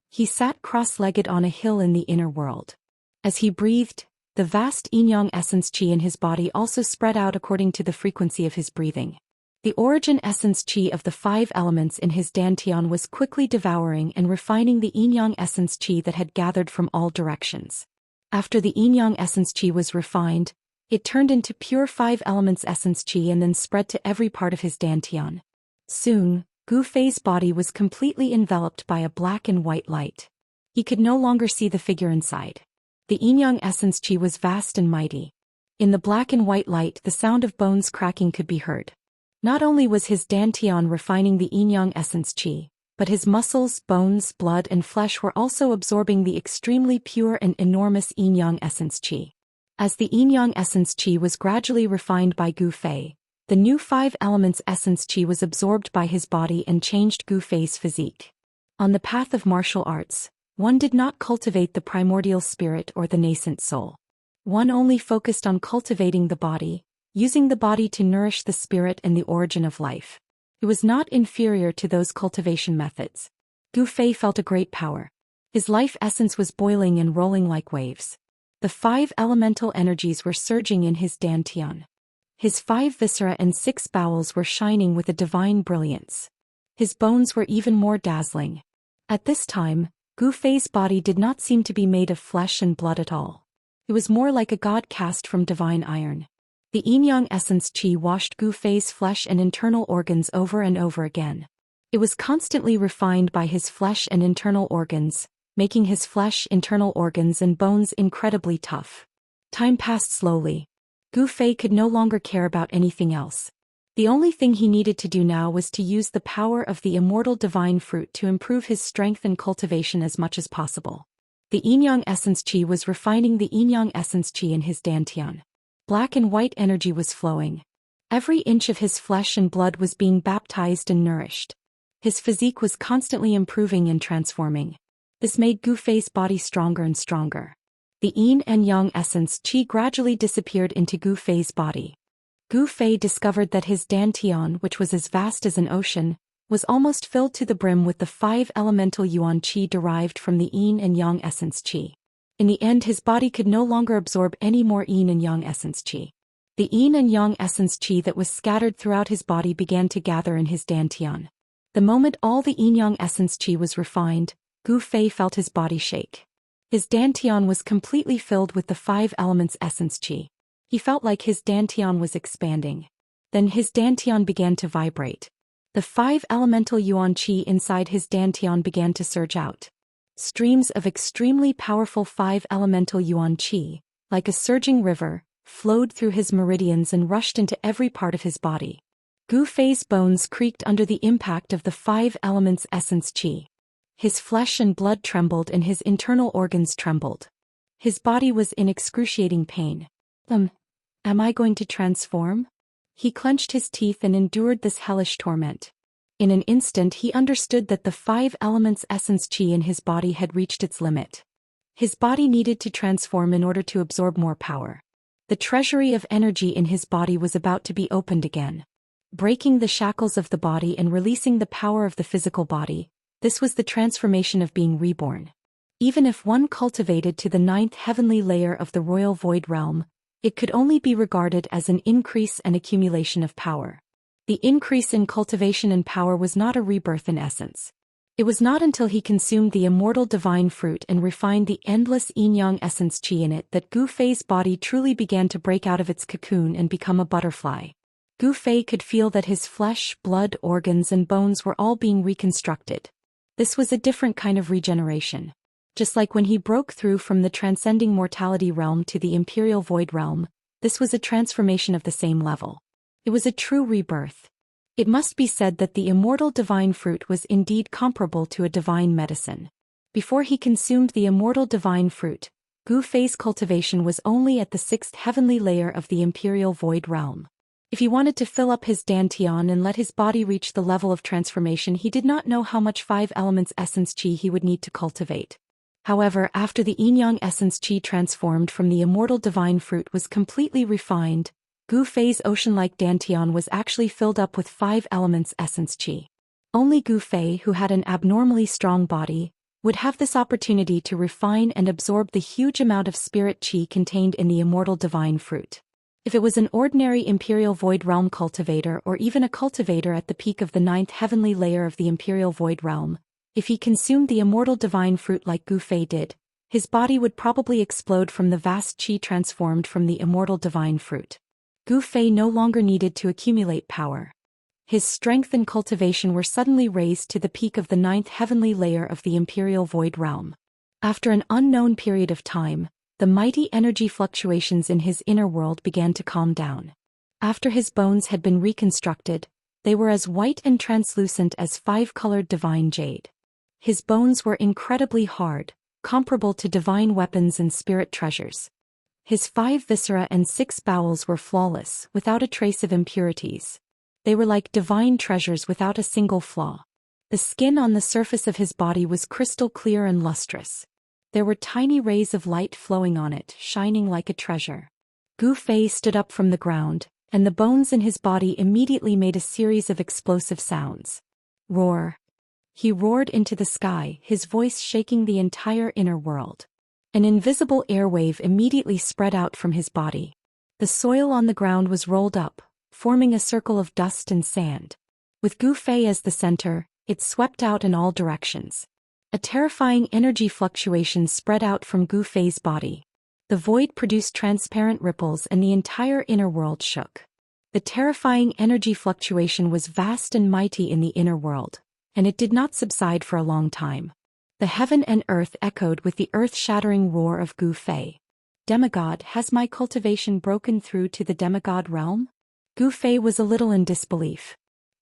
He sat cross-legged on a hill in the inner world. As he breathed, the vast yin-yang essence qi in his body also spread out according to the frequency of his breathing. The origin essence qi of the 5 elements in his dantian was quickly devouring and refining the yin-yang essence qi that had gathered from all directions. After the yin-yang essence qi was refined, it turned into pure 5 elements essence qi and then spread to every part of his dantian. Soon, Gu Fei's body was completely enveloped by a black and white light. He could no longer see the figure inside. The yin-yang essence qi was vast and mighty. In the black and white light the sound of bones cracking could be heard. Not only was his dantian refining the yin-yang essence qi, but his muscles, bones, blood and flesh were also absorbing the extremely pure and enormous yin-yang essence qi. As the yin-yang essence qi was gradually refined by Gu Fei, the new 5 elements essence qi was absorbed by his body and changed Gu Fei's physique. On the path of martial arts, one did not cultivate the primordial spirit or the nascent soul. One only focused on cultivating the body, using the body to nourish the spirit and the origin of life. It was not inferior to those cultivation methods. Gu Fei felt a great power. His life essence was boiling and rolling like waves. The 5 elemental energies were surging in his dantian. His 5 viscera and 6 bowels were shining with a divine brilliance. His bones were even more dazzling. At this time, Gu Fei's body did not seem to be made of flesh and blood at all. It was more like a god cast from divine iron. The yin-yang essence qi washed Gu Fei's flesh and internal organs over and over again. It was constantly refined by his flesh and internal organs, making his flesh, internal organs and bones incredibly tough. Time passed slowly. Gu Fei could no longer care about anything else. The only thing he needed to do now was to use the power of the immortal divine fruit to improve his strength and cultivation as much as possible. The yin-yang essence qi was refining the yin-yang essence qi in his dantian. Black and white energy was flowing. Every inch of his flesh and blood was being baptized and nourished. His physique was constantly improving and transforming. This made Gu Fei's body stronger and stronger. The yin and yang essence qi gradually disappeared into Gu Fei's body. Gu Fei discovered that his dantian, which was as vast as an ocean, was almost filled to the brim with the 5 elemental yuan qi derived from the yin and yang essence qi. In the end his body could no longer absorb any more yin and yang essence qi. The yin and yang essence qi that was scattered throughout his body began to gather in his dantian. The moment all the yin-yang essence qi was refined, Gu Fei felt his body shake. His dantian was completely filled with the 5 elements essence qi. He felt like his dantian was expanding. Then his dantian began to vibrate. The 5 elemental yuan qi inside his dantian began to surge out. Streams of extremely powerful 5 elemental yuan qi, like a surging river, flowed through his meridians and rushed into every part of his body. Gu Fei's bones creaked under the impact of the 5 elements essence qi. His flesh and blood trembled and his internal organs trembled. His body was in excruciating pain. Am I going to transform? He clenched his teeth and endured this hellish torment. In an instant he understood that the 5 elements essence chi in his body had reached its limit. His body needed to transform in order to absorb more power. The treasury of energy in his body was about to be opened again. Breaking the shackles of the body and releasing the power of the physical body, this was the transformation of being reborn. Even if one cultivated to the 9th heavenly layer of the royal void realm, it could only be regarded as an increase and accumulation of power. The increase in cultivation and power was not a rebirth in essence. It was not until he consumed the immortal divine fruit and refined the endless yin-yang essence chi in it that Gu Fei's body truly began to break out of its cocoon and become a butterfly. Gu Fei could feel that his flesh, blood, organs and bones were all being reconstructed. This was a different kind of regeneration. Just like when he broke through from the transcending mortality realm to the imperial void realm, this was a transformation of the same level. It was a true rebirth. It must be said that the immortal divine fruit was indeed comparable to a divine medicine. Before he consumed the immortal divine fruit, Gu Fei's cultivation was only at the 6th heavenly layer of the imperial void realm. If he wanted to fill up his dantian and let his body reach the level of transformation, he did not know how much 5 elements essence chi he would need to cultivate. However, after the yin-yang essence chi transformed from the immortal divine fruit was completely refined, Gu Fei's ocean-like dantian was actually filled up with 5 elements essence chi. Only Gu Fei, who had an abnormally strong body, would have this opportunity to refine and absorb the huge amount of spirit chi contained in the immortal divine fruit. If it was an ordinary imperial void realm cultivator or even a cultivator at the peak of the 9th heavenly layer of the imperial void realm, if he consumed the immortal divine fruit like Gu Fei did, his body would probably explode from the vast chi transformed from the immortal divine fruit. Gu Fei no longer needed to accumulate power. His strength and cultivation were suddenly raised to the peak of the 9th heavenly layer of the imperial void realm. After an unknown period of time, the mighty energy fluctuations in his inner world began to calm down. After his bones had been reconstructed, they were as white and translucent as 5-colored divine jade. His bones were incredibly hard, comparable to divine weapons and spirit treasures. His 5 viscera and 6 bowels were flawless, without a trace of impurities. They were like divine treasures without a single flaw. The skin on the surface of his body was crystal clear and lustrous. There were tiny rays of light flowing on it, shining like a treasure. Gu Fei stood up from the ground, and the bones in his body immediately made a series of explosive sounds. Roar. He roared into the sky, his voice shaking the entire inner world. An invisible airwave immediately spread out from his body. The soil on the ground was rolled up, forming a circle of dust and sand. With Gu Fei as the center, it swept out in all directions. A terrifying energy fluctuation spread out from Gu Fei's body. The void produced transparent ripples and the entire inner world shook. The terrifying energy fluctuation was vast and mighty in the inner world, and it did not subside for a long time. The heaven and earth echoed with the earth-shattering roar of Gu Fei. Demigod, has my cultivation broken through to the demigod realm? Gu Fei was a little in disbelief.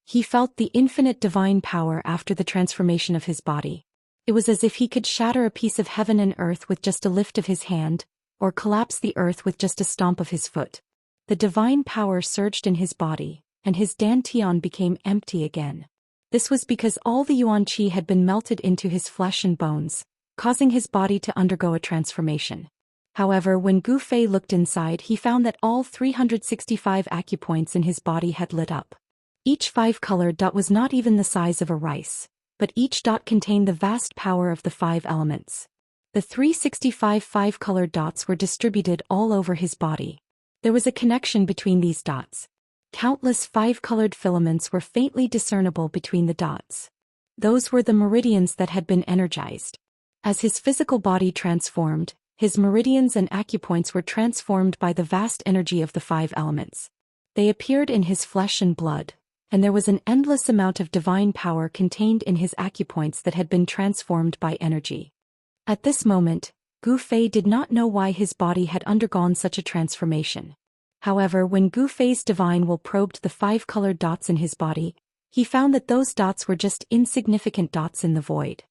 He felt the infinite divine power after the transformation of his body. It was as if he could shatter a piece of heaven and earth with just a lift of his hand, or collapse the earth with just a stomp of his foot. The divine power surged in his body, and his dantian became empty again. This was because all the yuan qi had been melted into his flesh and bones, causing his body to undergo a transformation. However, when Gu Fei looked inside, he found that all 365 acupoints in his body had lit up. Each 5-colored dot was not even the size of a rice, but each dot contained the vast power of the 5 elements. The 365 5-colored dots were distributed all over his body. There was a connection between these dots. Countless 5-colored filaments were faintly discernible between the dots. Those were the meridians that had been energized. As his physical body transformed, his meridians and acupoints were transformed by the vast energy of the 5 elements. They appeared in his flesh and blood, and there was an endless amount of divine power contained in his acupoints that had been transformed by energy. At this moment, Gu Fei did not know why his body had undergone such a transformation. However, when Gu Fei's divine will probed the 5-colored dots in his body, he found that those dots were just insignificant dots in the void.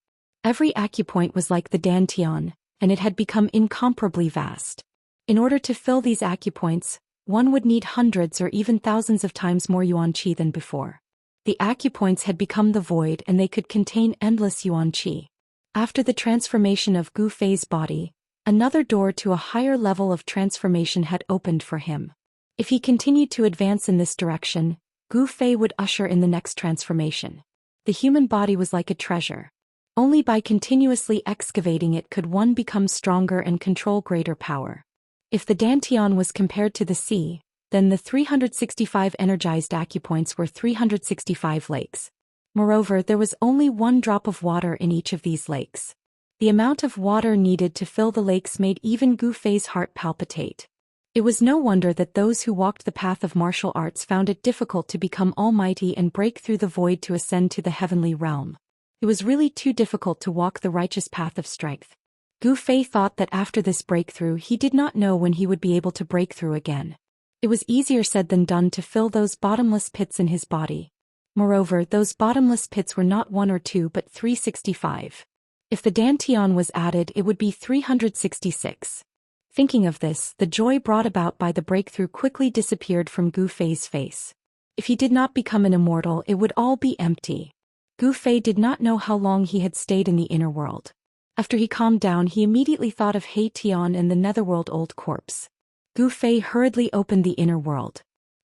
Every acupoint was like the dantian, and it had become incomparably vast. In order to fill these acupoints, one would need hundreds or even thousands of times more yuan qi than before. The acupoints had become the void and they could contain endless yuan qi. After the transformation of Gu Fei's body, another door to a higher level of transformation had opened for him. If he continued to advance in this direction, Gu Fei would usher in the next transformation. The human body was like a treasure. Only by continuously excavating it could one become stronger and control greater power. If the dantian was compared to the sea, then the 365 energized acupoints were 365 lakes. Moreover, there was only one drop of water in each of these lakes. The amount of water needed to fill the lakes made even Gu Fei's heart palpitate. It was no wonder that those who walked the path of martial arts found it difficult to become almighty and break through the void to ascend to the heavenly realm. It was really too difficult to walk the righteous path of strength. Gu Fei thought that after this breakthrough he did not know when he would be able to break through again. It was easier said than done to fill those bottomless pits in his body. Moreover, those bottomless pits were not 1 or 2 but 365. If the dantian was added, it would be 366. Thinking of this, the joy brought about by the breakthrough quickly disappeared from Gu Fei's face. If he did not become an immortal, it would all be empty. Gu Fei did not know how long he had stayed in the inner world. After he calmed down, he immediately thought of He Tian and the netherworld old corpse. Gu Fei hurriedly opened the inner world.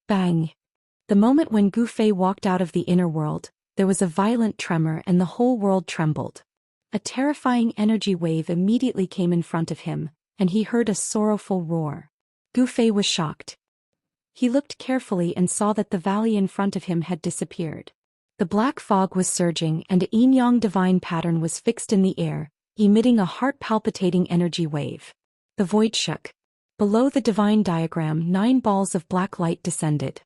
Bang! The moment when Gu Fei walked out of the inner world, there was a violent tremor and the whole world trembled. A terrifying energy wave immediately came in front of him, and he heard a sorrowful roar. Gu Fei was shocked. He looked carefully and saw that the valley in front of him had disappeared. The black fog was surging and a yin-yang divine pattern was fixed in the air, emitting a heart-palpitating energy wave. The void shook. Below the divine diagram, 9 balls of black light descended.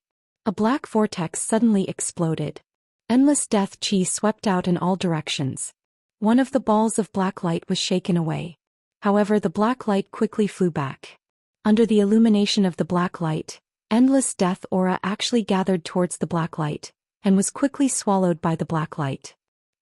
A black vortex suddenly exploded. Endless death chi swept out in all directions. One of the balls of black light was shaken away. However, the black light quickly flew back. Under the illumination of the black light, endless death aura actually gathered towards the black light, and was quickly swallowed by the black light.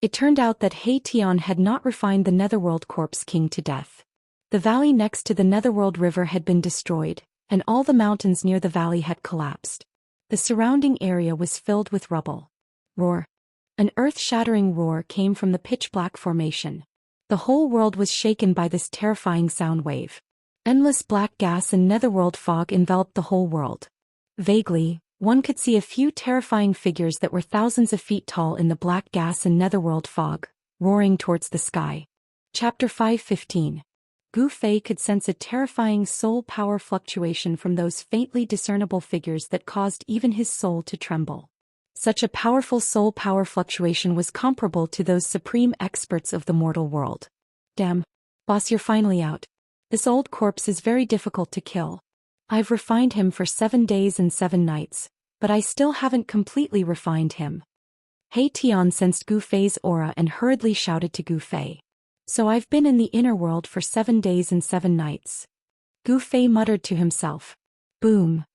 It turned out that He Tian had not refined the netherworld corpse king to death. The valley next to the netherworld river had been destroyed, and all the mountains near the valley had collapsed. The surrounding area was filled with rubble. Roar! An earth-shattering roar came from the pitch-black formation. The whole world was shaken by this terrifying sound wave. Endless black gas and netherworld fog enveloped the whole world. Vaguely, one could see a few terrifying figures that were thousands of feet tall in the black gas and netherworld fog, roaring towards the sky. Chapter 5:15. Gu Fei could sense a terrifying soul power fluctuation from those faintly discernible figures that caused even his soul to tremble. Such a powerful soul power fluctuation was comparable to those supreme experts of the mortal world. Damn. Boss, you're finally out. This old corpse is very difficult to kill. I've refined him for 7 days and 7 nights, but I still haven't completely refined him. He Tian sensed Gu Fei's aura and hurriedly shouted to Gu Fei. So I've been in the inner world for 7 days and 7 nights. Gu Fei muttered to himself. Boom.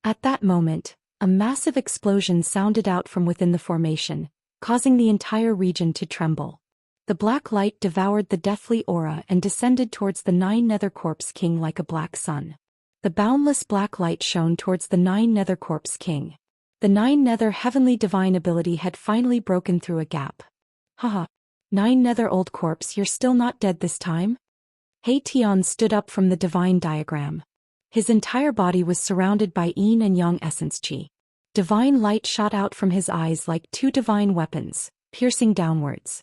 At that moment, a massive explosion sounded out from within the formation, causing the entire region to tremble. The black light devoured the deathly aura and descended towards the 9 nether corpse king like a black sun. The boundless black light shone towards the 9 nether corpse king. The 9 nether heavenly divine ability had finally broken through a gap. Haha. 9 nether old corpse, you're still not dead this time? He Tian stood up from the divine diagram. His entire body was surrounded by yin and yang essence chi. Divine light shot out from his eyes like 2 divine weapons, piercing downwards.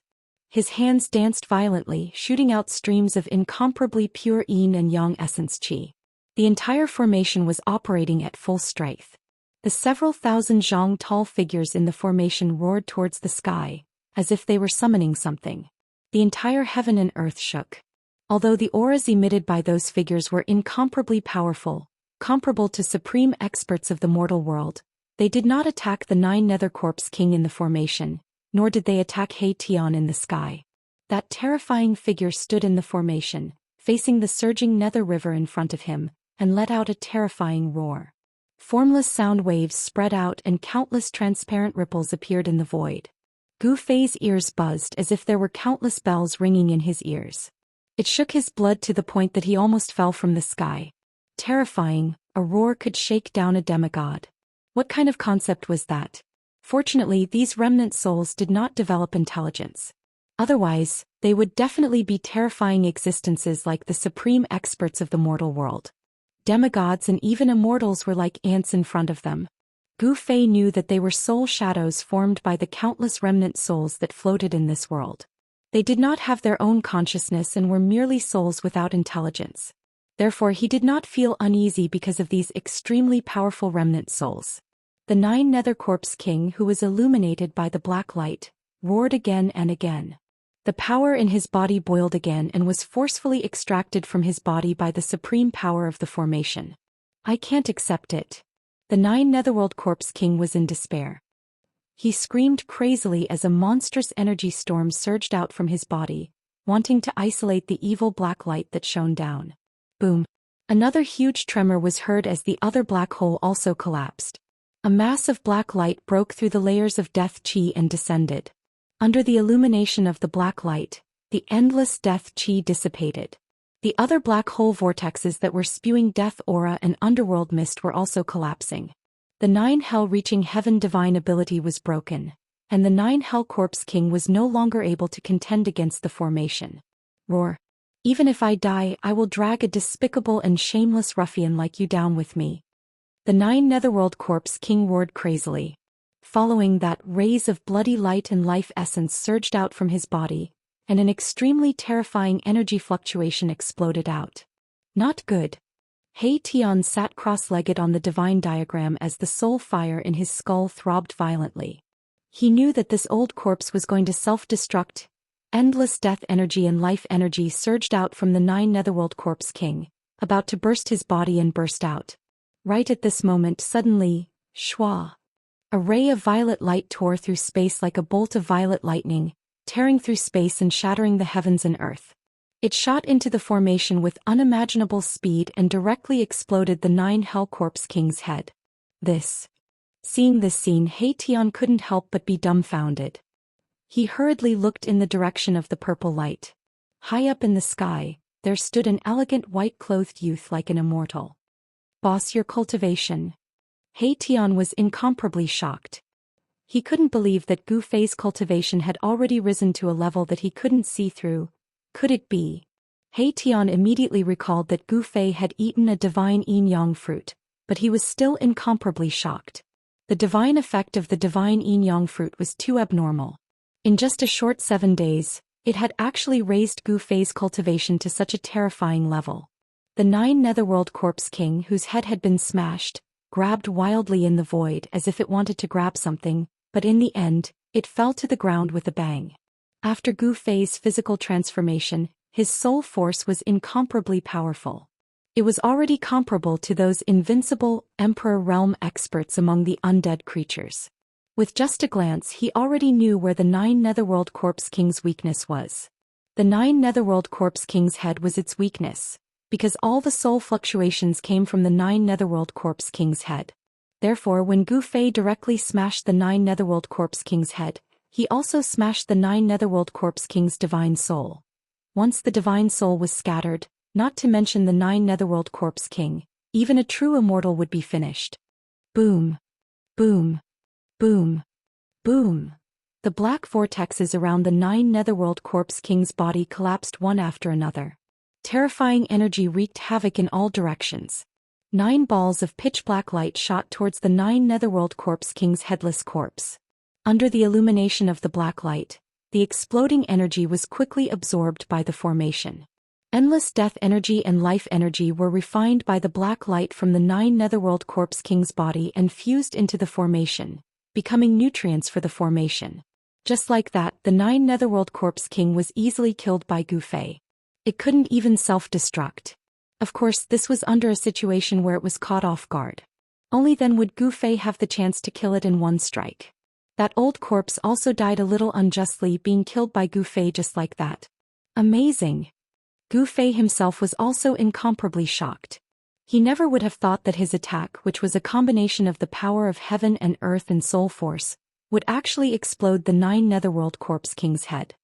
His hands danced violently, shooting out streams of incomparably pure yin and yang essence chi. The entire formation was operating at full strength. The several thousand zhang tall figures in the formation roared towards the sky, as if they were summoning something. The entire heaven and earth shook. Although the auras emitted by those figures were incomparably powerful, comparable to supreme experts of the mortal world, they did not attack the 9 nether corpse king in the formation, nor did they attack He Tian in the sky. That terrifying figure stood in the formation, facing the surging nether river in front of him, and let out a terrifying roar. Formless sound waves spread out and countless transparent ripples appeared in the void. Gu Fei's ears buzzed as if there were countless bells ringing in his ears. It shook his blood to the point that he almost fell from the sky. Terrifying, a roar could shake down a demigod. What kind of concept was that? Fortunately, these remnant souls did not develop intelligence. Otherwise, they would definitely be terrifying existences like the supreme experts of the mortal world. Demigods and even immortals were like ants in front of them. Gu Fei knew that they were soul shadows formed by the countless remnant souls that floated in this world. They did not have their own consciousness and were merely souls without intelligence. Therefore, he did not feel uneasy because of these extremely powerful remnant souls. The Nine Nether Corpse King, who was illuminated by the black light, roared again and again. The power in his body boiled again and was forcefully extracted from his body by the supreme power of the formation. I can't accept it. The Nine Netherworld Corpse King was in despair. He screamed crazily as a monstrous energy storm surged out from his body, wanting to isolate the evil black light that shone down. Boom. Another huge tremor was heard as the other black hole also collapsed. A mass of black light broke through the layers of death chi and descended. Under the illumination of the black light, the endless death chi dissipated. The other black hole vortexes that were spewing death aura and underworld mist were also collapsing. The Nine Hell-reaching heaven divine ability was broken, and the Nine Hell Corpse King was no longer able to contend against the formation. Roar. Even if I die, I will drag a despicable and shameless ruffian like you down with me. The Nine Netherworld Corpse King roared crazily. Following that, rays of bloody light and life essence surged out from his body, and an extremely terrifying energy fluctuation exploded out. Not good. Hei Tian sat cross-legged on the divine diagram as the soul fire in his skull throbbed violently. He knew that this old corpse was going to self-destruct. Endless death energy and life energy surged out from the Nine Netherworld Corpse King, about to burst his body and burst out. Right at this moment, suddenly, shwa. A ray of violet light tore through space like a bolt of violet lightning, tearing through space and shattering the heavens and earth. It shot into the formation with unimaginable speed and directly exploded the Nine Hell Corpse King's head. Seeing this scene, Hei Tian couldn't help but be dumbfounded. He hurriedly looked in the direction of the purple light. High up in the sky, there stood an elegant white-clothed youth like an immortal. "Boss, your cultivation." Hei Tian was incomparably shocked. He couldn't believe that Gu Fei's cultivation had already risen to a level that he couldn't see through. Could it be? Hei Tian immediately recalled that Gu Fei had eaten a divine yin-yang fruit, but he was still incomparably shocked. The divine effect of the divine yin-yang fruit was too abnormal. In just a short 7 days, it had actually raised Gu Fei's cultivation to such a terrifying level. The Nine Netherworld Corpse King, whose head had been smashed, grabbed wildly in the void as if it wanted to grab something, but in the end, it fell to the ground with a bang. After Gu Fei's physical transformation, his soul force was incomparably powerful. It was already comparable to those invincible Emperor Realm experts among the undead creatures. With just a glance, he already knew where the Nine Netherworld Corpse King's weakness was. The Nine Netherworld Corpse King's head was its weakness, because all the soul fluctuations came from the Nine Netherworld Corpse King's head. Therefore, when Gu Fei directly smashed the Nine Netherworld Corpse King's head, he also smashed the Nine Netherworld Corpse King's divine soul. Once the divine soul was scattered, not to mention the Nine Netherworld Corpse King, even a true immortal would be finished. Boom. Boom. Boom. Boom. The black vortexes around the Nine Netherworld Corpse King's body collapsed one after another. Terrifying energy wreaked havoc in all directions. 9 balls of pitch-black light shot towards the Nine Netherworld Corpse King's headless corpse. Under the illumination of the black light, the exploding energy was quickly absorbed by the formation. Endless death energy and life energy were refined by the black light from the Nine Netherworld Corpse King's body and fused into the formation, becoming nutrients for the formation. Just like that, the Nine Netherworld Corpse King was easily killed by Gu Fei. It couldn't even self-destruct. Of course, this was under a situation where it was caught off guard. Only then would Gu Fei have the chance to kill it in one strike. That old corpse also died a little unjustly, being killed by Gu Fei just like that. Amazing. Gu Fei himself was also incomparably shocked. He never would have thought that his attack, which was a combination of the power of heaven and earth and soul force, would actually explode the 9 Netherworld Corpse King's head.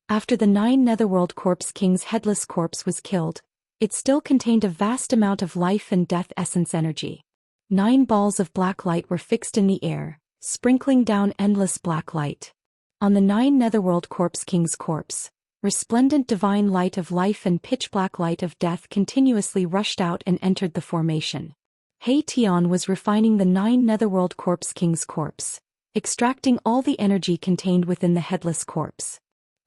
After the 9 Netherworld Corpse King's headless corpse was killed, it still contained a vast amount of life and death essence energy. 9 balls of black light were fixed in the air, sprinkling down endless black light. On the 9 Netherworld Corpse King's corpse, resplendent divine light of life and pitch-black light of death continuously rushed out and entered the formation. He Tian was refining the 9 Netherworld Corpse King's corpse, extracting all the energy contained within the headless corpse.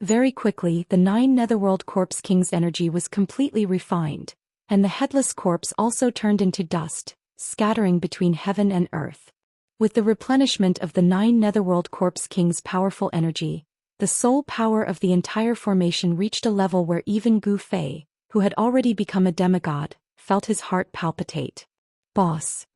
Very quickly, the 9 Netherworld Corpse King's energy was completely refined, and the headless corpse also turned into dust, scattering between heaven and earth. With the replenishment of the 9 Netherworld Corpse King's powerful energy, the soul power of the entire formation reached a level where even Gu Fei, who had already become a demigod, felt his heart palpitate. "Boss,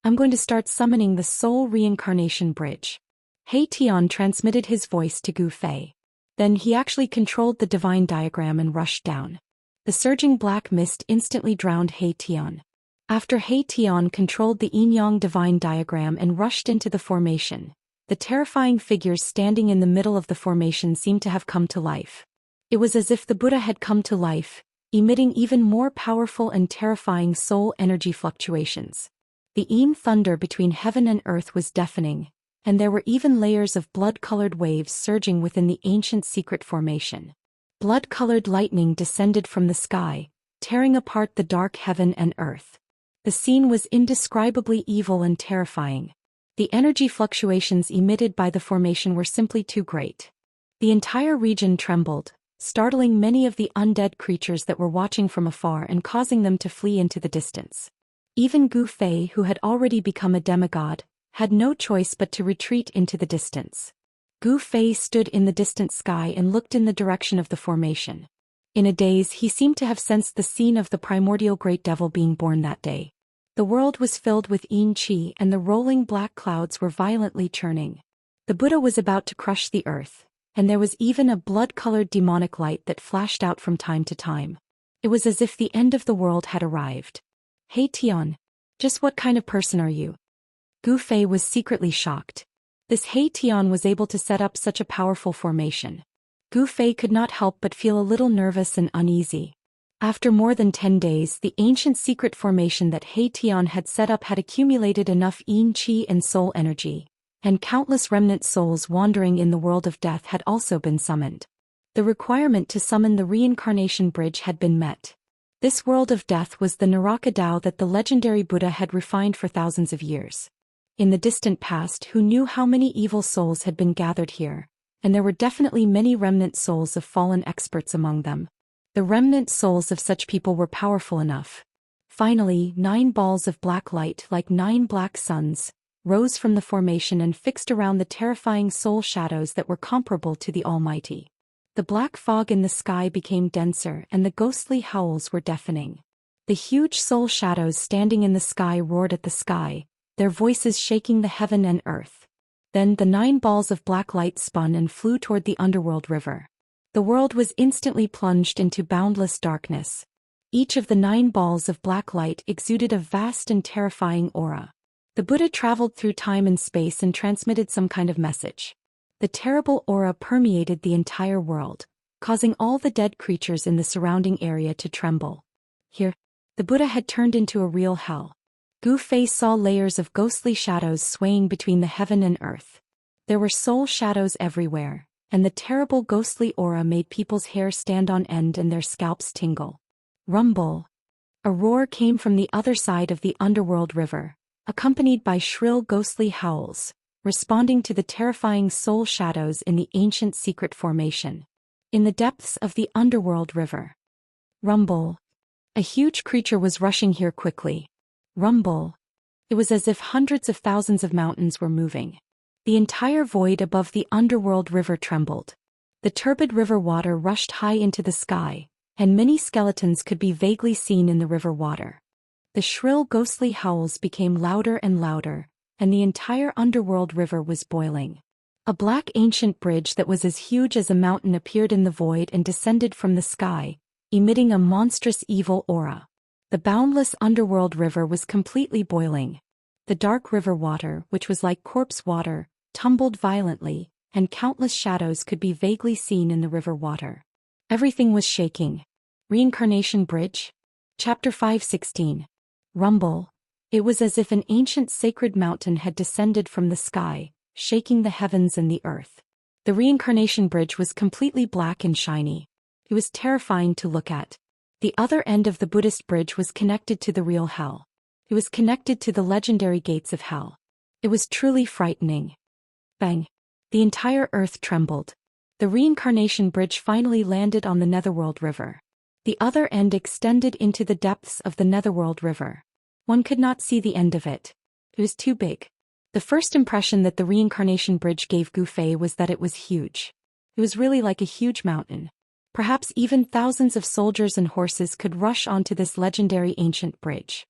I'm going to start summoning the Soul Reincarnation Bridge." He Tian transmitted his voice to Gu Fei. Then he actually controlled the divine diagram and rushed down. The surging black mist instantly drowned He Tian. After He Tian controlled the yin-yang divine diagram and rushed into the formation, the terrifying figures standing in the middle of the formation seemed to have come to life. It was as if the Buddha had come to life, emitting even more powerful and terrifying soul energy fluctuations. The yin thunder between heaven and earth was deafening, and there were even layers of blood-colored waves surging within the ancient secret formation. Blood-colored lightning descended from the sky, tearing apart the dark heaven and earth. The scene was indescribably evil and terrifying. The energy fluctuations emitted by the formation were simply too great. The entire region trembled, startling many of the undead creatures that were watching from afar and causing them to flee into the distance. Even Gu Fei, who had already become a demigod, had no choice but to retreat into the distance. Gu Fei stood in the distant sky and looked in the direction of the formation. In a daze, he seemed to have sensed the scene of the primordial great devil being born that day. The world was filled with yin qi and the rolling black clouds were violently churning. The Buddha was about to crush the earth, and there was even a blood-colored demonic light that flashed out from time to time. It was as if the end of the world had arrived. "He Tian, just what kind of person are you?" Gu Fei was secretly shocked. This He Tian was able to set up such a powerful formation. Gu Fei could not help but feel a little nervous and uneasy. After more than 10 days, the ancient secret formation that He Tian had set up had accumulated enough yin qi and soul energy, and countless remnant souls wandering in the world of death had also been summoned. The requirement to summon the reincarnation bridge had been met. This world of death was the Naraka Tao that the legendary Buddha had refined for thousands of years. In the distant past, who knew how many evil souls had been gathered here, and there were definitely many remnant souls of fallen experts among them. The remnant souls of such people were powerful enough. Finally, 9 balls of black light like 9 black suns rose from the formation and fixed around the terrifying soul shadows that were comparable to the Almighty. The black fog in the sky became denser and the ghostly howls were deafening. The huge soul shadows standing in the sky roared at the sky, their voices shaking the heaven and earth. Then the 9 balls of black light spun and flew toward the underworld river. The world was instantly plunged into boundless darkness. Each of the 9 balls of black light exuded a vast and terrifying aura. The Buddha traveled through time and space and transmitted some kind of message. The terrible aura permeated the entire world, causing all the dead creatures in the surrounding area to tremble. Here, the Buddha had turned into a real hell. Gu Fei saw layers of ghostly shadows swaying between the heaven and earth. There were soul shadows everywhere, and the terrible ghostly aura made people's hair stand on end and their scalps tingle. Rumble! A roar came from the other side of the underworld river, accompanied by shrill ghostly howls, responding to the terrifying soul shadows in the ancient secret formation. In the depths of the underworld river. Rumble! A huge creature was rushing here quickly. Rumble! It was as if hundreds of thousands of mountains were moving. The entire void above the underworld river trembled. The turbid river water rushed high into the sky, and many skeletons could be vaguely seen in the river water. The shrill ghostly howls became louder and louder, and the entire underworld river was boiling. A black ancient bridge that was as huge as a mountain appeared in the void and descended from the sky, emitting a monstrous evil aura. The boundless underworld river was completely boiling. The dark river water, which was like corpse water, tumbled violently, and countless shadows could be vaguely seen in the river water. Everything was shaking. Reincarnation Bridge? Chapter 5:16. Rumble. It was as if an ancient sacred mountain had descended from the sky, shaking the heavens and the earth. The reincarnation bridge was completely black and shiny. It was terrifying to look at. The other end of the Buddhist bridge was connected to the real hell. It was connected to the legendary gates of hell. It was truly frightening. Bang! The entire earth trembled. The reincarnation bridge finally landed on the Netherworld River. The other end extended into the depths of the Netherworld River. One could not see the end of it. It was too big. The first impression that the reincarnation bridge gave Gu Fei was that it was huge. It was really like a huge mountain. Perhaps even thousands of soldiers and horses could rush onto this legendary ancient bridge.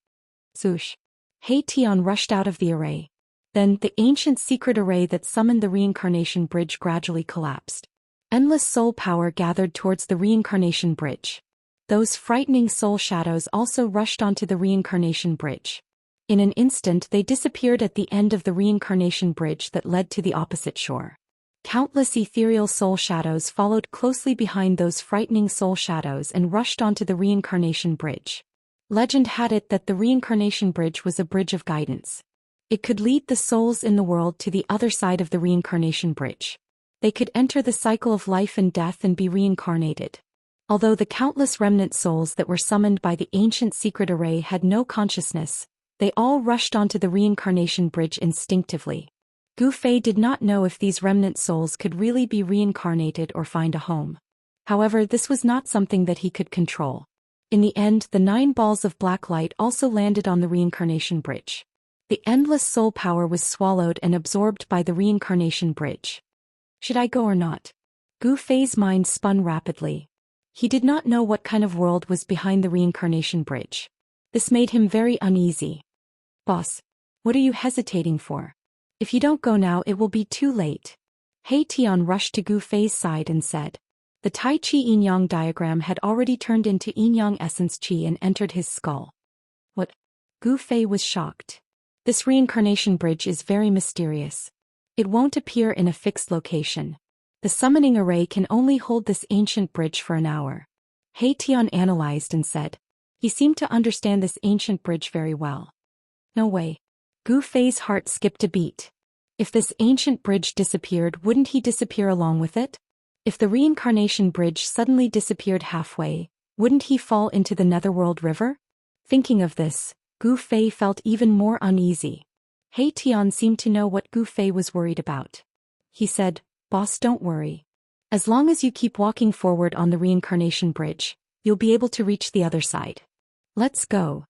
Swoosh! He Tian rushed out of the array. Then, the ancient secret array that summoned the reincarnation bridge gradually collapsed. Endless soul power gathered towards the reincarnation bridge. Those frightening soul shadows also rushed onto the reincarnation bridge. In an instant they disappeared at the end of the reincarnation bridge that led to the opposite shore. Countless ethereal soul shadows followed closely behind those frightening soul shadows and rushed onto the reincarnation bridge. Legend had it that the reincarnation bridge was a bridge of guidance. It could lead the souls in the world to the other side of the reincarnation bridge. They could enter the cycle of life and death and be reincarnated. Although the countless remnant souls that were summoned by the ancient secret array had no consciousness, they all rushed onto the reincarnation bridge instinctively. Gu Fei did not know if these remnant souls could really be reincarnated or find a home. However, this was not something that he could control. In the end, the 9 balls of black light also landed on the reincarnation bridge. The endless soul power was swallowed and absorbed by the reincarnation bridge. Should I go or not? Gu Fei's mind spun rapidly. He did not know what kind of world was behind the reincarnation bridge. This made him very uneasy. Boss, what are you hesitating for? If you don't go now it will be too late. He Tian rushed to Gu Fei's side and said. The Tai Chi Yin-Yang diagram had already turned into Yin-Yang essence Qi and entered his skull. What? Gu Fei was shocked. This reincarnation bridge is very mysterious. It won't appear in a fixed location. The summoning array can only hold this ancient bridge for an hour. He Tian analyzed and said. He seemed to understand this ancient bridge very well. No way. Gu Fei's heart skipped a beat. If this ancient bridge disappeared, wouldn't he disappear along with it? If the reincarnation bridge suddenly disappeared halfway, wouldn't he fall into the Netherworld River? Thinking of this, Gu Fei felt even more uneasy. He Tian seemed to know what Gu Fei was worried about. He said, Boss, don't worry. As long as you keep walking forward on the reincarnation bridge, you'll be able to reach the other side. Let's go.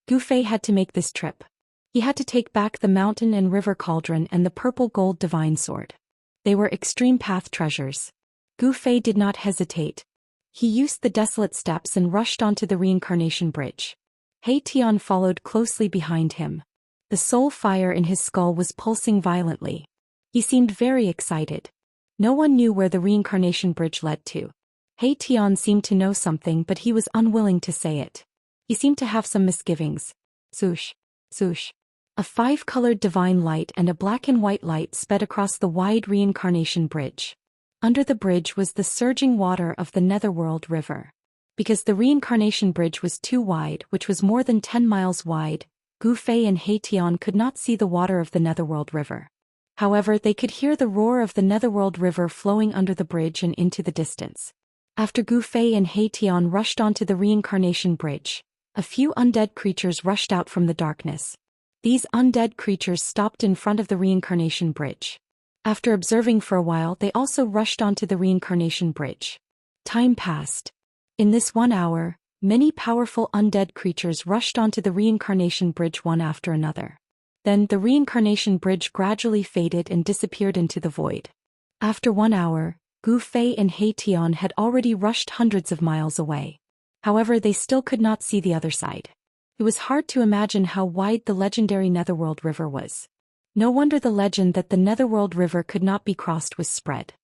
Gu Fei had to make this trip. He had to take back the mountain and river cauldron and the purple gold divine sword. They were extreme path treasures. Gu Fei did not hesitate. He used the desolate steps and rushed onto the reincarnation bridge. He Tian followed closely behind him. The soul fire in his skull was pulsing violently. He seemed very excited. No one knew where the reincarnation bridge led to. He Tian seemed to know something but he was unwilling to say it. He seemed to have some misgivings. Swoosh, swoosh. A 5-colored divine light and a black and white light sped across the wide reincarnation bridge. Under the bridge was the surging water of the Netherworld River. Because the reincarnation bridge was too wide, which was more than 10 miles wide, Gu Fei and He Tian could not see the water of the Netherworld River. However, they could hear the roar of the Netherworld River flowing under the bridge and into the distance. After Gu Fei and He Tian rushed onto the reincarnation bridge, a few undead creatures rushed out from the darkness. These undead creatures stopped in front of the reincarnation bridge. After observing for a while, they also rushed onto the reincarnation bridge. Time passed. In this 1 hour, many powerful undead creatures rushed onto the reincarnation bridge one after another. Then the reincarnation bridge gradually faded and disappeared into the void. After 1 hour, Gu Fei and He Tian had already rushed hundreds of miles away. However, they still could not see the other side. It was hard to imagine how wide the legendary Netherworld River was. No wonder the legend that the Netherworld River could not be crossed was spread.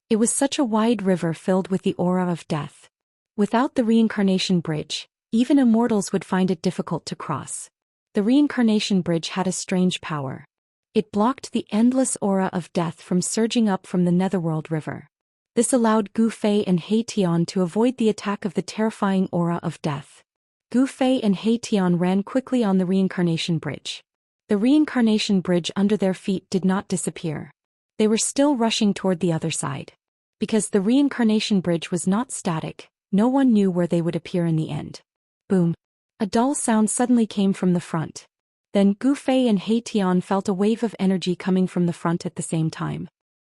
It was such a wide river filled with the aura of death. Without the reincarnation bridge, even immortals would find it difficult to cross. The reincarnation bridge had a strange power. It blocked the endless aura of death from surging up from the Netherworld River. This allowed Gu Fei and He Tian to avoid the attack of the terrifying aura of death. Gu Fei and He Tian ran quickly on the reincarnation bridge. The reincarnation bridge under their feet did not disappear. They were still rushing toward the other side. Because the reincarnation bridge was not static, no one knew where they would appear in the end. Boom. A dull sound suddenly came from the front. Then Gu Fei and He Tian felt a wave of energy coming from the front at the same time.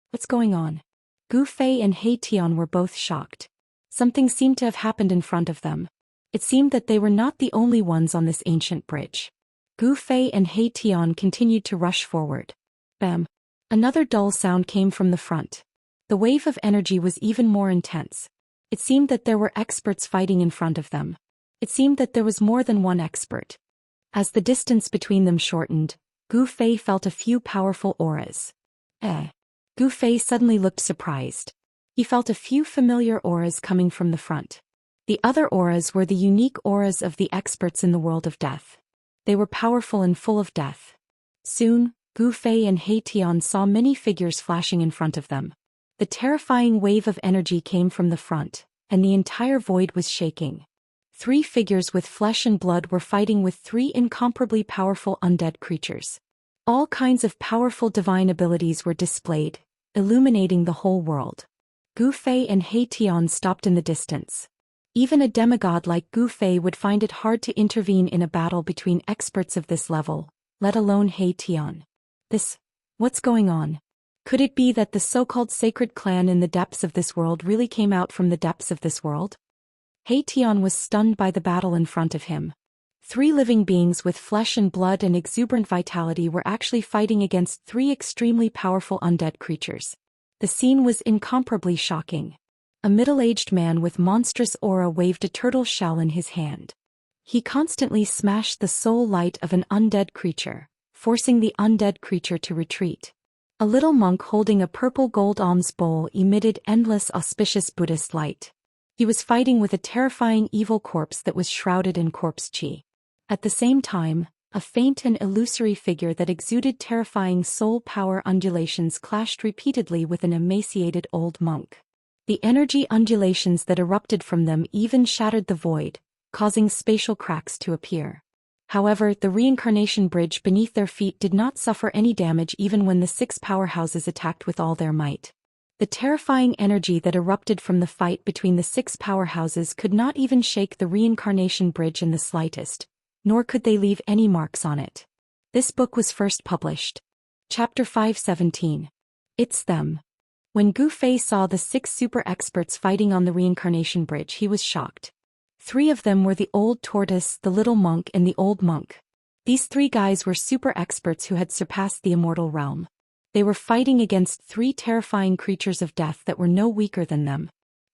What's going on? Gu Fei and He Tian were both shocked. Something seemed to have happened in front of them. It seemed that they were not the only ones on this ancient bridge. Gu Fei and He Tian continued to rush forward. Bam! Another dull sound came from the front. The wave of energy was even more intense. It seemed that there were experts fighting in front of them. It seemed that there was more than one expert. As the distance between them shortened, Gu Fei felt a few powerful auras. Gu Fei suddenly looked surprised. He felt a few familiar auras coming from the front. The other auras were the unique auras of the experts in the world of death. They were powerful and full of death. Soon, Gu Fei and He Tian saw many figures flashing in front of them. The terrifying wave of energy came from the front, and the entire void was shaking. 3 figures with flesh and blood were fighting with 3 incomparably powerful undead creatures. All kinds of powerful divine abilities were displayed, illuminating the whole world. Gu Fei and He Tian stopped in the distance. Even a demigod like Gu Fei would find it hard to intervene in a battle between experts of this level, let alone He Tian. What's going on? Could it be that the so-called sacred clan in the depths of this world really came out from the depths of this world? He Tian was stunned by the battle in front of him. 3 living beings with flesh and blood and exuberant vitality were actually fighting against 3 extremely powerful undead creatures. The scene was incomparably shocking. A middle-aged man with monstrous aura waved a turtle shell in his hand. He constantly smashed the soul light of an undead creature, forcing the undead creature to retreat. A little monk holding a purple gold alms bowl emitted endless auspicious Buddhist light. He was fighting with a terrifying evil corpse that was shrouded in corpse chi. At the same time, a faint and illusory figure that exuded terrifying soul power undulations clashed repeatedly with an emaciated old monk. The energy undulations that erupted from them even shattered the void, causing spatial cracks to appear. However, the reincarnation bridge beneath their feet did not suffer any damage even when the 6 powerhouses attacked with all their might. The terrifying energy that erupted from the fight between the 6 powerhouses could not even shake the reincarnation bridge in the slightest, nor could they leave any marks on it. This book was first published. Chapter 517. It's them. When Gu Fei saw the 6 super experts fighting on the reincarnation bridge, he was shocked. 3 of them were the old tortoise, the little monk, and the old monk. These 3 guys were super experts who had surpassed the immortal realm. They were fighting against 3 terrifying creatures of death that were no weaker than them.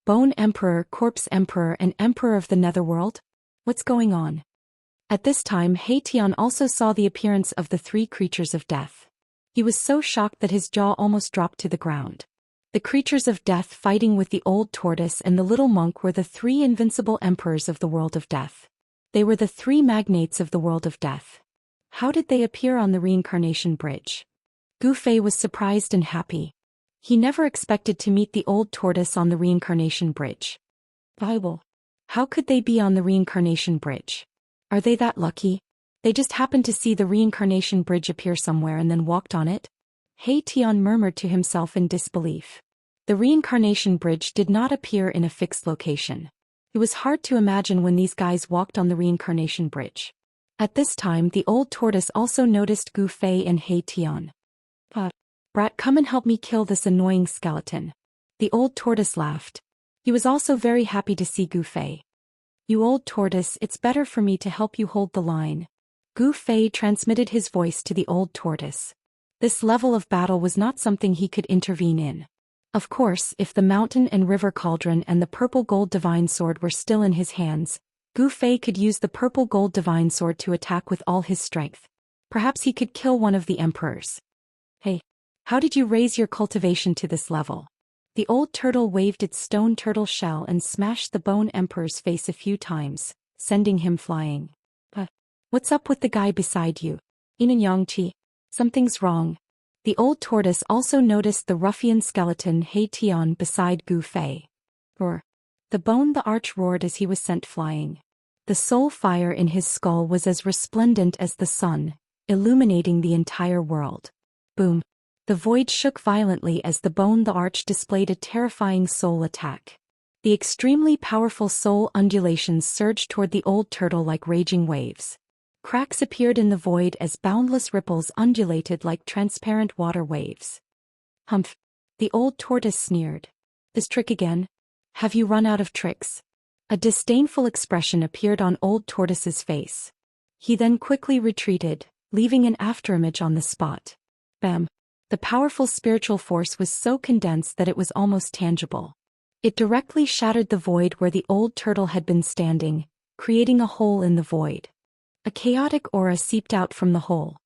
Bone Emperor, Corpse Emperor, and Emperor of the Netherworld? What's going on? At this time, He Tian also saw the appearance of the 3 creatures of death. He was so shocked that his jaw almost dropped to the ground. The creatures of death fighting with the old tortoise and the little monk were the 3 invincible emperors of the world of death. They were the 3 magnates of the world of death. How did they appear on the reincarnation bridge? Gu Fei was surprised and happy. He never expected to meet the old tortoise on the reincarnation bridge. Bible. How could they be on the reincarnation bridge? Are they that lucky? They just happened to see the reincarnation bridge appear somewhere and then walked on it? He Tian murmured to himself in disbelief. The reincarnation bridge did not appear in a fixed location. It was hard to imagine when these guys walked on the reincarnation bridge. At this time, the old tortoise also noticed Gu Fei and He Tian. Brat, come and help me kill this annoying skeleton. The old tortoise laughed. He was also very happy to see Gu Fei. You old tortoise, it's better for me to help you hold the line. Gu Fei transmitted his voice to the old tortoise. This level of battle was not something he could intervene in. Of course, if the mountain and river cauldron and the purple gold divine sword were still in his hands, Gu Fei could use the purple gold divine sword to attack with all his strength. Perhaps he could kill one of the emperors. Hey, how did you raise your cultivation to this level? The old turtle waved its stone turtle shell and smashed the bone emperor's face a few times, sending him flying. What's up with the guy beside you? Xianxia? Something's wrong. The old tortoise also noticed the ruffian skeleton He Tian beside Gu Fei. Roar. The bone the arch roared as he was sent flying. The soul fire in his skull was as resplendent as the sun, illuminating the entire world. Boom. The void shook violently as the bone the arch displayed a terrifying soul attack. The extremely powerful soul undulations surged toward the old turtle like raging waves. Cracks appeared in the void as boundless ripples undulated like transparent water waves. Humph. The old tortoise sneered. This trick again? Have you run out of tricks? A disdainful expression appeared on old tortoise's face. He then quickly retreated, leaving an afterimage on the spot. Bam. The powerful spiritual force was so condensed that it was almost tangible. It directly shattered the void where the old turtle had been standing, creating a hole in the void. A chaotic aura seeped out from the hole.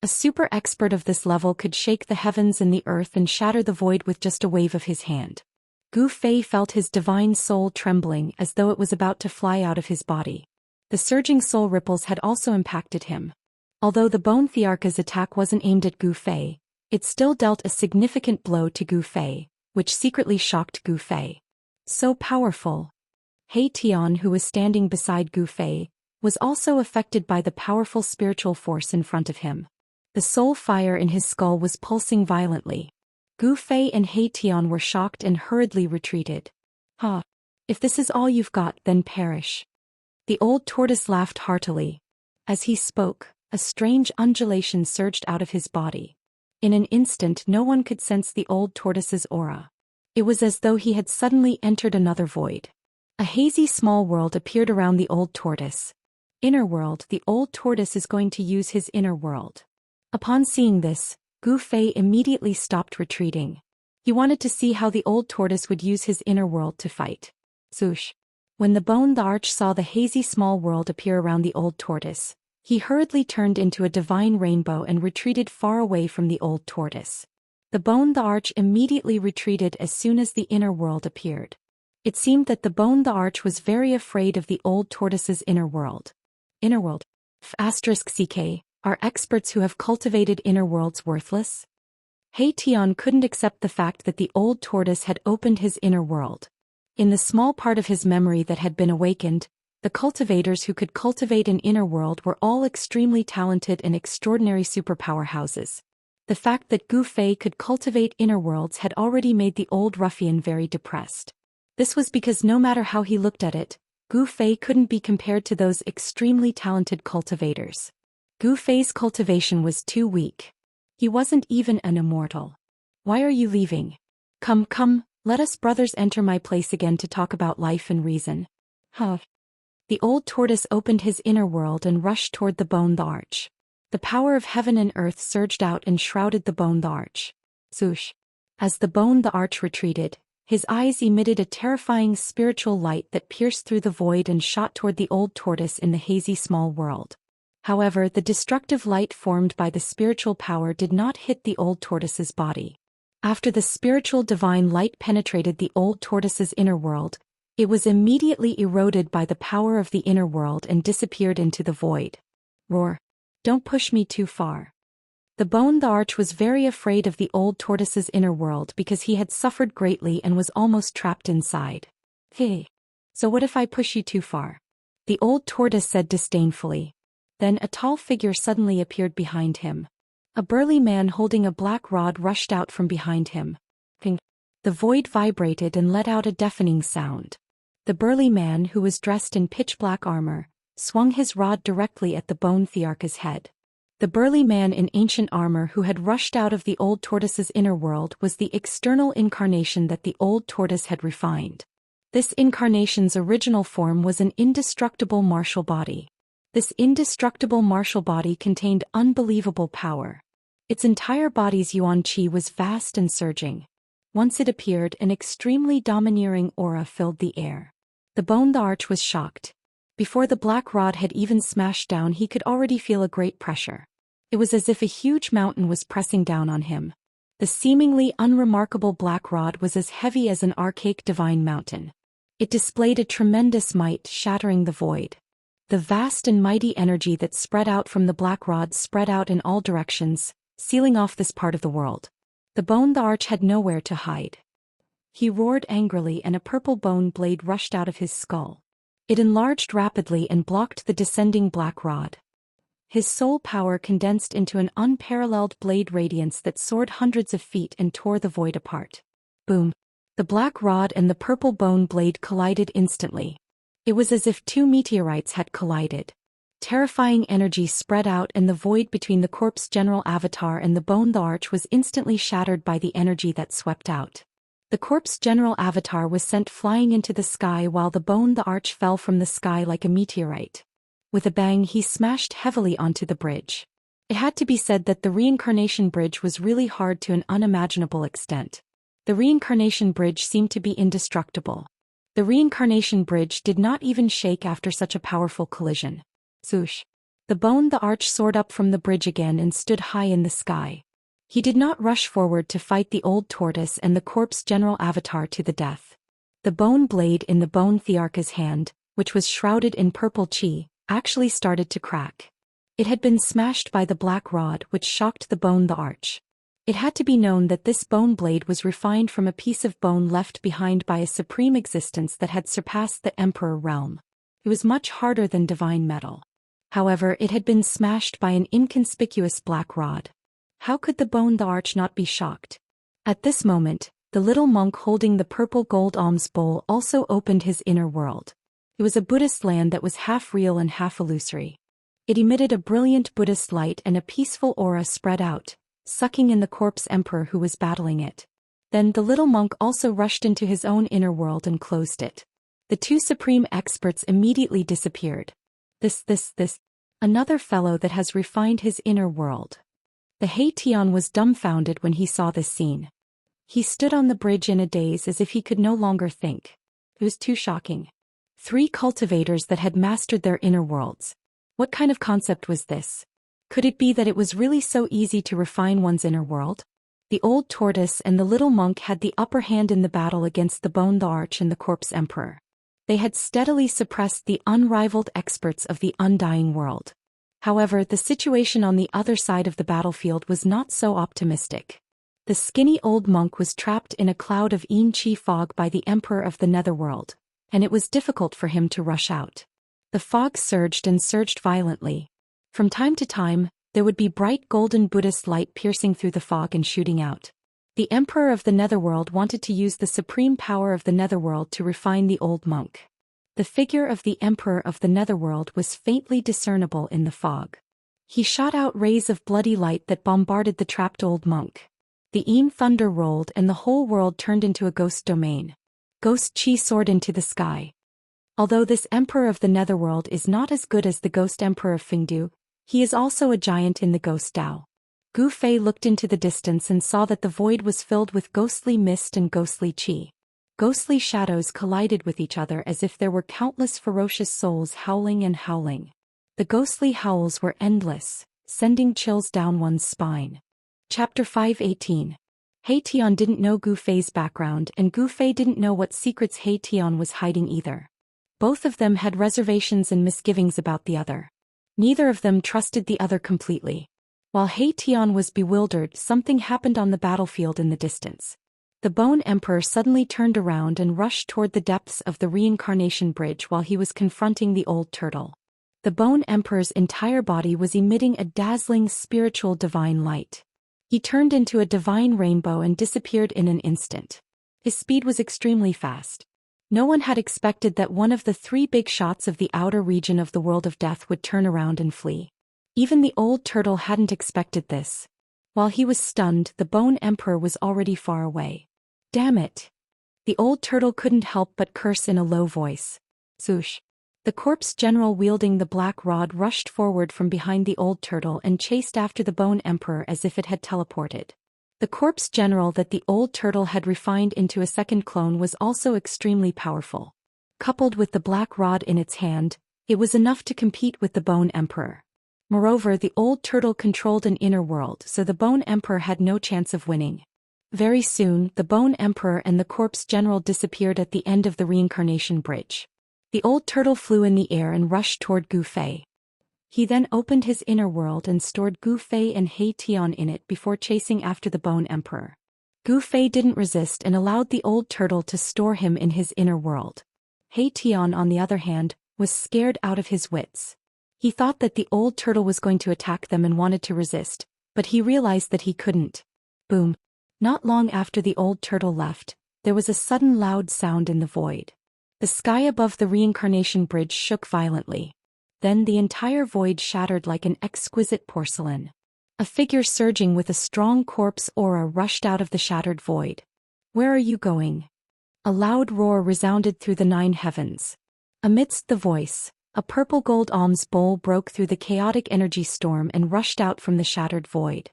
A super expert of this level could shake the heavens and the earth and shatter the void with just a wave of his hand. Gu Fei felt his divine soul trembling as though it was about to fly out of his body. The surging soul ripples had also impacted him. Although the Bone Thearka's attack wasn't aimed at Gu Fei, it still dealt a significant blow to Gu Fei, which secretly shocked Gu Fei. So powerful. He Tian, who was standing beside Gu Fei, was also affected by the powerful spiritual force in front of him. The soul fire in his skull was pulsing violently. Gu Fei and He Tian were shocked and hurriedly retreated. Ha! If this is all you've got, then perish. The old tortoise laughed heartily. As he spoke, a strange undulation surged out of his body. In an instant no one could sense the old tortoise's aura. It was as though he had suddenly entered another void. A hazy small world appeared around the old tortoise. Inner world. The old tortoise is going to use his inner world. Upon seeing this, Gu Fei immediately stopped retreating. He wanted to see how the old tortoise would use his inner world to fight. Swoosh. When the Bone the Arch saw the hazy small world appear around the old tortoise, he hurriedly turned into a divine rainbow and retreated far away from the old tortoise. The Bone the Arch immediately retreated as soon as the inner world appeared. It seemed that the Bone the Arch was very afraid of the old tortoise's inner world. Inner world. *CK. Are experts who have cultivated inner worlds worthless? He Tian couldn't accept the fact that the old tortoise had opened his inner world. In the small part of his memory that had been awakened, the cultivators who could cultivate an inner world were all extremely talented and extraordinary superpower houses. The fact that Gu Fei could cultivate inner worlds had already made the old ruffian very depressed. This was because no matter how he looked at it, Gu Fei couldn't be compared to those extremely talented cultivators. Gu Fei's cultivation was too weak. He wasn't even an immortal. Why are you leaving? Come, let us brothers enter my place again to talk about life and reason. Huh. The old tortoise opened his inner world and rushed toward the Bone the Arch. The power of heaven and earth surged out and shrouded the Bone the Arch. Swoosh. As the Bone the Arch retreated, his eyes emitted a terrifying spiritual light that pierced through the void and shot toward the old tortoise in the hazy small world. However, the destructive light formed by the spiritual power did not hit the old tortoise's body. After the spiritual divine light penetrated the old tortoise's inner world, it was immediately eroded by the power of the inner world and disappeared into the void. Roar. Don't push me too far. The Bone the Arch was very afraid of the old tortoise's inner world because he had suffered greatly and was almost trapped inside. Hey. So what if I push you too far? The old tortoise said disdainfully. Then a tall figure suddenly appeared behind him. A burly man holding a black rod rushed out from behind him. Ping. The void vibrated and let out a deafening sound. The burly man, who was dressed in pitch-black armor, swung his rod directly at the Bone Thearka's head. The burly man in ancient armor who had rushed out of the old tortoise's inner world was the external incarnation that the old tortoise had refined. This incarnation's original form was an indestructible martial body. This indestructible martial body contained unbelievable power. Its entire body's yuan qi was vast and surging. Once it appeared, an extremely domineering aura filled the air. The Bone the Arch was shocked. Before the black rod had even smashed down, he could already feel a great pressure. It was as if a huge mountain was pressing down on him. The seemingly unremarkable black rod was as heavy as an archaic divine mountain. It displayed a tremendous might, shattering the void. The vast and mighty energy that spread out from the black rod spread out in all directions, sealing off this part of the world. The bone the arch had nowhere to hide. He roared angrily and a purple bone blade rushed out of his skull. It enlarged rapidly and blocked the descending black rod. His soul power condensed into an unparalleled blade radiance that soared hundreds of feet and tore the void apart. Boom! The black rod and the purple bone blade collided instantly. It was as if two meteorites had collided. Terrifying energy spread out and the void between the corpse general avatar and the bone the arch was instantly shattered by the energy that swept out. The corpse general avatar was sent flying into the sky while the bone the arch fell from the sky like a meteorite. With a bang he smashed heavily onto the bridge. It had to be said that the reincarnation bridge was really hard to an unimaginable extent. The reincarnation bridge seemed to be indestructible. The reincarnation bridge did not even shake after such a powerful collision. Swoosh! The bone the arch soared up from the bridge again and stood high in the sky. He did not rush forward to fight the old tortoise and the corpse general avatar to the death. The bone blade in the bone thearcha's hand, which was shrouded in purple chi, actually started to crack. It had been smashed by the black rod which shocked the bone the arch. It had to be known that this bone blade was refined from a piece of bone left behind by a supreme existence that had surpassed the emperor realm. It was much harder than divine metal. However, it had been smashed by an inconspicuous black rod. How could the bone the arch not be shocked? At this moment, the little monk holding the purple gold alms bowl also opened his inner world. It was a Buddhist land that was half real and half illusory. It emitted a brilliant Buddhist light and a peaceful aura spread out, sucking in the corpse emperor who was battling it. Then the little monk also rushed into his own inner world and closed it. The two supreme experts immediately disappeared. This, another fellow that has refined his inner world. The Haitian was dumbfounded when he saw this scene. He stood on the bridge in a daze as if he could no longer think. It was too shocking. 3 cultivators that had mastered their inner worlds. What kind of concept was this? Could it be that it was really so easy to refine one's inner world? The old tortoise and the little monk had the upper hand in the battle against the bone the arch and the corpse emperor. They had steadily suppressed the unrivaled experts of the undying world. However, the situation on the other side of the battlefield was not so optimistic. The skinny old monk was trapped in a cloud of Yin Chi fog by the emperor of the netherworld, and it was difficult for him to rush out. The fog surged and surged violently. From time to time, there would be bright golden Buddhist light piercing through the fog and shooting out. The emperor of the netherworld wanted to use the supreme power of the netherworld to refine the old monk. The figure of the emperor of the netherworld was faintly discernible in the fog. He shot out rays of bloody light that bombarded the trapped old monk. The Yin thunder rolled and the whole world turned into a ghost domain. Ghost chi soared into the sky. Although this emperor of the netherworld is not as good as the ghost emperor of Fengdu, he is also a giant in the ghost Dao. Gu Fei looked into the distance and saw that the void was filled with ghostly mist and ghostly chi. Ghostly shadows collided with each other as if there were countless ferocious souls howling and howling. The ghostly howls were endless, sending chills down one's spine. Chapter 518. Haitian didn't know Gu Fei's background and Gu Fei didn't know what secrets Haitian was hiding either. Both of them had reservations and misgivings about the other. Neither of them trusted the other completely. While Haitian was bewildered, something happened on the battlefield in the distance. The Bone Emperor suddenly turned around and rushed toward the depths of the reincarnation bridge while he was confronting the old turtle. The Bone Emperor's entire body was emitting a dazzling spiritual divine light. He turned into a divine rainbow and disappeared in an instant. His speed was extremely fast. No one had expected that one of the 3 big shots of the outer region of the world of death would turn around and flee. Even the old turtle hadn't expected this. While he was stunned, the Bone Emperor was already far away. Damn it! The old turtle couldn't help but curse in a low voice. Swoosh! The corpse general wielding the black rod rushed forward from behind the old turtle and chased after the Bone Emperor as if it had teleported. The corpse general that the old turtle had refined into a second clone was also extremely powerful. Coupled with the black rod in its hand, it was enough to compete with the Bone Emperor. Moreover, the old turtle controlled an inner world, so the Bone Emperor had no chance of winning. Very soon, the Bone Emperor and the corpse general disappeared at the end of the reincarnation bridge. The old turtle flew in the air and rushed toward Gu Fei. He then opened his inner world and stored Gu Fei and He Tian in it before chasing after the Bone Emperor. Gu Fei didn't resist and allowed the old turtle to store him in his inner world. He Tian, on the other hand, was scared out of his wits. He thought that the old turtle was going to attack them and wanted to resist, but he realized that he couldn't. Boom. Not long after the old turtle left, there was a sudden loud sound in the void. The sky above the reincarnation bridge shook violently. Then the entire void shattered like an exquisite porcelain. A figure surging with a strong corpse aura rushed out of the shattered void. "Where are you going?" A loud roar resounded through the 9 heavens. Amidst the voice, a purple gold alms bowl broke through the chaotic energy storm and rushed out from the shattered void.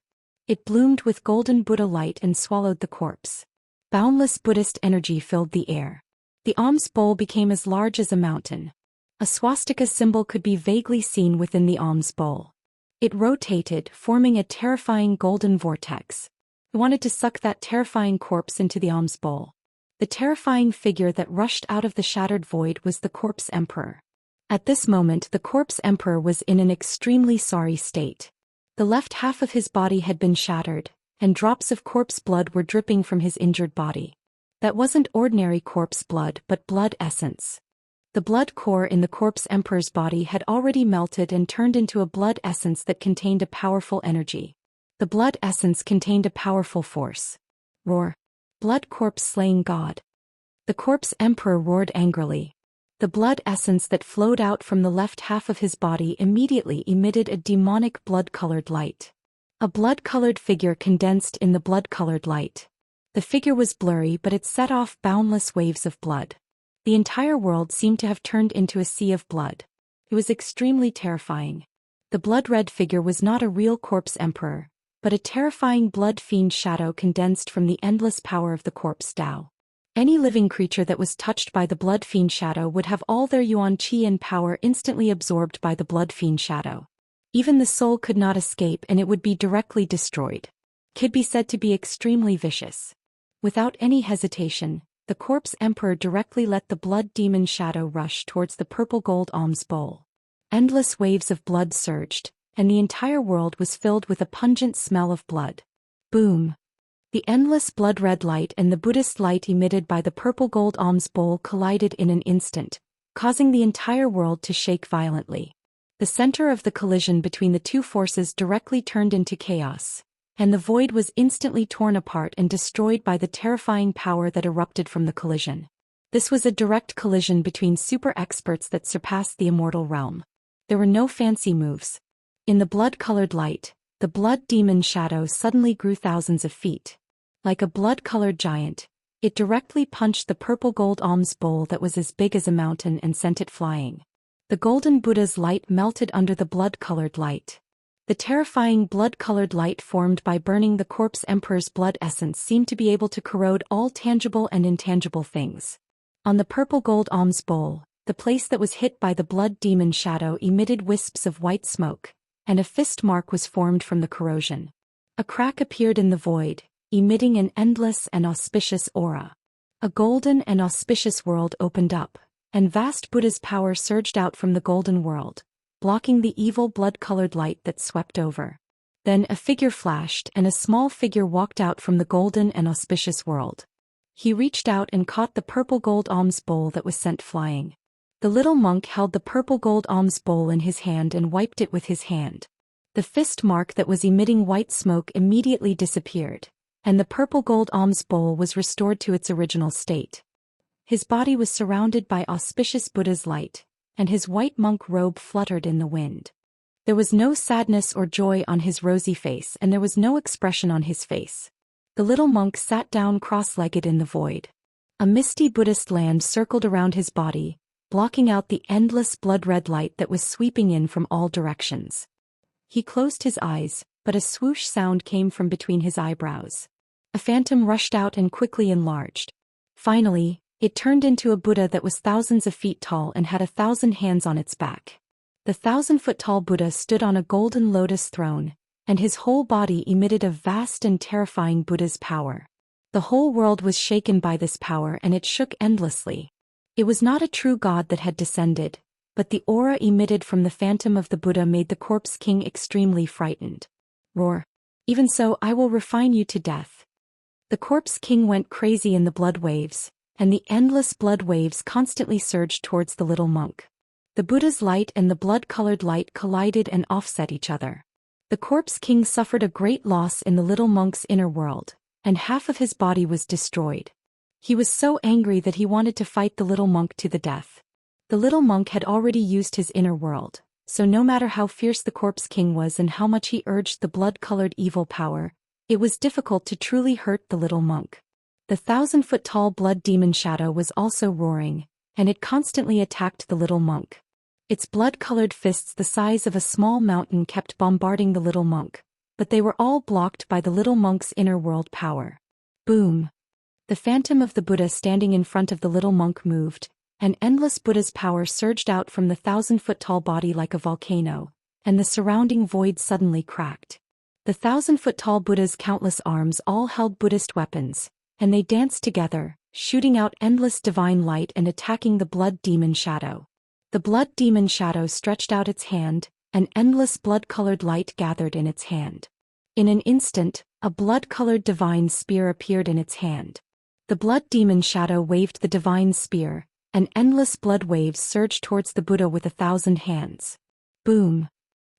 It bloomed with golden Buddha light and swallowed the corpse. Boundless Buddhist energy filled the air. The alms bowl became as large as a mountain. A swastika symbol could be vaguely seen within the alms bowl. It rotated, forming a terrifying golden vortex. He wanted to suck that terrifying corpse into the alms bowl. The terrifying figure that rushed out of the shattered void was the Corpse Emperor. At this moment, the Corpse Emperor was in an extremely sorry state. The left half of his body had been shattered, and drops of corpse blood were dripping from his injured body. That wasn't ordinary corpse blood but blood essence. The blood core in the Corpse Emperor's body had already melted and turned into a blood essence that contained a powerful energy. The blood essence contained a powerful force. Roar. Blood corpse slaying God. The Corpse Emperor roared angrily. The blood essence that flowed out from the left half of his body immediately emitted a demonic blood-colored light. A blood-colored figure condensed in the blood-colored light. The figure was blurry, but it set off boundless waves of blood. The entire world seemed to have turned into a sea of blood. It was extremely terrifying. The blood-red figure was not a real Corpse Emperor, but a terrifying blood fiend shadow condensed from the endless power of the Corpse Tao. Any living creature that was touched by the blood fiend shadow would have all their yuan qi and power instantly absorbed by the blood fiend shadow. Even the soul could not escape and it would be directly destroyed. Could be said to be extremely vicious. Without any hesitation, the Corpse Emperor directly let the blood demon shadow rush towards the purple gold alms bowl. Endless waves of blood surged, and the entire world was filled with a pungent smell of blood. Boom! The endless blood-red light and the Buddhist light emitted by the purple gold alms bowl collided in an instant, causing the entire world to shake violently. The center of the collision between the two forces directly turned into chaos, and the void was instantly torn apart and destroyed by the terrifying power that erupted from the collision. This was a direct collision between super experts that surpassed the immortal realm. There were no fancy moves. In the blood-colored light, the blood demon shadow suddenly grew thousands of feet. Like a blood-colored giant, it directly punched the purple gold alms bowl that was as big as a mountain and sent it flying. The golden Buddha's light melted under the blood-colored light. The terrifying blood-colored light formed by burning the Corpse Emperor's blood essence seemed to be able to corrode all tangible and intangible things. On the purple gold alms bowl, the place that was hit by the blood demon shadow emitted wisps of white smoke, and a fist mark was formed from the corrosion. A crack appeared in the void, emitting an endless and auspicious aura. A golden and auspicious world opened up, and vast Buddha's power surged out from the golden world, blocking the evil blood-colored light that swept over. Then a figure flashed and a small figure walked out from the golden and auspicious world. He reached out and caught the purple gold alms bowl that was sent flying. The little monk held the purple gold alms bowl in his hand and wiped it with his hand. The fist mark that was emitting white smoke immediately disappeared, and the purple gold alms bowl was restored to its original state. His body was surrounded by auspicious Buddha's light, and his white monk robe fluttered in the wind. There was no sadness or joy on his rosy face and there was no expression on his face. The little monk sat down cross-legged in the void. A misty Buddhist land circled around his body, blocking out the endless blood-red light that was sweeping in from all directions. He closed his eyes, but a swoosh sound came from between his eyebrows. A phantom rushed out and quickly enlarged. Finally, it turned into a Buddha that was thousands of feet tall and had 1,000 hands on its back. The 1,000-foot-tall Buddha stood on a golden lotus throne, and his whole body emitted a vast and terrifying Buddha's power. The whole world was shaken by this power and it shook endlessly. It was not a true God that had descended, but the aura emitted from the phantom of the Buddha made the corpse king extremely frightened. Roar. Even so, I will refine you to death. The corpse king went crazy in the blood waves, and the endless blood waves constantly surged towards the little monk. The Buddha's light and the blood-colored light collided and offset each other. The corpse king suffered a great loss in the little monk's inner world, and half of his body was destroyed. He was so angry that he wanted to fight the little monk to the death. The little monk had already used his inner world, so no matter how fierce the corpse king was and how much he urged the blood-colored evil power, it was difficult to truly hurt the little monk. The 1,000-foot-tall blood demon shadow was also roaring, and it constantly attacked the little monk. Its blood-colored fists the size of a small mountain kept bombarding the little monk, but they were all blocked by the little monk's inner world power. Boom! The phantom of the Buddha standing in front of the little monk moved, and endless Buddha's power surged out from the 1,000-foot-tall body like a volcano, and the surrounding void suddenly cracked. The 1,000-foot-tall Buddha's countless arms all held Buddhist weapons, and they danced together, shooting out endless divine light and attacking the blood demon shadow. The blood demon shadow stretched out its hand, and endless blood-colored light gathered in its hand. In an instant, a blood-colored divine spear appeared in its hand. The blood demon shadow waved the divine spear, and endless blood waves surged towards the Buddha with 1,000 hands. Boom!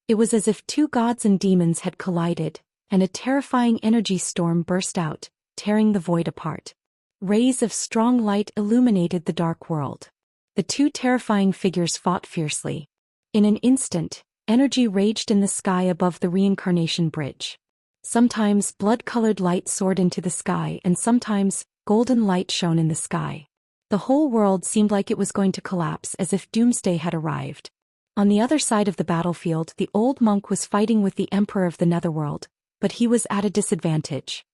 It was as if two gods and demons had collided, and a terrifying energy storm burst out, tearing the void apart. Rays of strong light illuminated the dark world. The two terrifying figures fought fiercely. In an instant, energy raged in the sky above the reincarnation bridge. Sometimes blood-colored light soared into the sky and sometimes golden light shone in the sky. The whole world seemed like it was going to collapse as if doomsday had arrived. On the other side of the battlefield, the old monk was fighting with the emperor of the netherworld, but he was at a disadvantage.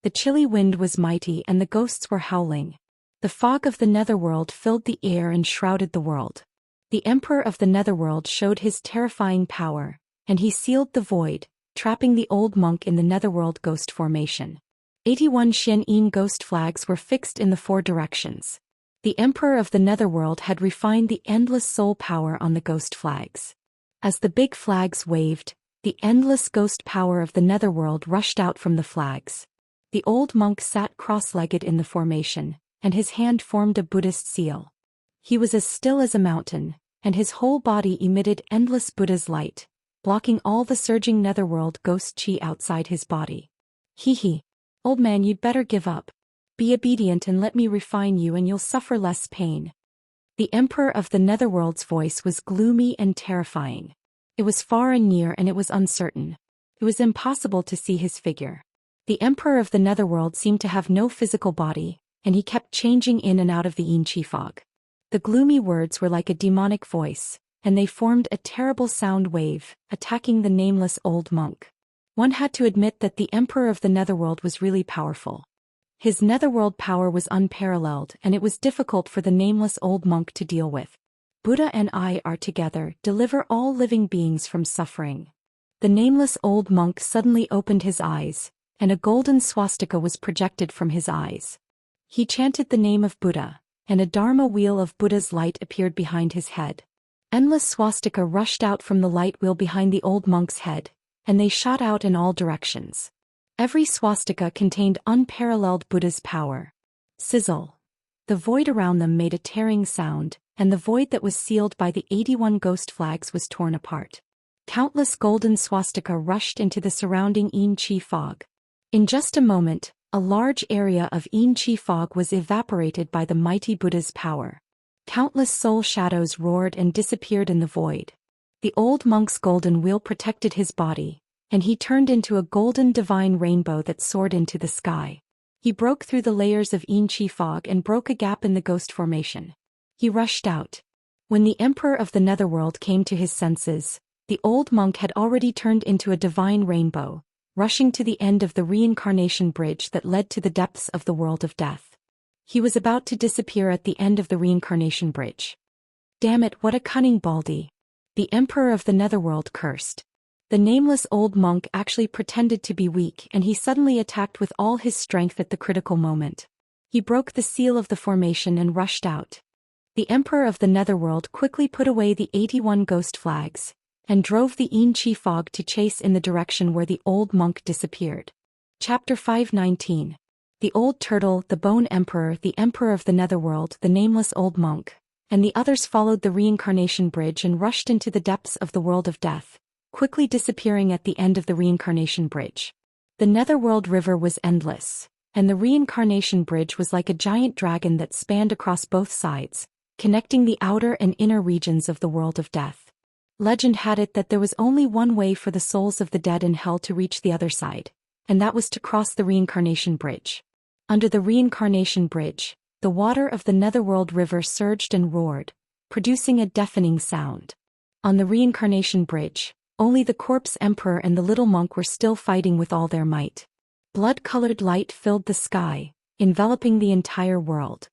The chilly wind was mighty and the ghosts were howling. The fog of the netherworld filled the air and shrouded the world. The emperor of the netherworld showed his terrifying power, and he sealed the void, trapping the old monk in the netherworld ghost formation. 81 Xianxia ghost flags were fixed in the 4 directions. The emperor of the netherworld had refined the endless soul power on the ghost flags. As the big flags waved, the endless ghost power of the netherworld rushed out from the flags. The old monk sat cross-legged in the formation, and his hand formed a Buddhist seal. He was as still as a mountain, and his whole body emitted endless Buddha's light, blocking all the surging netherworld ghost chi outside his body. Hee. Old man, you'd better give up. Be obedient and let me refine you and you'll suffer less pain. The emperor of the netherworld's voice was gloomy and terrifying. It was far and near and it was uncertain. It was impossible to see his figure. The emperor of the netherworld seemed to have no physical body, and he kept changing in and out of the yin chi fog. The gloomy words were like a demonic voice, and they formed a terrible sound wave, attacking the nameless old monk. One had to admit that the emperor of the netherworld was really powerful. His netherworld power was unparalleled and it was difficult for the nameless old monk to deal with. Buddha and I are together, deliver all living beings from suffering. The nameless old monk suddenly opened his eyes, and a golden swastika was projected from his eyes. He chanted the name of Buddha, and a Dharma wheel of Buddha's light appeared behind his head. Endless swastika rushed out from the light wheel behind the old monk's head, and they shot out in all directions. Every swastika contained unparalleled Buddha's power. Sizzle. The void around them made a tearing sound, and the void that was sealed by the 81 ghost flags was torn apart. Countless golden swastika rushed into the surrounding yin chi fog. In just a moment, a large area of yin chi fog was evaporated by the mighty Buddha's power. Countless soul shadows roared and disappeared in the void. The old monk's golden wheel protected his body, and he turned into a golden divine rainbow that soared into the sky. He broke through the layers of yin chi fog and broke a gap in the ghost formation. He rushed out. When the emperor of the netherworld came to his senses, the old monk had already turned into a divine rainbow, rushing to the end of the reincarnation bridge that led to the depths of the world of death. He was about to disappear at the end of the reincarnation bridge. Damn it, what a cunning baldy! The emperor of the netherworld cursed. The nameless old monk actually pretended to be weak and he suddenly attacked with all his strength at the critical moment. He broke the seal of the formation and rushed out. The Emperor of the Netherworld quickly put away the 81 ghost flags and drove the Yin-Chi fog to chase in the direction where the old monk disappeared. Chapter 519. The Old Turtle, the Bone Emperor, the Emperor of the Netherworld, the nameless old monk, and the others followed the reincarnation bridge and rushed into the depths of the world of death, quickly disappearing at the end of the reincarnation bridge. The Netherworld River was endless, and the reincarnation bridge was like a giant dragon that spanned across both sides, connecting the outer and inner regions of the world of death. Legend had it that there was only one way for the souls of the dead in hell to reach the other side, and that was to cross the reincarnation bridge. Under the reincarnation bridge, the water of the Netherworld River surged and roared, producing a deafening sound. On the reincarnation bridge, only the corpse emperor and the little monk were still fighting with all their might. Blood-colored light filled the sky, enveloping the entire world.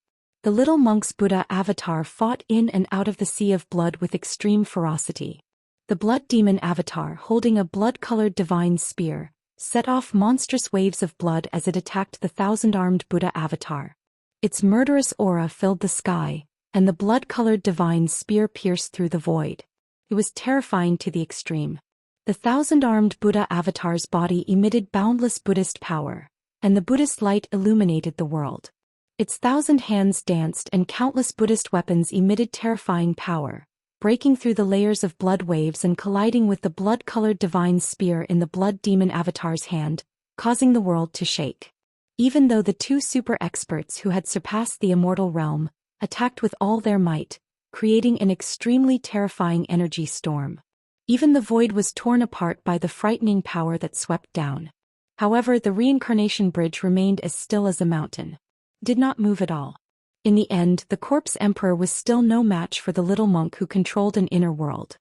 The little monk's Buddha avatar fought in and out of the sea of blood with extreme ferocity. The blood demon avatar, holding a blood-colored divine spear, set off monstrous waves of blood as it attacked the thousand-armed Buddha avatar. Its murderous aura filled the sky, and the blood-colored divine spear pierced through the void. It was terrifying to the extreme. The thousand-armed Buddha avatar's body emitted boundless Buddhist power, and the Buddhist light illuminated the world. Its 1,000 hands danced and countless Buddhist weapons emitted terrifying power, breaking through the layers of blood waves and colliding with the blood-colored divine spear in the blood demon avatar's hand, causing the world to shake. Even though the two super experts who had surpassed the immortal realm attacked with all their might, creating an extremely terrifying energy storm. Even the void was torn apart by the frightening power that swept down. However, the reincarnation bridge remained as still as a mountain. Did not move at all. In the end, the corpse emperor was still no match for the little monk who controlled an inner world.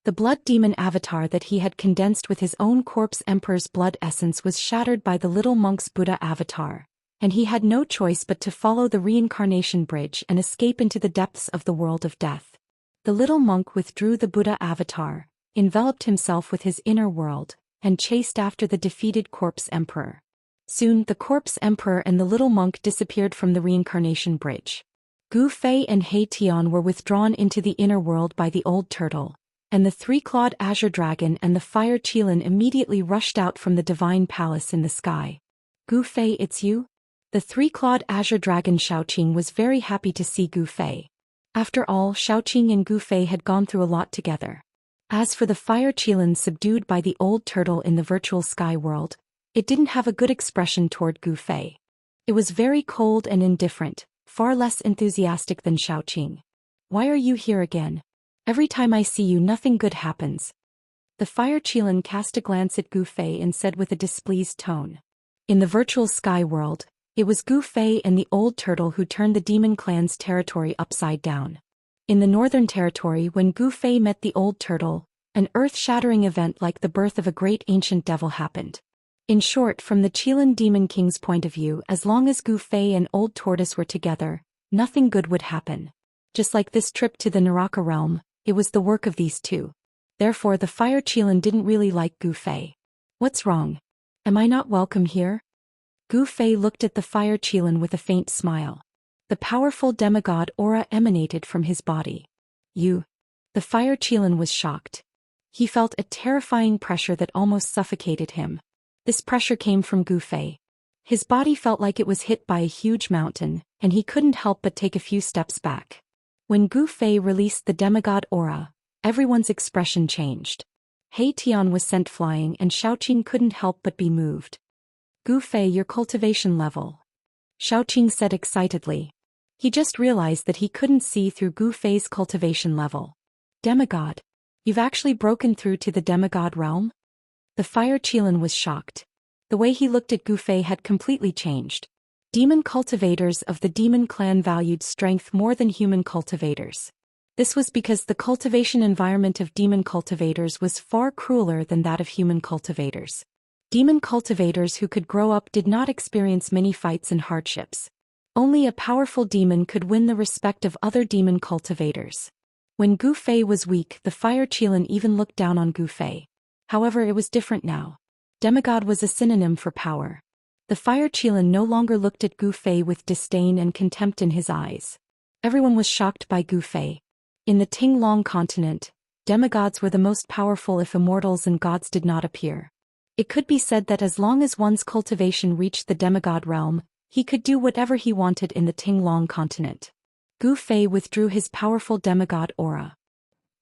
The blood demon avatar that he had condensed with his own corpse emperor's blood essence was shattered by the little monk's Buddha avatar, and he had no choice but to follow the reincarnation bridge and escape into the depths of the world of death. The little monk withdrew the Buddha avatar, enveloped himself with his inner world, and chased after the defeated corpse emperor. Soon, the corpse emperor and the little monk disappeared from the reincarnation bridge. Gu Fei and He Tian were withdrawn into the inner world by the old turtle, and the three-clawed azure dragon and the fire Qilin immediately rushed out from the divine palace in the sky. Gu Fei, it's you? The three-clawed azure dragon Xiaoqing was very happy to see Gu Fei. After all, Xiaoqing and Gu Fei had gone through a lot together. As for the fire Qilin subdued by the old turtle in the virtual sky world, it didn't have a good expression toward Gu Fei. It was very cold and indifferent, far less enthusiastic than Xiaoqing. Why are you here again? Every time I see you nothing good happens. The fire Qilin cast a glance at Gu Fei and said with a displeased tone. In the virtual sky world, it was Gu Fei and the old turtle who turned the demon clan's territory upside down. In the northern territory, when Gu Fei met the old turtle, an earth-shattering event like the birth of a great ancient devil happened. In short, from the Qilin Demon King's point of view, as long as Gu Fei and Old Tortoise were together, nothing good would happen. Just like this trip to the Naraka realm, it was the work of these two. Therefore the fire Qilin didn't really like Gu Fei. What's wrong? Am I not welcome here? Gu Fei looked at the fire Qilin with a faint smile. The powerful demigod aura emanated from his body. You. The fire Qilin was shocked. He felt a terrifying pressure that almost suffocated him. This pressure came from Gu Fei. His body felt like it was hit by a huge mountain, and he couldn't help but take a few steps back. When Gu Fei released the demigod aura, everyone's expression changed. He Tian was sent flying and Xiaoqing couldn't help but be moved. Gu Fei, your cultivation level. Xiaoqing said excitedly. He just realized that he couldn't see through Gu Fei's cultivation level. Demigod. You've actually broken through to the demigod realm? The fire Qilin was shocked. The way he looked at Gu Fei had completely changed. Demon cultivators of the demon clan valued strength more than human cultivators. This was because the cultivation environment of demon cultivators was far crueler than that of human cultivators. Demon cultivators who could grow up did not experience many fights and hardships. Only a powerful demon could win the respect of other demon cultivators. When Gu Fei was weak, the fire Qilin even looked down on Gu Fei. However, it was different now. Demigod was a synonym for power. The fire Qilin no longer looked at Gu Fei with disdain and contempt in his eyes. Everyone was shocked by Gu Fei. In the Ting-Long continent, demigods were the most powerful if immortals and gods did not appear. It could be said that as long as one's cultivation reached the demigod realm, he could do whatever he wanted in the Ting-Long continent. Gu Fei withdrew his powerful demigod aura.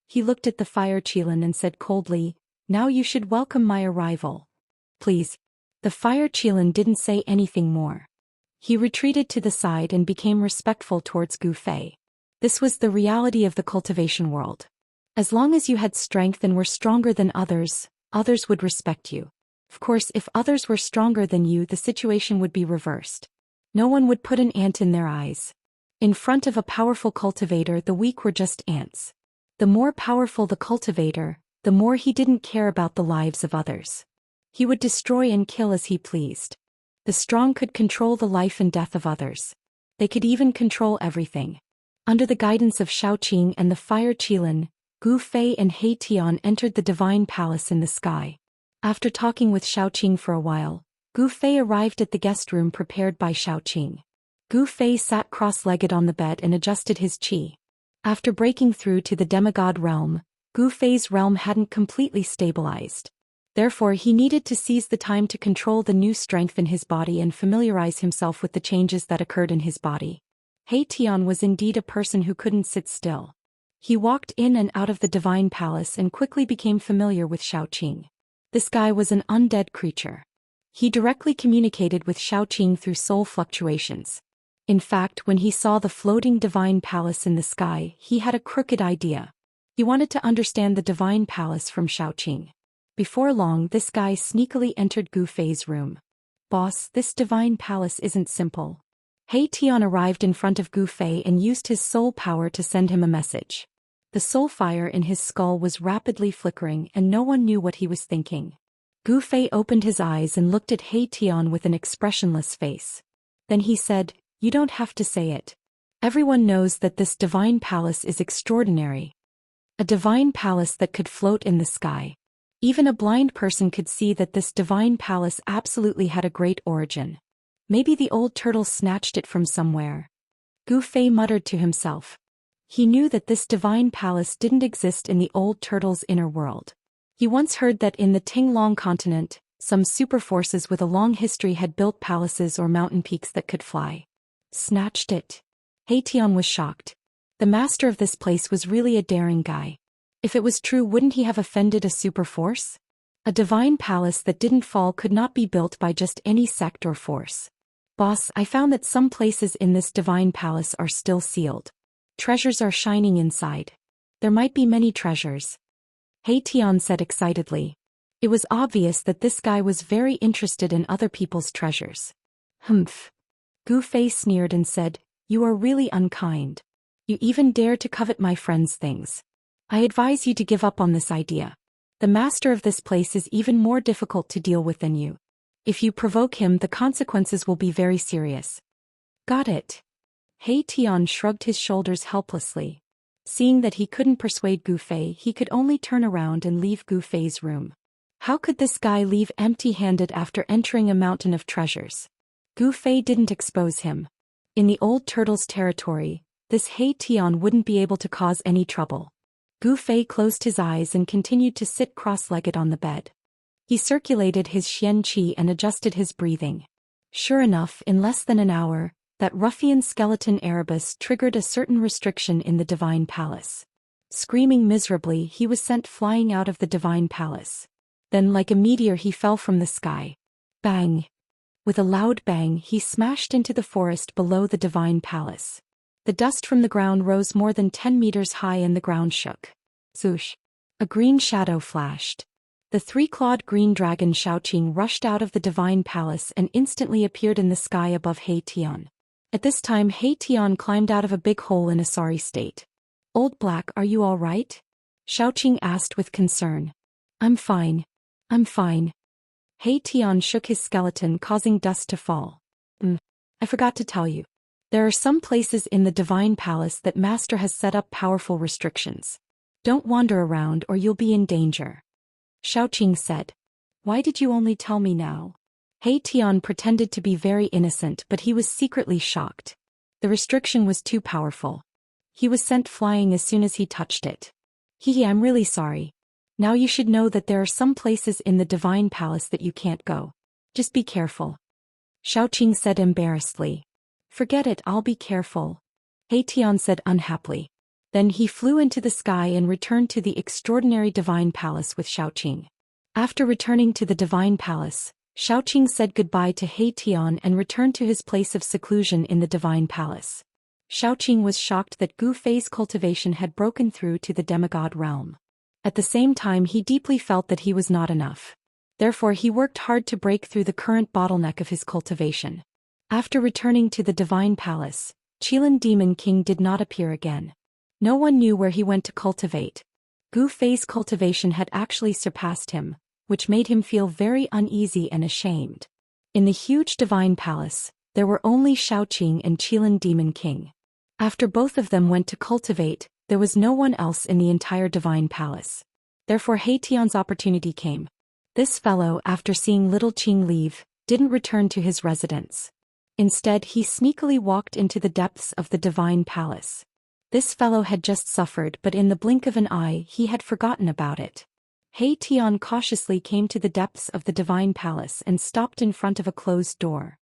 He looked at the fire Qilin and said coldly, "Now you should welcome my arrival. Please." The fire Qilin didn't say anything more. He retreated to the side and became respectful towards Gu Fei. This was the reality of the cultivation world. As long as you had strength and were stronger than others, others would respect you. Of course, if others were stronger than you, the situation would be reversed. No one would put an ant in their eyes. In front of a powerful cultivator, the weak were just ants. The more powerful the cultivator, the more he didn't care about the lives of others. He would destroy and kill as he pleased. The strong could control the life and death of others. They could even control everything. Under the guidance of Xiaoqing and the fire Qilin, Gu Fei and He Tian entered the divine palace in the sky. After talking with Xiaoqing for a while, Gu Fei arrived at the guest room prepared by Xiaoqing. Gu Fei sat cross-legged on the bed and adjusted his qi. After breaking through to the demigod realm, Gu Fei's realm hadn't completely stabilized. Therefore, he needed to seize the time to control the new strength in his body and familiarize himself with the changes that occurred in his body. He Tian was indeed a person who couldn't sit still. He walked in and out of the divine palace and quickly became familiar with Xiaoqing. This guy was an undead creature. He directly communicated with Xiaoqing through soul fluctuations. In fact, when he saw the floating divine palace in the sky, he had a crooked idea. He wanted to understand the divine palace from Xiaoqing. Before long, this guy sneakily entered Gu Fei's room. "Boss, this divine palace isn't simple." He Tian arrived in front of Gu Fei and used his soul power to send him a message. The soul fire in his skull was rapidly flickering and no one knew what he was thinking. Gu Fei opened his eyes and looked at He Tian with an expressionless face. Then he said, "You don't have to say it. Everyone knows that this divine palace is extraordinary. A divine palace that could float in the sky. Even a blind person could see that this divine palace absolutely had a great origin. Maybe the old turtle snatched it from somewhere." Gu Fei muttered to himself. He knew that this divine palace didn't exist in the old turtle's inner world. He once heard that in the Ting-Long continent, some superforces with a long history had built palaces or mountain peaks that could fly. Snatched it. He Tian was shocked. The master of this place was really a daring guy. If it was true, wouldn't he have offended a superforce? A divine palace that didn't fall could not be built by just any sect or force. "Boss, I found that some places in this divine palace are still sealed. Treasures are shining inside. There might be many treasures." He Tian said excitedly. It was obvious that this guy was very interested in other people's treasures. "Humph." Gu Fei sneered and said, "You are really unkind. You even dare to covet my friend's things. I advise you to give up on this idea. The master of this place is even more difficult to deal with than you. If you provoke him, the consequences will be very serious." "Got it." He Tian shrugged his shoulders helplessly. Seeing that he couldn't persuade Gu Fei, he could only turn around and leave Gu Fei's room. How could this guy leave empty-handed after entering a mountain of treasures? Gu Fei didn't expose him. In the old turtle's territory, this He Tian wouldn't be able to cause any trouble. Gu Fei closed his eyes and continued to sit cross-legged on the bed. He circulated his Xian qi and adjusted his breathing. Sure enough, in less than an hour, that ruffian skeleton Erebus triggered a certain restriction in the divine palace. Screaming miserably, he was sent flying out of the divine palace. Then, like a meteor, he fell from the sky. Bang! With a loud bang, he smashed into the forest below the divine palace. The dust from the ground rose more than 10 meters high and the ground shook. Zhoosh! A green shadow flashed. The three-clawed green dragon Xiaoqing rushed out of the divine palace and instantly appeared in the sky above He Tian. At this time, He Tian climbed out of a big hole in a sorry state. "Old Black, are you all right?" Xiaoqing asked with concern. I'm fine. He Tian shook his skeleton, causing dust to fall. I forgot to tell you. There are some places in the divine palace that Master has set up powerful restrictions. Don't wander around or you'll be in danger." Xiaoqing said. "Why did you only tell me now?" He Tian pretended to be very innocent, but he was secretly shocked. The restriction was too powerful. He was sent flying as soon as he touched it. Hehe, I'm really sorry. Now you should know that there are some places in the Divine Palace that you can't go. Just be careful. Xiaoqing said embarrassedly. Forget it, I'll be careful. He Tian said unhappily. Then he flew into the sky and returned to the extraordinary Divine Palace with Xiaoqing. After returning to the Divine Palace, Xiaoqing said goodbye to He Tian and returned to his place of seclusion in the Divine Palace. Xiaoqing was shocked that Gu Fei's cultivation had broken through to the demigod realm. At the same time, he deeply felt that he was not enough. Therefore, he worked hard to break through the current bottleneck of his cultivation. After returning to the Divine Palace, Qilin Demon King did not appear again. No one knew where he went to cultivate. Gu Fei's cultivation had actually surpassed him, which made him feel very uneasy and ashamed. In the huge Divine Palace, there were only Xiaoqing and Qilin Demon King. After both of them went to cultivate, there was no one else in the entire Divine Palace. Therefore He Tian's opportunity came. This fellow, after seeing little Qing leave, didn't return to his residence. Instead, he sneakily walked into the depths of the Divine Palace. This fellow had just suffered, but in the blink of an eye he had forgotten about it. He Tian cautiously came to the depths of the Divine Palace and stopped in front of a closed door.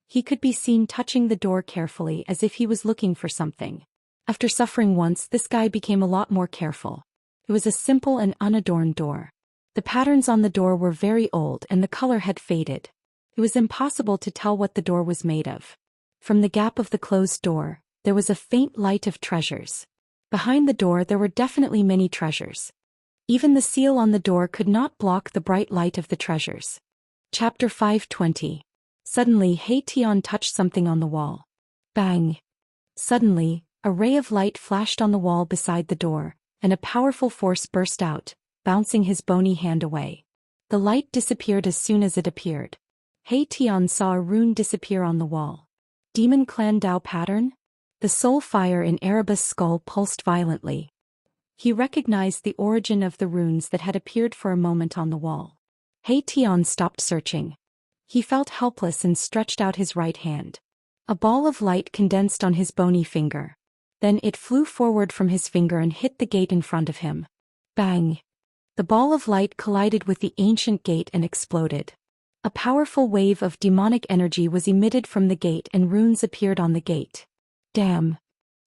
He could be seen touching the door carefully as if he was looking for something. After suffering once, this guy became a lot more careful. It was a simple and unadorned door. The patterns on the door were very old and the color had faded. It was impossible to tell what the door was made of. From the gap of the closed door, there was a faint light of treasures. Behind the door there were definitely many treasures. Even the seal on the door could not block the bright light of the treasures. Chapter 520. Suddenly He Tian touched something on the wall. Bang! Suddenly, a ray of light flashed on the wall beside the door, and a powerful force burst out, bouncing his bony hand away. The light disappeared as soon as it appeared. He Tian saw a rune disappear on the wall. Demon Clan Dao pattern? The soul fire in Erebus' skull pulsed violently. He recognized the origin of the runes that had appeared for a moment on the wall. He Tian stopped searching. He felt helpless and stretched out his right hand. A ball of light condensed on his bony finger. Then it flew forward from his finger and hit the gate in front of him. Bang! The ball of light collided with the ancient gate and exploded. A powerful wave of demonic energy was emitted from the gate and runes appeared on the gate. Damn!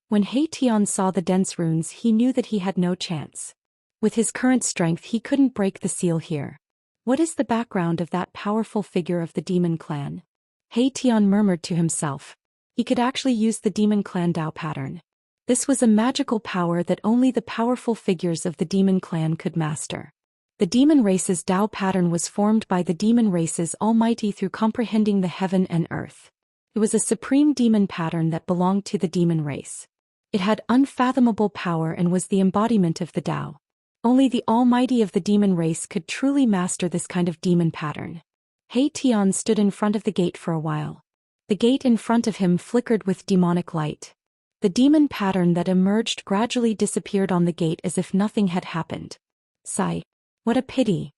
When He Tian saw the dense runes, he knew that he had no chance. With his current strength, he couldn't break the seal here. What is the background of that powerful figure of the demon clan? He Tian murmured to himself. He could actually use the demon clan Dao pattern. This was a magical power that only the powerful figures of the demon clan could master. The demon race's Dao pattern was formed by the demon race's Almighty through comprehending the heaven and earth. It was a supreme demon pattern that belonged to the demon race. It had unfathomable power and was the embodiment of the Dao. Only the Almighty of the demon race could truly master this kind of demon pattern. He Tian stood in front of the gate for a while. The gate in front of him flickered with demonic light. The demon pattern that emerged gradually disappeared on the gate as if nothing had happened. Sigh. What a pity.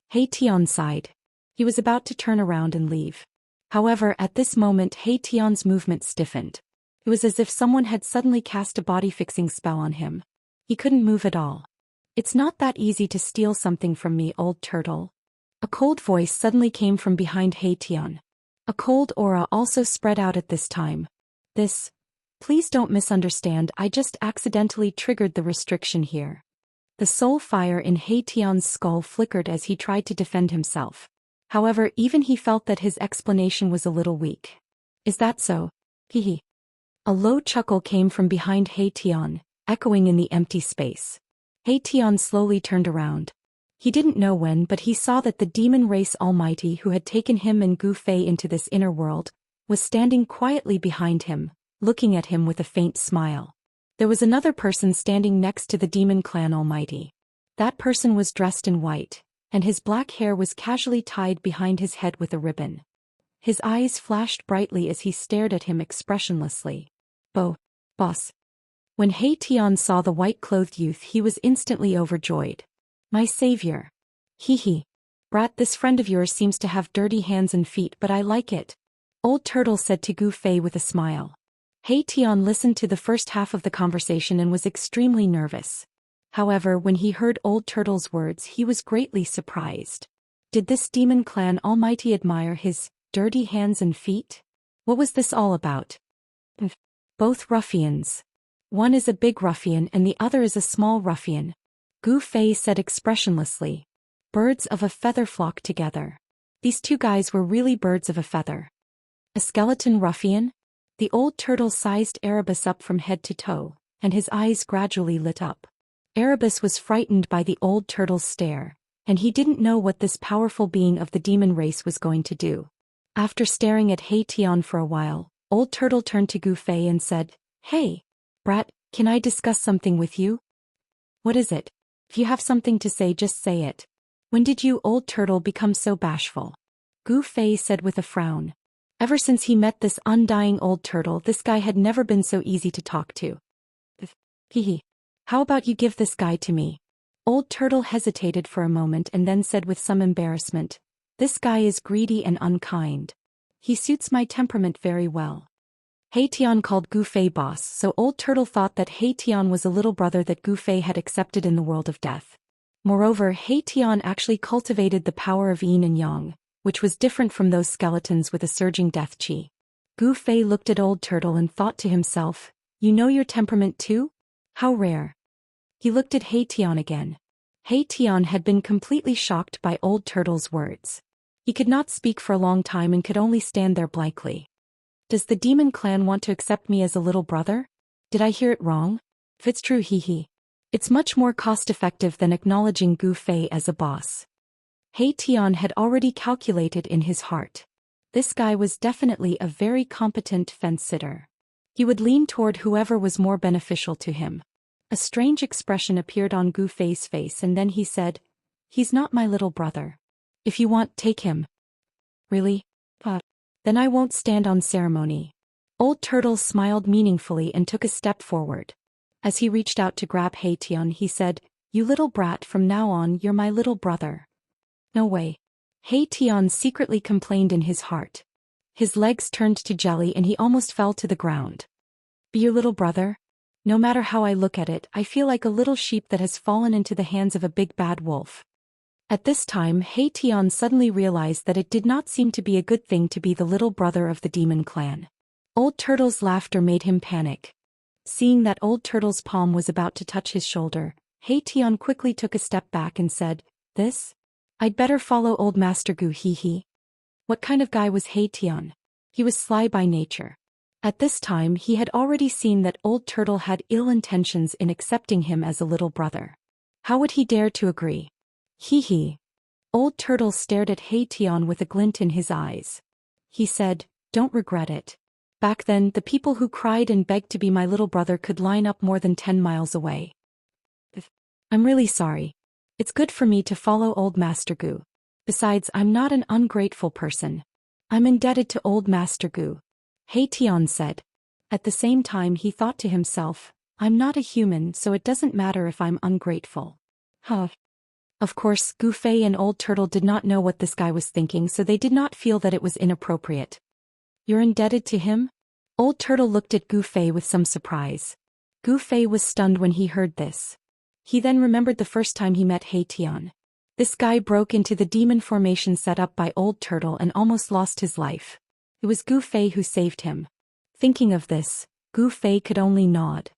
He Tian sighed. He was about to turn around and leave. However, at this moment He Tian's movement stiffened. It was as if someone had suddenly cast a body-fixing spell on him. He couldn't move at all. It's not that easy to steal something from me, old turtle. A cold voice suddenly came from behind He Tian. A cold aura also spread out at this time. Please don't misunderstand, I just accidentally triggered the restriction here. The soul fire in He Tian's skull flickered as he tried to defend himself. However, even he felt that his explanation was a little weak. Is that so? Hehe. A low chuckle came from behind He Tian, echoing in the empty space. He Tian slowly turned around. He didn't know when, but he saw that the demon race Almighty who had taken him and Gu Fei into this inner world was standing quietly behind him, looking at him with a faint smile. There was another person standing next to the demon clan Almighty. That person was dressed in white, and his black hair was casually tied behind his head with a ribbon. His eyes flashed brightly as he stared at him expressionlessly. Boss. When He Tian saw the white-clothed youth, he was instantly overjoyed. My savior. Hehe. Brat, this friend of yours seems to have dirty hands and feet, but I like it. Old Turtle said to Gu Fei with a smile. Hei Tian listened to the first half of the conversation and was extremely nervous. However, when he heard Old Turtle's words, he was greatly surprised. Did this demon clan almighty admire his dirty hands and feet? What was this all about? Both ruffians. One is a big ruffian and the other is a small ruffian, Gu Fei said expressionlessly. Birds of a feather flock together. These two guys were really birds of a feather. A skeleton ruffian? The old turtle sized Erebus up from head to toe, and his eyes gradually lit up. Erebus was frightened by the old turtle's stare, and he didn't know what this powerful being of the demon race was going to do. After staring at Hei Tian for a while, Old Turtle turned to Gu Fei and said, "Hey, brat, can I discuss something with you?" "What is it? If you have something to say, just say it." "When did you, Old Turtle, become so bashful?" Gu Fei said with a frown. Ever since he met this undying old turtle, this guy had never been so easy to talk to. Hehe. How about you give this guy to me? Old Turtle hesitated for a moment and then said with some embarrassment, "This guy is greedy and unkind. He suits my temperament very well." Hei Tian called Gu Fei boss, so Old Turtle thought that Hei Tian was a little brother that Gu Fei had accepted in the world of death. Moreover, Hei Tian actually cultivated the power of yin and yang, which was different from those skeletons with a surging death chi. Gu Fei looked at Old Turtle and thought to himself, "You know your temperament too? How rare." He looked at Hei Tian again. Hei Tian had been completely shocked by Old Turtle's words. He could not speak for a long time and could only stand there blankly. "Does the demon clan want to accept me as a little brother? Did I hear it wrong? If it's true, hee. It's much more cost-effective than acknowledging Gu Fei as a boss." Hei Tian had already calculated in his heart. This guy was definitely a very competent fence-sitter. He would lean toward whoever was more beneficial to him. A strange expression appeared on Gu Fei's face and then he said, "He's not my little brother. If you want, take him." "Really? Then I won't stand on ceremony." Old Turtle smiled meaningfully and took a step forward. As he reached out to grab Hei Tian, he said, "You little brat, from now on you're my little brother." "No way." Hei Tian secretly complained in his heart. His legs turned to jelly and he almost fell to the ground. "Be your little brother? No matter how I look at it, I feel like a little sheep that has fallen into the hands of a big bad wolf." At this time, Hei Tian suddenly realized that it did not seem to be a good thing to be the little brother of the demon clan. Old Turtle's laughter made him panic. Seeing that Old Turtle's palm was about to touch his shoulder, Hei Tian quickly took a step back and said, "This? I'd better follow Old Master Gu hee." What kind of guy was Hei Tian? He was sly by nature. At this time he had already seen that Old Turtle had ill intentions in accepting him as a little brother. How would he dare to agree? Hee. Old Turtle stared at Hei Tian with a glint in his eyes. He said, "Don't regret it. Back then, the people who cried and begged to be my little brother could line up more than 10 miles away. I'm really sorry. It's good for me to follow Old Master Gu. Besides, I'm not an ungrateful person. I'm indebted to Old Master Gu," Hei Tian said. At the same time he thought to himself, "I'm not a human, so it doesn't matter if I'm ungrateful." Of course, Gu Fei and Old Turtle did not know what this guy was thinking, so they did not feel that it was inappropriate. "You're indebted to him?" Old Turtle looked at Gu Fei with some surprise. Gu Fei was stunned when he heard this. He then remembered the first time he met Hei Tian. This guy broke into the demon formation set up by Old Turtle and almost lost his life. It was Gu Fei who saved him. Thinking of this, Gu Fei could only nod.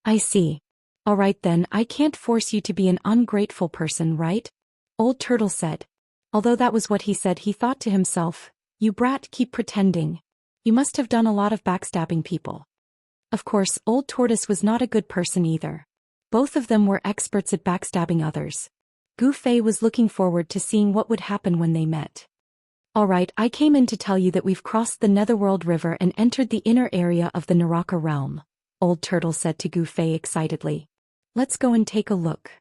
"I see. Alright then, I can't force you to be an ungrateful person, right?" Old Turtle said. Although that was what he said, he thought to himself, "You brat, keep pretending. You must have done a lot of backstabbing people." Of course, Old Tortoise was not a good person either. Both of them were experts at backstabbing others. Gu Fei was looking forward to seeing what would happen when they met. "Alright, I came in to tell you that we've crossed the Netherworld River and entered the inner area of the Naraka realm," Old Turtle said to Gu Fei excitedly. "Let's go and take a look."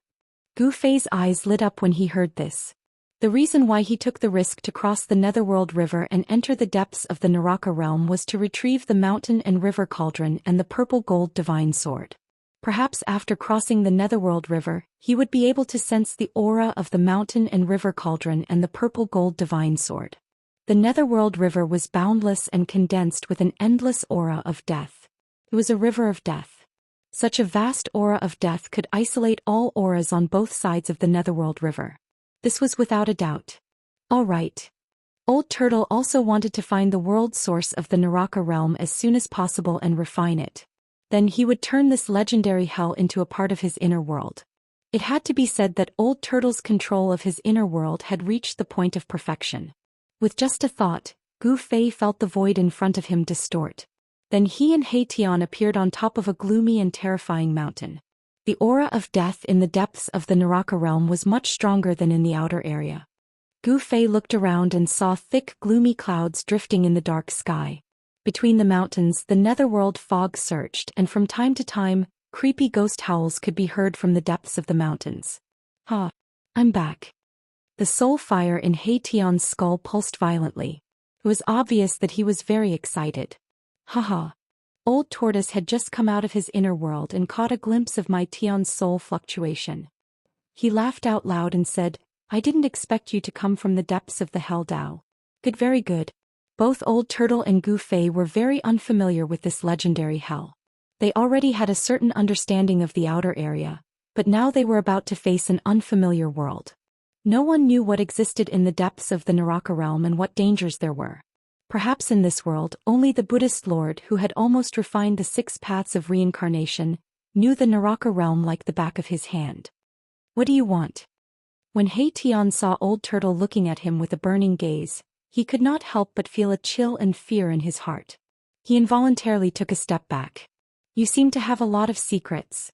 Gu Fei's eyes lit up when he heard this. The reason why he took the risk to cross the Netherworld River and enter the depths of the Naraka realm was to retrieve the mountain and river cauldron and the purple gold divine sword. Perhaps after crossing the Netherworld River, he would be able to sense the aura of the mountain and river cauldron and the purple gold divine sword. The Netherworld River was boundless and condensed with an endless aura of death. It was a river of death. Such a vast aura of death could isolate all auras on both sides of the Netherworld River. This was without a doubt. All right. Old Turtle also wanted to find the world source of the Naraka realm as soon as possible and refine it. Then he would turn this legendary hell into a part of his inner world. It had to be said that Old Turtle's control of his inner world had reached the point of perfection. With just a thought, Gu Fei felt the void in front of him distort. Then he and He Tian appeared on top of a gloomy and terrifying mountain. The aura of death in the depths of the Naraka realm was much stronger than in the outer area. Gu Fei looked around and saw thick gloomy clouds drifting in the dark sky. Between the mountains the netherworld fog surged and from time to time, creepy ghost howls could be heard from the depths of the mountains. Ha! I'm back. The soul fire in He Tian's skull pulsed violently. It was obvious that he was very excited. Haha. Old Tortoise had just come out of his inner world and caught a glimpse of my Tian's soul fluctuation. He laughed out loud and said, I didn't expect you to come from the depths of the Hell Dao. Good, very good. Both Old Turtle and Gu Fei were very unfamiliar with this legendary hell. They already had a certain understanding of the outer area, but now they were about to face an unfamiliar world. No one knew what existed in the depths of the Naraka realm and what dangers there were. Perhaps in this world, only the Buddhist Lord who had almost refined the 6 paths of reincarnation, knew the Naraka realm like the back of his hand. What do you want? When He Tian saw Old Turtle looking at him with a burning gaze, he could not help but feel a chill and fear in his heart. He involuntarily took a step back. You seem to have a lot of secrets.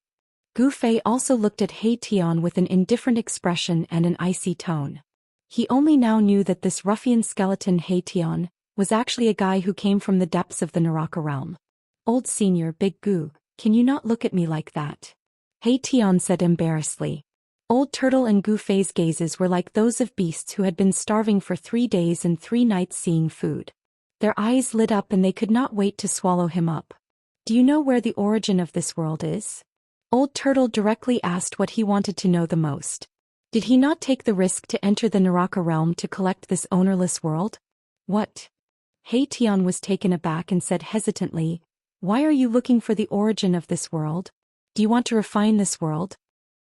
Gu Fei also looked at He Tian with an indifferent expression and an icy tone. He only now knew that this ruffian skeleton He Tian was actually a guy who came from the depths of the Naraka realm. Old Senior Big Gu, can you not look at me like that? He Tian said embarrassedly. Old Turtle and Gu Fei's gazes were like those of beasts who had been starving for 3 days and 3 nights seeing food. Their eyes lit up and they could not wait to swallow him up. Do you know where the origin of this world is? Old Turtle directly asked what he wanted to know the most. Did he not take the risk to enter the Naraka realm to collect this ownerless world? What? He Tian was taken aback and said hesitantly, why are you looking for the origin of this world? Do you want to refine this world?